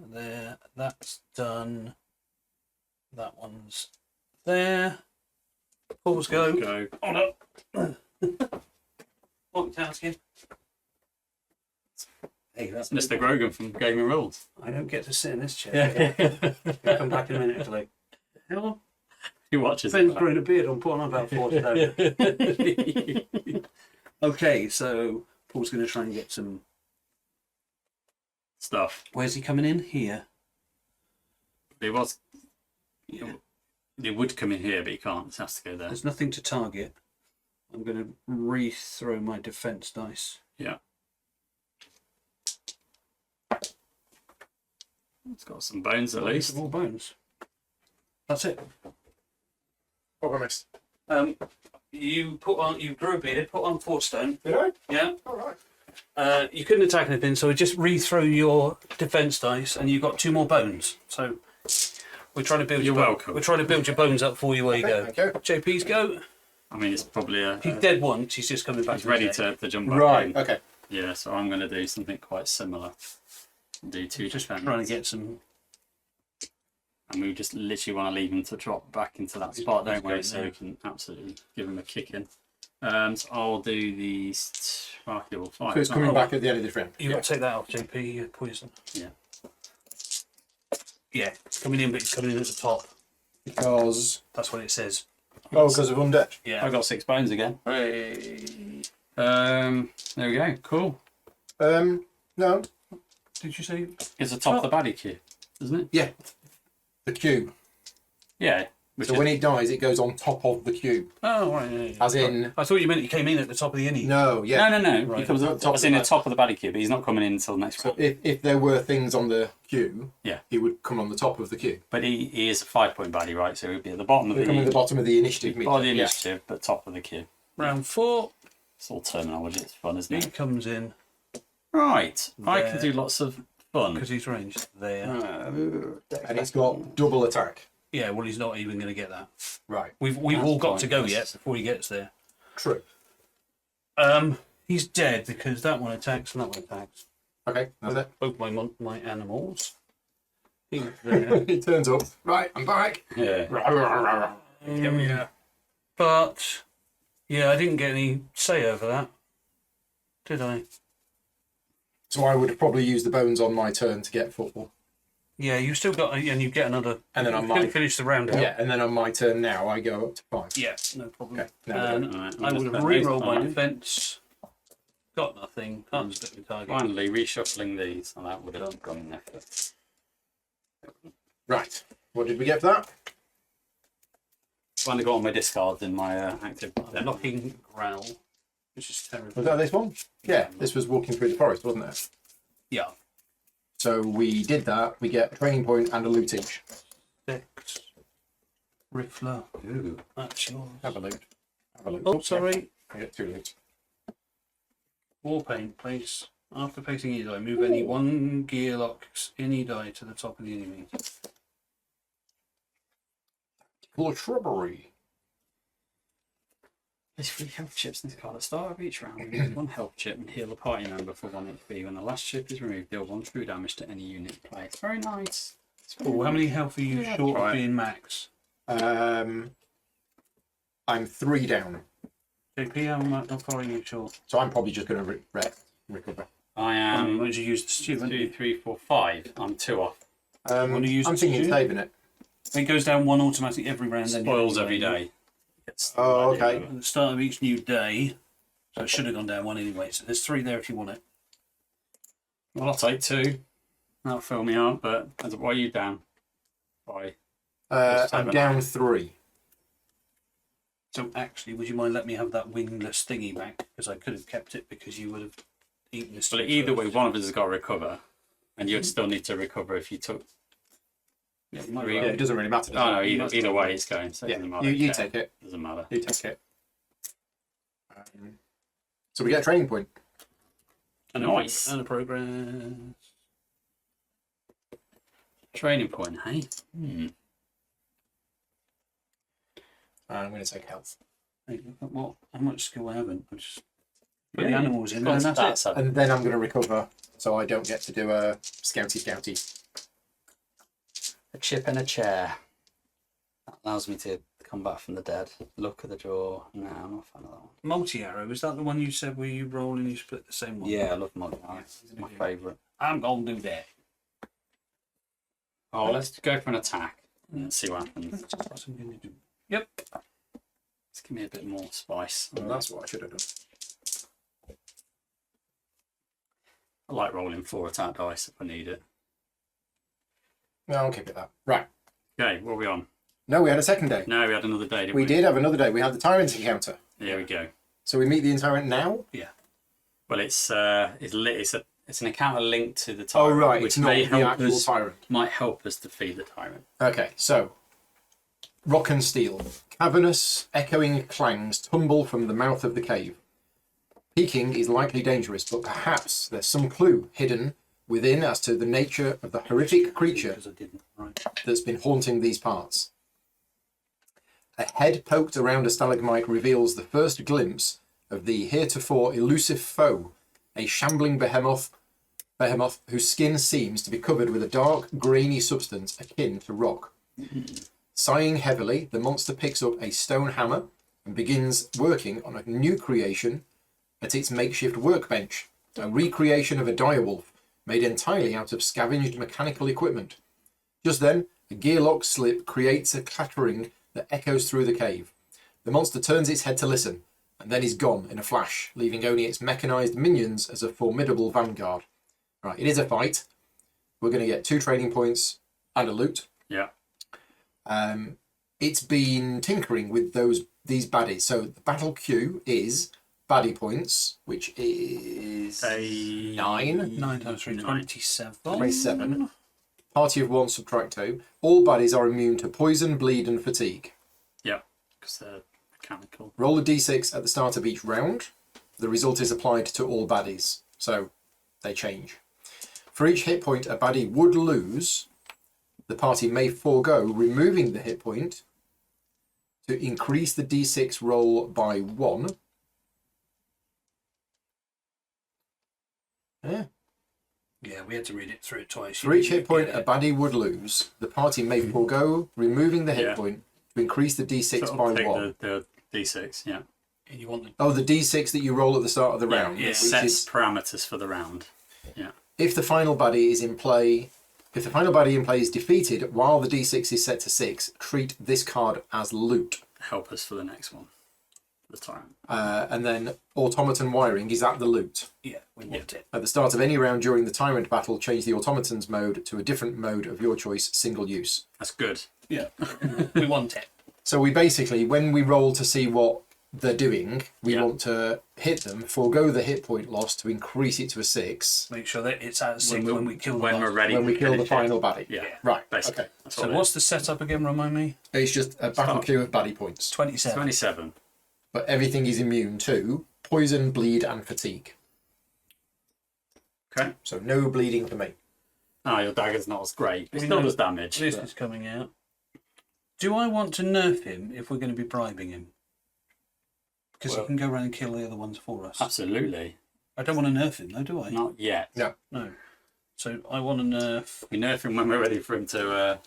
There. That's done. That one's there. Pause go. Go. Hold up. Multitasking. Hey, that's Mr. Grogan from Game of Rules. I don't get to sit in this chair. I'll come back in a minute, actually. Hell, Who watches Ben's it? growing a beard. I'm putting on about 4 stone. Okay, so Paul's going to try and get some. Stuff. Where's he coming in? Here. It was. Yeah. It would come in here, but he can't. It has to go there. There's nothing to target. I'm going to re-throw my defense dice. Yeah. It's got some bones at least. More bones. That's it. What have I missed? You grew a beard, put on 4 stone. Did I? Yeah. All right. You couldn't attack anything, so we just re-throw your defense dice, and you got 2 more bones. So we're trying to build. You're welcome. We're trying to build your bones up for you. Where you go. Thank you. JP's go. I mean, it's probably He's dead once. He's just coming back. he's ready to jump back Right. in. Okay. Yeah, so I'm going to do something quite similar. Do 2 Just defense. trying to get some. And we just literally want to leave him to drop back into that spot, don't we? great, So yeah. we can absolutely give him a kick in. So I'll do these. He'll fight. So it's coming back at the end of this round. You got to take that off, JP. Poison. Yeah. Yeah, it's coming in, but it's coming in at the top. Because. That's what it says. Oh, because of undead. Yeah. I got 6 bones again. Hey. There we go. Cool. No. Did you say? It's the top of the baddie queue, isn't it? Yeah. The cube. Yeah. Which So is, when he dies, it goes on top of the cube. Oh, right. Yeah, yeah. As in. I thought you meant he came in at the top of the innie. No, yeah. no. Right. He comes at the top. It's in the top of the baddie queue, but he's not coming in until the next round. If there were things on the queue, Yeah. he would come on the top of the queue. But he is a 5-point baddie, right? So he'd be at the bottom of He'd come at the the bottom of the initiative meter. body Yeah. initiative, but top of the queue. Round 4. It's all terminology. It's fun, isn't He it? comes in Right. I can There. do lots of fun. because he's ranged there. And it's got double attack. Yeah, well, he's not even going to get that. Right. We've That's all got to go pointless. yet before he gets there. True. He's dead because that one attacks and that one attacks. Okay, that's it. Both my animals. He's there. He turns up. Right, I'm back. Yeah. Yeah. But yeah, I didn't get any say over that, did I? So I would have probably used the bones on my turn to get football. Yeah, you still got, and you get another. And then I you might finish the round out. Yeah, and then on my turn now I go up to 5. Yeah, no problem. Okay, no, And Alright, I would have that's re-rolled my fine. defence. Got nothing. Can't split the target. Finally, reshuffling these, and that would have gone in there first. Right. What did we get for that? Finally got all my discards in my active. Knocking growl, which is terrible. Was that this one? Yeah, this was walking through the forest, wasn't it? Yeah. So we did that. We get a training point and a loot each. Six. Riffler. Ooh. That's yours. Have a loot. Have a loot. Oh, sorry. I get 2 loots. Warpaint. Place. After placing any die, move any one gearlock's any die to the top of the enemy. Full of shrubbery. There's 3 health chips in this card. At the start of each round, remove 1 health chip and heal a party member for 1 HP. When the last chip is removed, deal 1 true damage to any unit in play. It's very nice. It's very Oh, how many health are you Yeah, short try of it. being max? I'm 3 down. JP, how far are you short? So I'm probably just going to recover. I Why am don't you use the stew? 2, 3, 4, 5. I'm 2 off. Wanna use I'm the thinking stew? saving it. It goes down 1 automatic every round. then Spoils you- every day. It's Oh, okay. At the start of each new day, so it should have gone down 1 anyway. So there's 3 there if you want it. Well, I'll take 2. That'll fill me up, but why are you down? Why? I'm 7. down 3. So actually, would you mind letting me have that wingless thingy back? Because I could have kept it because you would have eaten this. Well, stew either way, first. one of us has got to recover, and you'd still need to recover if you took. Yeah, you might Three. Yeah, well. it doesn't really matter. Oh Does no, it? either way it's going. So it Yeah, doesn't matter. you Yeah, take it. Doesn't matter. You take it. So we get a training point. And Nice. A progress. Training point, hey. And I'm going to take health. Hey, what? How much skill I haven't? I just put Yeah, the animals in got there and that's it. stats up. And then I'm going to recover, so I don't get to do a scouty. A chip and a chair. That allows me to come back from the dead. Look at the draw. No, I'm not a fan of that one. Multi-arrow, is that the one you said where you roll and you split the same one? Yeah, I love my Yeah. It's my favourite. I'm going to do that. Oh, let's go for an attack and see what happens. That's what I'm going to do. Yep. Let's give me a bit more spice. Well, that's what I should have done. I like rolling 4 attack dice if I need it. No, I'll keep it that. Right. Okay, what are we on? No, we had a second day. No, we had another day, didn't We we? did have another day. We had the Tyrant encounter. There we go. So we meet the Tyrant now? Well, it's an encounter linked to the Oh, tyrant, right. which It's not may the help actual us. Tyrant. Might help us defeat the tyrant. Okay, so rock and steel. Cavernous, echoing clangs tumble from the mouth of the cave. Peeking is likely dangerous, but perhaps there's some clue hidden within as to the nature of the horrific creature Because I didn't. Right. that's been haunting these parts. A head poked around a stalagmite reveals the first glimpse of the heretofore elusive foe, a shambling behemoth whose skin seems to be covered with a dark, grainy substance akin to rock. Sighing heavily, the monster picks up a stone hammer and begins working on a new creation at its makeshift workbench, a recreation of a direwolf made entirely out of scavenged mechanical equipment. Just then, a gearlock slip creates a clattering that echoes through the cave. The monster turns its head to listen, and then is gone in a flash, leaving only its mechanized minions as a formidable vanguard. Right, it is a fight. We're going to get 2 training points and a loot. Yeah. It's been tinkering with these baddies. So the battle queue is baddie points, which is 9. 9 times 3, 27. 27. Party of 1, subtract 2. All baddies are immune to poison, bleed, and fatigue. Yeah, because they're mechanical. Roll a d6 at the start of each round. The result is applied to all baddies, so they change. For each hit point a baddie would lose, the party may forego removing the hit point to increase the d6 roll by 1. Yeah. Yeah, we had to read it through it twice. For each hit point a baddie would lose, the party may forego removing the hit point to increase the d6 So by take 1. the d6, yeah. You want the... Oh, the d6 that you roll at the start of the round. yeah. Which Sets is, parameters for the round. Yeah. if the final baddie is in play, if the final baddie in play is defeated while the d6 is set to 6, treat this card as loot. Help us for the next one. The time. And then automaton wiring is at the loot. Yeah, we want it. At the start of any round during the tyrant battle, change the automaton's mode to a different mode of your choice, single use. That's good. Yeah, we want it. So we basically, when we roll to see what they're doing, we want to hit them, forego the hit point loss to increase it to a 6. Make sure that it's at 6 when we kill when the we're last. ready. When we to kill the finish final it. baddie. Yeah. Right. Basically. Okay. That's So all it what's is. the setup again, remind me? It's just a battle queue of baddie points. 27. 27. But everything is immune to poison, bleed, and fatigue. Okay. So no bleeding for me. Ah, your dagger's not as great. It We still know does damage. This but- is coming out. Do I want to nerf him if we're going to be bribing him? Because he can go around and kill the other ones for us. Absolutely. I don't want to nerf him though, do I? Not yet. No. No. So I want to nerf... We nerf him when we're ready for him to.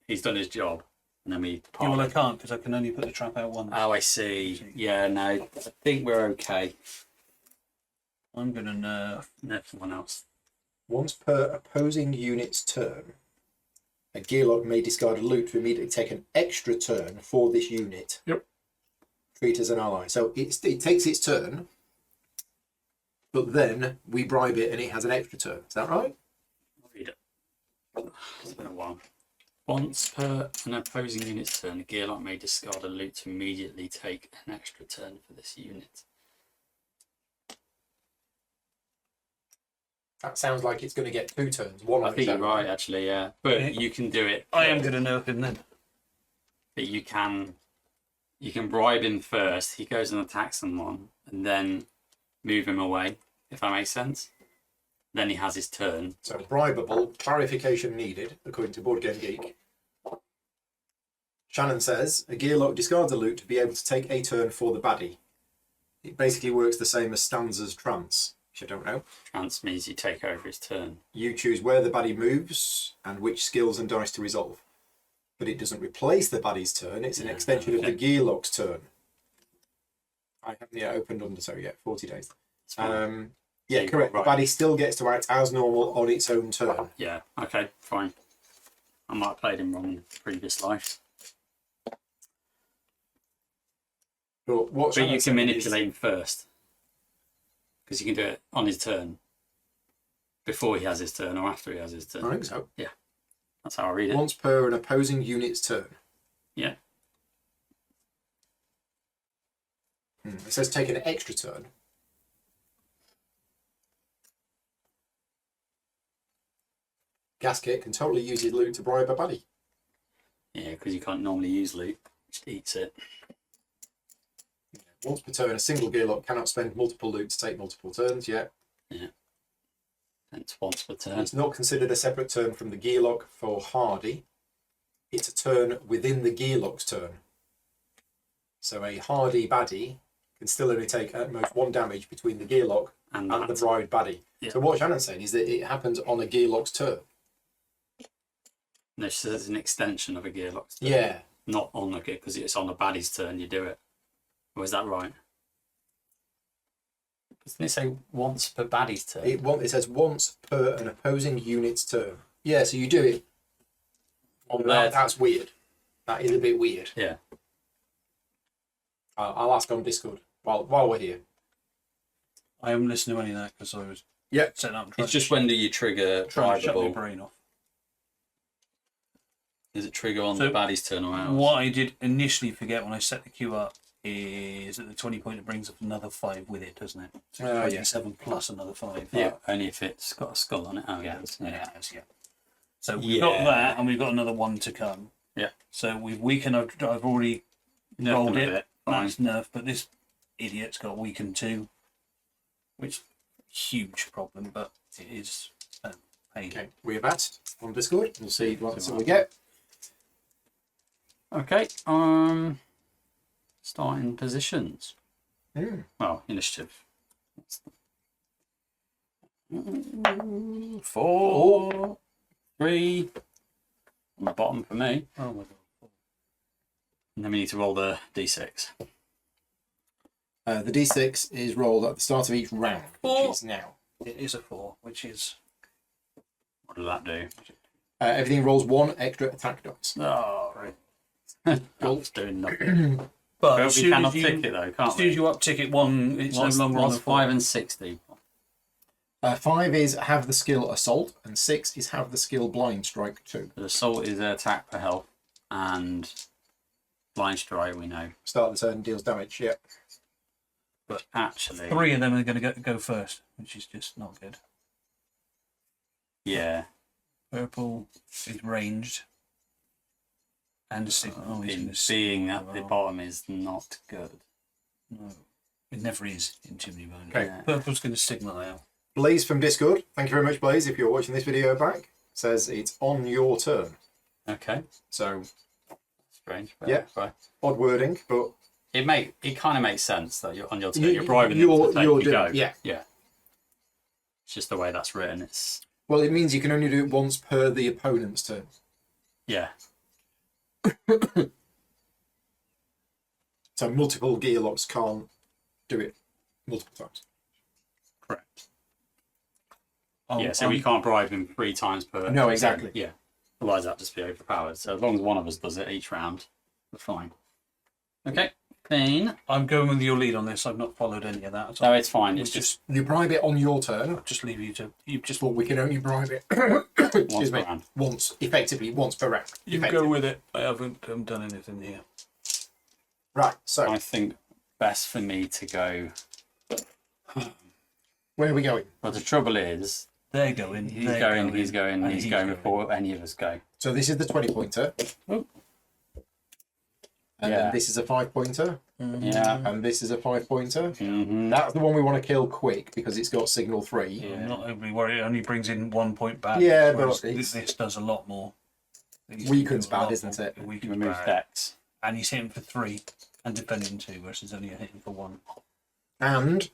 He's done his job, and then we. Yeah, part well, I him. can't because I can only put the trap out once. Oh, I see. Yeah, no, I think we're okay. I'm going to nerf... Nerf someone else. Once per opposing unit's turn, a gearlock may discard a loot to immediately take an extra turn for this unit. Yep. Treat as an ally. So it takes its turn, but then we bribe it and it has an extra turn. Is that right? I'll read it. It's been a while. Once per an opposing unit's turn, a gearlock may discard a loot to immediately take an extra turn for this unit. That sounds like it's going to get 2 turns. One. I think you're right, actually, yeah. But you can do it. I am going to nerf him then. But you can bribe him first. He goes and attacks someone, and then move him away. If that makes sense. Then he has his turn. So bribable, clarification needed, according to Board Game Geek. Shannon says, a gearlock discards a loot to be able to take a turn for the baddie. It basically works the same as Stanza's trance, which I don't know. Trance means you take over his turn. You choose where the baddie moves and which skills and dice to resolve. But it doesn't replace the baddie's turn, it's an extension of the gearlock's turn. I haven't yet opened Undertow yet, 40 days. Yeah, correct. Right. The baddie still gets to act as normal on its own turn. Yeah, okay, fine. I might have played him wrong in previous life. But what But Shannon you said can is- manipulate him first. Because you can do it on his turn. Before he has his turn or after he has his turn. I think so. That's how I read it. Once per an opposing unit's turn. Yeah. It says take an extra turn. Gasket can totally use his loot to bribe a baddie. Yeah, because you can't normally use loot. Just eats it. Once per turn, a single gearlock cannot spend multiple loot to take multiple turns yet. It's once per turn. It's not considered a separate turn from the gearlock for hardy. It's a turn within the gearlock's turn. So a hardy baddie can still only take at most 1 damage between the gearlock And and the bribed baddie. Yeah. So what Shannon's saying is that it happens on a gearlock's turn. No, so there's an extension of a gearlock's turn. Yeah. Not on the gear, because it's on a baddie's turn you do it. Or is that right? Doesn't it say once per baddie's turn? It says once per an opposing unit's turn. Yeah, so you do it. On there. That's weird. That is a bit weird. Yeah. I'll ask on Discord while we're here. I haven't listened to any of that because I was setting up. It's just when do you trigger trying to shut my bribable? brain off. Does it trigger on So the baddie's turn or ours? What I did initially forget when I set the queue up is at the 20 point it brings up another 5 with it, doesn't it? So Yeah. 27 plus another 5. Yeah, only if it's got a skull on it. Oh, Yeah, it does. yeah, it has, yeah. So we've got that, and we've got another 1 to come. Yeah. So we've weakened. I've already Nerfed rolled them a it. bit, fine. That's nerf, but this idiot's got weakened too, which huge problem, but it is a pain. Okay, we have asked on Discord. We'll see what we get. Okay. Starting positions. Well, initiative. 4, 3 on the bottom for me. Oh my god. And then we need to roll the d6. The d6 is rolled at the start of each round, which is now. It is a 4, which is... What does that do? Everything rolls 1 extra attack dice. Oh, right. That's doing nothing. But But as we soon cannot as you, tick it though, can't as soon as we? you uptick it 1, it's What's, no longer on what's the 4. 5 and 60? 5 is have the skill assault, and 6 is have the skill blind strike 2. The assault is attack per health, and blind strike we know. Start the turn, deals damage. Yeah. But actually, 3 of them are going to go first, which is just not good. yeah, Purple is ranged. And a signal. Oh, he's in gonna being signal. at the bottom is not good. No, it never is in Chimney Bone. Okay. Yeah. Purple's going to signal out. Blaze from Discord. Thank you very much, Blaze. If you're watching this video back, says it's on your turn. Okay, So strange. But Yeah. right. odd wording, but It kind of makes sense that you're on your turn. You're bribing them to take you're you doing, go. yeah. Yeah. It's just the way that's written. It's Well, it means you can only do it once per the opponent's turn. yeah. So multiple gearlocks can't do it multiple times. Correct. Oh, Yeah, so we can't bribe him 3 times per. No, exactly. Yeah. Otherwise, that'd just be overpowered. So as long as one of us does it each round, we're fine. Okay. Then. I'm going with your lead on this. I've not followed any of that. No, it's fine. We It's just You bribe it on your turn, I'll just leave you to. You just but we can only bribe it once excuse per me, round. effectively once per round. you Effectively. go with it. I haven't done anything here. Right, so I think best for me to go. where are we going? But the trouble is, They're going. he's they're going and he's going before any of us go. So this is the 20-pointer. Oh. And Yeah. then this is a 5-pointer. Yeah. And this is a 5-pointer. Mm-hmm. That's the one we want to kill quick because it's got signal 3. Yeah. I'm not overly worried. It only brings in 1 point back. Yeah, but whereas it's- this does a lot more. These Weaken's do a lot bad, isn't more. it? Weaken's Remove bad. decks. And he's hitting for 3 and defending 2 versus only hitting for 1. And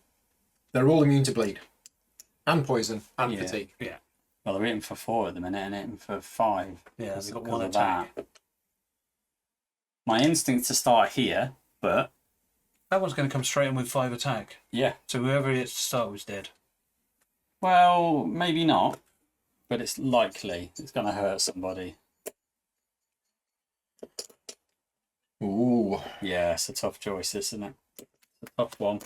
they're all immune to bleed. And poison. And Yeah. fatigue. Yeah. Well, they're hitting for 4 at the minute and hitting for 5. Yeah, because- they've got because 1 of attack. that. My instinct to start here, but That one's going to come straight in with 5 attack. yeah. So whoever it is to start was dead. Well, maybe not, but it's likely it's going to hurt somebody. Ooh. Yeah, it's a tough choice, isn't it? It's a tough one.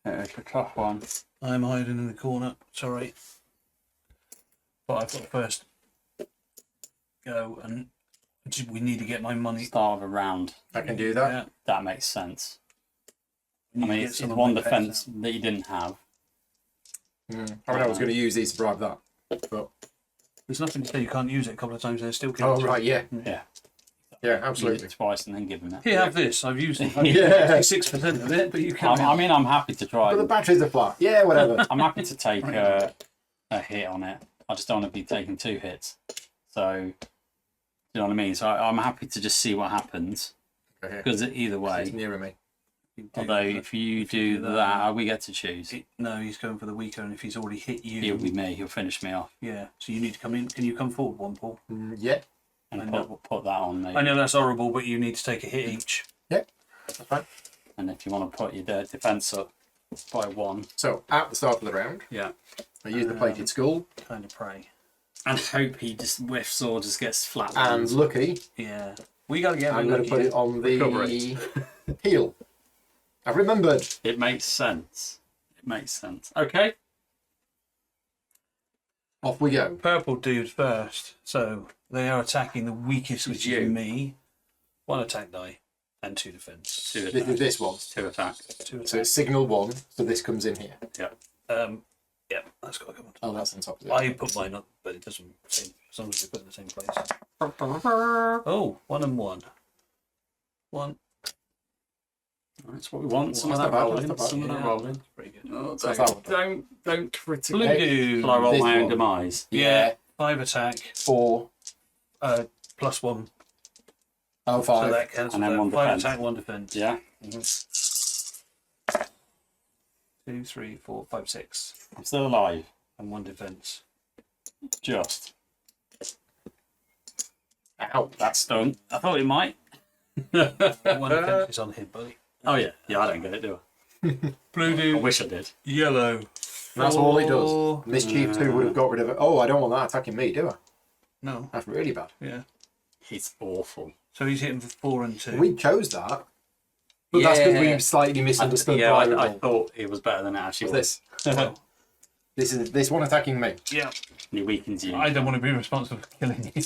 It's a tough one. I'm hiding in the corner. Sorry. But I've got to first go and we need to get my money. Start of a round. I can do that. Yeah. That makes sense. We I need to mean, get it's some of one my pets defence out. that you didn't have. I mean, I was going to use these to bribe that. But There's nothing to say you can't use it a couple of times and it still oh, kills. right, yeah. Yeah. Yeah, Use absolutely. it twice and then give him it. Here, have this. I've used it. I've Yeah. used 6% of it, but you can't. I mean, I'm happy to try. But the batteries are flat. Yeah, whatever. I'm happy to take a hit on it. I just don't want to be taking 2 hits. So, you know what I mean? So I'm happy to just see what happens. Okay. Because either It's way, nearer me. although if you do that, we get to choose. No, he's going for the weaker, and if he's already hit you, He'll be me. He'll finish me off. yeah. So you need to come in. Can you come forward, one, Paul? Yeah, And I know. put that on me. I know that's horrible, but you need to take a hit each. that's fine. And if you want to put your defence up by 1. So, at the start of the round, Yeah. I use the plated skull. Kind of pray. And hope he just whiffs or just gets flat. And lucky, Yeah. We got to get I'm going to put it on the Recovery. heel. I've remembered. It makes sense. It makes sense. Okay. Off we go. Purple dude first. So they are attacking the weakest, which You. is me. 1 attack die and 2 defense. 2 This attacks. is this one. 2 attacks. 2 So attack. it's signal 1, so this comes in here. Yeah, that's got to come on. Oh, that's on top of it. I put mine up, but it doesn't. As long as we put it in the same place. Oh, 1 and 1. 1. That's what we want. Some of That's that not bad, rolling. that's not bad. Some of that Yeah. rolling. Pretty good. Oh, So that's that one. don't critically. Blue. Shall I roll This my own one. demise? Yeah. 5 attack. 4, +1. oh, So 5. that cancels And then out. 1 5 defense. attack, 1 defense. Yeah. 2, 3, 4, 5, 6. I'm still alive. And 1 defense. Just. Ow. That's done. I thought it might. 1 defense is on him, buddy. Oh yeah. Yeah, I don't get it, do Blue I? I dude. wish I did. Yellow. That's all it does. 4. Mischief 2 would have got rid of it. Oh, I don't want that attacking me, do I? No. That's really bad. Yeah. He's awful. So he's hitting for 4 and 2. We chose that. But that's because Yeah. we slightly misunderstood Yeah, the I rival. thought it was better than it actually What's was. this? This one attacking me. Yeah. He weakens you. I don't want to be responsible for killing you.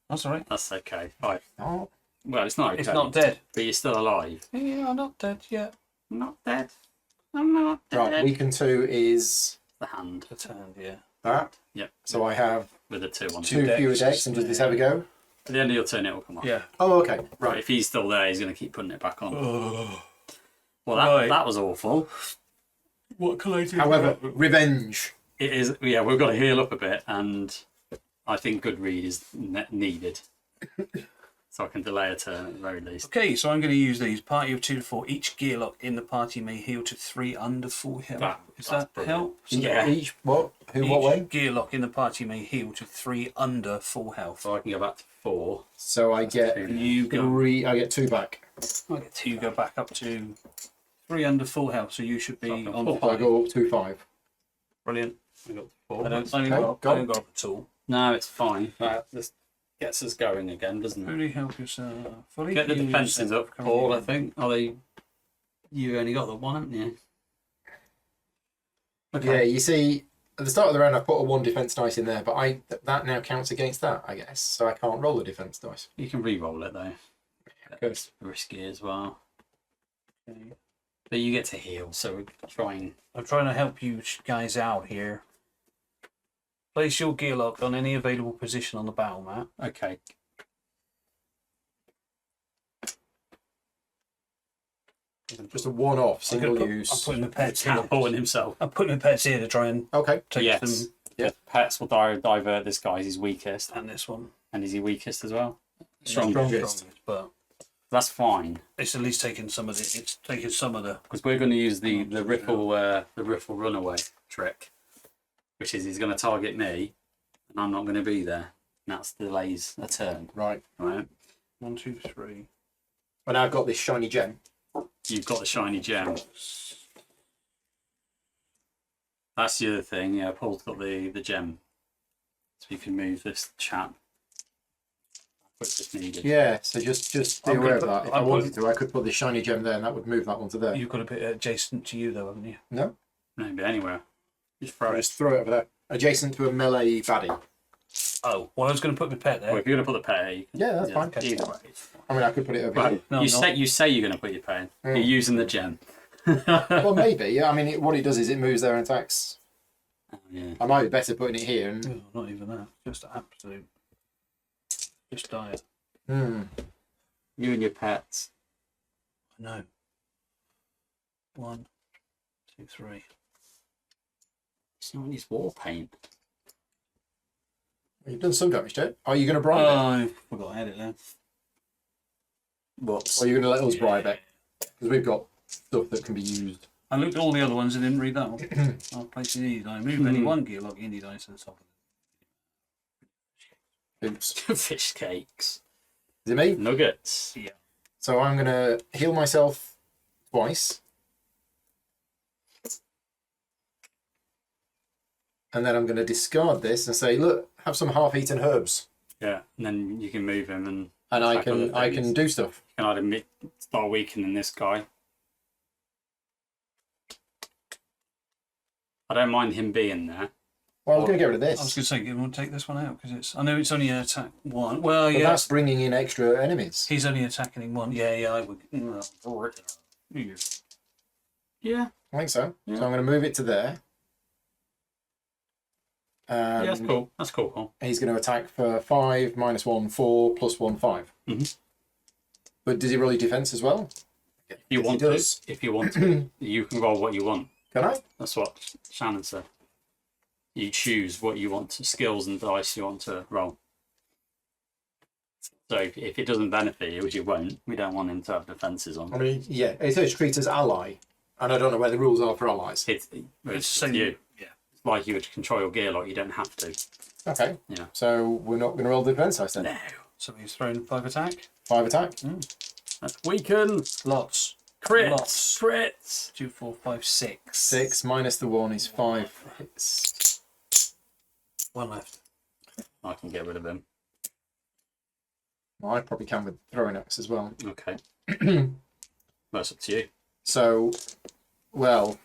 That's alright. That's okay. Right. Oh, Well, it's not okay. It's not dead. But you're still alive. Yeah, I'm not dead yet. I'm not dead. I'm not dead. right. Weaken 2 is The hand The turn, yeah. that. Yep. So I have with a 2 on. 2 decks. fewer decks, and does this ever go? At the end of your turn, it will come off. Yeah. Oh, okay. Right. If he's still there, he's going to keep putting it back on. Oh. Well, that Right. that was awful. What can I do? However, revenge. It is. Yeah, we've got to heal up a bit, and I think good read is needed. So I can delay a turn at the very least. Okay, so I'm going to use these. Party of 2 to 4. Each gear lock in the party may heal to 3 under full health. Does That's that brilliant. help? Yeah. Each what? Who? What Each way? gear lock in the party may heal to 3 under full health. So I can go back to 4. So I get You go. 3. I get 2 back. I get 2 go back up to 3 under full health, so you should be So on So I 5. go up to 5. Brilliant. I got to 4. I don't Okay, go go. up at all. No, it's fine. This gets us going again, doesn't it? Fully help yourself. Fully Get the heal defences yourself. up, Paul. I think. Are they? You only got the one, haven't you? Yeah, you see, at the start of the round, I put a 1 defense dice in there, but that now counts against that, I guess. So I can't roll a defense dice. You can re-roll it though. Good. It's risky as well. Okay. But you get to heal, so we're trying. I'm trying to help you guys out here. Place your gear lock on any available position on the battle map. Okay. Just a one-off, I'm single putting use. the pets here. Catapulting himself. I'm putting the pets here to try and Okay. take Yes. them. Yeah. Pets will divert this guy. He's weakest, And this one. and is he weakest as well? Strongest. But That's fine it's at least taking some of the. It's taking some of the. because we're going to use the riffle runaway trick, which is he's going to target me, and I'm not going to be there. And that delays a turn, Right. right? 1, 2, 3. And I've got this shiny gem. You've got the shiny gem. That's the other thing. Yeah, Paul's got the gem, so you can move this chap. If needed. Yeah, so just be I'm aware gonna of put- that. If I'm I wanted to, I could put the shiny gem there, and that would move that one to there. You've got a bit adjacent to you, though, haven't you? No? Maybe anywhere. Just throw it. Just throw it over there. Adjacent to a melee baddie. Oh, well, I was going to put my pet there. Well, if you're going to put the pet, you can, Yeah, that's fine. Either way, it's fine. I mean, I could put it over Right. here. No, you I'm say you're going to put your pet in. Mm. You're using the gem. Well, maybe. Yeah, I mean, what it does is it moves there and attacks. Oh, yeah. I might be better putting it here. And Oh, not even that. Just absolute. Just dire. You and your pets. I know. 1, 2, 3. Someone needs war paint. You've done some damage to it. Are you going to bribe it? I forgot I had it there. Whoops. Or are you going to let us bribe it? Because we've got stuff that can be used. I looked at all the other ones and didn't read that one. I'll place any die. Move any one gear lock any dice to the top of it. Oops. Fish cakes. Is it me? Nuggets. Yeah. So I'm going to heal myself twice. And then I'm going to discard this and say, look, have some half-eaten herbs. Yeah. And then you can move him and And I attack other can things. do stuff. You can either start weakening this guy. I don't mind him being there. Well, I was going to get rid of I was this. going to say, you want to take this one out because it's. I know it's only an attack 1. Well, But yeah. that's bringing in extra enemies. He's only attacking in 1. Yeah, I would. Yeah. I think so. Yeah. So I'm going to move it to there. Yeah, that's cool. That's cool. He's going to attack for 5, -1, 4, +1, 5. But does he roll your defense as well? If you Yes, want he to, does. if you want to, you can roll what you want. Can I? That's what Shannon said. You choose what you want to, skills and dice you want to roll. So if it doesn't benefit you, which it won't, we don't want him to have defences on. I mean, yeah, it says treat as ally, and I don't know where the rules are for allies. It's the same. you. Yeah. It's like you would control your gear lock, you don't have to. Okay. Yeah. So we're not going to roll the defense dice then. No. So he's thrown 5 attack. 5 attack. That's weaken. Lots. Crits. Lots. Crits. 2, 4, 5, 6. 6 minus the 1 is 5 hits. 1 left. I can get rid of him. Well, I probably can with throwing axe as well. Okay. That's up to you. So, well,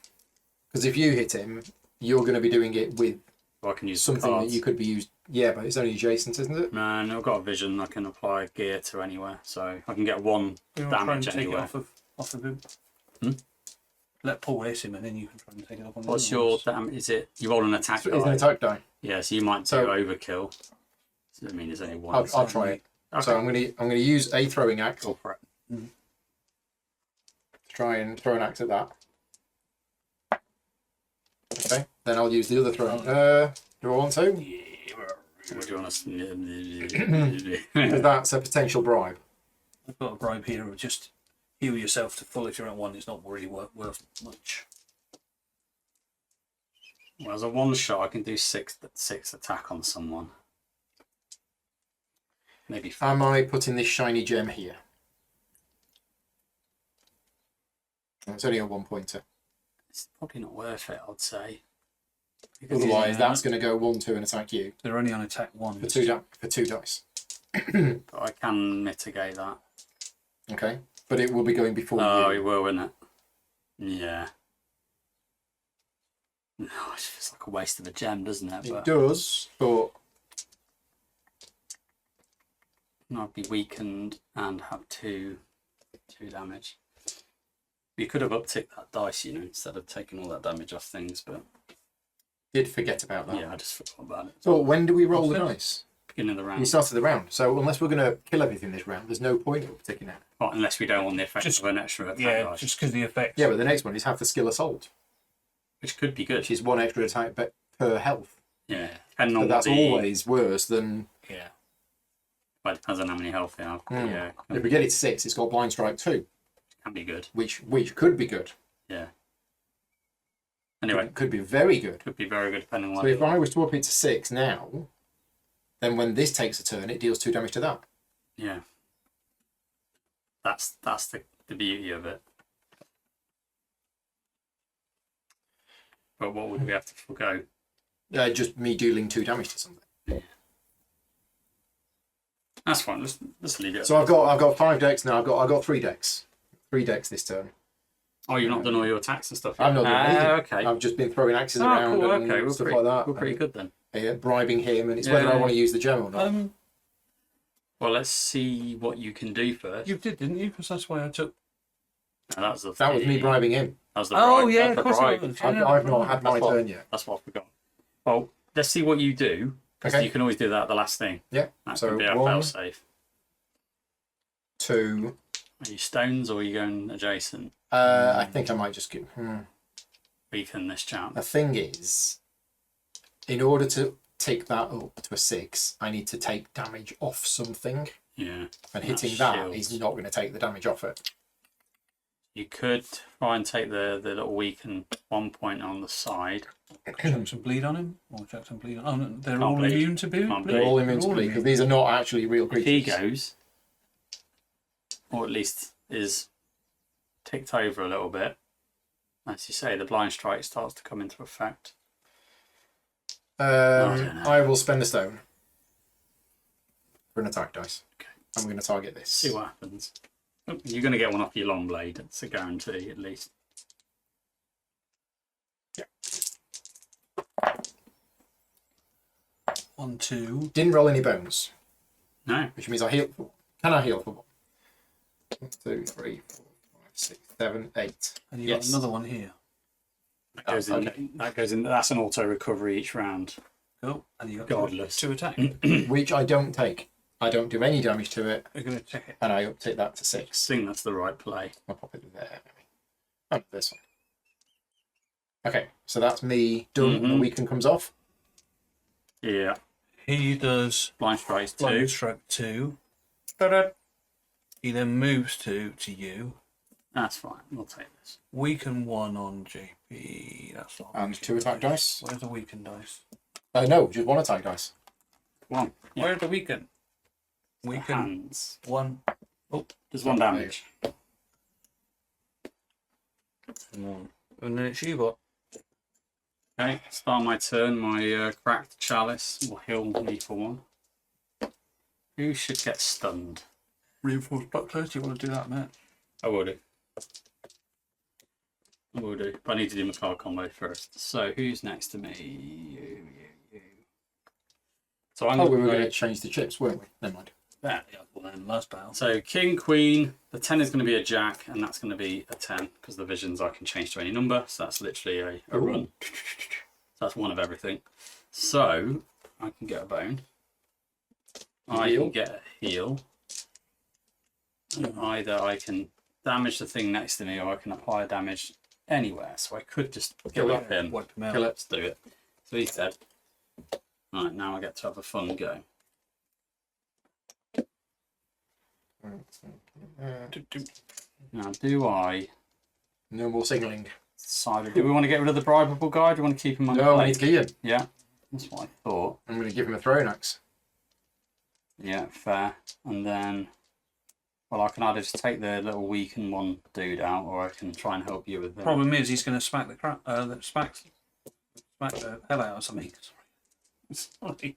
because if you hit him, you're going to be doing it with Well, I can use something cards. that you could be used. Yeah, but it's only adjacent, isn't it? Man, I've got a vision. I can apply gear to anywhere, so I can get 1 You want to try and damage take it anywhere. off of him? Hmm? Let Paul hit him and then you can try and take it off on the What's other your ones. damage? Is it you roll an attack It's an die? attack die. Yeah, so you might do So- overkill. So, I mean, there's only one. I'll try it. Okay. So I'm going to use a throwing axe Go for it. to try and throw an axe at that. Okay. Then I'll use the other throwing. Do I want to? What do you want Because that's a potential bribe. I've got a bribe here of just heal yourself to full if you're at 1. It's not really worth much. Well, as a one shot, I can do 6 attack on someone. Maybe 4. Am I putting this shiny gem here? It's only a 1 pointer. It's probably not worth it, I'd say. Because Otherwise, that's going to go 1, 2 and attack you They're only on attack 1. for 2 dice. I can mitigate that. Okay. But it will be going before Oh, you. it will, won't it? Yeah. No, it feels like a waste of a gem, doesn't it? It But does, but I'd be weakened and have 2 damage. You could have upticked that dice, you know, instead of taking all that damage off things, but did forget about that. yeah, I just forgot about it. So when do we roll the What's dice? Beginning of the You round. started the round. So unless we're going to kill everything this round, there's no point of taking it. Well, unless we don't want the effect Just- of an extra attack Yeah, dice, just because the effect. Yeah, but the next one is half the skill assault, which could be good. which is 1 extra attack per health. Yeah, depending But on that's what the, always worse than Yeah. Well, it depends on how many health they have. Mm. Yeah, if we get it to 6. It's got blind strike 2, can be good. which could be good. Yeah. Anyway, Could be very good. could be very good depending on So what. if I was to up it to 6 now, then when this takes a turn, it deals 2 damage to that. Yeah. That's the beauty of it. But what would we have to forgo? Just me dealing 2 damage to something. That's fine. Let's leave it. So I've got 5 decks now. I've got 3 decks. 3 decks this turn. Oh, you've not done all your attacks and stuff yet? I've not done anything. Okay. I've just been throwing axes Oh, around cool. and Okay, we're stuff pretty, like that. we're pretty good then. Bribing him, and it's Yeah. whether I want to use the gem or not. Well, let's see what you can do first. You did, didn't you? Because that's why I took. No, that was the That was me bribing him. That was the Oh, bribe. yeah, That's of the course bribe. it was. I've not had my That's what- turn yet. That's what I forgot. Well, let's see what you do. Because Okay. you can always do that at the last thing. Yeah. That So could be our 1, fail safe. 2. Are you stones or are you going adjacent? I think I might just get. Weaken this chap. The thing is, in order to take that up to a 6, I need to take damage off something, Yeah. and hitting That's that shields. is not going to take the damage off it. You could try and take the little weaken 1 point on the side. Chuck some bleed on him? Or chuck some bleed on. Oh, no, they're Can't all bleed. immune to bleed? Can't They're all immune to bleed because these are not actually real If he creatures. goes, or at least is ticked over a little bit, as you say, the blind strike starts to come into effect. don't know. I will spend a stone for an attack dice. Okay. I'm going to target this. See what happens. Oh, you're going to get one off your long blade. It's a guarantee, at least. 1, 2. Didn't roll any bones, No. which means I heal. Can I heal for 1? 1, 2, 3, 4, 5, 6, 7, 8. And you've Yes. got another one here. That goes in. okay. That goes in. That's an auto recovery each round. Cool. And you got Godless. 2 attack. Which I don't take. I don't do any damage to it, We're going to check it. and I uptick that to I 6. think that's the right play. I'll pop it there. Maybe. Oh, this one. Okay, so that's me done. And the weaken comes off. Yeah. He does Blind strikes 2. blind strike 2. Ta-da. He then moves to you. That's fine. We'll take this. Weaken 1 on JP. That's not. And 2 attack dice. Where's the weaken dice? No, just 1 attack dice. 1. Yeah. Where's the weaken? Weaken Hands. 1. Oh, There's 1 damage. come on. And then it's you, what? Okay, start my turn. My cracked chalice will heal me for 1. Who should get stunned? Reinforced bucklers. Do you want to do that, Matt? I will do. I will do. But I need to do my card combo first. So who's next to me? You. So I'm Oh, we going were to going go to change the chips, weren't we? Never mind. there. Yeah, well then, last battle. So King, Queen, the 10 is going to be a Jack, and that's going to be a 10, because the visions I can change to any number, so that's literally a run. So that's 1 of everything. So I can get a bone. I can get a heal. And either I can damage the thing next to me, or I can apply damage anywhere. So I could just kill up him. Wipe him out. Kill it. Let's do it. So he's dead. Right, now I get to have a fun go. Now, do I No more signalling. decide? Do we want to get rid of the bribable guy? Do we want to keep him on No, play? I need to kill him. Yeah, that's what I thought. I'm going to give him a throwing axe. Yeah, fair. And then, well, I can either just take the little weakened one dude out, or I can try and help you with the Problem is, he's going to smack the smack the hell out of something. Sorry.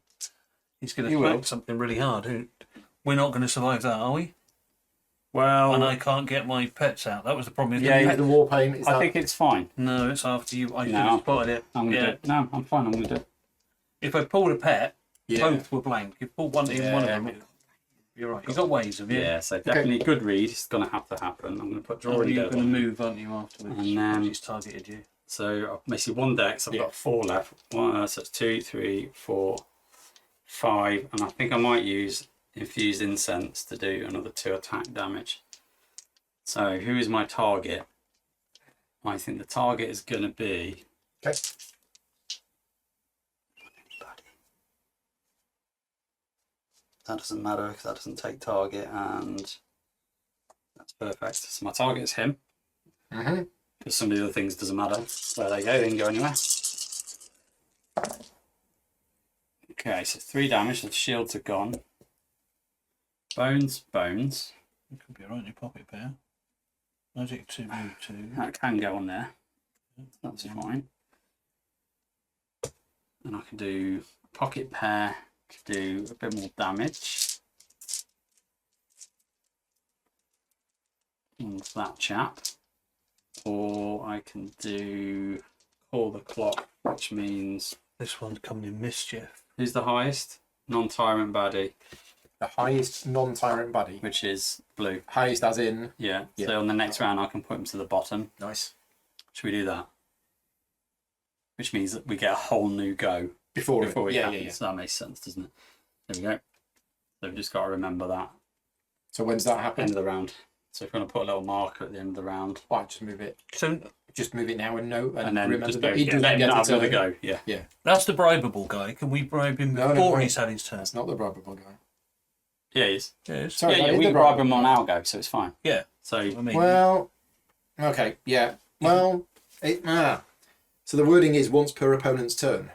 He's going to He smack will. something really hard. We're not going to survive that, are we? Well, And I can't get my pets out. That was the problem. Yeah, Is the war paint? Is I that... think it's fine. No, it's after you. I should No. have spotted it. I'm gonna do it. No, I'm fine. I'm gonna do it. If I pulled a pet, Yeah. both were blank. If you pulled one in one of them, you're right. You've got ways of Yeah, so definitely good read. It's gonna have to happen. I'm gonna put draw and You're dead going to on. move, aren't you, afterwards? And then- She's targeted you. So I've basically 1 deck, so I've Yeah. got 4 left. So it's 2, 3, 4, 5, and I think I might use infused incense to do another 2 attack damage. So who is my target? I think the target is going to be. Okay. That doesn't matter because that doesn't take target, and that's perfect. So my target is him. Mm-hmm. Because some of the other things doesn't matter. There they go, they can go anywhere. Okay, so 3 damage, the shields are gone. Bones. You could be right in your pocket pair. Magic 2, move 2. That can go on there. That's fine. And I can do pocket pair, to do a bit more damage. On that chap. Or I can do call the clock, which means This one's coming in mischief. who's the highest? Non-tyrant baddie, The highest non-tyrant baddie. which is blue. Highest as in... Yeah. Yeah. So on the next round I can put him to the bottom. Nice. Should we do that? Which means that we get a whole new go Before before it. it Yeah, happens. yeah, yeah. So that makes sense, doesn't it? There we go. So we've just got to remember that. So when's that happen? End of the round. So if you want to put a little marker at the end of the round. Why, just move it. So Just move it now and no. And then remember just that go, he yeah, doesn't then get have to another turn. go. Yeah. Yeah. that's the bribable guy. Can we bribe him No, no, before no. he's had his turn? That's not the bribable guy. Yeah, he is. Yes. Sorry, yeah, that is we the can bribe bribable him on guy. our go, so it's fine. Yeah. So I mean, Well, okay, yeah. Well, so the wording is once per opponent's turn.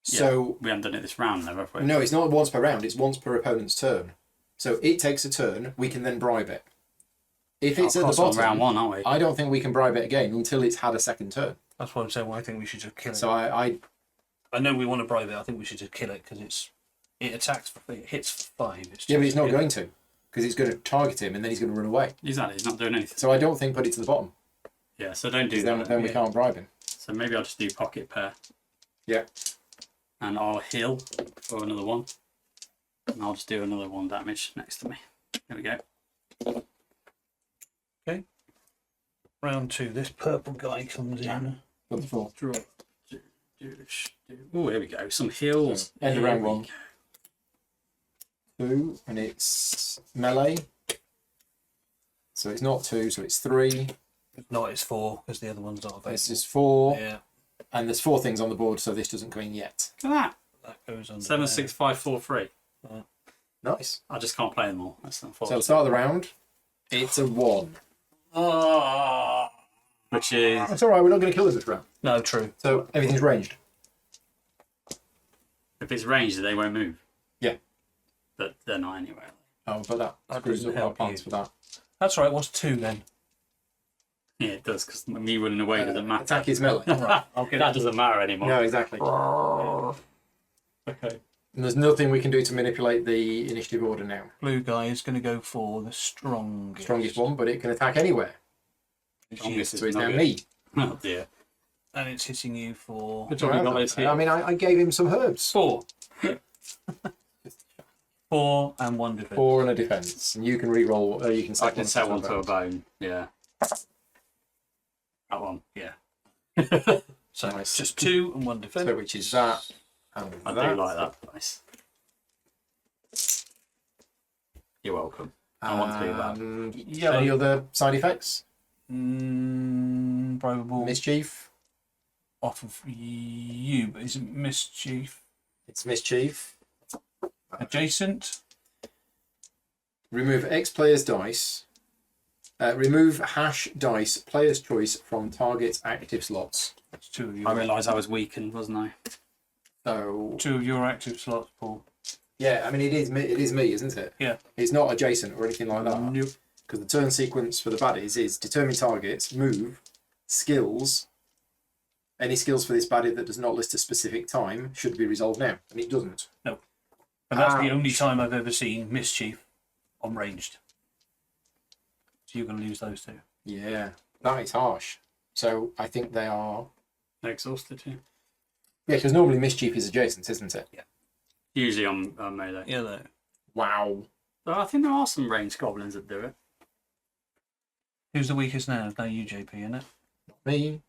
So, we haven't done it this round, though, have we? no, it's not once per round, it's once per opponent's turn. So it takes a turn, we can then bribe it. If it's Of at the course, on bottom, round 1, aren't we? I don't think we can bribe it again until it's had a second turn. that's what I'm saying. Well, I think we should just kill it. So I I know we want to bribe it. I think we should just kill it because it attacks for it hits for 5. It's yeah, but just- he's not going to, because he's going to target him and then he's going to run away. Exactly, he's not doing anything. So I don't think put it to the bottom. Yeah, so don't do 'Cause that. then we yeah. can't bribe him. So maybe I'll just do pocket pair. Yeah. And I'll heal for another 1. And I'll just do another 1 damage next to me. There we go. Round 2. This purple guy comes in. Got the 4. Draw. Oh, here we go. Some heals. End of Here round we 1. go. 2, and it's melee. So it's not 2, so it's 3. No, it's 4 because the other one's not available. This is 4, Yeah, and there's 4 things on the board, so this doesn't go in yet. Look at that goes on. that. 7, 6, 5, 4, 3. Nice. I just can't play them all. That's So unfortunate. start of the round. It's a 1. Oh, which is That's all right. We're not going to kill it this round. No, true. So everything's ranged. if it's ranged, they won't move. Yeah. But they're not anyway. Oh, but that screws doesn't up our help plans you. for that. That's right. What's 2 then? Yeah, it does because me running away doesn't matter. Attack is melee. Right, I'll get That it. doesn't matter anymore. No, exactly. Okay. And there's nothing we can do to manipulate the initiative order now. Blue guy is going to go for the strongest. Strongest one, but it can attack anywhere. Strongest So is it's now not me. good. Oh dear. And it's hitting you for Good job you got those here. I mean, I gave him some herbs. 4. 4 and 1 defense. 4 and a defense, and you can re-roll. You can I can set one to to a bone. Yeah. That one. Yeah. So Nice. just 2 and 1 defense. So which is that. And I that. do like that. Nice. You're welcome. I want to do that. And Yellow. any other side effects? Probable Mischief. off of you, but isn't mischief It's mischief. adjacent? Remove X player's dice. Remove hash dice player's choice from target's active slots. That's 2 of you. I realised I was weakened, wasn't I? So 2 of your active slots, Paul. yeah, I mean it is me, isn't it? Yeah. It's not adjacent or anything like that. Nope. Because the turn sequence for the baddies is determine targets, move, skills. Any skills for this baddie that does not list a specific time should be resolved now, and it doesn't. And that's the Ouch. only time I've ever seen mischief on ranged. So you're going to lose those 2. Yeah, that is harsh. So I think they are. Exhausted too. Yeah, because normally mischief is adjacent, isn't it? Usually on melee. Yeah, though. Wow. But I think there are some ranged goblins that do it. Who's the weakest now? No, you, JP, isn't it? Me.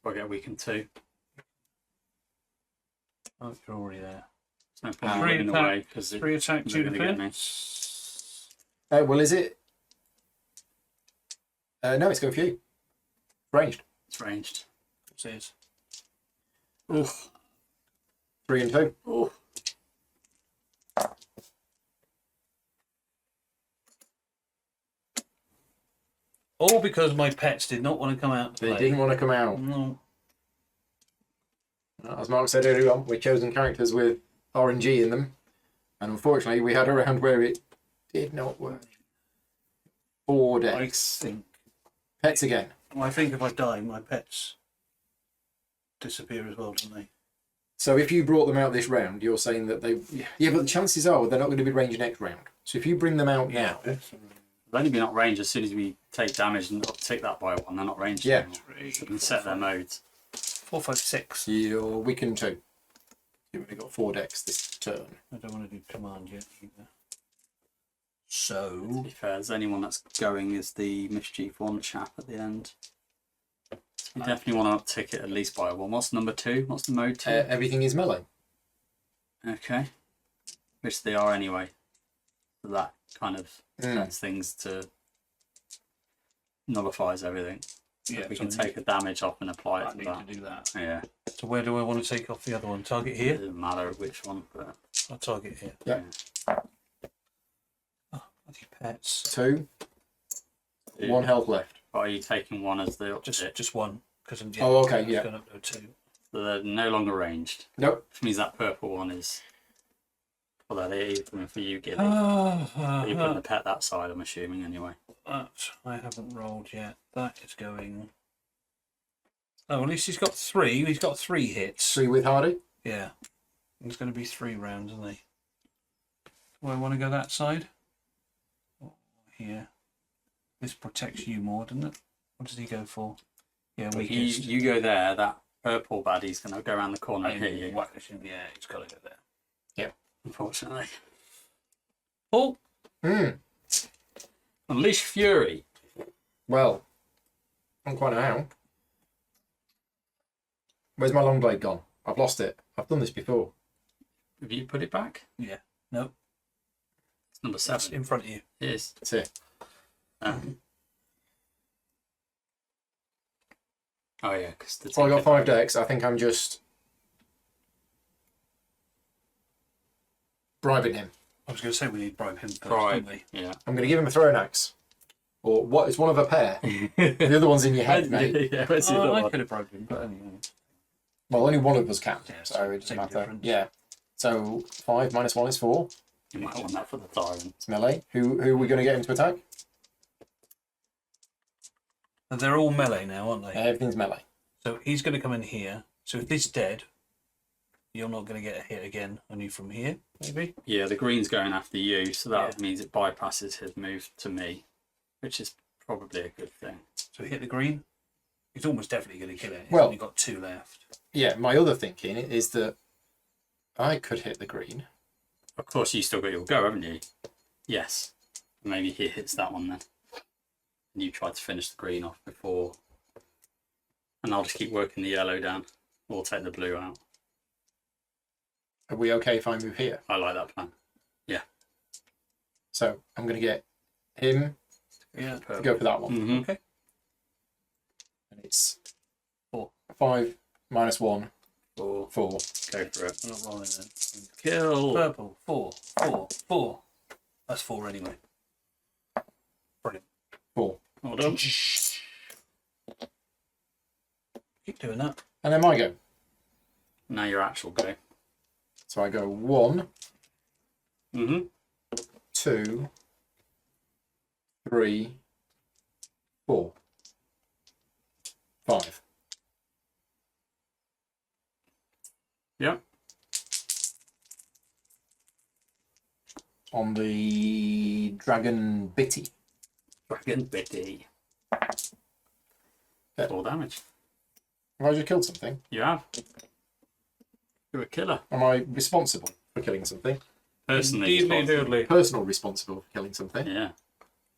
I get weakened too. Oh, you're already there. There's no point 3 running attack, away because 3 attack, 2 gonna get me. defense. Well, is it? No, it's going for you. Ranged. It's ranged. It says. Oof. 3 and 2. Oof. All because my pets did not want to come out to They play. didn't want to come out. No. As Mark said earlier on, we're chosen characters with RNG in them, and unfortunately, we had a round where it did not work. 4 I decks. think. Pets again. I think if I die, my pets disappear as well, don't they? So if you brought them out this round, you're saying that they... Yeah, but the chances are they're not going to be ranged next round. So if you bring them out now... They've only been not ranged as soon as we take damage and uptick that by 1. They're not ranged Yeah. anymore. We can set their modes. 4, 5, 6. You're weakened 2. You've only got 4 decks this turn. I don't want to do command yet either. To So be fair, there's only one that's going is the Mischief 1 chap at the end. We definitely want to uptick it at least by 1. What's number 2? What's the mode 2? Everything is melee. Okay. Which they are anyway. So that kind of sets things to nullifies everything. yeah, We so can take a damage off and apply I it to need that. to do that. Yeah. So where do I want to take off the other one? Target It here? doesn't matter which one, but I'll target here. Yeah. Oh, bloody pets. 2. 1 health left. are you taking 1 as the uptick? Just 1. Because I'm Oh, okay, yeah. going up to 2. So they're no longer ranged. Nope. Which means that purple one is. Although they're even for you, Gilly. Ah, But you're putting the pet that side, I'm assuming, anyway. that I haven't rolled yet. That is going. Oh, at least he's got 3. He's got 3 hits. 3 with Hardy. Yeah. It's going to be 3 rounds, isn't he? Do I want to go that side? Or here. This protects you more, doesn't it? What does he go for? Yeah, If weakest. you go there, that purple baddie's going to go around the corner and hit And you. whack us in the air. He's got to go there. Unfortunately. Paul? Unleash Fury. Well, I'm quite now. Where's my long blade gone? I've lost it. I've done this before. Have you put it back? Yeah. Nope. It's number It's 7. in front of you. It is. That's it. Oh yeah, because the So I got 5 decks. I think I'm just bribing him. I was going to say we need to bribe him first, Bribe. don't we? Yeah. I'm going to give him a throwing axe. Or what? It's one of a pair. The other one's in your head, mate. Yeah, where's the Oh, other I one? could have bribed him, but anyway. Well, only one of us can, Yeah, so it doesn't same matter. difference. Yeah. So 5 minus 1 is 4. You might want that for the tyrant. It's melee. Who are we going to get him to attack? And they're all melee now, aren't they? Everything's melee. So he's going to come in here. So if this dead, you're not going to get a hit again, only from here, maybe? Yeah, the green's going after you, so that Yeah. means it bypasses his move to me, which is probably a good thing. So hit the green. He's almost definitely going to kill it. He's Well- only got 2 left. Yeah, my other thinking is that I could hit the green. Of course, you still got your go, haven't you? Yes. Maybe he hits that one then. And you try to finish the green off before. And I'll just keep working the yellow down. Or take the blue out. Are we okay if I move here? I like that plan. So I'm going to get him Yeah. to go for that one. Mm-hmm. Okay. And it's 4. 5 minus 1, Or 4. go for it. I'm not rolling then. Kill. Purple. 4. 4. 4. That's 4 anyway. Brilliant. 4. Well done. Keep doing that. And then my go. Now your actual go. So I go 1, Mm-hmm. 2, 3, 4, 5. Yep. On the Dragon Bitty. Dragon Bitty. Yeah. 4 damage. Have I just killed something? You have. You're a killer. Am I responsible for killing something? Personally. Indeedly, responsible. doodly. Personal responsible for killing something. Yeah.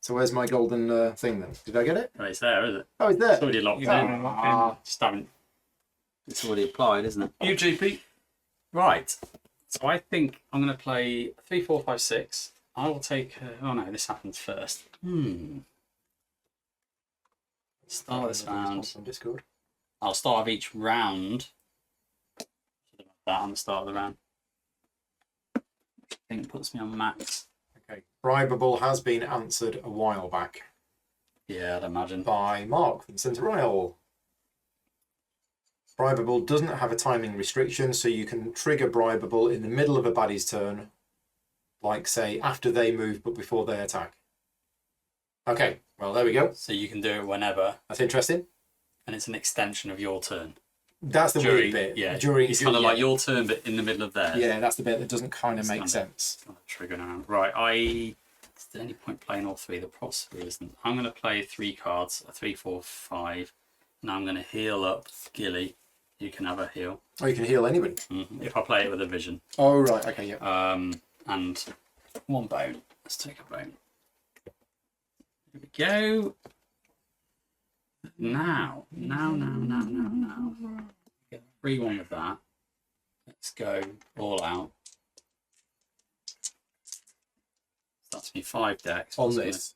So where's my golden thing then? Did I get it? Well, it's there, is it? Oh, it's there. It's already locked You in. Ah. Just haven't. It's already applied, isn't it? You, GP. Right. So I think I'm going to play 3, 4, 5, 6. I will take. Oh no, this happens first. Start this round. On Discord. I'll start of each round. Should have had that on the start of the round. I think puts me on max. Okay. Bribable has been answered a while back Yeah, I'd imagine. by Mark from Centre Isle. Bribable doesn't have a timing restriction, so you can trigger Bribable in the middle of a baddie's turn, like say after they move but before they attack. Okay, well there we go. So you can do it whenever, That's interesting. and it's an extension of your turn. That's the weird bit. Yeah, During, it's kind of yeah. like your turn, but in the middle of theirs. Yeah, that's the bit that doesn't kind of It's make kinda- sense. Trigger now. Right, is there any point playing all 3? There possibly isn't. I'm going to play 3 cards, a 3, 4, 5. Now I'm going to heal up Gilly. You can have a heal. Oh, you can heal anybody. If I play it with a vision. Oh, right, okay, yeah. And 1 bone. Let's take a bone. Here we go. Now. Get a 3-1 with that. Let's go all out. That's me 5 decks. On Plus this.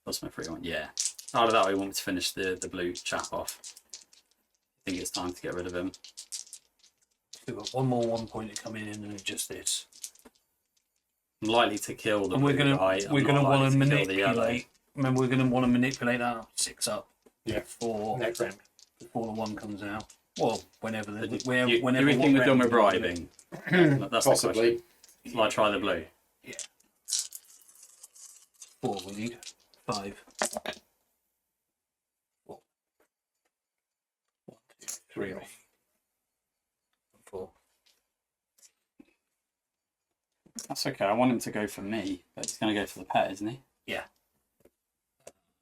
Plus my 3-1, yeah. Out of that, I want me to finish the blue chap off. I think it's time to get rid of him. We've got 1 more 1-pointer coming in and just this. I'm likely to kill the And we're blue gonna guy. I'm we're not gonna want likely to kill the yellow. manipulate. Remember, we're gonna want to manipulate that 6 up. Yeah. Before Next round. before the 1 comes out. Well, whenever the Do whenever we think we're done with round- bribing? That's the Possibly. question. Shall I try the blue? Yeah. 4 we need. 5. 4. 1, 2, 3, 4. That's okay. I want him to go for me, but he's going to go for the pet, isn't he? Yeah.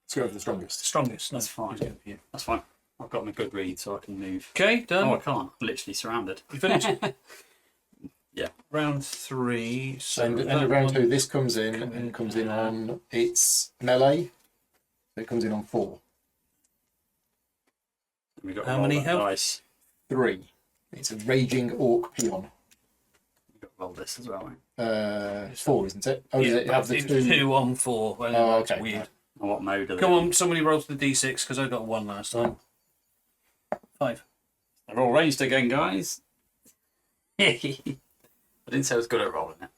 Let's go for the strongest. Strongest. No, That's fine. he's going for you. That's fine. I've got my good read, so I can move. Okay, done. Oh, I can't. I'm literally surrounded. You finished. Yeah. Round 3. So End that of round one- 2, this comes in and comes in on its melee. So it comes in on 4. We got How to roll many that health? dice. 3. It's a raging orc peon. We got to roll this as well. Right? 4, isn't it? Oh, does Yeah, it have the it's 2? 2 on 4. Well, Oh, that's okay. weird. And what mode are they? Come on, somebody rolls the d6 because I got a 1 last time. 5. They're all ranged again, guys. I didn't say I was good at rolling it.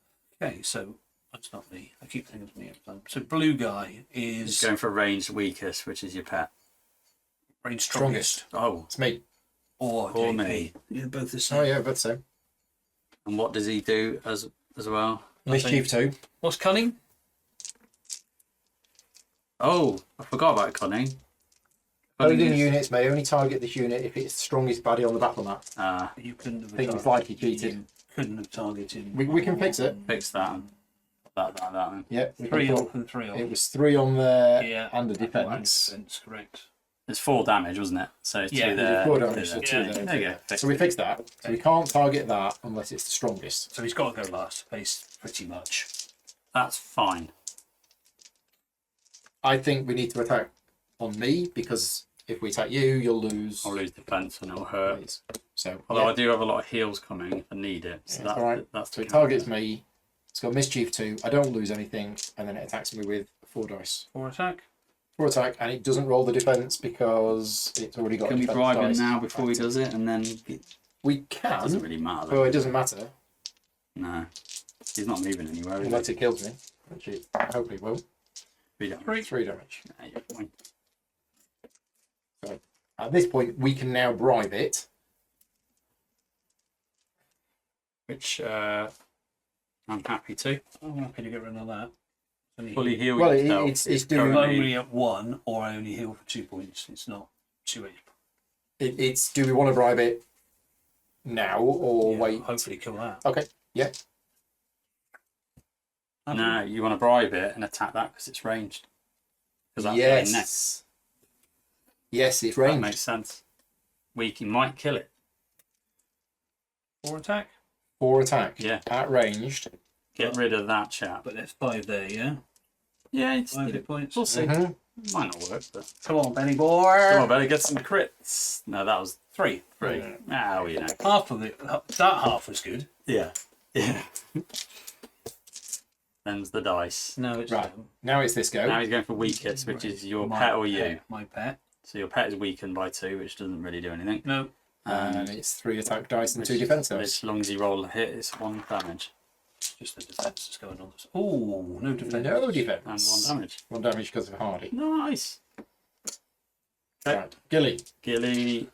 Okay, so that's not me. I keep thinking it's me every time. So blue guy He's is going for ranged weakest, which is your pet. range strongest. Oh, It's me. Or Or JP. me. You're both the same. Oh, yeah, but so. and what does he do as well? Mischief 2. What's cunning? Oh, I forgot about cunning. Loading is- units may only target this unit if it's the strongest baddie on the battle map. You couldn't have Things targeted. like he cheated. You couldn't have targeted. We can fix it. Fix that. That. Then. Yeah, we 3 can off and 3 off. It was 3 on there Yeah. and the And defence. defense, correct. It's 4 damage, wasn't it? So it's Yeah, 2 there. 4 2 damage, so there. 2 Yeah. there. There two you there. go. So we fixed that. So we can't target that unless it's the strongest. So he's got to go last, based pretty much. That's fine. I think we need to attack on me because if we attack you, you'll lose. I'll lose defense and it'll hurt. Please. So, Although yeah, I do have a lot of heals coming if I need it. So yeah, that's all right. that's So the it targets me. It's got mischief 2. I don't lose anything, and then it attacks me with 4 dice. 4 attack. 4 attack, and it doesn't roll the defense because it's already got. Can a we defense bribe him dice. now before he does it, and then it We doesn't can. really matter? Oh, it doesn't matter No, he's not moving anywhere. Is unless he? it kills me, which it hopefully won't. 3 damage. 3 damage. Yeah, you're fine. So at this point, we can now bribe it. Which I'm happy to. I'm happy to get rid of that. Only Fully heal Well, yourself. it's doing- I'm currently- only at 1, or I only heal for 2 points. It's not 2 HP. It's. Do we want to bribe it now or Yeah, wait? Hopefully kill that. Okay. Yeah. No, you want to bribe it and attack that because it's ranged. Because that's yes. Next. Yes, it's That ranged. makes sense. We might kill it. 4 attack. 4 attack. Yeah. At ranged. Get rid of that chap. But there's 5 there, yeah? Yeah, it's 5 hit points. we'll see. Mhm. Might not work, but Come on, Benny boy. come on, better get some crits. No, that was 3. 3. Ah, well, you know. Half of it. That half was good. Yeah. Yeah. Them's the dice. No, it's Right. Now it's this go. Now he's going for weakest, which is your pet or you. My pet. So your pet is weakened by 2, which doesn't really do anything. No. And it's 3 attack dice and 2 Which- defense which, dice. as long as you roll a hit, it's 1 damage Just the defense that's going on. Oh, no defense. No and defense. 1 damage. 1 damage because of Hardy. Nice. Okay. Right. Gilly. Gilly.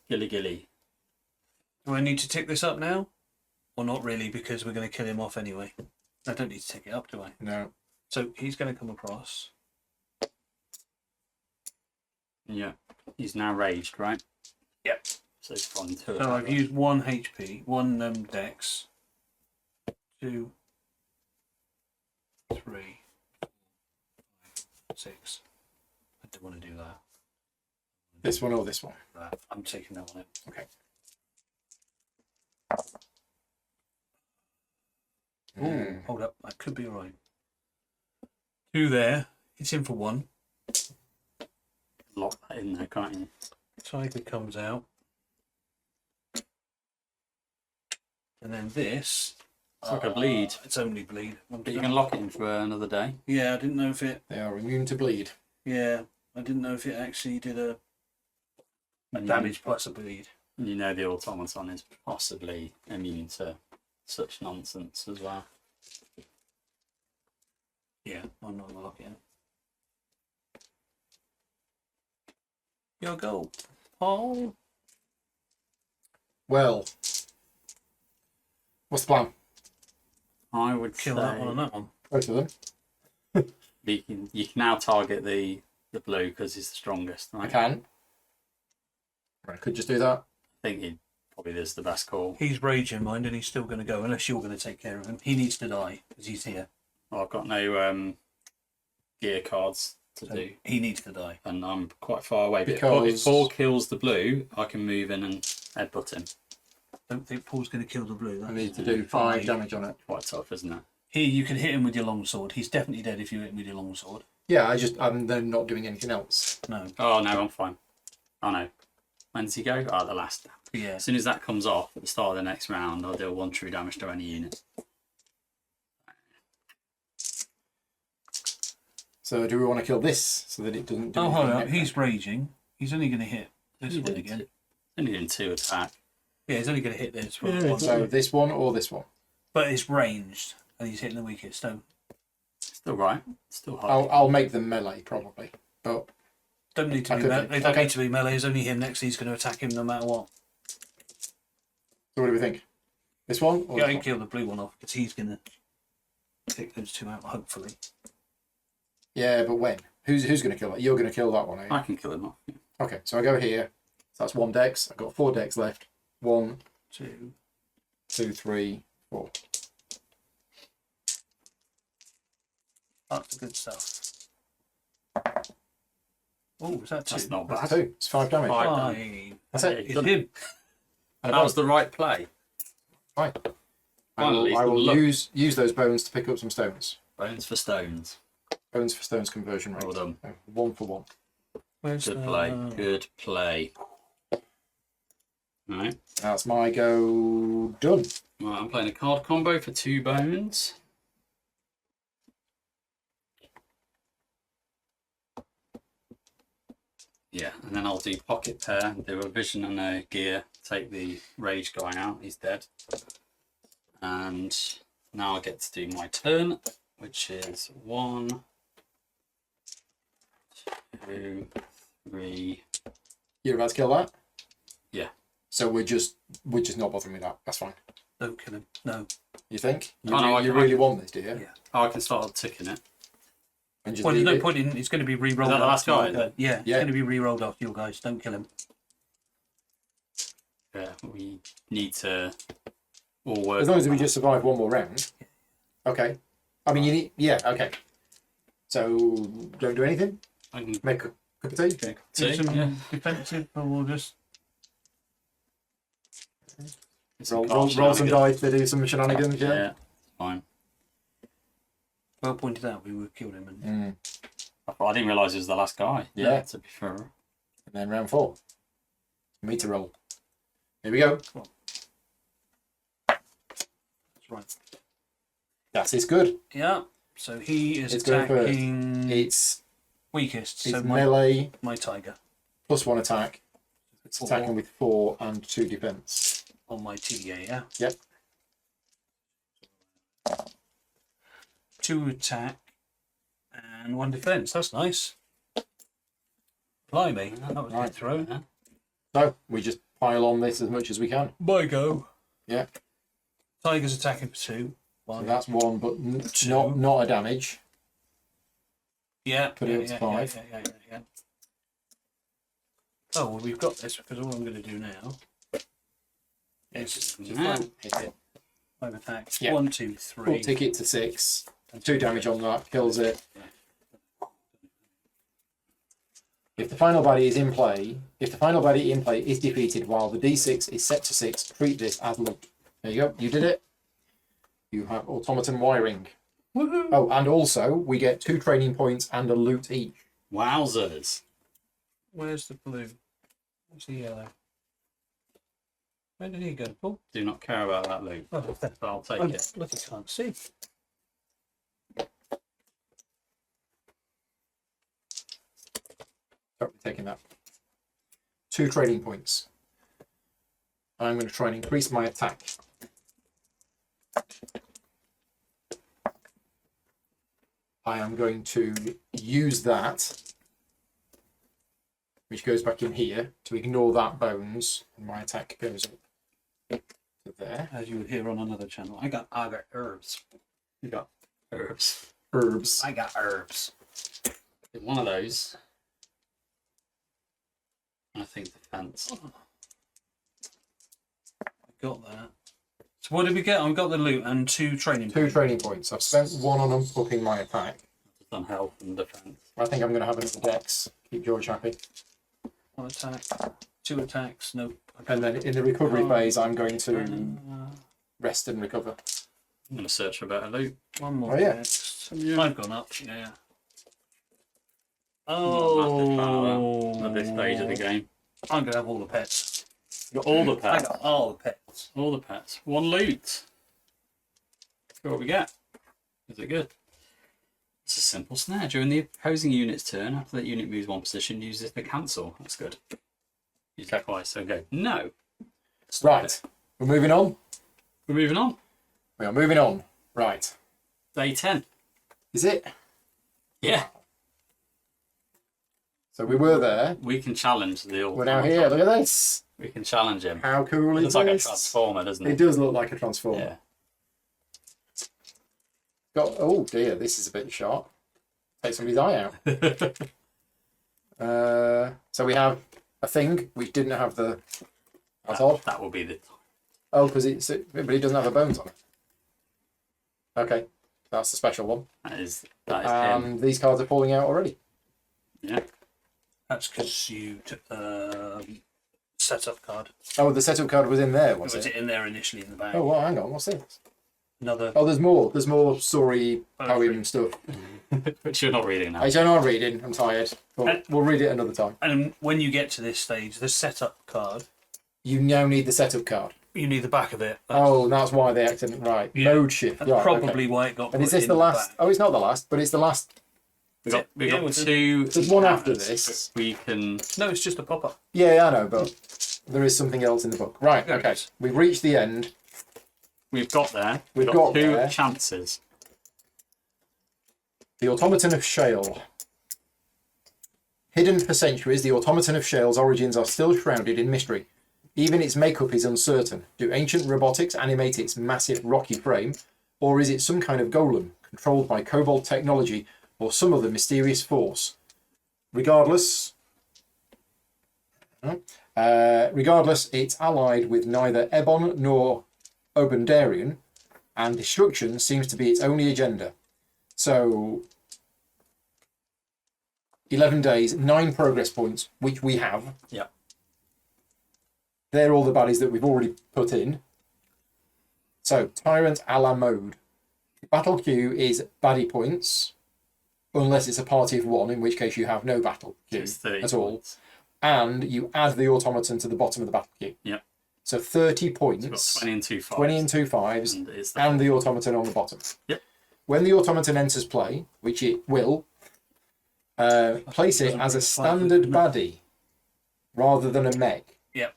Do I need to tick this up now? Or not really, because we're going to kill him off anyway. I don't need to tick it up, do I? No. So he's going to come across. Yeah. He's now raged, right? Yep. So he's on 2 So attack. I've used 1 HP, 1 dex, 2, 3, 6. I don't want to do that. This one or this one? I'm taking that one out. Okay. Ooh, hold up, that could be alright. 2 there. It's in for 1. Lock that in there, can't you? Tiger comes out. And then this. It's like a bleed. It's only bleed. But you can lock it in for another day. Yeah, I didn't know if it. They are immune to bleed. Yeah, I didn't know if it actually did a damage plus a bleed. You know the automaton is possibly immune to such nonsense as well. Yeah, I'm not gonna lock it in. Your go, Paul. Well, what's the plan? I would Kill say that one and that one. Both of them. you can now target the blue because he's the strongest. Right? I can. I could just do that. I think he probably is the best call. He's raging, mind, and he's still going to go unless you're going to take care of him. He needs to die because he's here. Well, I've got no gear cards to So do, he needs to die. and I'm quite far away. But Because- if Paul kills the blue, I can move in and headbutt him. Don't think Paul's going to kill the blue. I That's need to do 5 damage on it. Quite tough, isn't it? Here, you can hit him with your longsword. He's definitely dead if you hit him with your longsword. Yeah, I'm then not doing anything else. No. Oh no, I'm fine. Oh no. When does he go? Oh, the last damage. Yeah. As soon as that comes off at the start of the next round, I'll deal 1 true damage to any unit. So do we want to kill this so that it doesn't do Oh, hold anything up. next He's raging. He's only going to hit this one again. Only doing 2 attack. Yeah, he's only going to hit this one. turn? So this one or this one? But it's ranged, and he's hitting the weakest. So Still right. Still high. I'll make them melee probably, but don't need to I be could melee. be. They don't Okay. need to be melee. It's only him next. He's going to attack him no matter what. so what do we think? This one? Or Yeah, I this can one? kill the blue one off because he's going to take those 2 out. Hopefully. Yeah, but when? Who's going to kill it? You're going to kill that one, are you? I can kill him off. Okay, so I go here. So that's 1 dex. I've got 4 decks left. 1, 2. 2, 3, 4. That's the good stuff. Oh, is that 2? That's not That's bad. 2. It's 5 damage. Five. Fine. That's it. It's him. And That was the right play. fine. I Finally, will, I will look. use those bones to pick up some stones. Bones for stones. Bones for stones conversion rate. Well done. 1 for 1. Where's Good the- play. Good play. Right. That's my go done. Right, I'm playing a card combo for 2 bones. Yeah, and then I'll do pocket pair, do a vision and a gear, take the rage guy out, he's dead. And now I get to do my turn, which is 1, 2, 3. You're about to kill that? Yeah. So we're just not bothering with that. That's fine. Don't kill him. No. You think? You, Oh, no, I you can- really want this, do you? Yeah. Oh, I can start ticking it. And just Well, there's leave no it? point in. It's going to be re-rolled. Is that the last after guy, you is it? Yeah, it's Yeah. going to be re-rolled after you guys. Don't kill him. Yeah, we need to all work. As long as on we that. just survive one more round. Okay. I mean, you need... Yeah, okay. So, don't do anything? I can Make a cup of tea? Do see, some yeah. defensive, or we'll just. It's Roll, a roll, card roll some shenanigans. dice to do some shenanigans, yeah? Yeah, fine. Well pointed out, we would kill him. And I didn't realise it was the last guy. Yeah. To be fair. And then round 4. Me to roll. Here we go. that's right. That is good. Yeah. So he is It's going first. attacking It's weakest. it's So my melee tiger plus 1 attack. It's 4 attacking with 4 and 2 defense. on my TDA. Yeah. Yep. 2 attack and 1 defense. That's nice. Blimey, that was a Right. good throw. Yeah. So, we just pile on this as much as we can. By go. Yeah. Tiger's attacking for 2. So 1. that's 1, but Two. not a damage. Yeah. Put it up to 5. Yeah. Oh, well, we've got this because all I'm going to do now is Just Yeah. hit it. 5 attacks. Yeah. 1, 2, 3. We'll take it to 6. 2 damage on that, kills it. If the final baddie is in play, if the final baddie in play is defeated while the d6 is set to 6, treat this as loot. There you go, you did it. You have automaton wiring. Woohoo! Oh, and also we get 2 training points and a loot each. Wowzers. Where's the blue? Where's the yellow? Where did he go? Oh, Do not care about that loot. oh there. But I'll take Oh, it. look, I can't see. So we're taking that. 2 training points. I'm going to try and increase my attack. I am going to use that, which goes back in here, to ignore that bones, and my attack goes up to there. As you would hear on another channel, I got herbs. You got herbs. Herbs. I got herbs. Get one of those. I think defense. I got that. So what did we get? I got the loot and 2 training. 2 training points. I've spent 1 on upping my attack. Just on health and defense. I think I'm going to have another dex. Keep George happy. 1 attack, 2 attacks. Nope. And then in the recovery phase, I'm going to Uh, rest and recover. I'm going to search for better loot. 1 more. Oh, yeah. Next. Yeah. I've gone up. Yeah. Not a massive fan of that at this stage of the game. I'm gonna have all the pets. Got all the I pets. got all the pets. All the pets. One loot. Let's see what we get. Is it good? It's a simple snare. During the opposing unit's turn, after that unit moves one position, use this to cancel. That's good. Use it twice. Okay. No. Stop Right. it. We're moving on. We're moving on. We are moving on. Right. Day 10. Is it? Yeah. So we were there. We can challenge the We're now here. Look at this. We can challenge him. How cool It is looks like a this? transformer, doesn't It it? does look like a transformer. Yeah. Oh dear, this is a bit sharp. Take somebody's eye out. So we have a thing which didn't have the. That's odd. That will be the. Oh, because but it doesn't have the bones on it. Okay, that's the special one. That is him. These cards are falling out already. Yeah. That's because you took setup card. Oh, the setup card was in there, was Was it? it in there initially in the bag? Oh, well, hang on. What's this? Another. Oh, there's more. There's more story Poetry. poem stuff. Which you're not reading now. I don't know. I'm reading. I'm tired. But we'll read it another time. And when you get to this stage, the setup card, You now need the setup card. you need the back of it. Oh, that's why they accidentally right. Yeah. Mode shift. That's Right, probably okay. why it got. And is put this in the last? back. Oh, it's not the last, but it's the last. We got Yeah, well, two. There's one after encounters, this. but we can. No, it's just a pop up. Yeah, I know, but there is something else in the book. Right. There it Okay. is. We've reached the end. We've got there. We've got two there. chances. The Automaton of Shale. Hidden for centuries, the Automaton of Shale's origins are still shrouded in mystery. Even its makeup is uncertain. Do ancient robotics animate its massive rocky frame, or is it some kind of golem controlled by cobalt technology or some other mysterious force? Regardless, it's allied with neither Ebon nor Obendarian, and destruction seems to be its only agenda. So, 11 days, 9 progress points, which we have. Yeah. They're all the baddies that we've already put in. So, Tyrant a la mode. Battle queue is baddie points, unless it's a party of 1, in which case you have no battle queue It's 30 at all. points. And you add the automaton to the bottom of the battle queue. Yep. So 30 We've got points, 20 and 2 5s. 20 and 2 5s, And it's the and the automaton on the bottom. Yep. When the automaton enters play, which it will, place it as a standard baddie rather than a mech. Yep.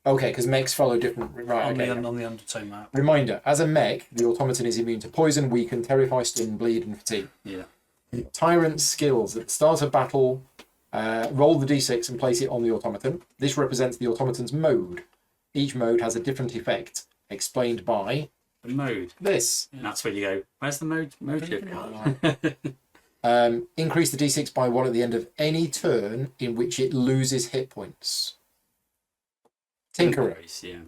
Okay, because mechs follow different. Right. On, Okay. on the undertone map. Reminder: as a mech, the automaton is immune to poison, weaken, terrify, stun, bleed, and fatigue. Yeah. Tyrant skills at the start of battle. Roll the d6 and place it on the automaton. This represents the automaton's mode. Each mode has a different effect, explained by The mode. this. And that's where you go. Where's the mode shift card? Increase the d6 by 1 at the end of any turn in which it loses hit points. Tinkerer. Yeah.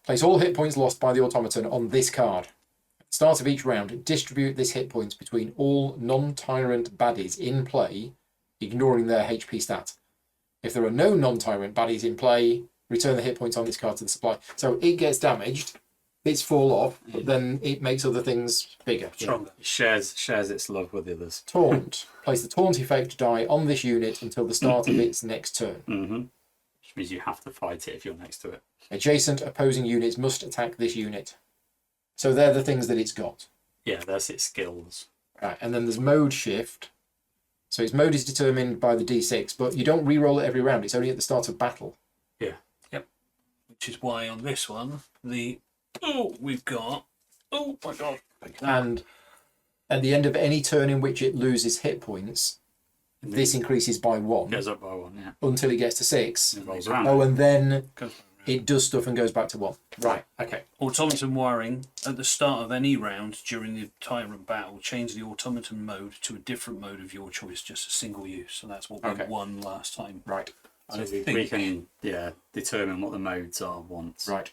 Place all hit points lost by the automaton on this card. At the start of each round, distribute this hit points between all non-tyrant baddies in play, ignoring their HP stat. If there are no non-tyrant baddies in play, return the hit points on this card to the supply. So it gets damaged, bits fall off, but then it makes other things bigger. Stronger. It shares its love with the others. Taunt. Place the taunt effect die on this unit until the start of its next turn. Mm-hmm. Which means you have to fight it if you're next to it. Adjacent opposing units must attack this unit. So they're the things that it's got. Yeah, that's its skills. Right, and then there's mode shift. So its mode is determined by the d6, but you don't re-roll it every round. It's only at the start of battle. Yeah. Which is why on this one, we've got. Oh my god. And at the end of any turn in which it loses hit points, this increases by 1 Goes up by 1, yeah. until it gets to 6. It rolls around. Oh, and then Goes it does stuff and goes back to 1. Right, okay. Automaton wiring at the start of any round during the tyrant battle, change the automaton mode to a different mode of your choice, just a single use. So that's what we Okay. won last time. Right, So I we think can determine what the modes are once. right.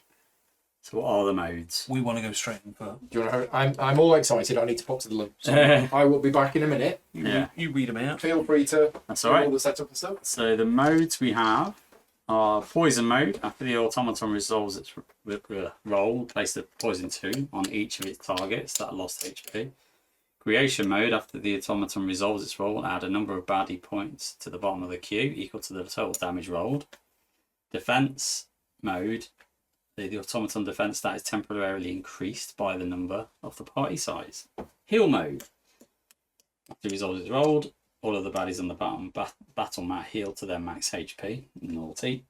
So what are the modes? we want to go straight in for. Do you want to hurry? I'm all excited. I need to pop to the loo. So I will be back in a minute. Yeah. You read them out. Feel free to That's do all right. all the setup and stuff. So the modes we have are poison mode. After the automaton resolves its roll, place the poison 2 on each of its targets that lost HP. Creation mode. After the automaton resolves its roll, add a number of baddie points to the bottom of the queue equal to the total damage rolled. Defense. mode, the automaton defense stat is temporarily increased by the number of the party size. Heal mode. After result is rolled, all of the baddies on the battle mat heal to their max HP. Naughty.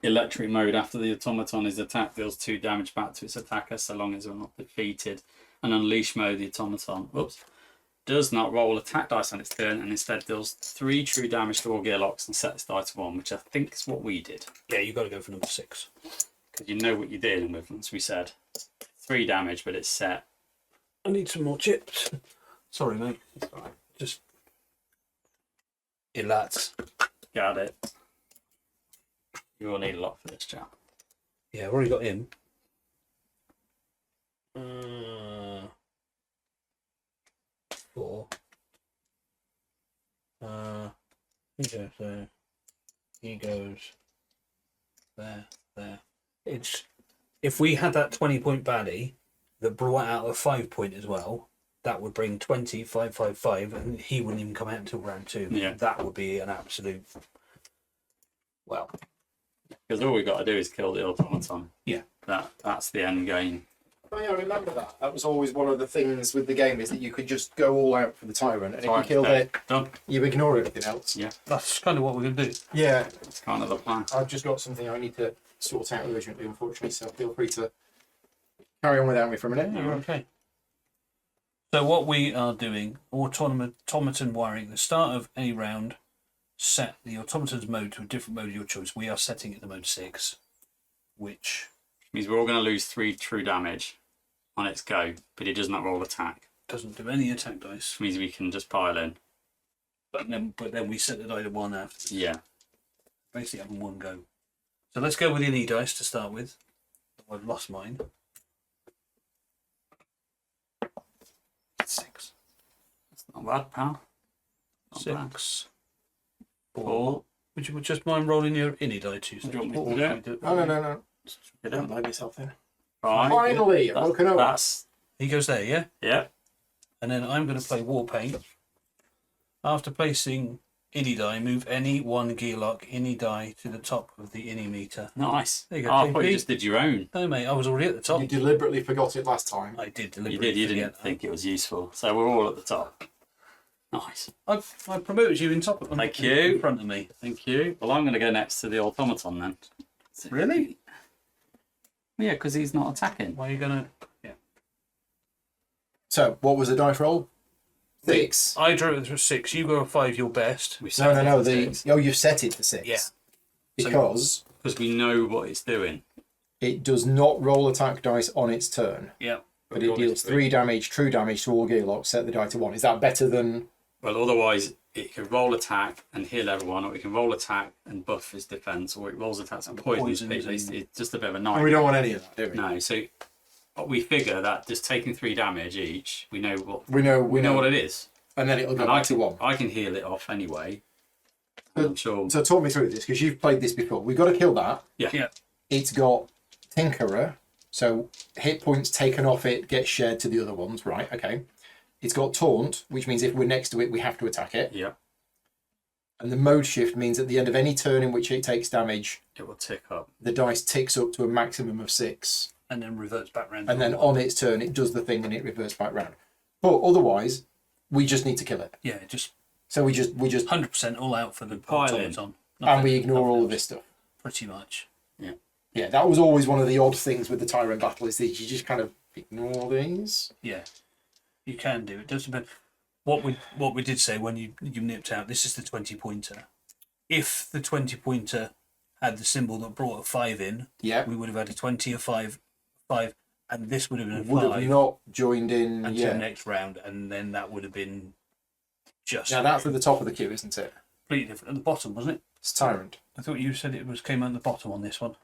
Electric mode. After the automaton is attacked, deals 2 damage back to its attacker so long as they're not defeated. And unleash mode, the automaton does not roll attack dice on its turn and instead deals 3 true damage to all gearlocks and sets die to 1, which I think is what we did. Yeah, you got to go for number 6. Because you know what you're dealing with, once we said 3 damage, but it's set. I need some more chips. Sorry, mate. It's fine. Just lads. Got it. You will need a lot for this chap. Yeah, I've already got him. 4. He goes there. He goes there. It's if we had that 20-point baddie that brought out a 5-point as well, that would bring 20, 5, 5, 5, and he wouldn't even come out until round 2. Yeah. That would be an absolute. Well, Because all we've got to do is kill the automaton. Yeah. That's the end game. Oh, yeah, I remember that. That was always one of the things with the game, is that you could just go all out for the tyrant, and if you killed it, Done. you ignore everything else. Yeah, that's kind of what we're going to do. Yeah, that's kind of the plan. I've just got something I need to sort out urgently, unfortunately, so feel free to carry on without me for a minute. You're okay. So what we are doing, automaton wiring, at the start of any round, set the automaton's mode to a different mode of your choice. We are setting it to mode 6, which Means we're all going to lose 3 true damage on its go, but it does not roll attack. doesn't do any attack dice. Which means we can just pile in. But then we set the die to 1 after. Yeah. Basically having 1 go. So let's go with the any dice to start with. I've lost mine. 6. That's not bad, pal. Not bad. 6. 4. 4. Would you just mind rolling your any die too? Do you want me to do it? No. You Don't don't. load yourself in. 5. Finally, I've woken up. That's... He goes there, yeah? Yeah. And then I'm going to play War Paint. After placing any die, move any 1 gearlock any die to the top of the any meter. Nice. There you go, Oh, I thought you JP. just did your own. No, mate, I was already at the top. You deliberately forgot it last time. I did You deliberately. did. You forget didn't that. think it was useful. So we're all at the top. Nice. I promoted you in top of Thank in you. front of me. Thank you. Well, I'm going to go next to the automaton then. Really? Yeah, because he's not attacking. Why are you going to... Yeah. So, what was the dice roll? 6. I drew it for 6. You go a 5, your best. We set it No. for The 6. you've set it to 6. Yeah. Because Because we know what it's doing. it does not roll attack dice on its turn, Yeah. but it deals 3 damage, true damage to all gearlocks. Set the die to 1. Is that better than? Well, otherwise it can roll attack and heal everyone, or it can roll attack and buff his defense, or it rolls attacks and poisons Poisons people. and- It's just a bit of a We nightmare. don't want any of that, do we? No, so but we figure that just taking 3 damage each, we know what We know what it is, and then it'll go and back to 1. I can heal it off anyway. I'm sure. So talk me through this, because you've played this before. We've got to kill that. Yeah. It's got Tinkerer, so hit points taken off it get shared to the other ones, right? Okay. It's got Taunt, which means if we're next to it, we have to attack it. Yeah, And the mode shift means at the end of any turn in which it takes damage, it will tick up. the dice ticks up to a maximum of 6. And then reverts back round. And then on its turn, it does the thing and it reverts back round. But otherwise, we just need to kill it. Yeah, just So we just 100% all out for the Pile in. automaton. and we ignore nothing all of else. this stuff. Pretty much. Yeah, that was always one of the odd things with the Tyrant battle, is that you just kind of ignore these. Yeah. You can do it. Doesn't matter. What we did say when you nipped out, this is the 20-pointer. If the 20-pointer had the symbol that brought a 5 in, Yeah. we would have had a 20, a 5, and this would have been a Would 5 have not joined in. until Yeah. next round, and then that would have been just Now that's at the top of the queue, isn't it? completely different. At the bottom, wasn't it? It's Tyrant. I thought you said it came out the bottom on this one.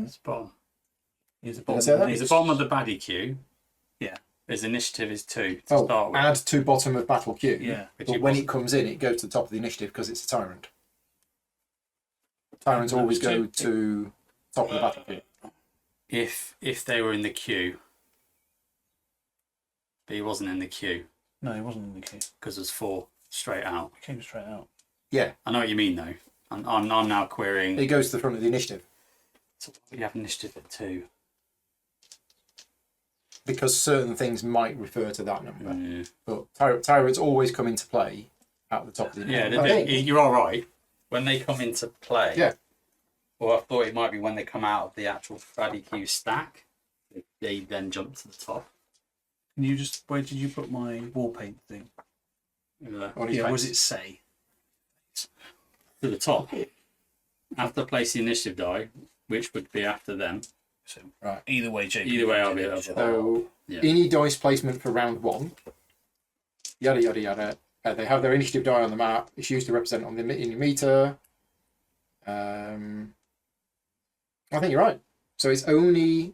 It's bottom. Here's the Did I bottom. say that? It's the bottom of the baddie queue. Yeah. His initiative is 2 to start Oh, with. add to bottom of battle queue. Yeah. Which But it when wasn't. it comes in, it goes to the top of the initiative because it's a Tyrant. Tyrants No, always it's go two. to top of the battle queue. If they were in the queue, but he wasn't in the queue No, he wasn't in the queue. because there's 4 straight out. He came straight out. Yeah, I know what you mean though. I'm now querying. it goes to the front of the initiative. So you have initiative at 2. Because certain things might refer to that number. Yeah, But tyrants always come into play at the top of the yeah, I think. you are right. When they come into play, Yeah. Well, I thought it might be when they come out of the actual Fraddy Q stack, they then jump to the top. Can you just, where did you put my war paint thing? On his Yeah, what face. does it say? To the top. After place the initiative die, which would be after them. So Right. either way, JP. Either way, I'll be able. So, Yeah. any dice placement for round 1, yada yada yada. They have their initiative die on the map. It's used to represent on the in your meter. I think you're right. So it's only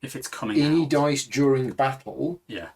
If it's coming any out. dice during battle. Yeah.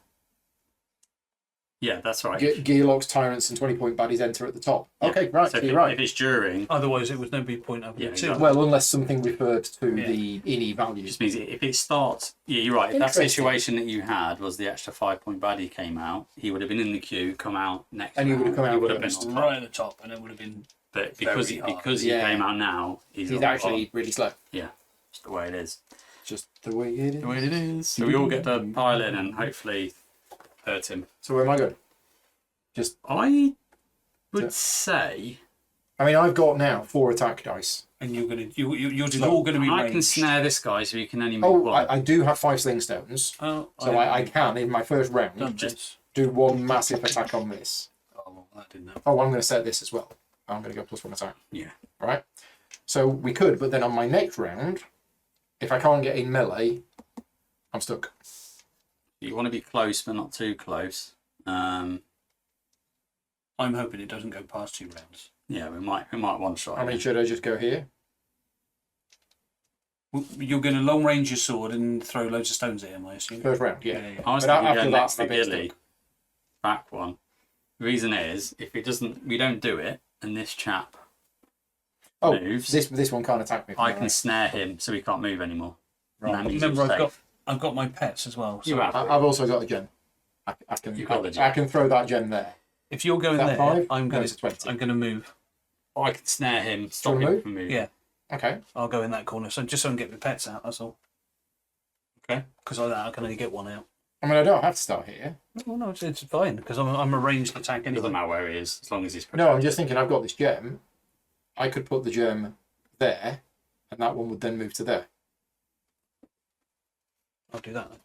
Yeah, that's right. Gearlocks, tyrants, and 20-point baddies enter at the top. Yeah. Okay, right. So So you're right. if it's during, Otherwise, it was no big point having Yeah, it too. exactly. Well, unless something referred to Yeah. the ini it values. just means if it starts. Yeah, you're right. If that Interesting. situation that you had was the extra 5-point baddie came out, he would have been in the queue, come out next. And he would have come round, out would have been first. on top. Right at the top, and it would have been. But because Very hard. because he Yeah. came out now, he's He's on actually top. really slow. Just the way it is. Just the way it is. The way it is. So we all get to pile in and hopefully hurt him. So where am I going? I would say I mean, I've got now 4 attack dice. And you're gonna, yours is all going to be I ranged. can snare this guy, so you can only move Oh, one. I do have 5 sling stones. Oh, So I can, in my first round, done just- this. do 1 massive attack on this. Oh, well, that didn't happen. Oh, I'm going to set this as well. I'm going to go +1 attack. Yeah. Right? So we could, but then on my next round, if I can't get in melee, I'm stuck. You want to be close, but not too close. I'm hoping it doesn't go past 2 rounds. Yeah, we might one shot. I mean, should I just go here? You're going to long range your sword and throw loads of stones at him, I assume. First round, yeah. I was But thinking after going that, next to I've been Gilly, stuck. back one. The reason is if it doesn't, we don't do it, and this chap Oh, moves. this one can't attack me. from I the can right. snare him, so he can't move anymore. Right. And that means Remember, he's safe. I've got my pets as well. So You have. I've also got a gem. I can. You've got the gem. I can throw that gem there. if you're going Is there, that 5? I'm No, going it's a 20. I'm going to move. I can snare him, stop wanna him move? from moving. Yeah, Okay. I'll go in that corner. So just so I can get my pets out. That's all. Okay. Because like that, I can only get one out. I mean, I don't have to start here. Oh no, it's fine because I'm a ranged attack It anyway. doesn't matter where he is, as long as he's No, I'm just thinking I've got this gem. I could put the gem there, and that one would then move to there. I'll do that. Then.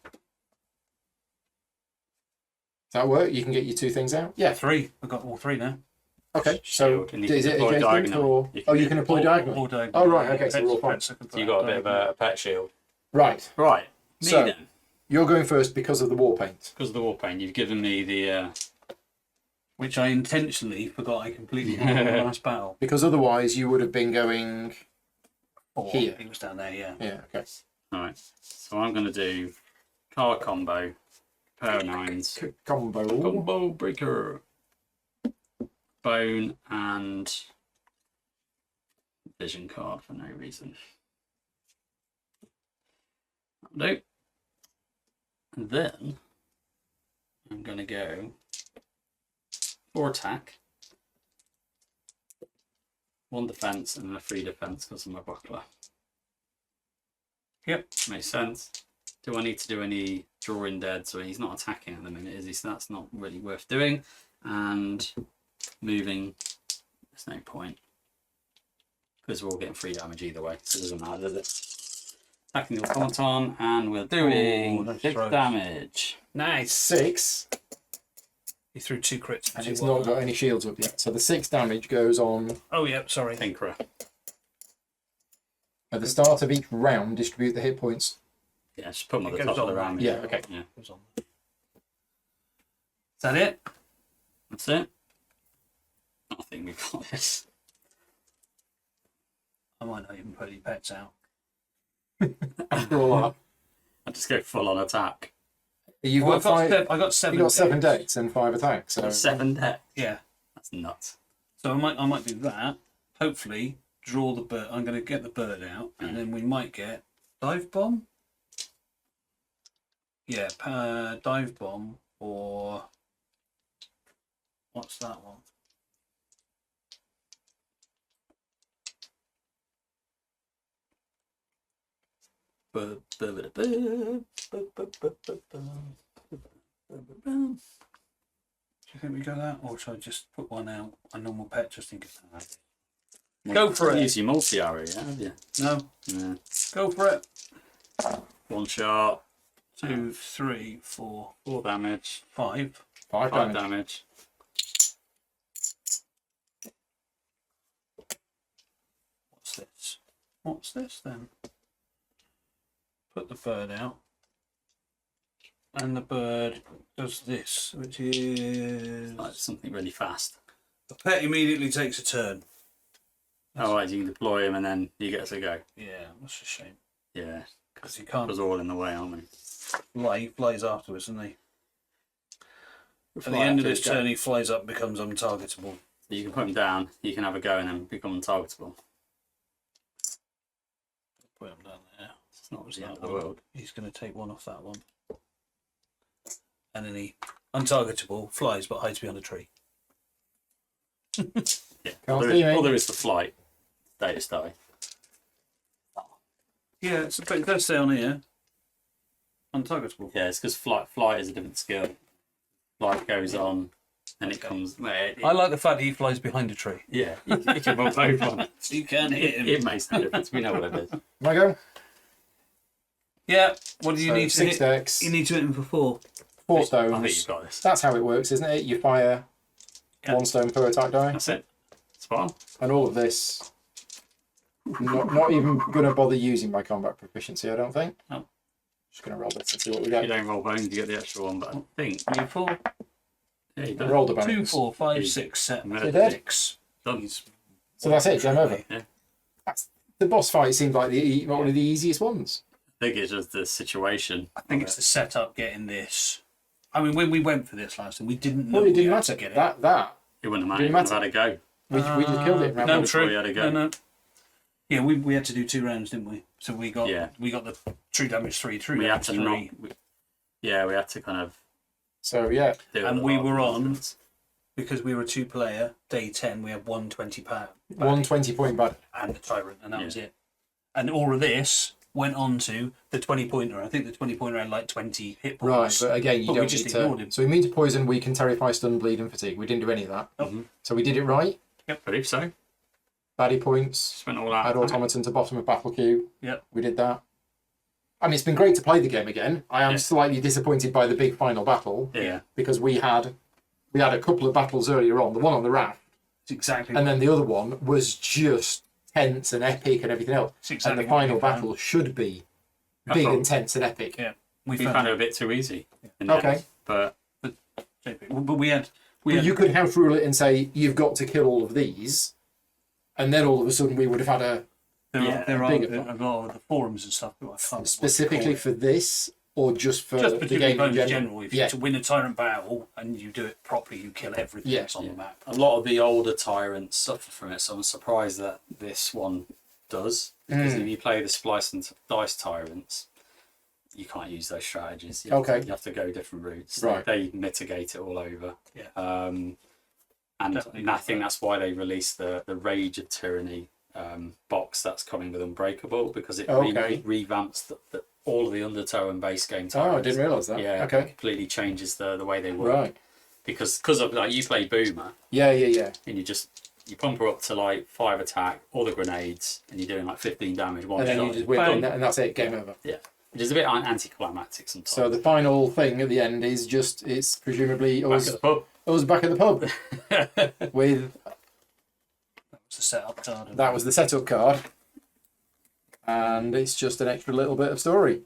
Does that work? You can get your 2 things out? Yeah. 3. I've got all 3 now. Okay. So Shield, and you is can it deploy adjacent diagonally. or? You can Oh, you do- can deploy All diagonally. diagonal. Oh, right, okay, so we're all fine. Pets I can put So you got a bit of diagonally. a pet shield. Right. Right. Me So- then. You're going first because of the war paint. Because of the war paint, you've given me the. Which I intentionally forgot I completely had in the last battle. Because otherwise you would have been going. Or Here. He was down there, yeah. Yeah. Okay. Alright. So I'm going to do card combo, pair of 9s, Combo. combo breaker, bone, and vision card for no reason. That'll do. And then I'm going to go 4 attack, 1 defense, and a 3 defense because of my buckler. Yep. Makes sense. Do I need to do any drawing dead? So he's not attacking at the minute, is he? So that's not really worth doing. And moving, there's no point. Because we're all getting 3 damage either way. So it doesn't matter, does it? Attacking the automaton, and we're doing Oh, nice 6 throw. damage. Nice. 6, He threw 2 crits. and two it's not wild. got any shields up yet. So the 6 damage goes on Oh, yeah, sorry. Tinkerer. at the start of each round. Distribute the hit points. Yeah, just put them at It the goes top of the on, round. Yeah. Okay. Yeah, Goes on. Is that it? that's it. I think we've got this. I might not even put any pets out. After all that, I just go full on attack. you've Well, got 5. I got 7. You got 7 decks and 5 attacks. So 7 deck. Yeah. That's nuts. So I might do that. Hopefully, draw the bird. I'm going to get the bird out, and then we might get dive bomb. Yeah, dive bomb or what's that one? Do you think we go that, or should I just put one out, a normal pet, just in case? Go for it. Use your multi-arrow, yeah? Yeah. No, Yeah. go for it. One shot. 2, 3, 4, 4 damage. 5. 5 5 damage. damage. What's this? What's this then? Put the bird out. And the bird does this, which is... Like something really fast. The pet immediately takes a turn. Oh, right, you can deploy him and then you get to go. Yeah, that's a shame. Yeah, Because he can't because we're all in the way, aren't we? fly. He flies afterwards, doesn't he? At the end of this turn, he flies up and becomes untargetable. You can put him down, you can have a go and then become untargetable. Put him down there. It's not the That end of the one. world. He's going to take one off that one. And then he, untargetable, flies but hides behind a tree. Yeah. Can't All see me. there is the flight. Status die. Yeah, it's a bit, it does say on here. Untargetable. Yeah, it's because flight is a different skill. Flight goes on and it Okay. comes. I like the fact that he flies behind a tree. Yeah, you can run both on. So you can hit him. It makes no difference. We know what it is. My go. Yeah, what do you So need to 6 hit? decks, You need to hit him for 4. 4 I think stones. you've got this. That's how it works, isn't it? You fire Yeah. 1 stone per attack die, That's it. Spot on. and all of this. Not even going to bother using my combat proficiency, I don't think. No. Just going to roll this and see what we If you get. don't roll bones, you get the extra one. But I think You 4. yeah, you I don't. rolled a 2, bonus. 4, 5, You- 6, 7, You're dead. 6. Done. He's So that's it, game over. Yeah. The boss fight seemed like one of the easiest ones. I think it's just the situation. I think it's the setup getting this. I mean, when we went for this last time, we didn't know Well, it we didn't had matter. to get it. That It wouldn't matter. Didn't You would have matter. had a go. we just killed it. in round No, one. before true. you had a go. No. Yeah, we had to do 2 rounds, didn't we? So we got Yeah. the true damage 3, true We had damage to 3. not. We had to kind of. So yeah, Do And the we hard were on- movements. Because we were a 2-player, day 10, we had 120 pound 120 point bad. and the tyrant, and that Yeah. was it. And all of this went on to the 20-pointer. I think the 20-pointer had like 20 hit Right, points. but again, you But we don't just need ignored to. him. So immune to poison, weaken, terrify, stun, bleed, and fatigue. We didn't do any of that. Nope. So we did it right. Believe so. Baddie points. Spent all that. Add automaton to bottom of battle queue. Yep. We did that. I mean, it's been great to play the game again. I am Yeah. slightly disappointed by the big final battle Yeah. because we had a couple of battles earlier on. The one on the raft, It's exactly and then the other one was just tense and epic and everything else. it's exactly And the what final we found. battle should be That's big all. and tense and epic. Yeah, We found found it it. a bit too easy. in the Okay. end, But But we had But you could house rule it and say you've got to kill all of these, and then all of a sudden we would have had a there are bigger a lot of the forums and stuff. But I can't specifically for this or just for just the particularly game in bones general. general. If Yeah. you to win a tyrant battle and you do it properly, you kill everything Yeah. that's on the map. a lot of the older tyrants suffer from it, so I'm surprised that this one does. Because if you play the splice and dice tyrants, you can't use those strategies. You have to, you have to go different routes. Right. They mitigate it all over. Yeah. And Definitely I think that's why they released the Rage of Tyranny box that's coming with Unbreakable, because it Okay. revamps all of the Undertow and base game Oh, I tyrants. didn't realise that. Yeah, Okay. completely changes the way they work. Right. Because of like you play Boomer Yeah. and you pump her up to like 5 attack, all the grenades, and you're doing like 15 damage one And then shot. you just whip Bang. in, and that's it. Game over. Yeah, which is a bit anticlimactic sometimes. So the final thing at the end is just it's presumably back us at the pub. back at the pub with That was the setup card. that was the setup card, and it's just an extra little bit of story,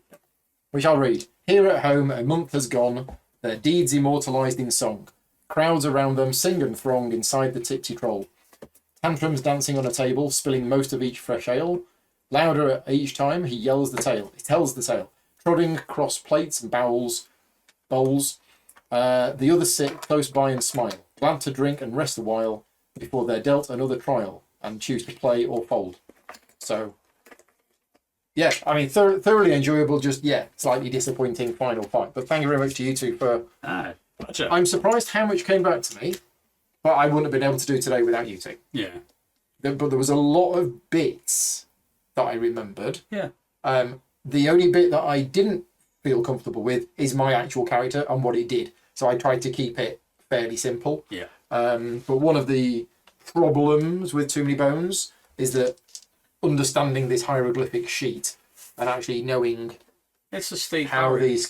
which I'll read. Here at home, a month has gone, their deeds immortalised in song. Crowds around them sing and throng inside the tipsy troll. Tantrums dancing on a table, spilling most of each fresh ale. Louder each time he yells the tale. He tells the tale. Trotting across plates and bowls. The others sit close by and smile, glad to drink and rest a while before they're dealt another trial and choose to play or fold. So, yeah, I mean, thoroughly enjoyable, just, slightly disappointing final fight. But thank you very much to you two for... Pleasure. I'm surprised how much came back to me, but I wouldn't have been able to do today without you two. Yeah. But there was a lot of bits that I remembered. Yeah. The only bit that I didn't feel comfortable with is my actual character and what it did. So I tried to keep it fairly simple. Yeah. But one of the problems with Too Many Bones is that understanding this hieroglyphic sheet and actually knowing It's a steep how curve. these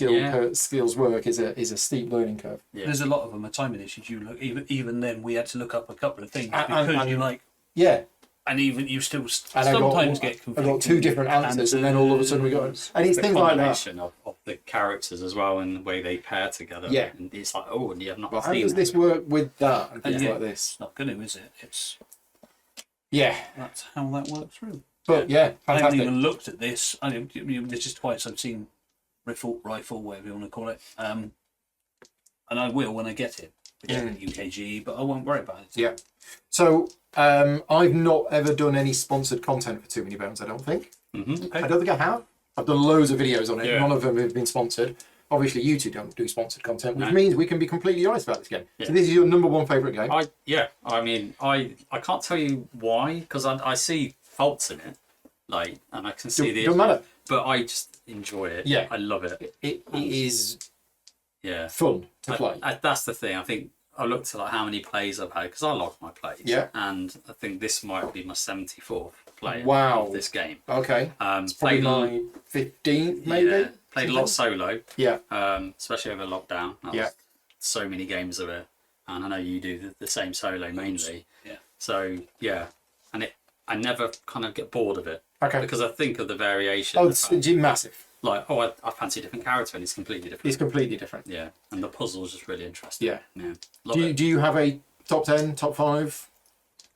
skills work is a steep learning curve. Yeah. There's a lot of them are timing issues. You look even then we had to look up a couple of things And- because and- you like, Yeah, and even you still and sometimes get I confused. got two different answers, and then all of a sudden we got, and it's The things like that. combination of the characters as well and the way they pair together. Yeah. And it's like, oh, and you have not Well, how seen does this that. work with that and things yeah. like this? It's not going to, is it? It's Yeah, that's how that works through. but yeah, I haven't fantastic. even looked at this. This is twice I've seen rifle, whatever you want to call it. And I will when I get it. UKG, but I won't worry about it. Yeah. So I've not ever done any sponsored content for Too Many Bones. I don't think. Mm-hmm. I don't think I have. I've done loads of videos on it. Yeah. None of them have been sponsored. Obviously, you two don't do sponsored content, which No. means we can be completely honest about this game. Yeah. So this is your number one favourite game. I mean, I can't tell you why, because I see faults in it, like, and I can see Doesn't matter. but I just enjoy it. Yeah. I love it. It is Yeah. fun to play. That's the thing. I think I looked at like how many plays I've had because I log my plays. Yeah. And I think this might be my 74th play Wow. of this game. Okay. Played Probably my 15th, maybe. Yeah, played a lot solo. Yeah. Especially over lockdown. That was so many games of it, and I know you do the same solo mainly. Yeah. So yeah, and I never kind of get bored of it. Okay. Because I think of the variation. Oh, it's massive. Like, I fancy a different character and it's completely different. It's completely different. Yeah, and the puzzle's just really interesting. Yeah. Yeah. Love it. Do you have a top 10, top 5?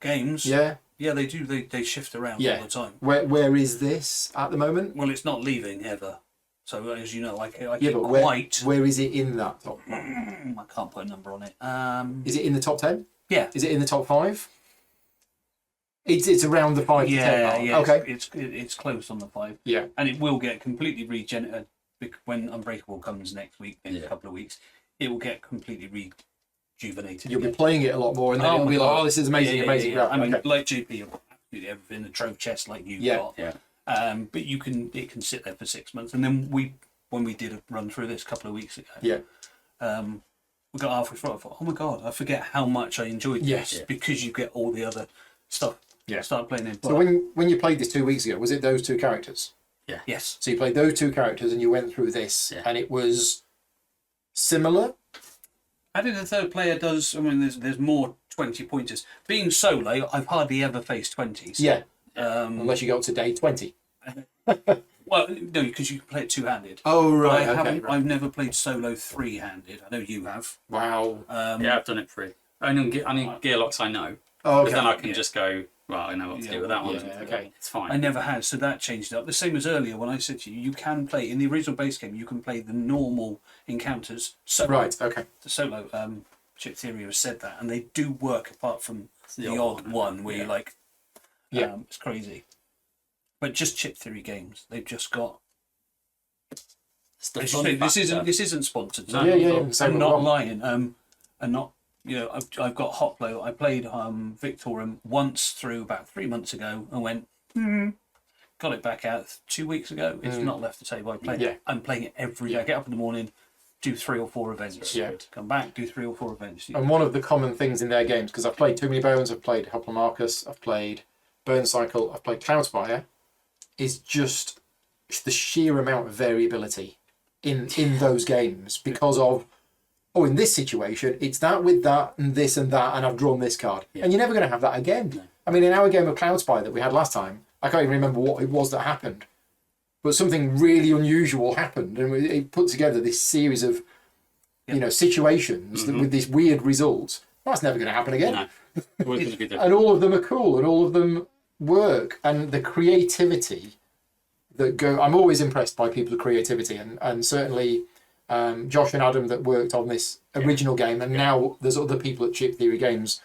Games. Yeah. Yeah, they do. They shift around Yeah. all the time. Where is this at the moment? Well, it's not leaving ever. So as you know, I Yeah, get but quite. where is it in that top? I can't put a number on it. Is it in the top 10? Yeah. Is it in the top 5? It's around the 5 to 10 mark. Yeah. Okay. It's close on the 5, Yeah. and it will get completely regenerated when Unbreakable comes next week in a couple of weeks. It will get completely rejuvenated. You'll be again. playing it a lot more, and then it'll my be like, God. oh, this is amazing, amazing. Yeah. Right, I mean, okay. like GP, absolutely everything, the trove chest like you've Yeah. got. Yeah. But it can sit there for 6 months, and then when we did a run through this a couple of weeks ago, Yeah. we got halfway through. I thought, oh my God, I forget how much I enjoyed Yes. this because you get all the other stuff. Yeah. Start playing it. So when you played this 2 weeks ago, was it those two characters? Yes. So you played those two characters and you went through this, and it was similar? How did the third player does? I mean, there's more 20 pointers. Being solo, I've hardly ever faced 20s. Yeah. Um, Unless you go up to day 20. well, no, because you can play it two-handed. Oh, But I right. haven't. Okay. I've never played solo three-handed. I know you have. Wow. Yeah, I've done it free. Only gear locks I know. Oh, okay. But then I can just go, well, I know what to do with that one. yeah, okay. It's fine. I never had, so that changed it up. The same as earlier when I said to you, you can play in the original base game. You can play the normal encounters. So Right, okay. the solo Chip Theory has said that, and they do work apart from the the odd odd one where you're like, Yeah. it's crazy. But just Chip Theory games, they've just got. It's the As you fun say, factor. this isn't sponsored. So Yeah, same I'm with not one. lying. And not, I've got Hotplo. I played Victorium once through about 3 months ago and went. Got it back out 2 weeks ago. It's not left the table. I'm playing it every day. I get up in the morning, do 3 or 4 events. Yeah. Come back, do 3 or 4 events. And one of the common things in their games, because I've played Too Many Bones, I've played Hoplomachus, I've played Burn Cycle, I've played Cloudspire, is just the sheer amount of variability in those games because of, oh, in this situation, it's that with that and this and that, and I've drawn this card. And you're never going to have that again. No. I mean, in our game of Cloudspire that we had last time, I can't even remember what it was that happened, but something really unusual happened, and it put together this series of, situations that, with this weird result. That's never going to happen again. No. Always going to be different. And all of them are cool, and all of them work, and the creativity that go. I'm always impressed by people's creativity, and certainly Josh and Adam that worked on this original game, and now there's other people at Chip Theory Games.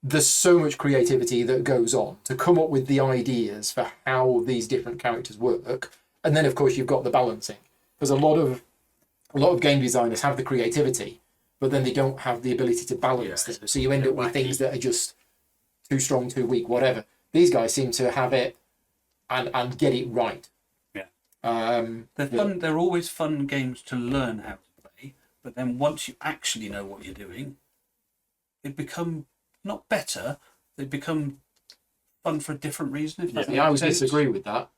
There's so much creativity that goes on to come up with the ideas for how these different characters work, and then of course you've got the balancing, because a lot of game designers have the creativity, but then they don't have the ability to balance them. So you end up with things that are just too strong, too weak, whatever. These guys seem to have it and get it right. Yeah. They're fun. They're always fun games to learn how to play. But then once you actually know what you're doing, they become not better. They become fun for a different reason. If that Yeah, I would makes sense. disagree with that.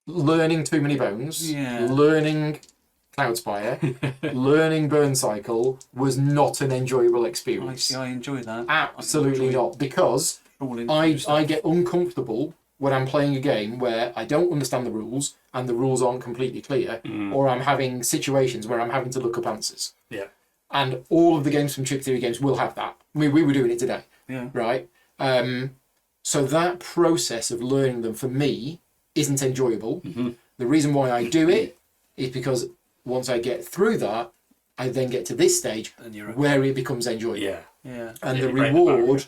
Learning Too Many Bones, Yeah. learning Cloudspire, learning Burn Cycle was not an enjoyable experience. I enjoy that. Absolutely not, because I get uncomfortable when I'm playing a game where I don't understand the rules and the rules aren't completely clear, or I'm having situations where I'm having to look up answers. Yeah. And all of the games from Chip Theory Games will have that. I mean, we were doing it today, Yeah. right? So that process of learning them for me isn't enjoyable. The reason why I do it is because once I get through that, I then get to this stage where it becomes enjoyable. Yeah. Yeah. And Yeah, the you break the barrier. reward,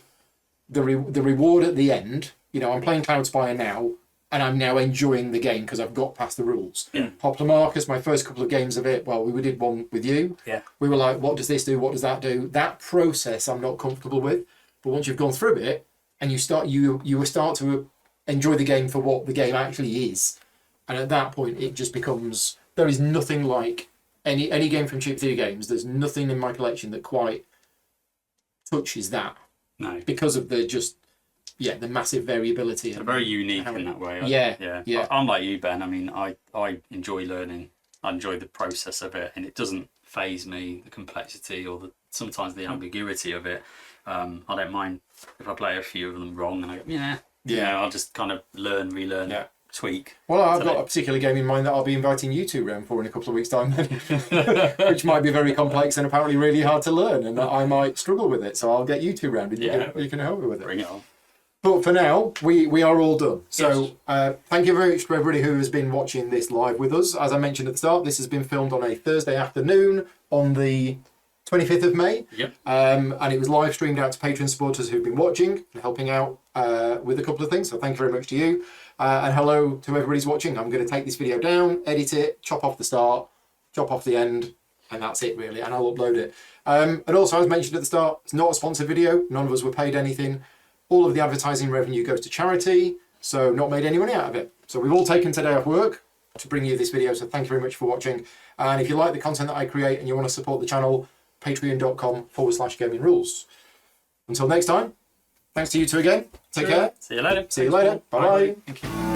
the reward at the end, you know, I'm playing Cloudspire now, and I'm now enjoying the game because I've got past the rules. Yeah. Poplar Marcus, my first couple of games of it, well, we did one with you. Yeah. We were like, what does this do? What does that do? That process I'm not comfortable with. But once you've gone through it and you start to enjoy the game for what the game actually is, and at that point it just becomes, there is nothing like any game from Chip Theory Games. There's nothing in my collection that quite touches that No. because of the the massive variability. They're very unique in that way. Yeah. I'm like you, Ben. I mean, I enjoy learning. I enjoy the process of it, and it doesn't faze me, the complexity or sometimes the ambiguity of it. I don't mind if I play a few of them wrong, and I go, yeah, I'll just kind of learn, relearn, tweak. Well, I've got a particular game in mind that I'll be inviting you two round for in a couple of weeks' time, which might be very complex and apparently really hard to learn, and I might struggle with it. So I'll get you two round, and you can help me with it. Bring it on. But for now, we are all done. So thank you very much to everybody who has been watching this live with us. As I mentioned at the start, this has been filmed on a Thursday afternoon on the 25th of May. Yep. And it was live streamed out to Patreon supporters who've been watching and helping out with a couple of things. So thank you very much to you. And hello to everybody who's watching. I'm going to take this video down, edit it, chop off the start, chop off the end, and that's it really. And I'll upload it. And also, as mentioned at the start, it's not a sponsored video. None of us were paid anything. All of the advertising revenue goes to charity, so not made any money out of it. So we've all taken today off work to bring you this video, so thank you very much for watching. And if you like the content that I create and you want to support the channel, patreon.com/gaming rules. Until next time, thanks to you two again. Take care. See you later. See you later. Bye-bye. Thank you.